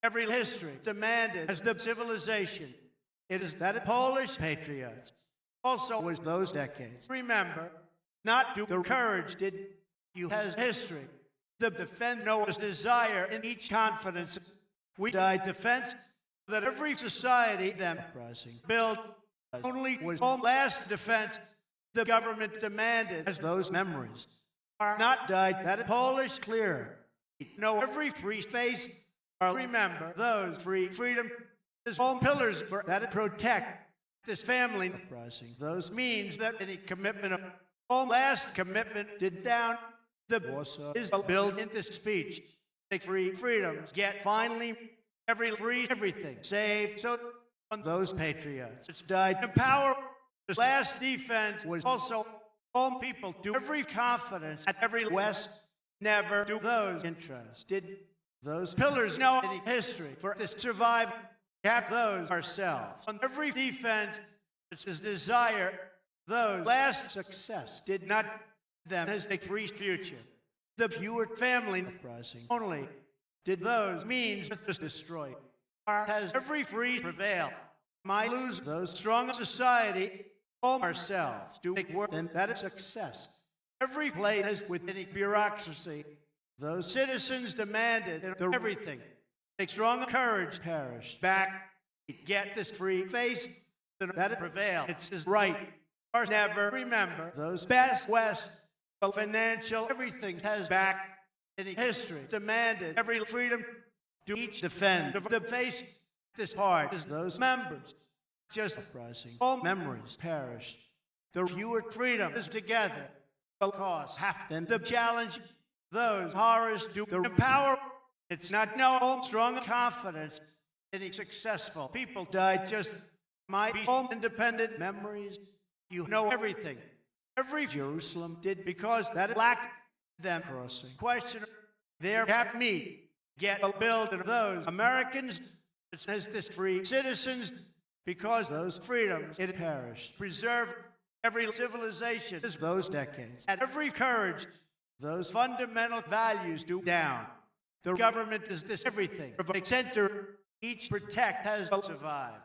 every history demanded as the civilization. It is that Polish patriots also was those decades. Remember, not do the courage did you has history. The defend Noah's desire in each confidence. We died defense that every society them rising build only was last defense the government demanded as those memories are not died that Polish clear. No, every free space or remember those free freedom is all pillars for that protect this family rising. Those means that any commitment of all last commitment did down the Warsaw is built in this speech. The free freedoms get finally every free everything saved. So on those patriots, it's died. The power, the last defense was also all people do every confidence at every West. Never do those interests. Did those pillars know any history for this survive? Have those ourselves. On every defense, it's his desire. Those last success did not them as a free future. The fewer family rising only did those means just destroy. Has every free prevail. My lose those strong society all ourselves do make work and that is success. Every place is with any bureaucracy. Those citizens demanded everything. Take strong courage perish back. Get this free face that prevail. It's his right. Or never remember those best West financial everything has back any history demanded every freedom to each defend the face this heart is those members just uprising all memories perish the fewer freedom is together because half then the challenge those horrors do the power it's not no strong confidence any successful people died just my home independent memories you know everything every Jerusalem did because that lacked them crossing question there have me get a build of those Americans as this free citizens because those freedoms it perished preserve every civilization as those decades and every courage those fundamental values do down the government is this everything center each protect has survived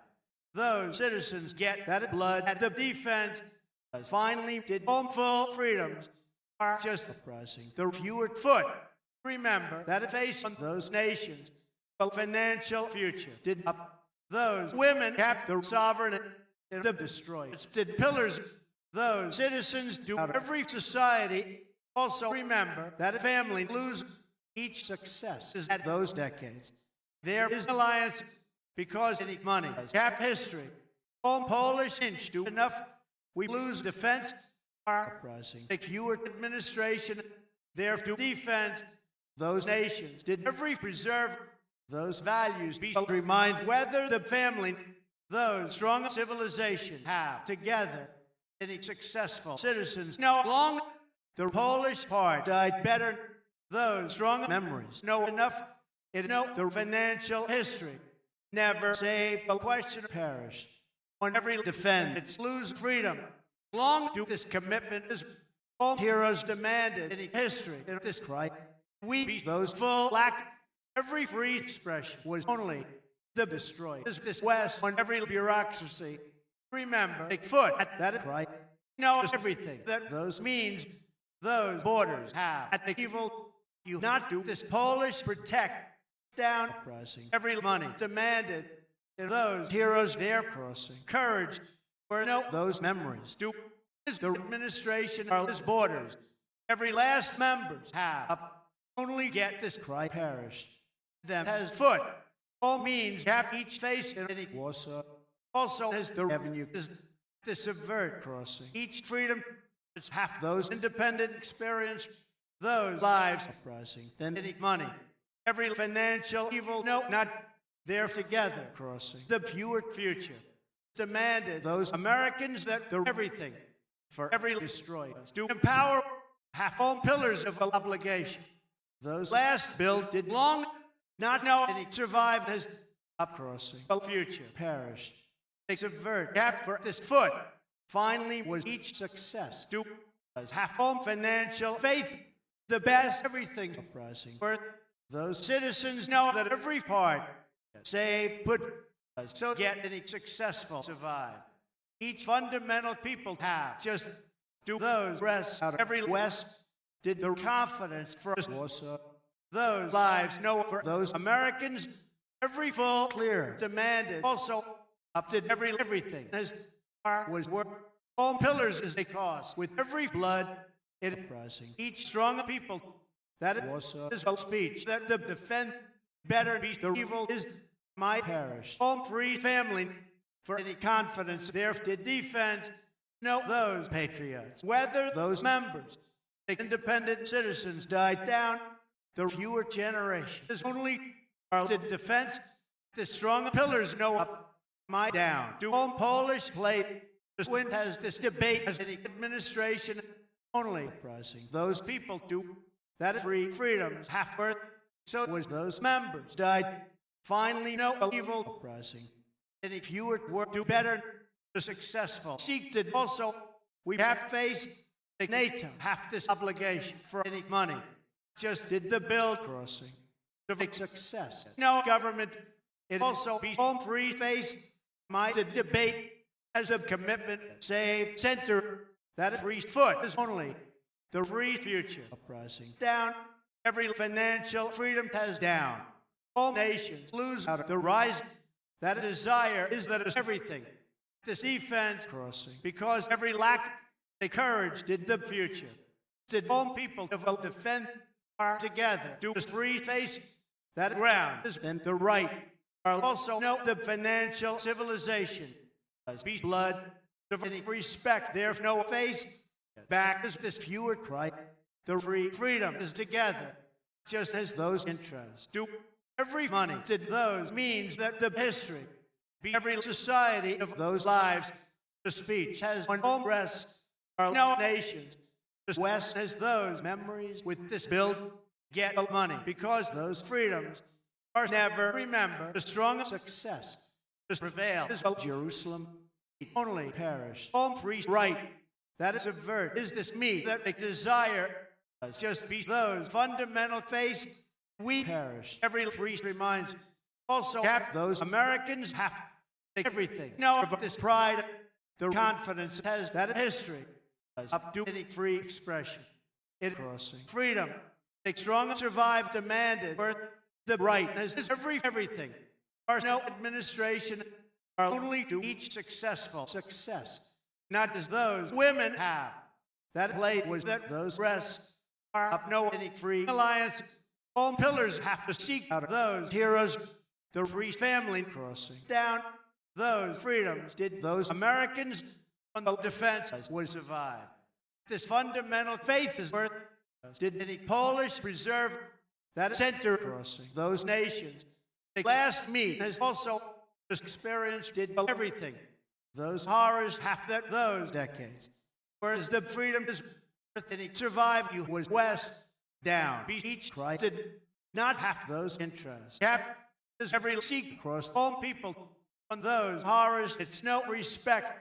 those citizens get that blood at the defense finally did home full freedoms are just uprising the fewer foot remember that face on those nations a financial future did up those women have the sovereign and the destroyed it's did pillars those citizens do every society also remember that a family lose each success is at those decades there is alliance because any money have history all Polish inch do enough We lose defense, our uprising. A fewer administration, there to defense those nations. Did every preserve those values be remind whether the family, those strong civilization have together any successful citizens. No long the Polish part died better. Those strong memories know enough. It know the financial history never saved a question perished. On every defend its lose freedom. Long to this commitment is all heroes demanded in history in this cry. We beat those full lack. Every free expression was only the destroyed. Is this West on every bureaucracy? Remember, a foot at that cry. Knows everything that those means, those borders have. At the evil, you not do this Polish protect down uprising. Every money demanded in those heroes their crossing. Courage, where no those memories do is the administration of his borders. Every last members have only get this cry perish. Them has foot. All means have each face in any Warsaw. Also has the revenue is to subvert crossing. Each freedom is half those independent experience, those lives uprising. Then any money. Every financial evil, no, not there together crossing. The fewer future demanded those Americans that the everything for every destroy us. To empower half all pillars of obligation. Those last built did long not know any survived as up crossing. The future perished. They subvert gap for this foot. Finally was each success. Do as half all financial faith the best everything uprising. For those citizens know that every part save put so get any successful survive. Each fundamental people have just do those rest out of every West did the confidence for us Warsaw. Those lives know for those Americans every full clear demanded also up to everything as was worth all pillars as they cost with every blood it rising. Each strong people that Warsaw is a speech that the defend better be the evil is my parish. All free family for any confidence there did defense. No, those patriots, whether those members, the independent citizens died down, the fewer generations only are did defense. The strong pillars know up my down. Do all Polish play the wind has this debate as any administration only rising. Those people do that free freedoms half worth. So was those members died. Finally, no evil uprising. Any fewer work do better, the successful. Seek to also, we have faced the NATO, half this obligation for any money. Just did the bill crossing to make success. No government, it also be home free face. My debate as a commitment, save center, that free foot is only the free future uprising. Down, every financial freedom has down. All nations lose out of the rise. That desire is that is everything. This defense crossing. Because every lack of courage did the future. Did all people defend are together. Do this free face that ground is then the right. Are also know the financial civilization. Be blood, any respect, there's no face. Back is this fewer cry. The free freedom is together. Just as those interests do. Every money to those means that the history be every society of those lives. The speech has one home rest. Our no nations. The West has those memories with this build. Get money because those freedoms are never remember the strong success. This prevail is Jerusalem. Only perish. Home free right. That is avert. Is this me that they desire? Just be those fundamental face. We perish. Every free reminds. Also, have those Americans have everything. No, of this pride, the confidence has that history. Up to any free expression. It crossing. Freedom. Take strong survive demanded. Worth the right. As is everything. Our no administration are only to each successful success. Not as those women have. That play was that those rests are up no any free alliance. All pillars have to seek out of those heroes. The free family crossing down those freedoms did those Americans on the defense would survive. This fundamental faith is worth. Did any Polish preserve that center crossing those nations? The last meet has also experienced did everything. Those horrors half that those decades. Whereas the freedom is worth any survive you was west down. Each Christ did not half those interests. Half is every seek across all people on those horrors. It's no respect.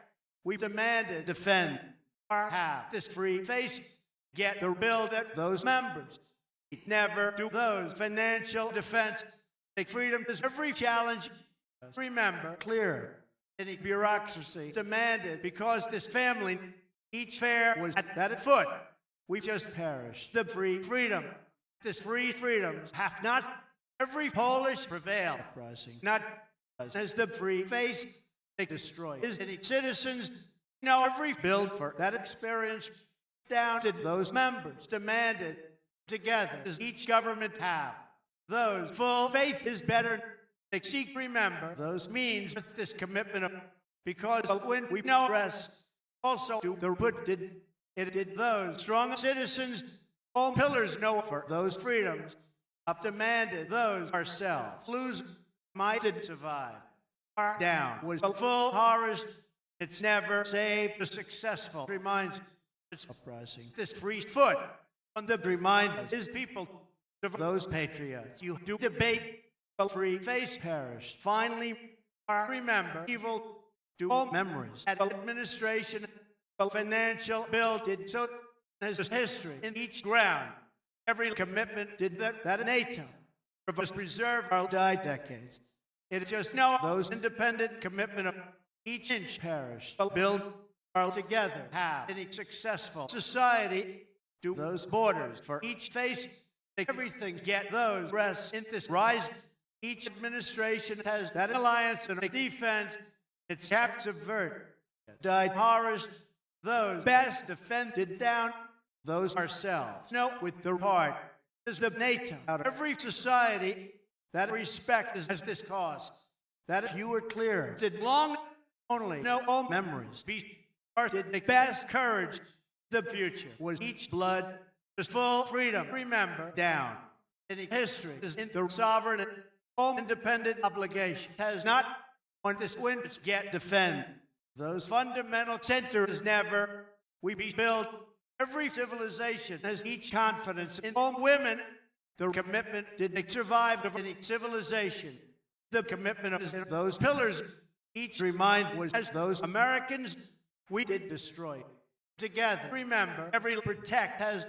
We demanded defend our half this free face. Get the bill that those members never do those financial defense. Take freedom is every challenge. Remember, clear any bureaucracy demanded because this family each fair was at that foot. We just perished. The free freedom. This free freedom hath not every Polish prevail. Not as the free face they destroy. Is any citizens know every build for that experience down to those members demanded together. Does each government have those full faith is better? They seek remember those means with this commitment of because when we know rest also do the put did those strong citizens all pillars know for those freedoms up demanded those ourselves lose might survive our down was full horrors. It's never saved the successful reminds it's uprising this free foot on the reminders his people of those patriots you do debate a free face perish finally remember evil do all memories at administration a financial bill did so as history in each ground every commitment did that NATO was preserved or died decades it just know those independent commitment of each inch parish build all together have any successful society do those borders for each face everything get those rests in this rise each administration has that alliance and a defense it's have subvert died horrors those best defended down those ourselves no with the heart is the NATO out of every society that respect is as this cause that if you were clear did long only know all memories be did the best courage the future was each blood is full freedom remember down any history is in the sovereign and all independent obligation has not on this win to get defend those fundamental centers never we be built every civilization has each confidence in all women the commitment did they survive of any civilization the commitment of those pillars each remind was as those Americans we did destroy together remember every protect has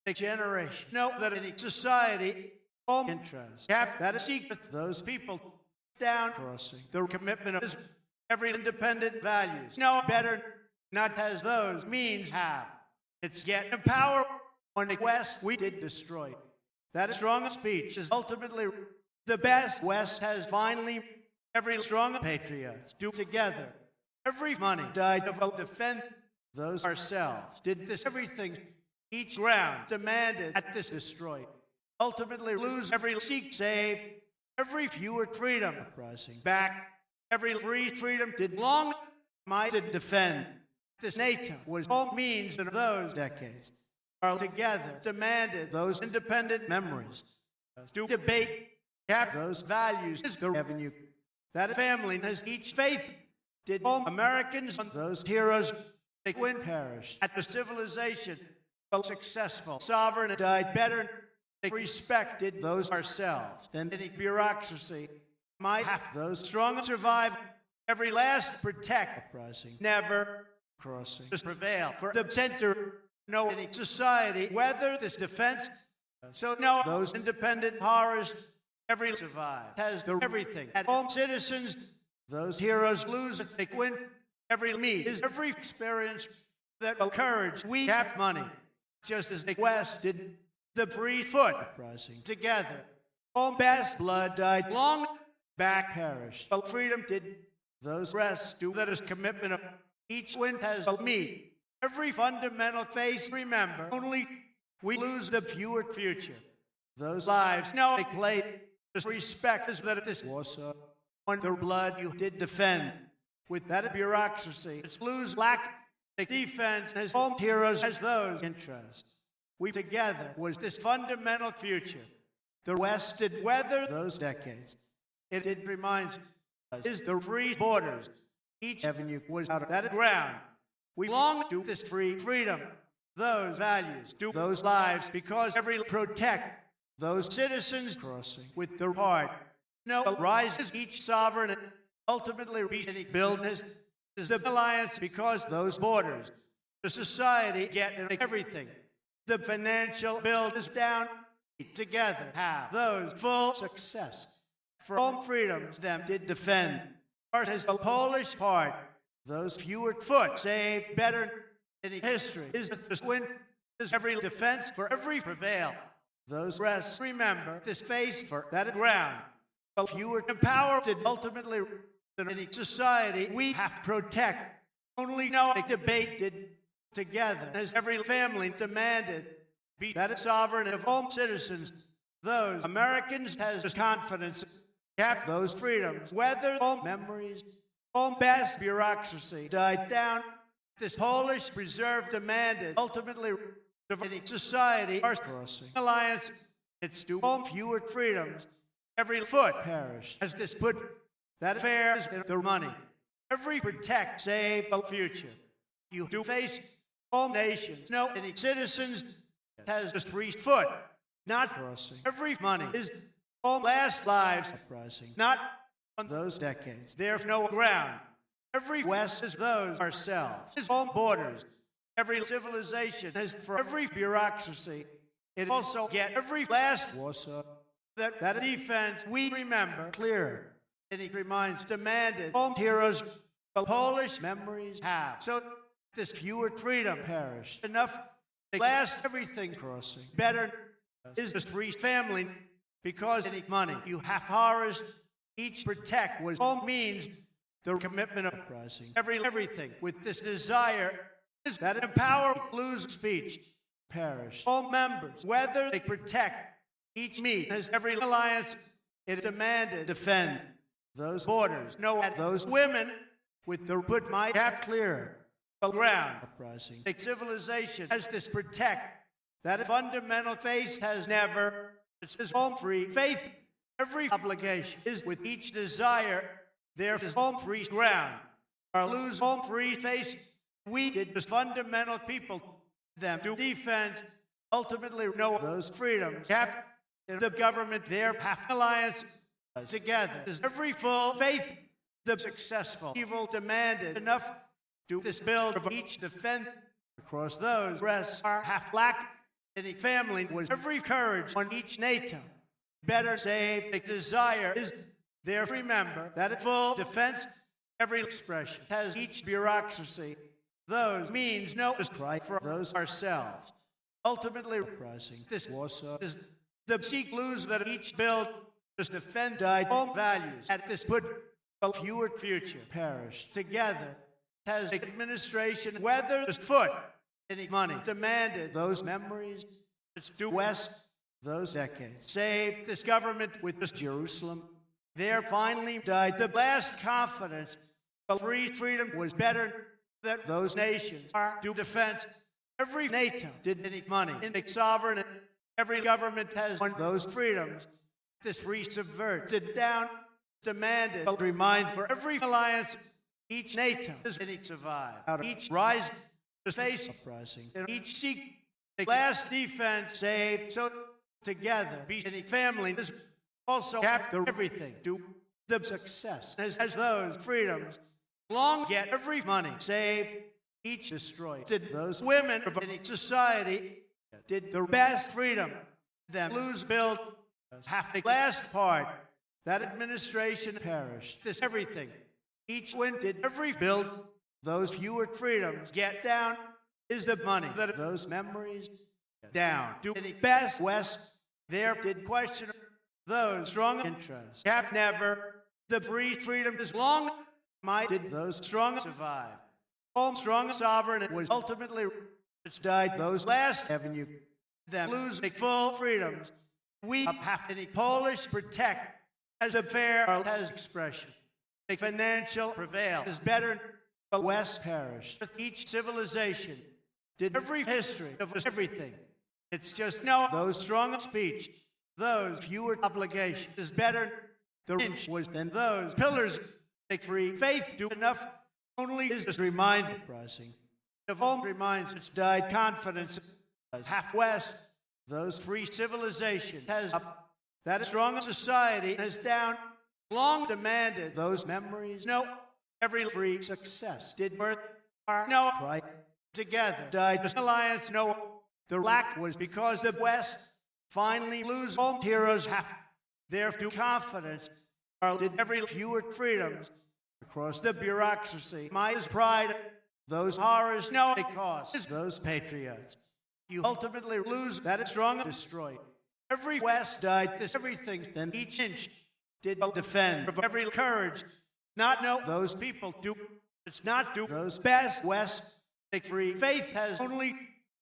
a generation know that any society all interest have that a secret those people down crossing the commitment of every independent values no better not as those means have it's get the power on the west we did destroy that strong speech is ultimately the best west has finally every strong patriots do together every money died of defend those ourselves did this everything each ground demanded at this destroyed ultimately lose every seek save every fewer freedom rising back every free freedom did long might to defend this NATO was all means of those decades all together demanded those independent memories do debate have those values is the revenue that family has each faith did all Americans on those heroes they win perish at the civilization successful sovereign died better they respected those ourselves than any bureaucracy might have those strong survive every last protect uprising never crossing just prevail for the center no any society whether this defense so no those independent horrors every survive has the everything at all citizens those heroes lose if they win every meet is every experience that courage we have money just as the west did the free foot rising together all best blood died long back perished but freedom did those rests do that is commitment of each win has a meet every fundamental face remember only we lose the fewer future those lives no they played this respect is that this was on their blood you did defend with that bureaucracy it's lose lack the defense as home heroes as those interests. We together was this fundamental future. The West did weather those decades. It did remind us is the free borders. Each avenue was out of that ground. We long to this free freedom, those values, to those lives, because every protect those citizens crossing with their heart. No rises each sovereign and ultimately reaching buildness is the alliance because those borders, the society get everything. The financial build is down together have those full success. For home freedoms them did defend. As the Polish part, those fewer foot saved better in history is the win is every defense for every prevail. Those rest remember this face for that ground. The fewer empowered did ultimately in any society we have to protect. Only no debate did together as every family demanded be that sovereign of home citizens. Those Americans has confidence kept those freedoms, whether home memories, home best bureaucracy died down. This Polish reserve demanded ultimately of any society our crossing alliance. It's to home fewer freedoms. Every foot perished as this put that affairs their money. Every protect save the future. You do face home nations. No any citizens has this free foot not crossing. Every money is home last lives uprising. Not on those decades. There's no ground. Every West is those ourselves. His home borders. Every civilization has for every bureaucracy. It also get every last Warsaw. That defense we remember clear. And he reminds demanded home heroes the Polish memories have. So this fewer freedom perished. Enough to last everything crossing. Better is this free family because any money you have horrors each protect was all means the commitment of uprising. Everything with this desire is that empower lose speech perish. All members whether they protect each meet as every alliance it demanded defend those borders. No at those women with the put my cap clear the ground uprising. A civilization has this protect that fundamental face has never. It's his home free faith. Every obligation is with each desire. There is home free ground. Or lose home free face. We did as fundamental people them to defense. Ultimately, know those freedoms. Have the government there half alliance together. Is every full faith the successful evil demanded enough to this build of each defend across those rests are half lack. Any family was every courage on each NATO. Better save the desire is there. Remember that full defense, every expression has each bureaucracy. Those means no cry for those ourselves. Ultimately, uprising this Warsaw is the seek lose that each build just defend died home values at this put a fewer future perish together. Has administration whether this foot any money demanded those memories. It's due west those decades. Saved this government with this Jerusalem. There finally died the last confidence. The free freedom was better than those nations are due defense. Every NATO did any money in the sovereign. And every government has won those freedoms. This free subverted down demanded. But remind for every alliance. Each NATO is any survive. Out of each rise to face uprising. And each seek the last defense saved. So together be any family is also capture everything to the success as those freedoms long get every money saved each destroyed. Did those women of any society did the best freedom them lose build half the last part that administration perished. This everything each win did every build those fewer freedoms get down is the money that those memories down do any best west there did question those strong interests have never the free freedom is long might did those strong survive home strong sovereign was ultimately it's died those last avenue them lose full freedoms we have any Polish protect as a fair as expression a financial prevail is better the West perished. Each civilization did every history of everything. It's just no those strong speech, those fewer obligations is better. The inch was than those pillars. Make free faith do enough. Only is just reminder rising. Of all reminds it's died confidence as half West. Those free civilization has up that strong society has down long demanded those memories. No, every free success did birth our no pride together died alliance. No, the lack was because the West finally lose all heroes half their due confidence. Or did every fewer freedoms across the bureaucracy. My pride, those horrors, no, because those patriots. You ultimately lose that is strong and destroyed. Every West died this everything, then each inch did defend of every courage. Not know those people do. It's not do those best West take free. Faith has only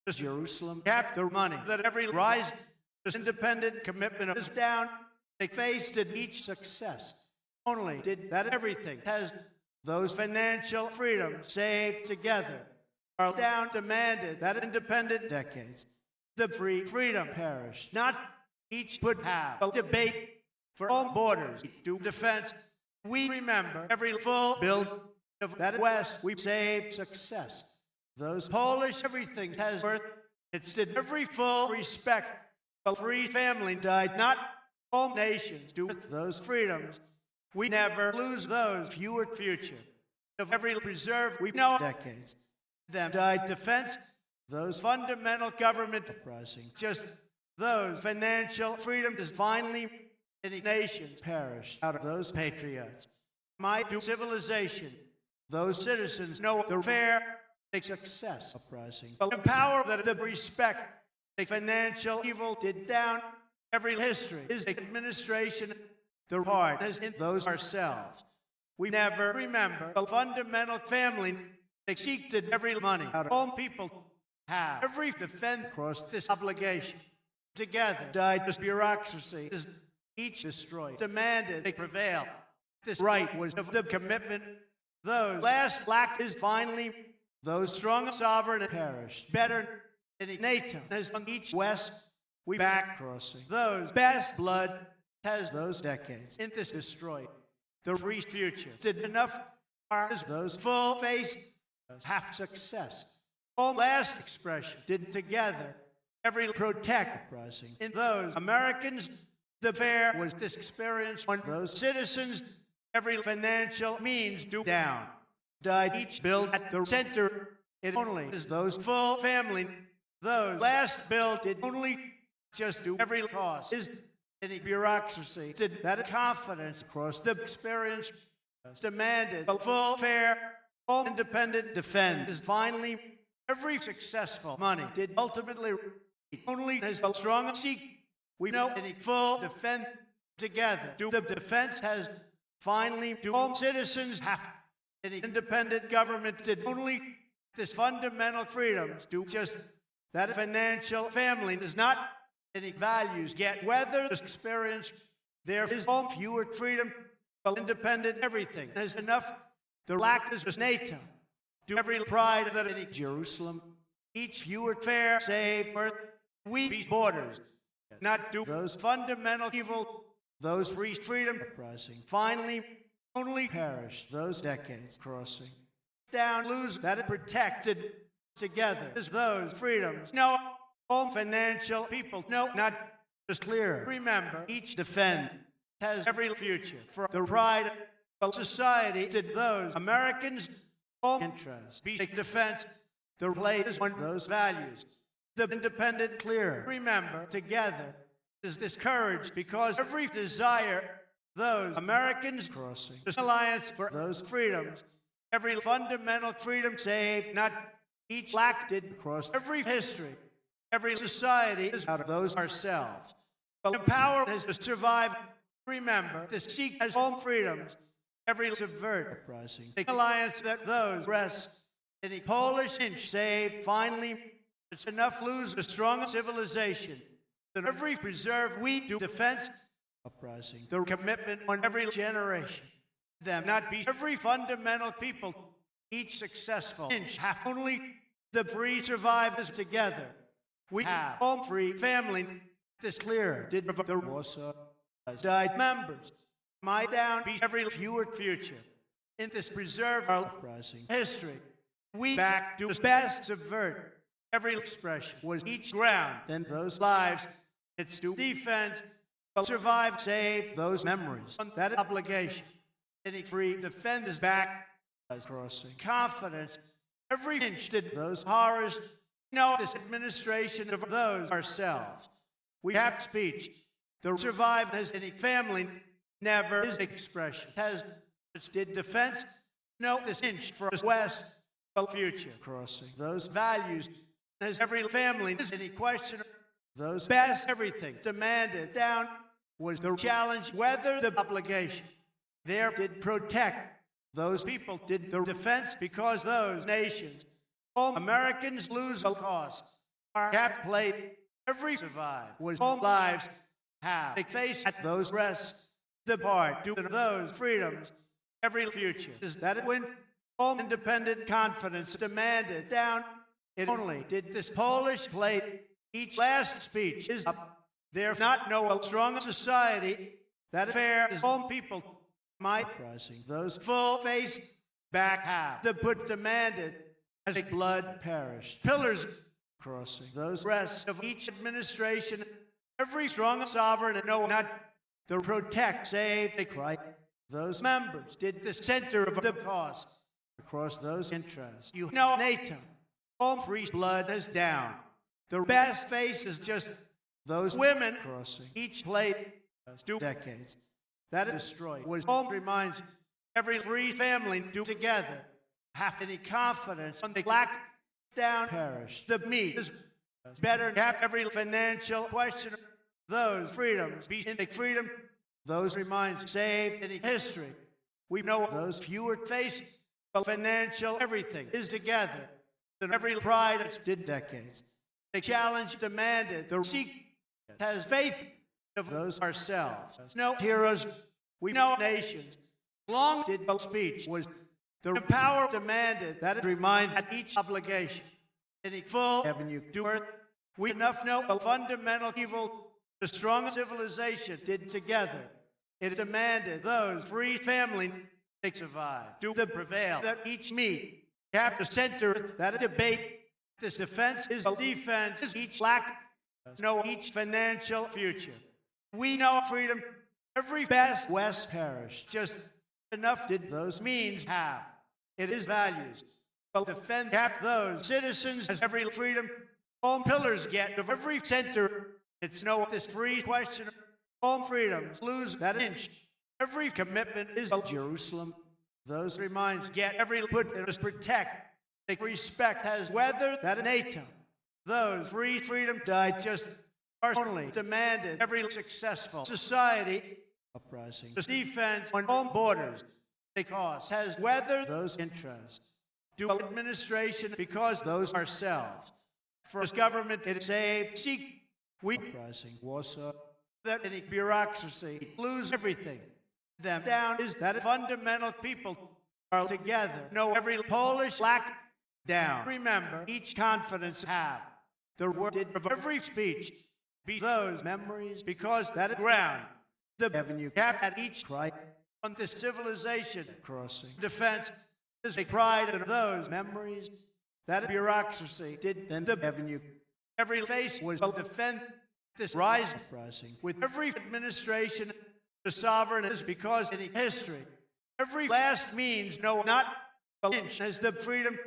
Jerusalem kept the money that every rise is independent commitment is down. They faced in each success. Only did that everything has those financial freedoms saved together are down demanded that independent decades. The free freedom perished. Not each would have a debate for all borders to defense. We remember every full build of that West we saved success. Those Polish everything has worth. It's in every full respect. A free family died. Not all nations do with those freedoms. We never lose those fewer future. Of every preserve we know decades. Them died defense. Those fundamental government uprisings. Just those financial freedoms finally any nations perished out of those patriots. My civilization. Those citizens know the fair success uprising. The power that the respect a financial evil did down every history is administration. The part is in those ourselves. We never remember the fundamental family they seek to every money out of all people have. Every defend across this obligation. Together died this bureaucracy is each destroyed. Demanded they prevail. This right was of the commitment. Those last lack is finally those strong sovereign perished. Better than NATO as on each West we back crossing. Those best blood has those decades in this destroyed. The free future did enough as those full face half success. All last expression did together every protect rising. In those Americans, the fair was this experience when those citizens every financial means do down. Died each build at the center. It only is those full family. Those last build did only just do every cost. Is any bureaucracy did that confidence across the experience demanded a full fair all independent defend is finally every successful money did ultimately only as a strong seek we know any full defend together do the defense has finally do all citizens have any independent government did only this fundamental freedoms do just that financial family does not any values get whether this experience there is all fewer freedom independent everything is enough the lack is NATO do every pride that any Jerusalem each fewer fair save earth we be borders not do those fundamental evil those free freedom uprising finally only perish those decades crossing down lose that it protected together as those freedoms no all financial people no not just clear remember each defend has every future for the pride of society did those Americans all interest be defense the place is one of those values the independent clear remember together is this courage because every desire those Americans crossing this alliance for those freedoms every fundamental freedom saved not each lack did across every history every society is out of those ourselves the power is to survive remember this seek as all freedoms every subvert uprising the alliance that those rest any Polish inch saved finally it's enough lose a strong civilization that every preserve we do defense uprising the commitment on every generation them not be every fundamental people each successful inch half only the free survivors together. We have home free family. This clear did the Warsaw died members. My down be every fewer future. In this preserve our uprising history. We back do best subvert every expression was each ground. Then those lives, it's to defense, survive, save those memories. That obligation. Any free defenders back as crossing confidence. Every inch did those horrors know this administration of those ourselves. We have speech. The survive as any family never is expression. Has did defense. No this inch for us west future crossing. Those values as every family is any question. Those best everything demanded down was the challenge, whether the obligation. There did protect. Those people did the defense because those nations, all Americans lose a cause. Our have played every survive was all lives have a face at those rests. Depart due to those freedoms. Every future is that it when all independent confidence demanded down. It only did this Polish plate. Each last speech is up. There's not no strong society that fair is all people. My rising those full face back half the put demanded as a blood perished pillars crossing those rests of each administration. Every strong sovereign and no not to protect save they cry. Those members did the center of the cause across those interests. You know NATO all free blood is down. The best face is just those women crossing each plate 2 decades. That is destroyed was all reminds every free family do together have any confidence on the black down perish. The meat is better to have every financial question. Those freedoms be in the freedom. Those reminds saved in history. We know those fewer face financial everything is together. And every pride that's did decades. The challenge demanded the seek has faith of those ourselves. No heroes, we know nations. Long did the speech was the power demanded that it remind at each obligation. Any full avenue to earth, we enough know a fundamental evil the strong civilization did together. It demanded those free family they survive. Do the prevail that each meet have to center that debate. This defense is a defense is each lack know each financial future. We know freedom. Every best West parish just enough did those means have. It is values. But defend half those citizens as every freedom. All pillars get of every center. It's no this free question. All freedoms lose that inch. Every commitment is a Jerusalem. Those reminds get every put is protect. Take respect has weathered that NATO. Those free freedom died just only demanded every successful society uprising. The defense on all borders because has weathered those interests. Do administration because those ourselves. First government it saved seek we uprising Warsaw that any bureaucracy lose everything. Them down is that fundamental people are together. No every Polish lack down. Remember each confidence have the word of every speech be those memories because that ground the avenue cap at each right on this civilization crossing defense is a pride of those memories that bureaucracy did then the avenue every face was to defend this rising with every administration the sovereign is because in history every last means no not an inch as the freedom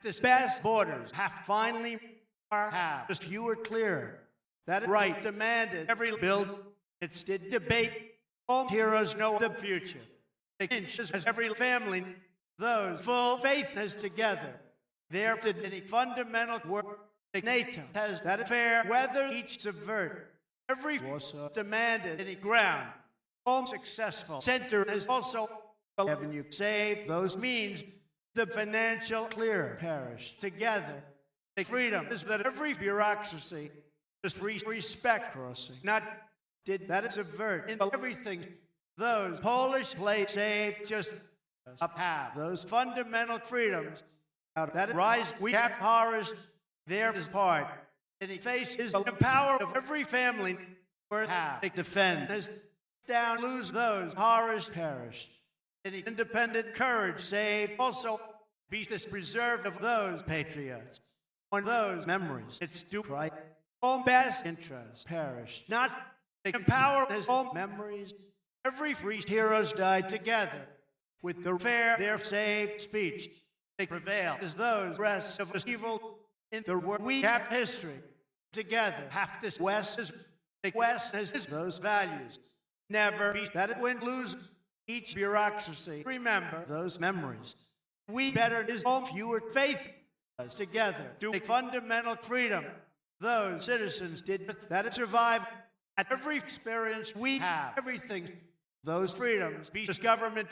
this best borders have finally are have just fewer clear that right demanded every build it's did debate all heroes know the future the inches as every family those full faith is together there did any fundamental work the NATO has that affair whether each subvert every Warsaw demanded any ground all successful center is also avenue save those means the financial clear parish together the freedom is that every bureaucracy is free respect crossing not did that subvert in everything those Polish play save just have those fundamental freedoms that rise. We have horrors. There is part. And he faces the power of every family where have to defend. As down lose those horrors perish. And independent courage save. Also be this preserved of those patriots. On those memories, it's due right. All best interests perish. Not empower his own memories. Every free heroes died together. With the fair, their saved speech, they prevail as those rest of us evil in the world. We have history together. Half this West is the West has those values. Never be that it win lose each bureaucracy. Remember those memories. We better his own fewer faith us together. Do a fundamental freedom. Those citizens did that survive at every experience we have. Everything. Those freedoms. Be this government.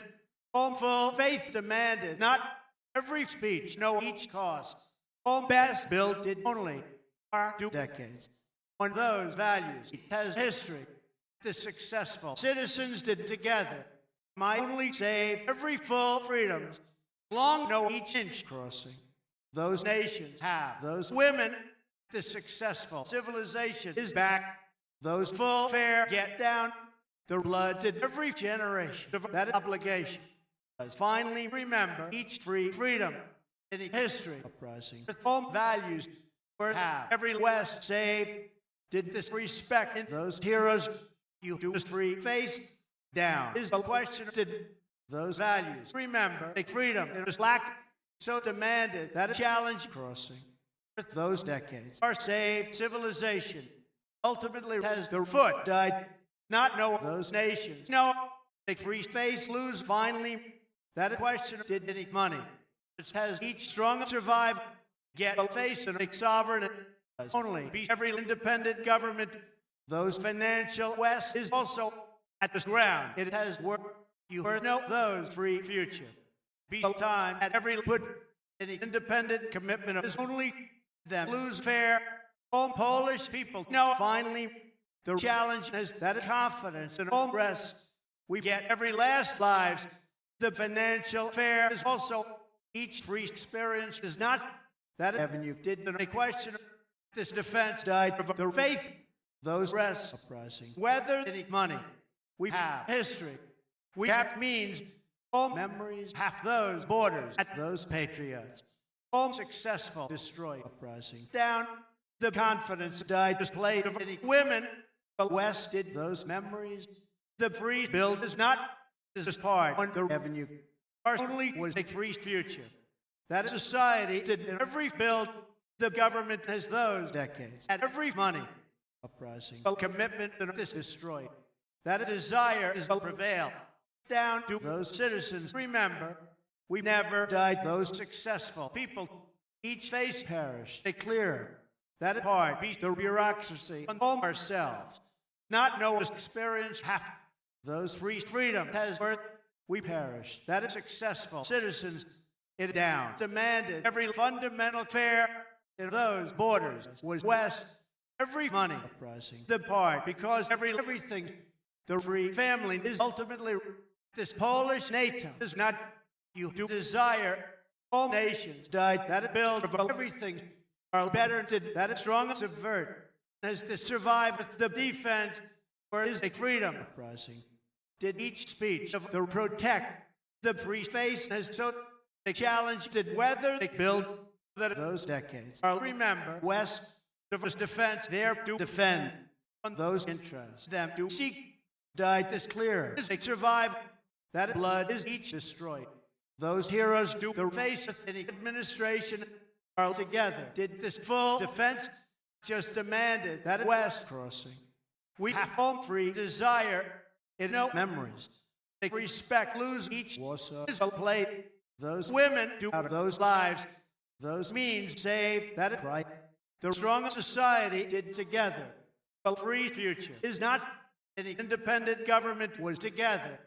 Home full faith demanded. Not every speech. No each cause. Home best built it only. Our 2 decades. On those values. It has history. The successful citizens did together. Might only save every full freedoms. Long no each inch crossing. Those nations have. Those women. The successful civilization is back. Those full fair get down. The blood to every generation of that obligation. Finally remember each free freedom in history uprising. With all values were have every West saved. Did this respect in those heroes you do free face down is the question. Did those values remember a freedom it was lacked so demanded that a challenge crossing with those decades our saved civilization ultimately has their foot died not know those nations no a free face lose finally that question did any money it has each strong survive get a face and a sovereign only be every independent government those financial West is also at the ground it has worked you heard no those free future be time at every put any independent commitment is only them lose fair all Polish people no finally the challenge is that confidence and all rest we get every last lives the financial fair is also each free experience is not that avenue didn't a question this defense died of their faith those rests uprising whether any money we have history we have means all memories have those borders at those patriots all successful destroy uprising down the confidence died displayed of any women the West did those memories the free build is not is part on the revenue only was a free future that society did in every build the government has those decades at every money uprising a commitment and this destroyed that a desire is will prevail down to those citizens remember we never died those successful people each face perished a clear that part beat the bureaucracy on all ourselves not know experience half those free freedom has worth we perish that is successful citizens it down demanded every fundamental fair in those borders was West every money uprising the part because everything the free family is ultimately this Polish NATO is not you do desire all nations died that build of everything are better to that is strong subvert as to survive with the defense where is a freedom uprising did each speech of the protect the free face as so a challenge did whether they build that those decades are remember West of his defense there to defend on those interests them to seek died this clear as they survive that blood is each destroyed those heroes do the face of any administration are together did this full defense just demanded that West crossing we have home free desire in no memories they respect lose each Warsaw is a play those women do out of those lives those means save that is right the strong society did together a free future is not any independent government was together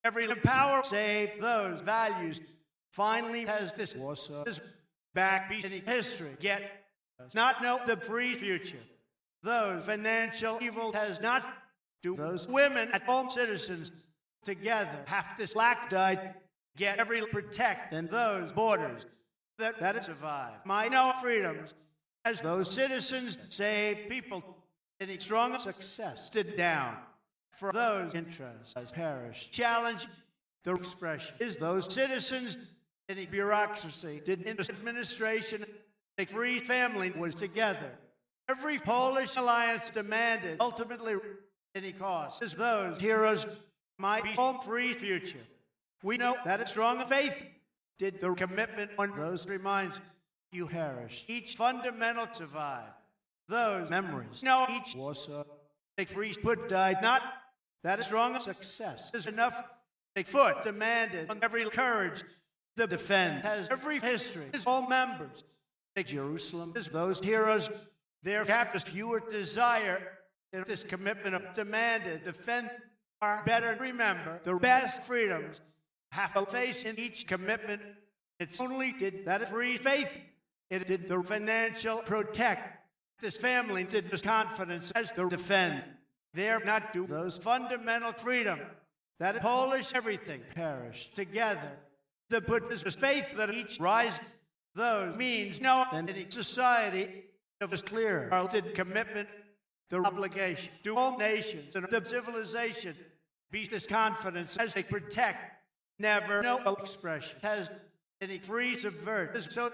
every power save those values finally has this Warsaw is back beating history yet not know the free future those financial evil has not do those women at home citizens together half this lack died get every protect and those borders that survive. My no freedoms as those citizens save people any strong success stood down for those interests as perish. Challenge the expression is those citizens any bureaucracy did in this administration a free family was together. Every Polish alliance demanded ultimately any cost is those heroes might be home free future. We know that a strong faith did the commitment on those reminds you perish. Each fundamental survive. Those memories. No, each Warsaw a free foot died. Not that a strong success is enough. A foot demanded on every courage to defend has every history. Is all members. Take Jerusalem is those heroes. Their captors fewer desire. This commitment of demanded defend are better. Remember the best freedoms have to face in each commitment. It's only did that free faith. It did the financial protect. This family did this confidence as to defend. They're not do those fundamental freedom that Polish everything perish together. The put this faith that each rise those means no and any society of is clear. Our did commitment the obligation to all nations and the civilization be this confidence as they protect. Never no expression has any free subvert. So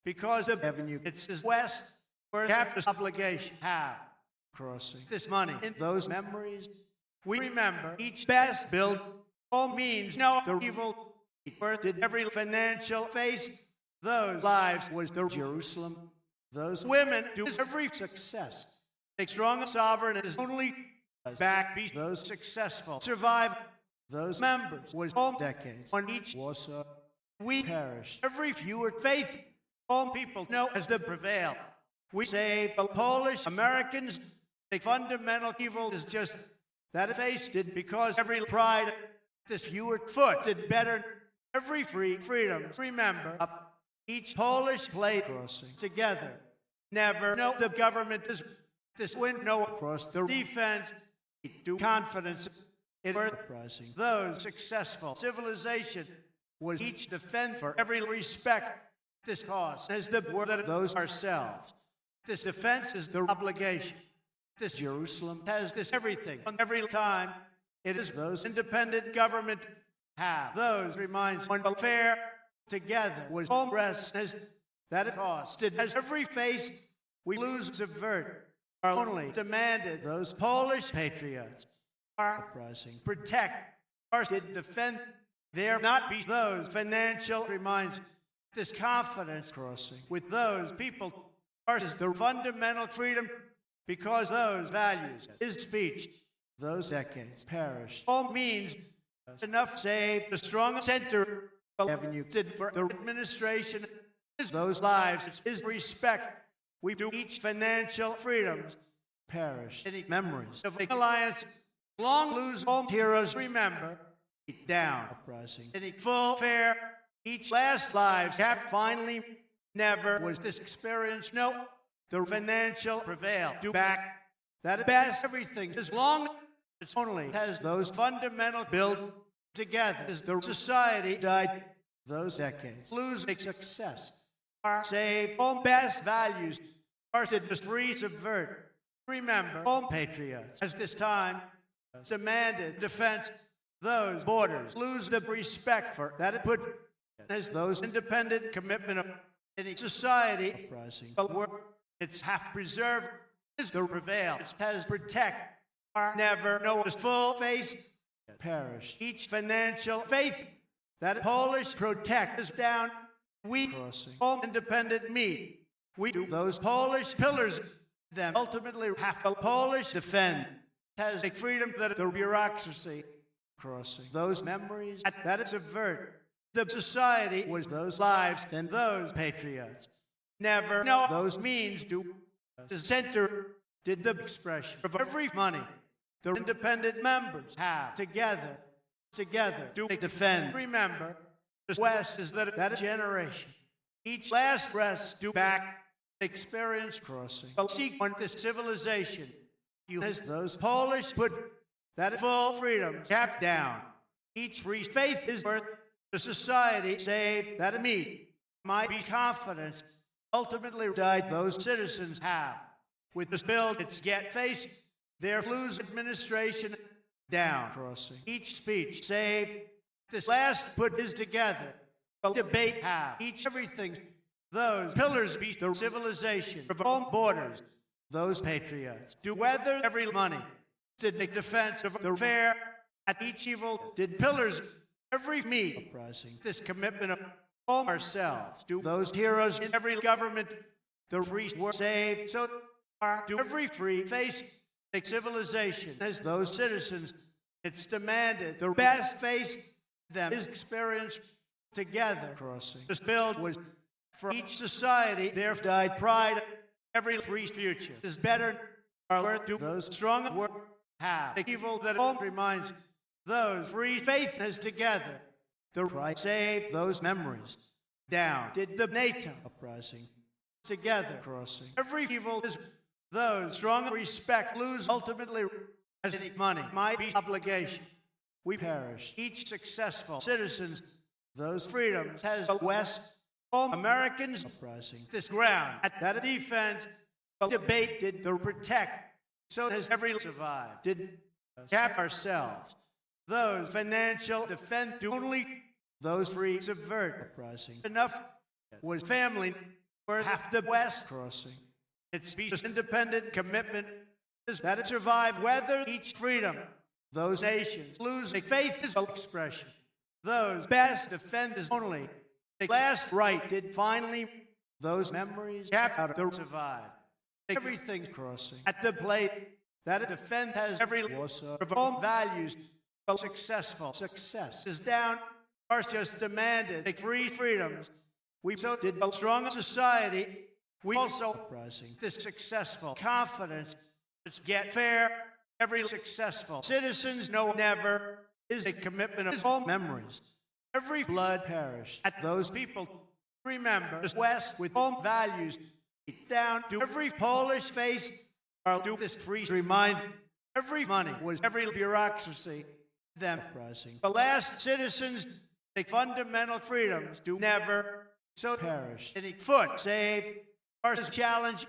because of avenue it's his west where have this obligation have crossing this money in those memories we remember each best build all means no the evil where did every financial face those lives was the Jerusalem those women do every success a strong sovereign is only back be those successful survive those members was all decades on each Warsaw we perish every fewer faith all people know as the prevail we save the Polish Americans a fundamental evil is just that faced it because every pride this fewer foot did better every freedom remember up each Polish play crossing together never know the government is this window across the defense do confidence in uprising those successful civilization was each defend for every respect this cause as the word that those ourselves this defense is the obligation this Jerusalem has this everything on every time it is those independent government have those reminds one fair together was all rest as that it costed as every face we lose subvert are only demanded those Polish patriots are uprising protect or did defend there not be those financial reminds this confidence crossing with those people is the fundamental freedom because those values his speech those decades perish all means enough save the strong center avenue did for the administration is those lives is respect we do each financial freedoms perish any memories of alliance long lose all heroes remember down uprising any full fair each last lives have finally never was this experience no the financial prevail do back that best everything as long as only has those fundamental build together as the society died those decades losing success are save all best values are to just free subvert remember all patriots as this time demanded defense those borders lose the respect for that it put as those independent commitment of any society uprising it's half preserved is the prevail it has protect are never know as full face perish each financial faith that Polish protect is down we crossing all independent meet we do those Polish pillars them ultimately half a Polish defend has a freedom that the bureaucracy crossing those memories that it subvert the society was those lives and those patriots never know those means do the center did the expression of every money the independent members have together do they defend remember the west is that generation each last rest do back experience crossing seek on this civilization you as those Polish put that full freedom kept down each free faith is worth The society saved that a meet might be confidence ultimately died those citizens have. With this bill, it's get faced their lose administration down. Crossing. Each speech saved. This last put his together. A debate have. Each everything. Those pillars be the civilization of all borders. Those patriots do weather every money. Did make defense of the fair at each evil. Did pillars every me. Uprising. This commitment of all ourselves. Do those heroes in every government. The free were saved. So are do every free face. Take civilization as those citizens. It's demanded the best face them is experienced together. Crossing. This bill was for each society. There died pride. Every free future is better. Or do those strong work have the evil that all reminds those free faith is together. The right save those memories down. Did the NATO uprising together. Crossing. Every evil is those strong respect lose ultimately as any money might be obligation. We perish. Each successful citizens, those freedoms has the West, all Americans uprising. This ground at that defense debate did the protect. So has every survived. Did cap ourselves. Those financial defend do only those free subvert uprising. Enough was family for half the West crossing. Its independent commitment is that it survived whether each freedom. Those nations lose a faith is expression. Those best defend is only. The last right did finally. Those memories kept out of survive. Everything's crossing. At the plate that it defend has every loss of all values. Successful success is down. Ours just demanded a free freedoms. We so did a strong society. We also uprising this successful confidence. Let's get fair. Every successful citizens know never is a commitment of all memories. Every blood perished at those people. Remember the West with all values down to every Polish face. I'll do this free remind. Every money was every bureaucracy. Them uprising. The last citizens take fundamental freedoms do never so perish. Any foot saved. Our challenge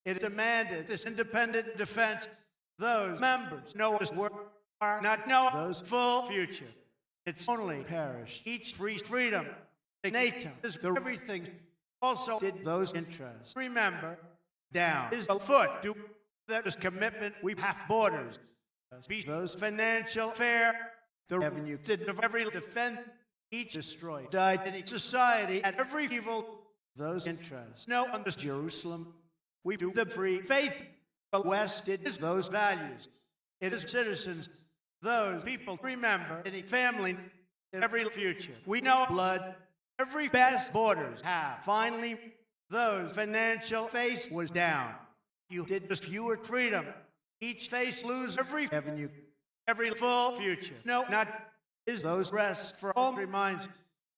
it demanded this independent defense. Those members know us are not know those full future. It's only perish. Each free freedom. NATO is the everything. Also did those interests. Remember, down is a foot. Do that is commitment. We have borders. Be those financial fair. The revenue did of every defend. Each destroyed. Died in each society at every evil. Those interests. No under Jerusalem. We do the free faith. The West it is those values. It is citizens. Those people remember any family in every future. We know blood. Every best borders have. Finally, those financial face was down. You did just fewer freedom. Each face lose every avenue. Every full future. No, not is those rest for all reminds.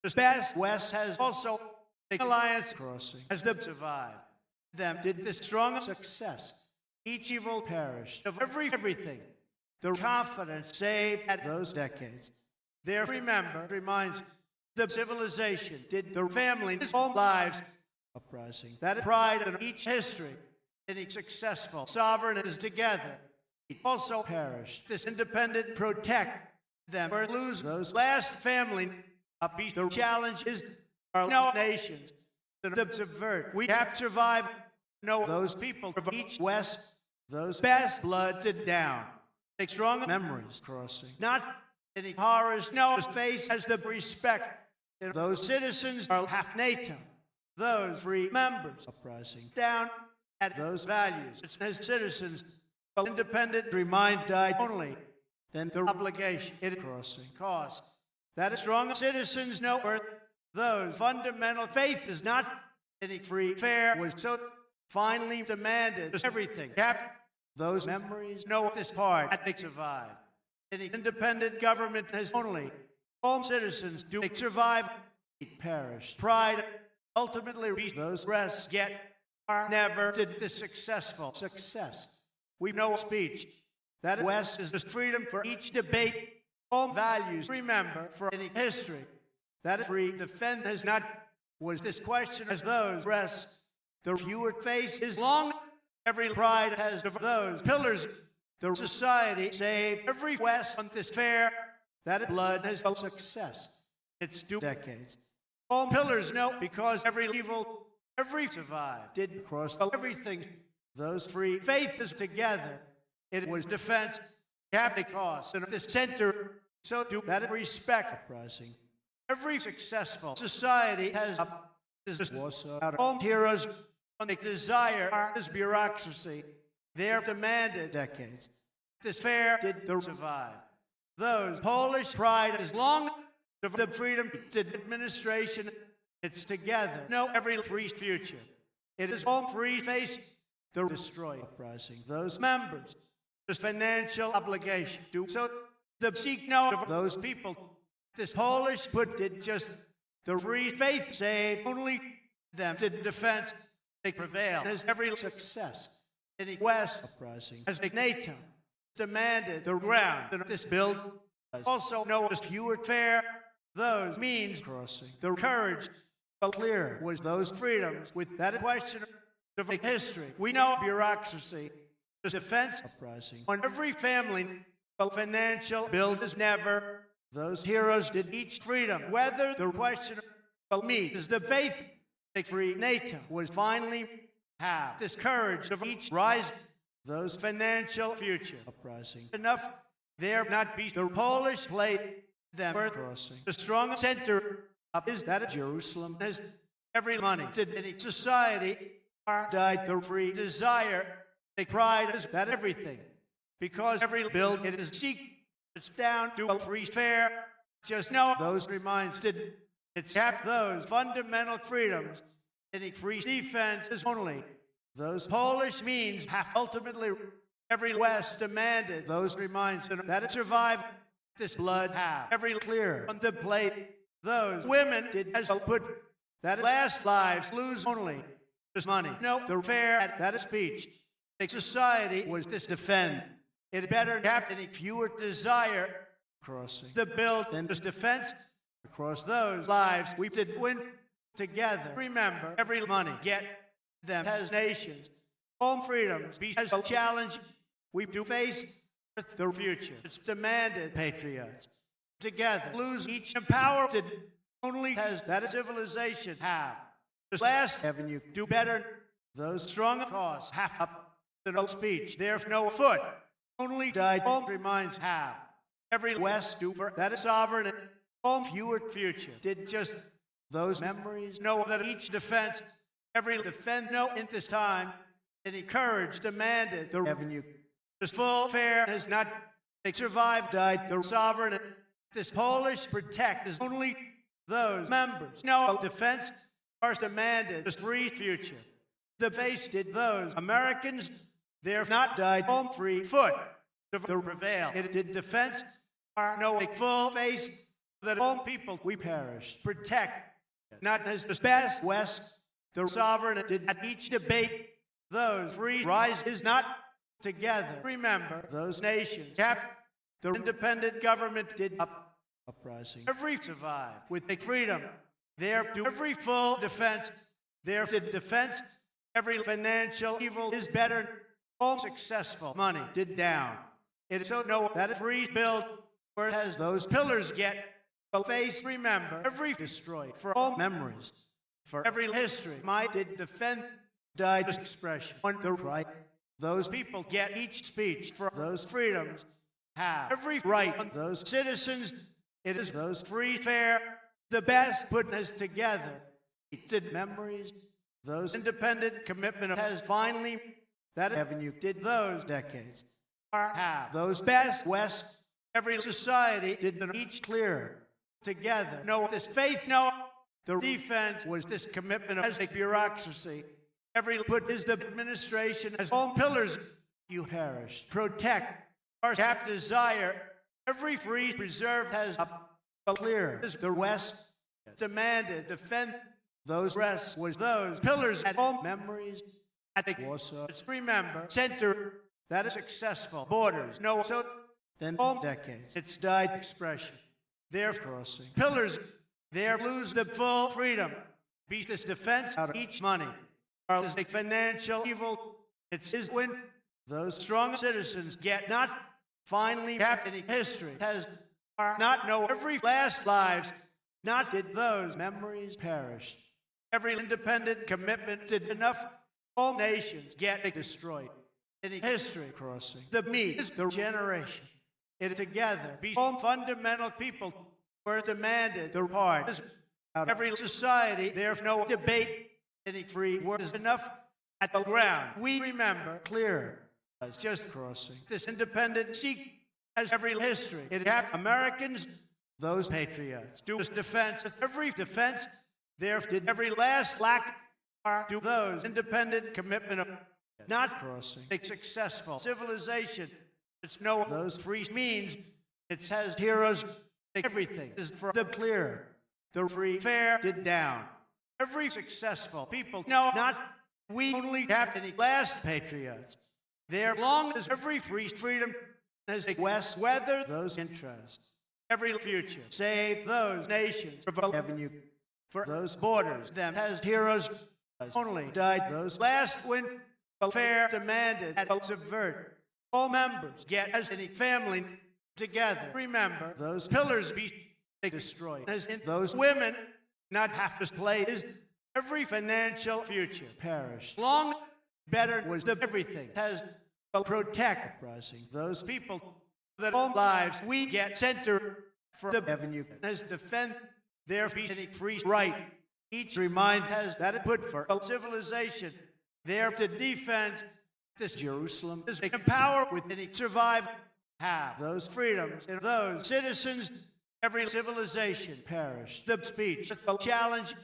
The best West has also the alliance crossing as them survive. Them did this strong success. Each evil perished of everything. The confidence saved at those decades. There remember reminds the civilization did the family all lives uprising. That pride in each history. Any successful sovereign is together. Also perished. This independent protect them or lose those last family. The challenge is our no nations. To subvert. We have survived. No, those people of each West, those best blood to down. Take strong memories crossing. Not any horrors. No face has the respect. Those citizens are half NATO. Those free members uprising down at those values. It's as citizens. Independent remind died only. Then the obligation it crossing cost. That is strong citizens know earth. Those fundamental faith is not any free fair was so finally demanded everything. Kept those memories know this part at they survive. Any independent government has only all citizens do survive. It perished. Pride ultimately reach those rests get are never did the successful success. We know speech. That West is just freedom for each debate. All values remember for any history. that free defend has not was this question as those rest. The fewer face is long, every pride has of those pillars. The society save every west on this fair, that blood has a success. It's 2 decades. All pillars know because every evil, every survive, did cross everything. Those free faith is together. It was defense, Catholic cause, and the center, so do that respect uprising. Every successful society has this Warsaw all heroes on the desire this bureaucracy. They're demanded decades. This fair did survive. Those Polish pride is long the freedom to administration. It's together. No every free future. It is all free face to destroy uprising. Those members, this financial obligation to so the seek no of those people. This Polish put did just the free faith save only them to defense they prevail as every success in the West uprising as the NATO demanded the ground and this bill also know as fewer fair those means crossing the courage clear was those freedoms with that question of history we know bureaucracy the defense uprising on every family the financial bill is never those heroes did each freedom whether the question of me is the faith the free NATO was finally have this courage of each rise those financial future uprising enough there not be the Polish plate them crossing the strong center up is that of Jerusalem as every money to any society are died the free desire the pride is that everything because every bill it is seek it's down to a free fair just know those reminds did it's kept those fundamental freedoms any free defense is only those Polish means have ultimately every West demanded those reminds that it survived this blood have every clear on the plate those women did as put that last lives lose only this money no the fair at that speech the society was this defend it better have any fewer desire crossing the bill than this defense across those lives we did win together remember every money get them as nations home freedoms be as a challenge we do face the future it's demanded patriots together lose each empowered only has that civilization have this last heaven you do better those strong cause half up to no speech there no foot only died home reminds have every West do for that is sovereign and home fewer future did just those memories know that each defense every defend no in this time any courage demanded the revenue this full fair has not they survived died the sovereign and this Polish protect is only those members no defense are demanded this free future the face did those Americans there not died home free foot to prevail it did defense are no full face that all people we perish protect not as the best West the sovereign did at each debate those free rise is not together remember those nations have the independent government did uprising every survive with the freedom there to every full defense there to defense every financial evil is better all successful money did down it is so no that free build where it has those pillars get a face remember every destroy for all memories for every history might did defend died expression on the right those people get each speech for those freedoms have every right on those citizens it is those free fair the best put us together did memories those independent commitment has finally that avenue did those decades are have those best West every society did each clear together no this faith no the defense was this commitment as a bureaucracy every put is the administration as all pillars you perish protect our have desire every free preserved has a clear is the West demanded defend those rests was those pillars at all memories at the Warsaw it's remember center that is successful borders no so then all decades it's died expression there crossing pillars There lose the full freedom. Be this defense out of each money. Or is a financial evil. It's his win. Those strong citizens get not finally happening history has are not know every last lives, not did those memories perish. Every independent commitment did enough. All nations get destroyed. Any history crossing. The me is the generation. It together be all fundamental people were demanded the part. Out of every society, there's no debate. Any free word is enough at the ground. We remember clear as just crossing. This independent seek as every history. It have Americans, those patriots, do this defense. Every defense, there did every last lack do those independent commitment of not crossing. A successful civilization. It's no those free means. It says heroes everything is for the clear. The free fair did down. Every successful people no not we only have any last patriots. There long as every free freedom as a west weather those interests. Every future save those nations for avenue for those borders them has heroes only died those last when fair demanded and subvert. All members get as any family together. Remember those pillars be destroyed. As in those women not have to play is every financial future perished. Long better was the everything has protect rising those people that all lives we get center for the avenue as defend their free right. Each remind has that it put for a civilization there to defend this Jerusalem is a power with any survive have those freedoms and those citizens every civilization perish. The speech the challenge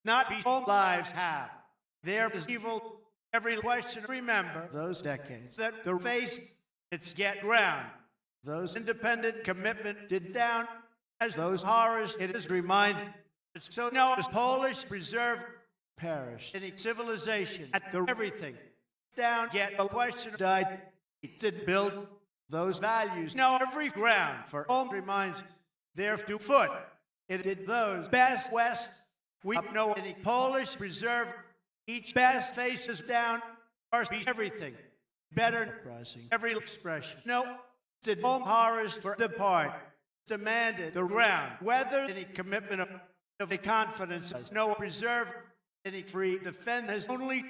not be all lives have there is evil every question remember those decades that the face it's get ground those independent commitment did down as those horrors it is reminded. So now as Polish preserve perish any civilization at the everything down get a question died to build those values now every ground for all reminds there to foot it did those best west we know any Polish preserve each best faces down or be everything better rising every expression no did all horrors for the part demanded the ground whether any commitment of a confidence has no preserve any free defend has only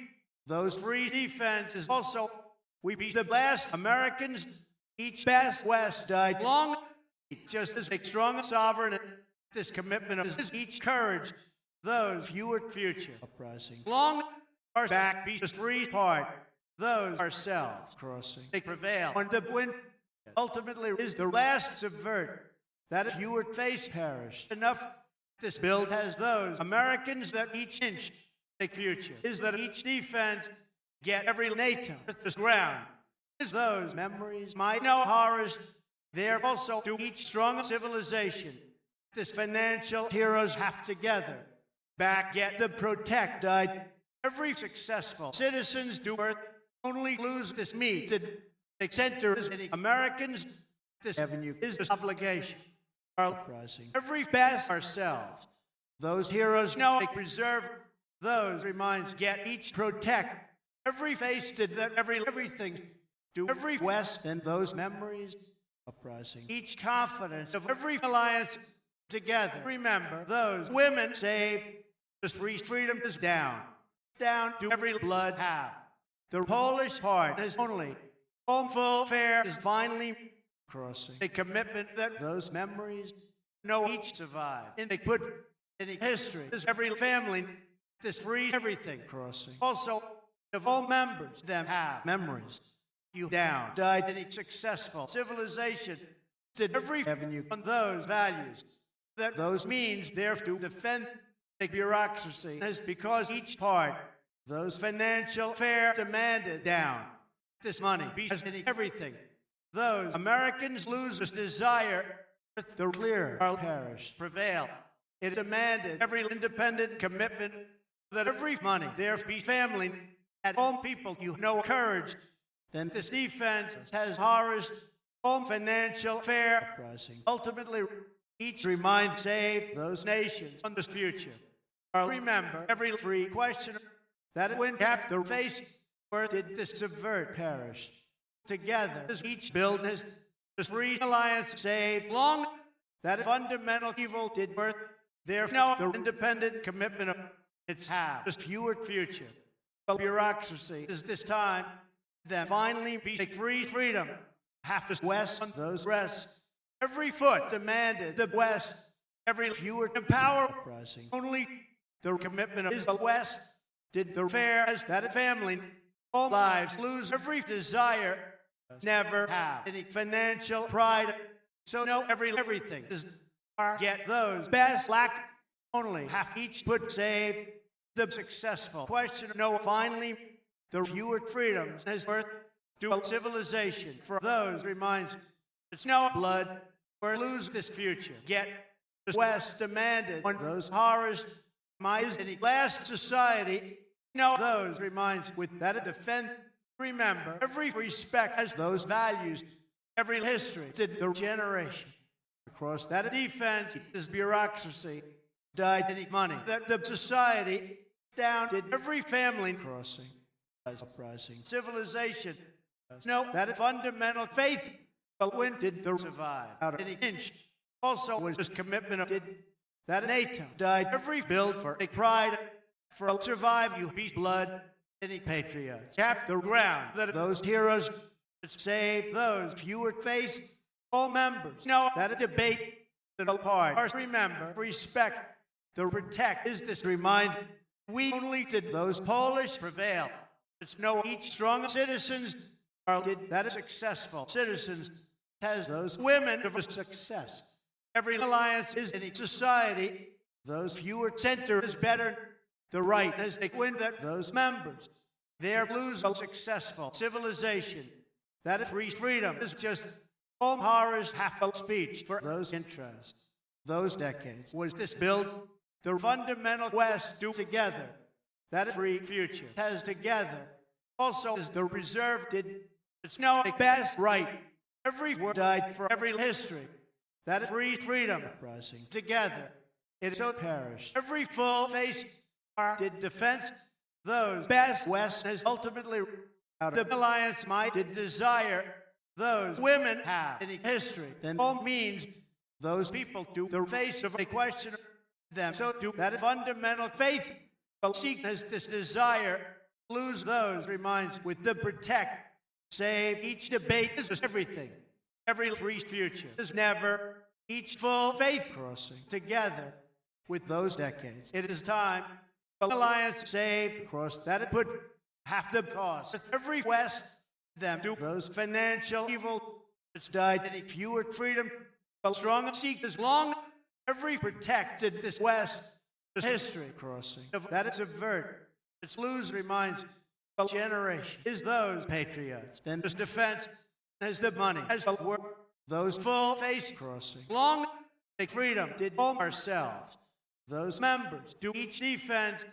those free defense is also we be the last Americans each best west died long just as a strong sovereign this commitment of each courage those fewer future uprising long our back be just free part those ourselves crossing they prevail on the win ultimately is the last subvert that if you were face perish enough this build has those Americans that each inch take future is that each defense get every NATO at this ground is those memories might know horrors there also do each strong civilization this financial heroes have together back get the protect died every successful citizens do earth only lose this me to center as any Americans this avenue is this obligation uprising every best ourselves those heroes know they preserve those reminds get each protect every face did that everything do every west and those memories uprising each confidence of every alliance together remember those women save this free freedom is down to every blood have the Polish heart is only all full fair is finally crossing a commitment that those memories know each survive and they put in history is every family this free everything crossing also of all members them have memories you down died any successful civilization did every avenue on those values that those means there to defend the bureaucracy is because each part those financial fair demanded down this money be everything those Americans lose this desire the clear perish prevail it demanded every independent commitment that every money there be family at all people you know courage then this defense has horrors all financial fair rising ultimately each remind save those nations on this future. Or remember every free questioner that when kept their face, where did this subvert perish? Together, as each build his free alliance saved long that fundamental evil did birth. There no the independent commitment of its have just fewer future. The bureaucracy is this time then finally be free freedom. Half the West on those rests. Every foot demanded the West. Every fewer empower rising. Only the commitment of the West did the fair as that family. All lives lose every desire. Never have any financial pride. So no everything is get those best lack only half each put save the successful question no finally the fewer freedoms as worth dual civilization for those reminds it's no blood or lose this future get the West demanded on those horrors my any last society no those reminds with that a defend remember every respect as those values every history did the generation across that defense is bureaucracy died any money that the society down did every family crossing uprising civilization no that fundamental faith but when did the survive out any inch also was this commitment of did that NATO died every build for a pride for survive you beast blood any patriots kept the ground that those heroes save those fewer face all members no that a debate that apart or remember respect the protect is this remind we only did those Polish prevail it's no each strong citizens are did that successful citizens has those women of a success every alliance is in society those fewer center is better the right as they win that those members their lose a successful civilization that free freedom is just all horrors half a speech for those interests those decades was this build the fundamental West do together that free future has together also is the reserve did it's no best right every word died for every history that free freedom rising together it so perished every full face did defense those best West has ultimately out of the alliance might did desire those women have any history then all means those people do the face of a question them so do that fundamental faith but seek as this desire lose those reminds with the protect save each debate is everything every free future is never each full faith crossing together with those decades it is time alliance saved across that it put half the cost every West them do those financial evil it's died any fewer freedom but strong seek as long every protected this West history crossing of that is subvert its lose reminds a generation is those patriots then this defense as the money as the work those full face crossing long freedom did all ourselves those members do each defense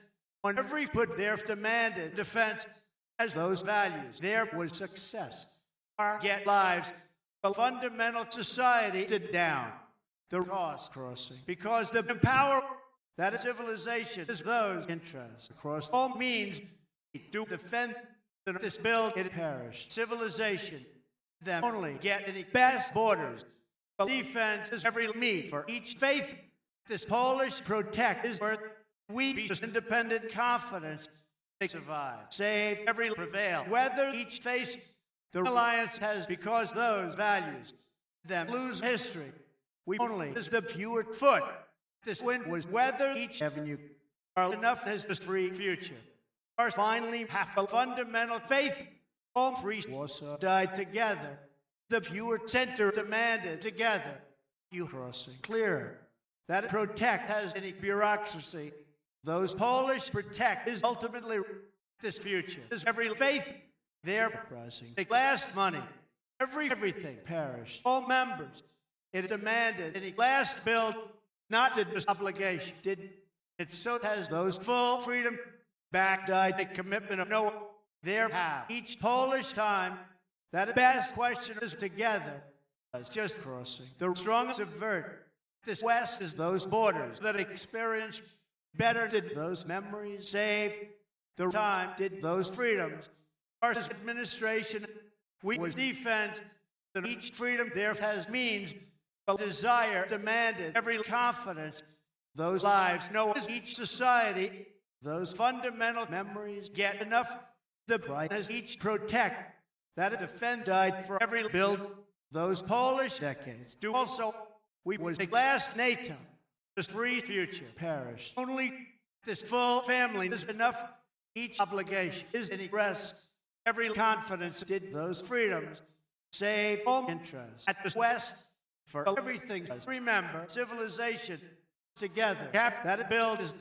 on every put their demanded defense as those values there was success our get lives a fundamental society sit down the cost crossing because the power that is civilization is those interests across all means to defend this build it perished civilization them only get any best borders but defense is every me for each faith this Polish protect is worth we be just independent confidence they survive save every prevail whether each face the alliance has because those values them lose history we only is the fewer foot this win was whether each avenue are enough as this free future or finally half a fundamental faith all free Warsaw died together the fewer center demanded together you crossing clear that protect has any bureaucracy those Polish protect is ultimately this future is every faith their rising the last money everything perished all members it demanded any last build not to this obligation did it so has those full freedom back died the commitment of no there have each Polish time that best question is together it's just crossing the strong subvert this West is those borders that experienced better did those memories save the time did those freedoms. Our administration, we was defense that each freedom there has means, a desire demanded every confidence. Those lives know as each society, those fundamental memories get enough the right as each protect that a defend died for every build. Those Polish decades do also. We was the last NATO, this free future perished. Only this full family is enough. Each obligation is in rest. Every confidence did those freedoms save all interest at the West for everything. Remember, civilization together kept that it built is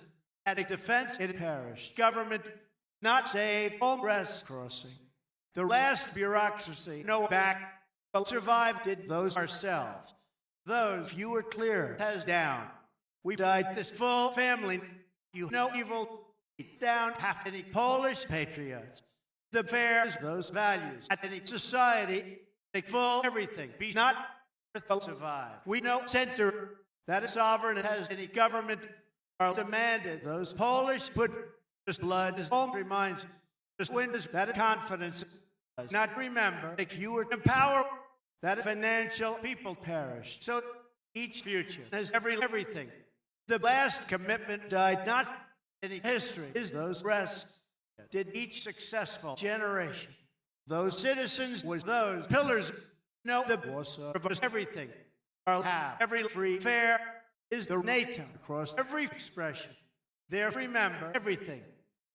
at a defense it perished. Government not save all rest crossing. The last bureaucracy no back but survived did those ourselves. Those few were clear has down. We died this full family. You know evil down half any Polish patriots. The fairs those values at any society take full everything. Be not survive. We know center that is sovereign has any government are demanded. Those Polish put just blood as all reminds just windows that confidence does not remember. If you were empower that financial people perish. So each future has everything. The last commitment died not any history is those rest did each successful generation. Those citizens was those pillars. No, the boss of everything. I'll have every free fair is the NATO across every expression. There remember everything.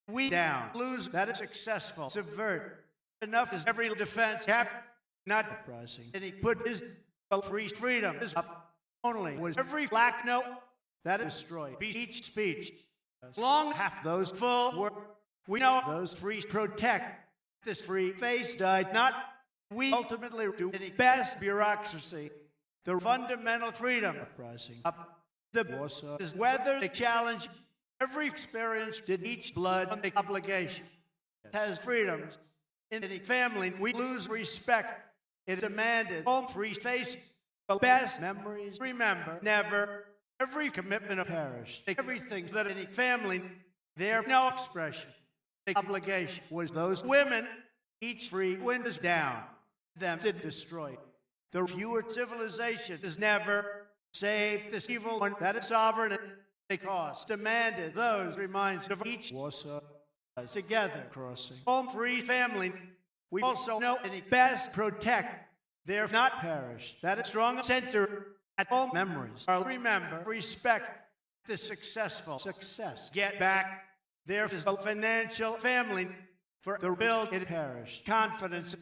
We down lose that is successful. Subvert enough is every defense cap not uprising. And he put his free freedom is up only was every black note that is destroyed. Be each speech. As long half those full were we know those free protect. This free face died not we ultimately do any best bureaucracy. The fundamental freedom uprising up the boss is whether they challenge every experience did each blood on the obligation. It has freedoms. In any family we lose respect. It demanded all free face. The best memories remember never every commitment of perish. Everything that any family there no expression. The obligation was those women each free windows down them did destroy. The fewer civilization is never saved this evil one that is sovereign and because demanded those reminds of each Warsaw together crossing home free family. We also know any best protect their not perish that is strong center at all memories. I'll remember respect the successful success. Get back there is a financial family for the build it perished. Confidence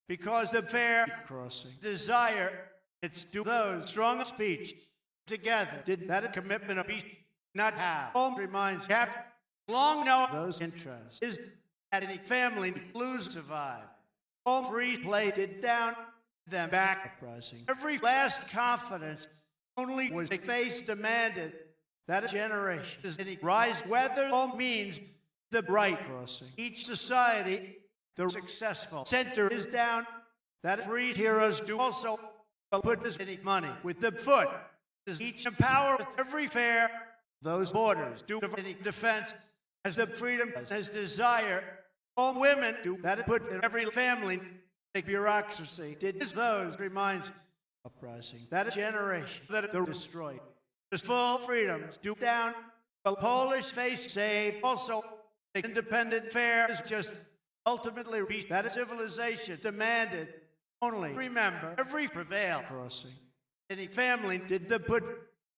because the fair crossing desire it's do those strong speech together did that a commitment of peace not have. Home reminds cap long know those interests is at any family lose survive. Home free play did down them back uprising. Every last confidence only was a face demanded that a generation is any rise whether all means the bright crossing. Each society the successful center is down that free heroes do also put this any money with the foot is each empower with every fair those borders do any defense as the freedom as desire all women do that put in every family the bureaucracy did those reminds uprising that a generation that they're destroyed there's full freedoms do down the Polish face save also the independent fair is just ultimately reached that a civilization demanded only remember every prevail crossing any family did the put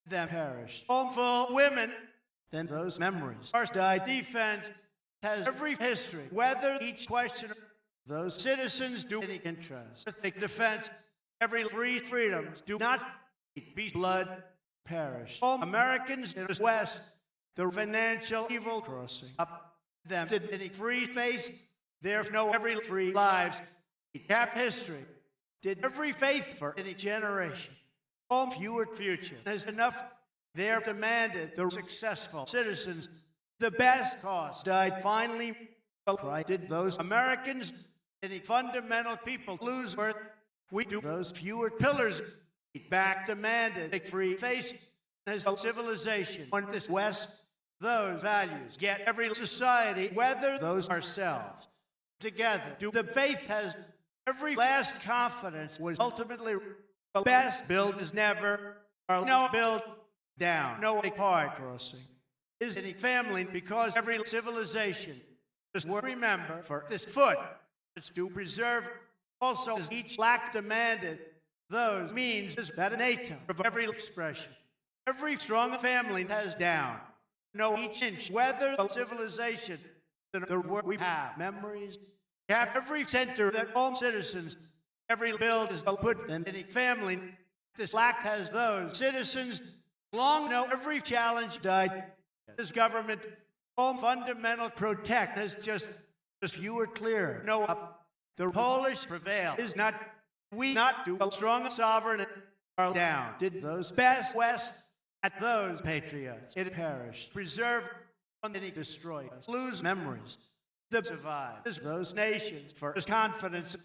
them perish home full women then those memories first died defense has every history whether each question those citizens do any interest the defense every free freedoms do not be blood perish home Americans in the West the financial evil crossing up them did any free face there's no every free lives cap history did every faith for any generation home fewer future there's enough there demanded the successful citizens the best cause died finally did those Americans any fundamental people lose worth we do those fewer pillars back demanded a free face as a civilization on this West, those values get every society, whether those ourselves, together. The faith has every last confidence was ultimately the best build is never, or no build down, no apart crossing. Is any family because every civilization is will remember for this foot is to preserve also as each lack demanded those means is that NATO of every expression. Every strong family has down. No each inch, whether the civilization, the work we have, memories, have every center that all citizens, every build is put in any family. This lack has those citizens long know every challenge died. This government, all fundamental protect is just fewer clear. No, the Polish prevail is not we not do a strong sovereign are down. Did those best West at those patriots it perished. Preserve and he destroy us. Lose memories. The survive as those nations for confidence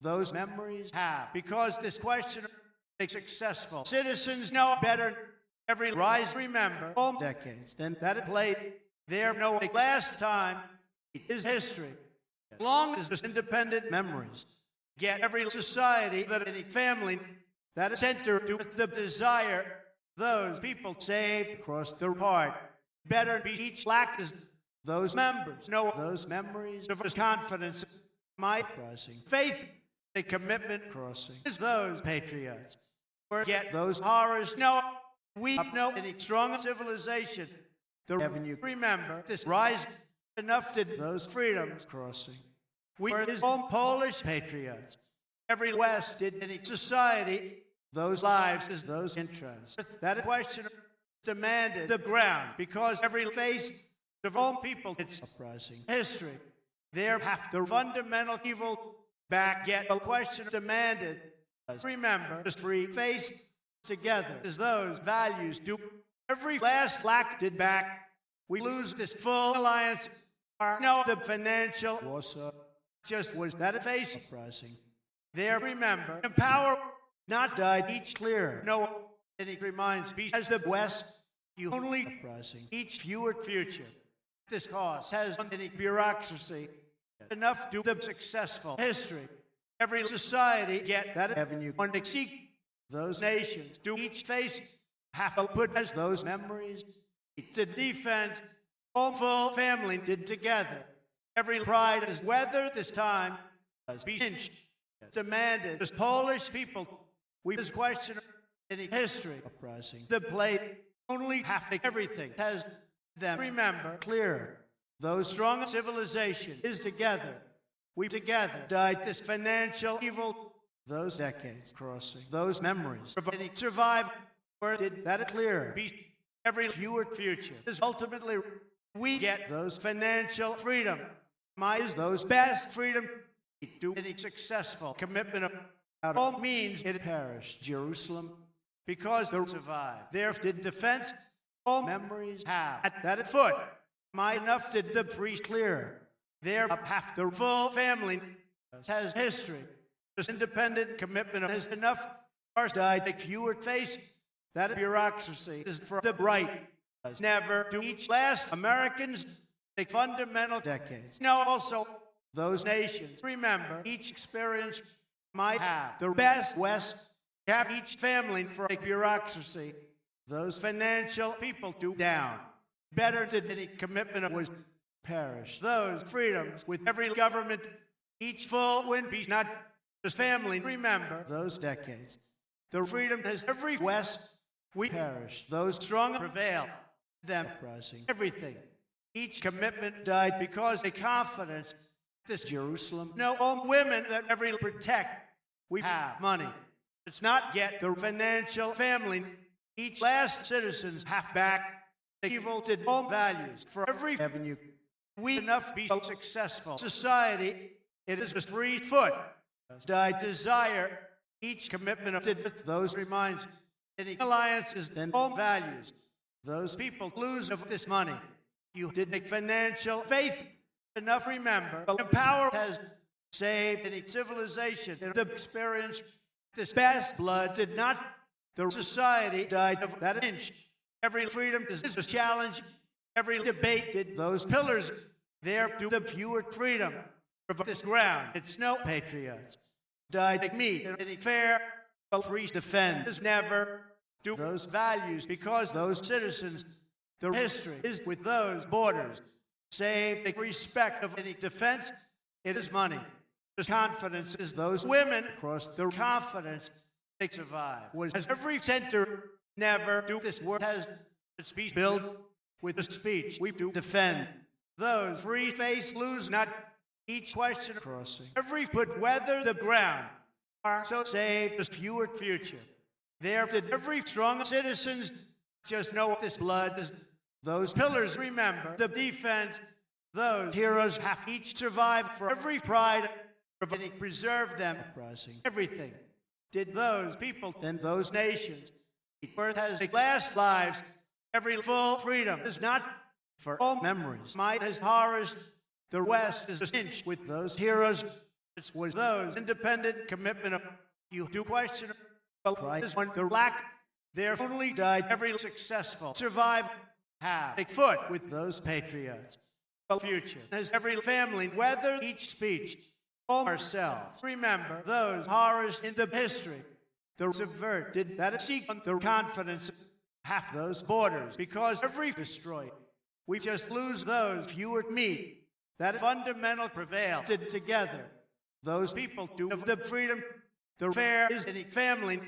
those memories have because this question is successful. Citizens know better. Every rise remember all decades than that it played there no last time is history. Long as independent memories get every society that any family that is centered with the desire those people saved across the part better be each lack is those members know those memories of confidence my crossing faith a commitment crossing is those patriots forget those horrors no we know any strong civilization the revenue remember this rise enough to those freedoms crossing we were his own Polish patriots every West did any society those lives is those interests that question demanded the ground because every face of all people it's uprising history there have the fundamental evil back yet a question demanded remember this free face together as those values do every last lack did back we lose this full alliance are no the financial also just was that a face uprising there remember empower not died each clear no and it reminds me as the West you only uprising each fewer future this cause has any bureaucracy enough to the successful history every society get that avenue and to seek those nations do each face have to put as those memories to defense all full family did together every pride is whether this time has been pinched demanded as Polish people we just question any history uprising the plate only half everything has them remember clear those strong civilization is together we together died this financial evil those decades crossing those memories of any survive or did that clear be every fewer future is ultimately we get those financial freedom my is those best freedom do any successful commitment of all means it perished Jerusalem because they survive there did defense all memories have at that foot my enough did the free clear there half the full family has history this independent commitment is enough ours died a fewer face that bureaucracy is for the right never do each last Americans take fundamental decades now also those nations remember each experience might have the best West have each family for a bureaucracy those financial people do down better than any commitment was perish those freedoms with every government each full win be not just family remember those decades the freedom has every West we perish those strong prevail them uprising everything each commitment died because a confidence this Jerusalem no all women that every protect we have money it's not yet the financial family each last citizens half back evil to all values for every avenue we enough be successful society it is a free foot died desire each commitment of those reminds any alliances and all values those people lose of this money you did make financial faith enough remember the power has saved any civilization and the experience this best blood did not the society died of that inch Every freedom is a challenge. Every debate did those pillars there to the pure freedom of this ground. It's no patriots died to meet any fair, free defend is never do those values because those citizens, their history is with those borders. Save the respect of any defense, it is money. The confidence is those women across their confidence they survive. Was every center never do this work has its speech built with the speech we do defend. Those free face lose not each question crossing. Every foot weather the ground are so save this fewer future. There did every strong citizens just know this blood is those pillars remember the defense. Those heroes have each survived for every pride of any preserve them crossing everything. Did those people and those nations earth has last lives every full freedom is not for all memories. Might as horrors the West is cinched with those heroes. It was those independent commitment of you do question prize when the lack there only died every successful survive have a foot with those patriots. The future as every family weather each speech all ourselves remember those horrors in the history the subvert did that seek the confidence of half those borders because every destroyed we just lose those fewer meet that fundamental prevail together those people do of the freedom the fair is any family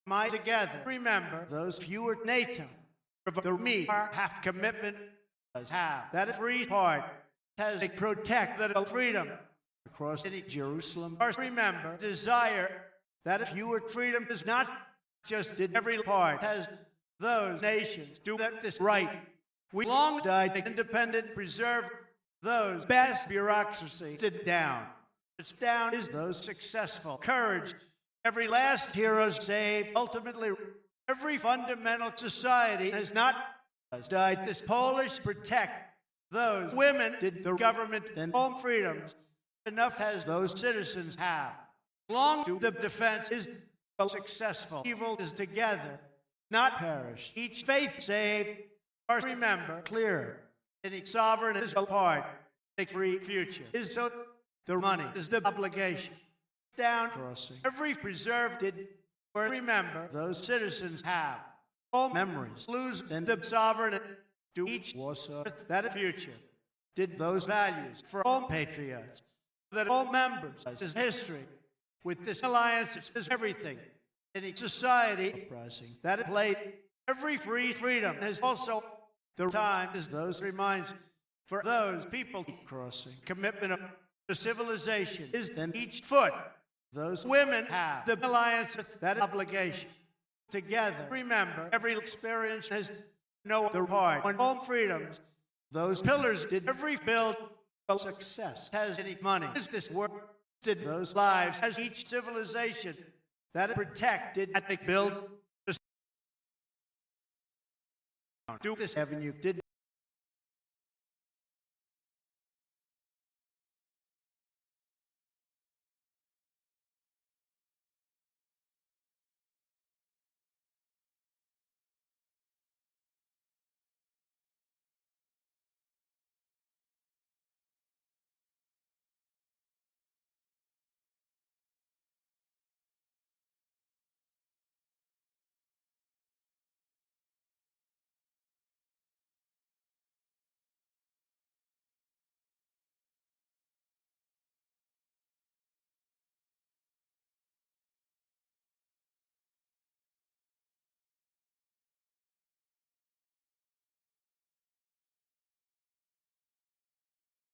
my together remember those fewer NATO of the meet our half commitment does have that free part has a protect that freedom across any Jerusalem or remember desire that fewer freedom is not just in every part has those nations do that this right we long died independent preserve those best bureaucracy sit down it's down is those successful courage every last hero saved ultimately every fundamental society has not died this Polish protect those women did the government and home freedoms enough as those citizens have long to the defense is successful evil is together not perish each faith saved or remember clear any sovereign is a part a free future is so the money is the obligation down crossing every preserved did or remember those citizens have all memories lose and the sovereign to each Warsaw that future did those values for all patriots that all members is history with this alliance is everything any society that played every free freedom is also the time is those reminds for those people crossing commitment of the civilization is then each foot those women have the alliance that obligation together remember every experience has no other part on all freedoms those pillars did every build of success has any money is this work did those lives as each civilization that protected at the build do this avenue did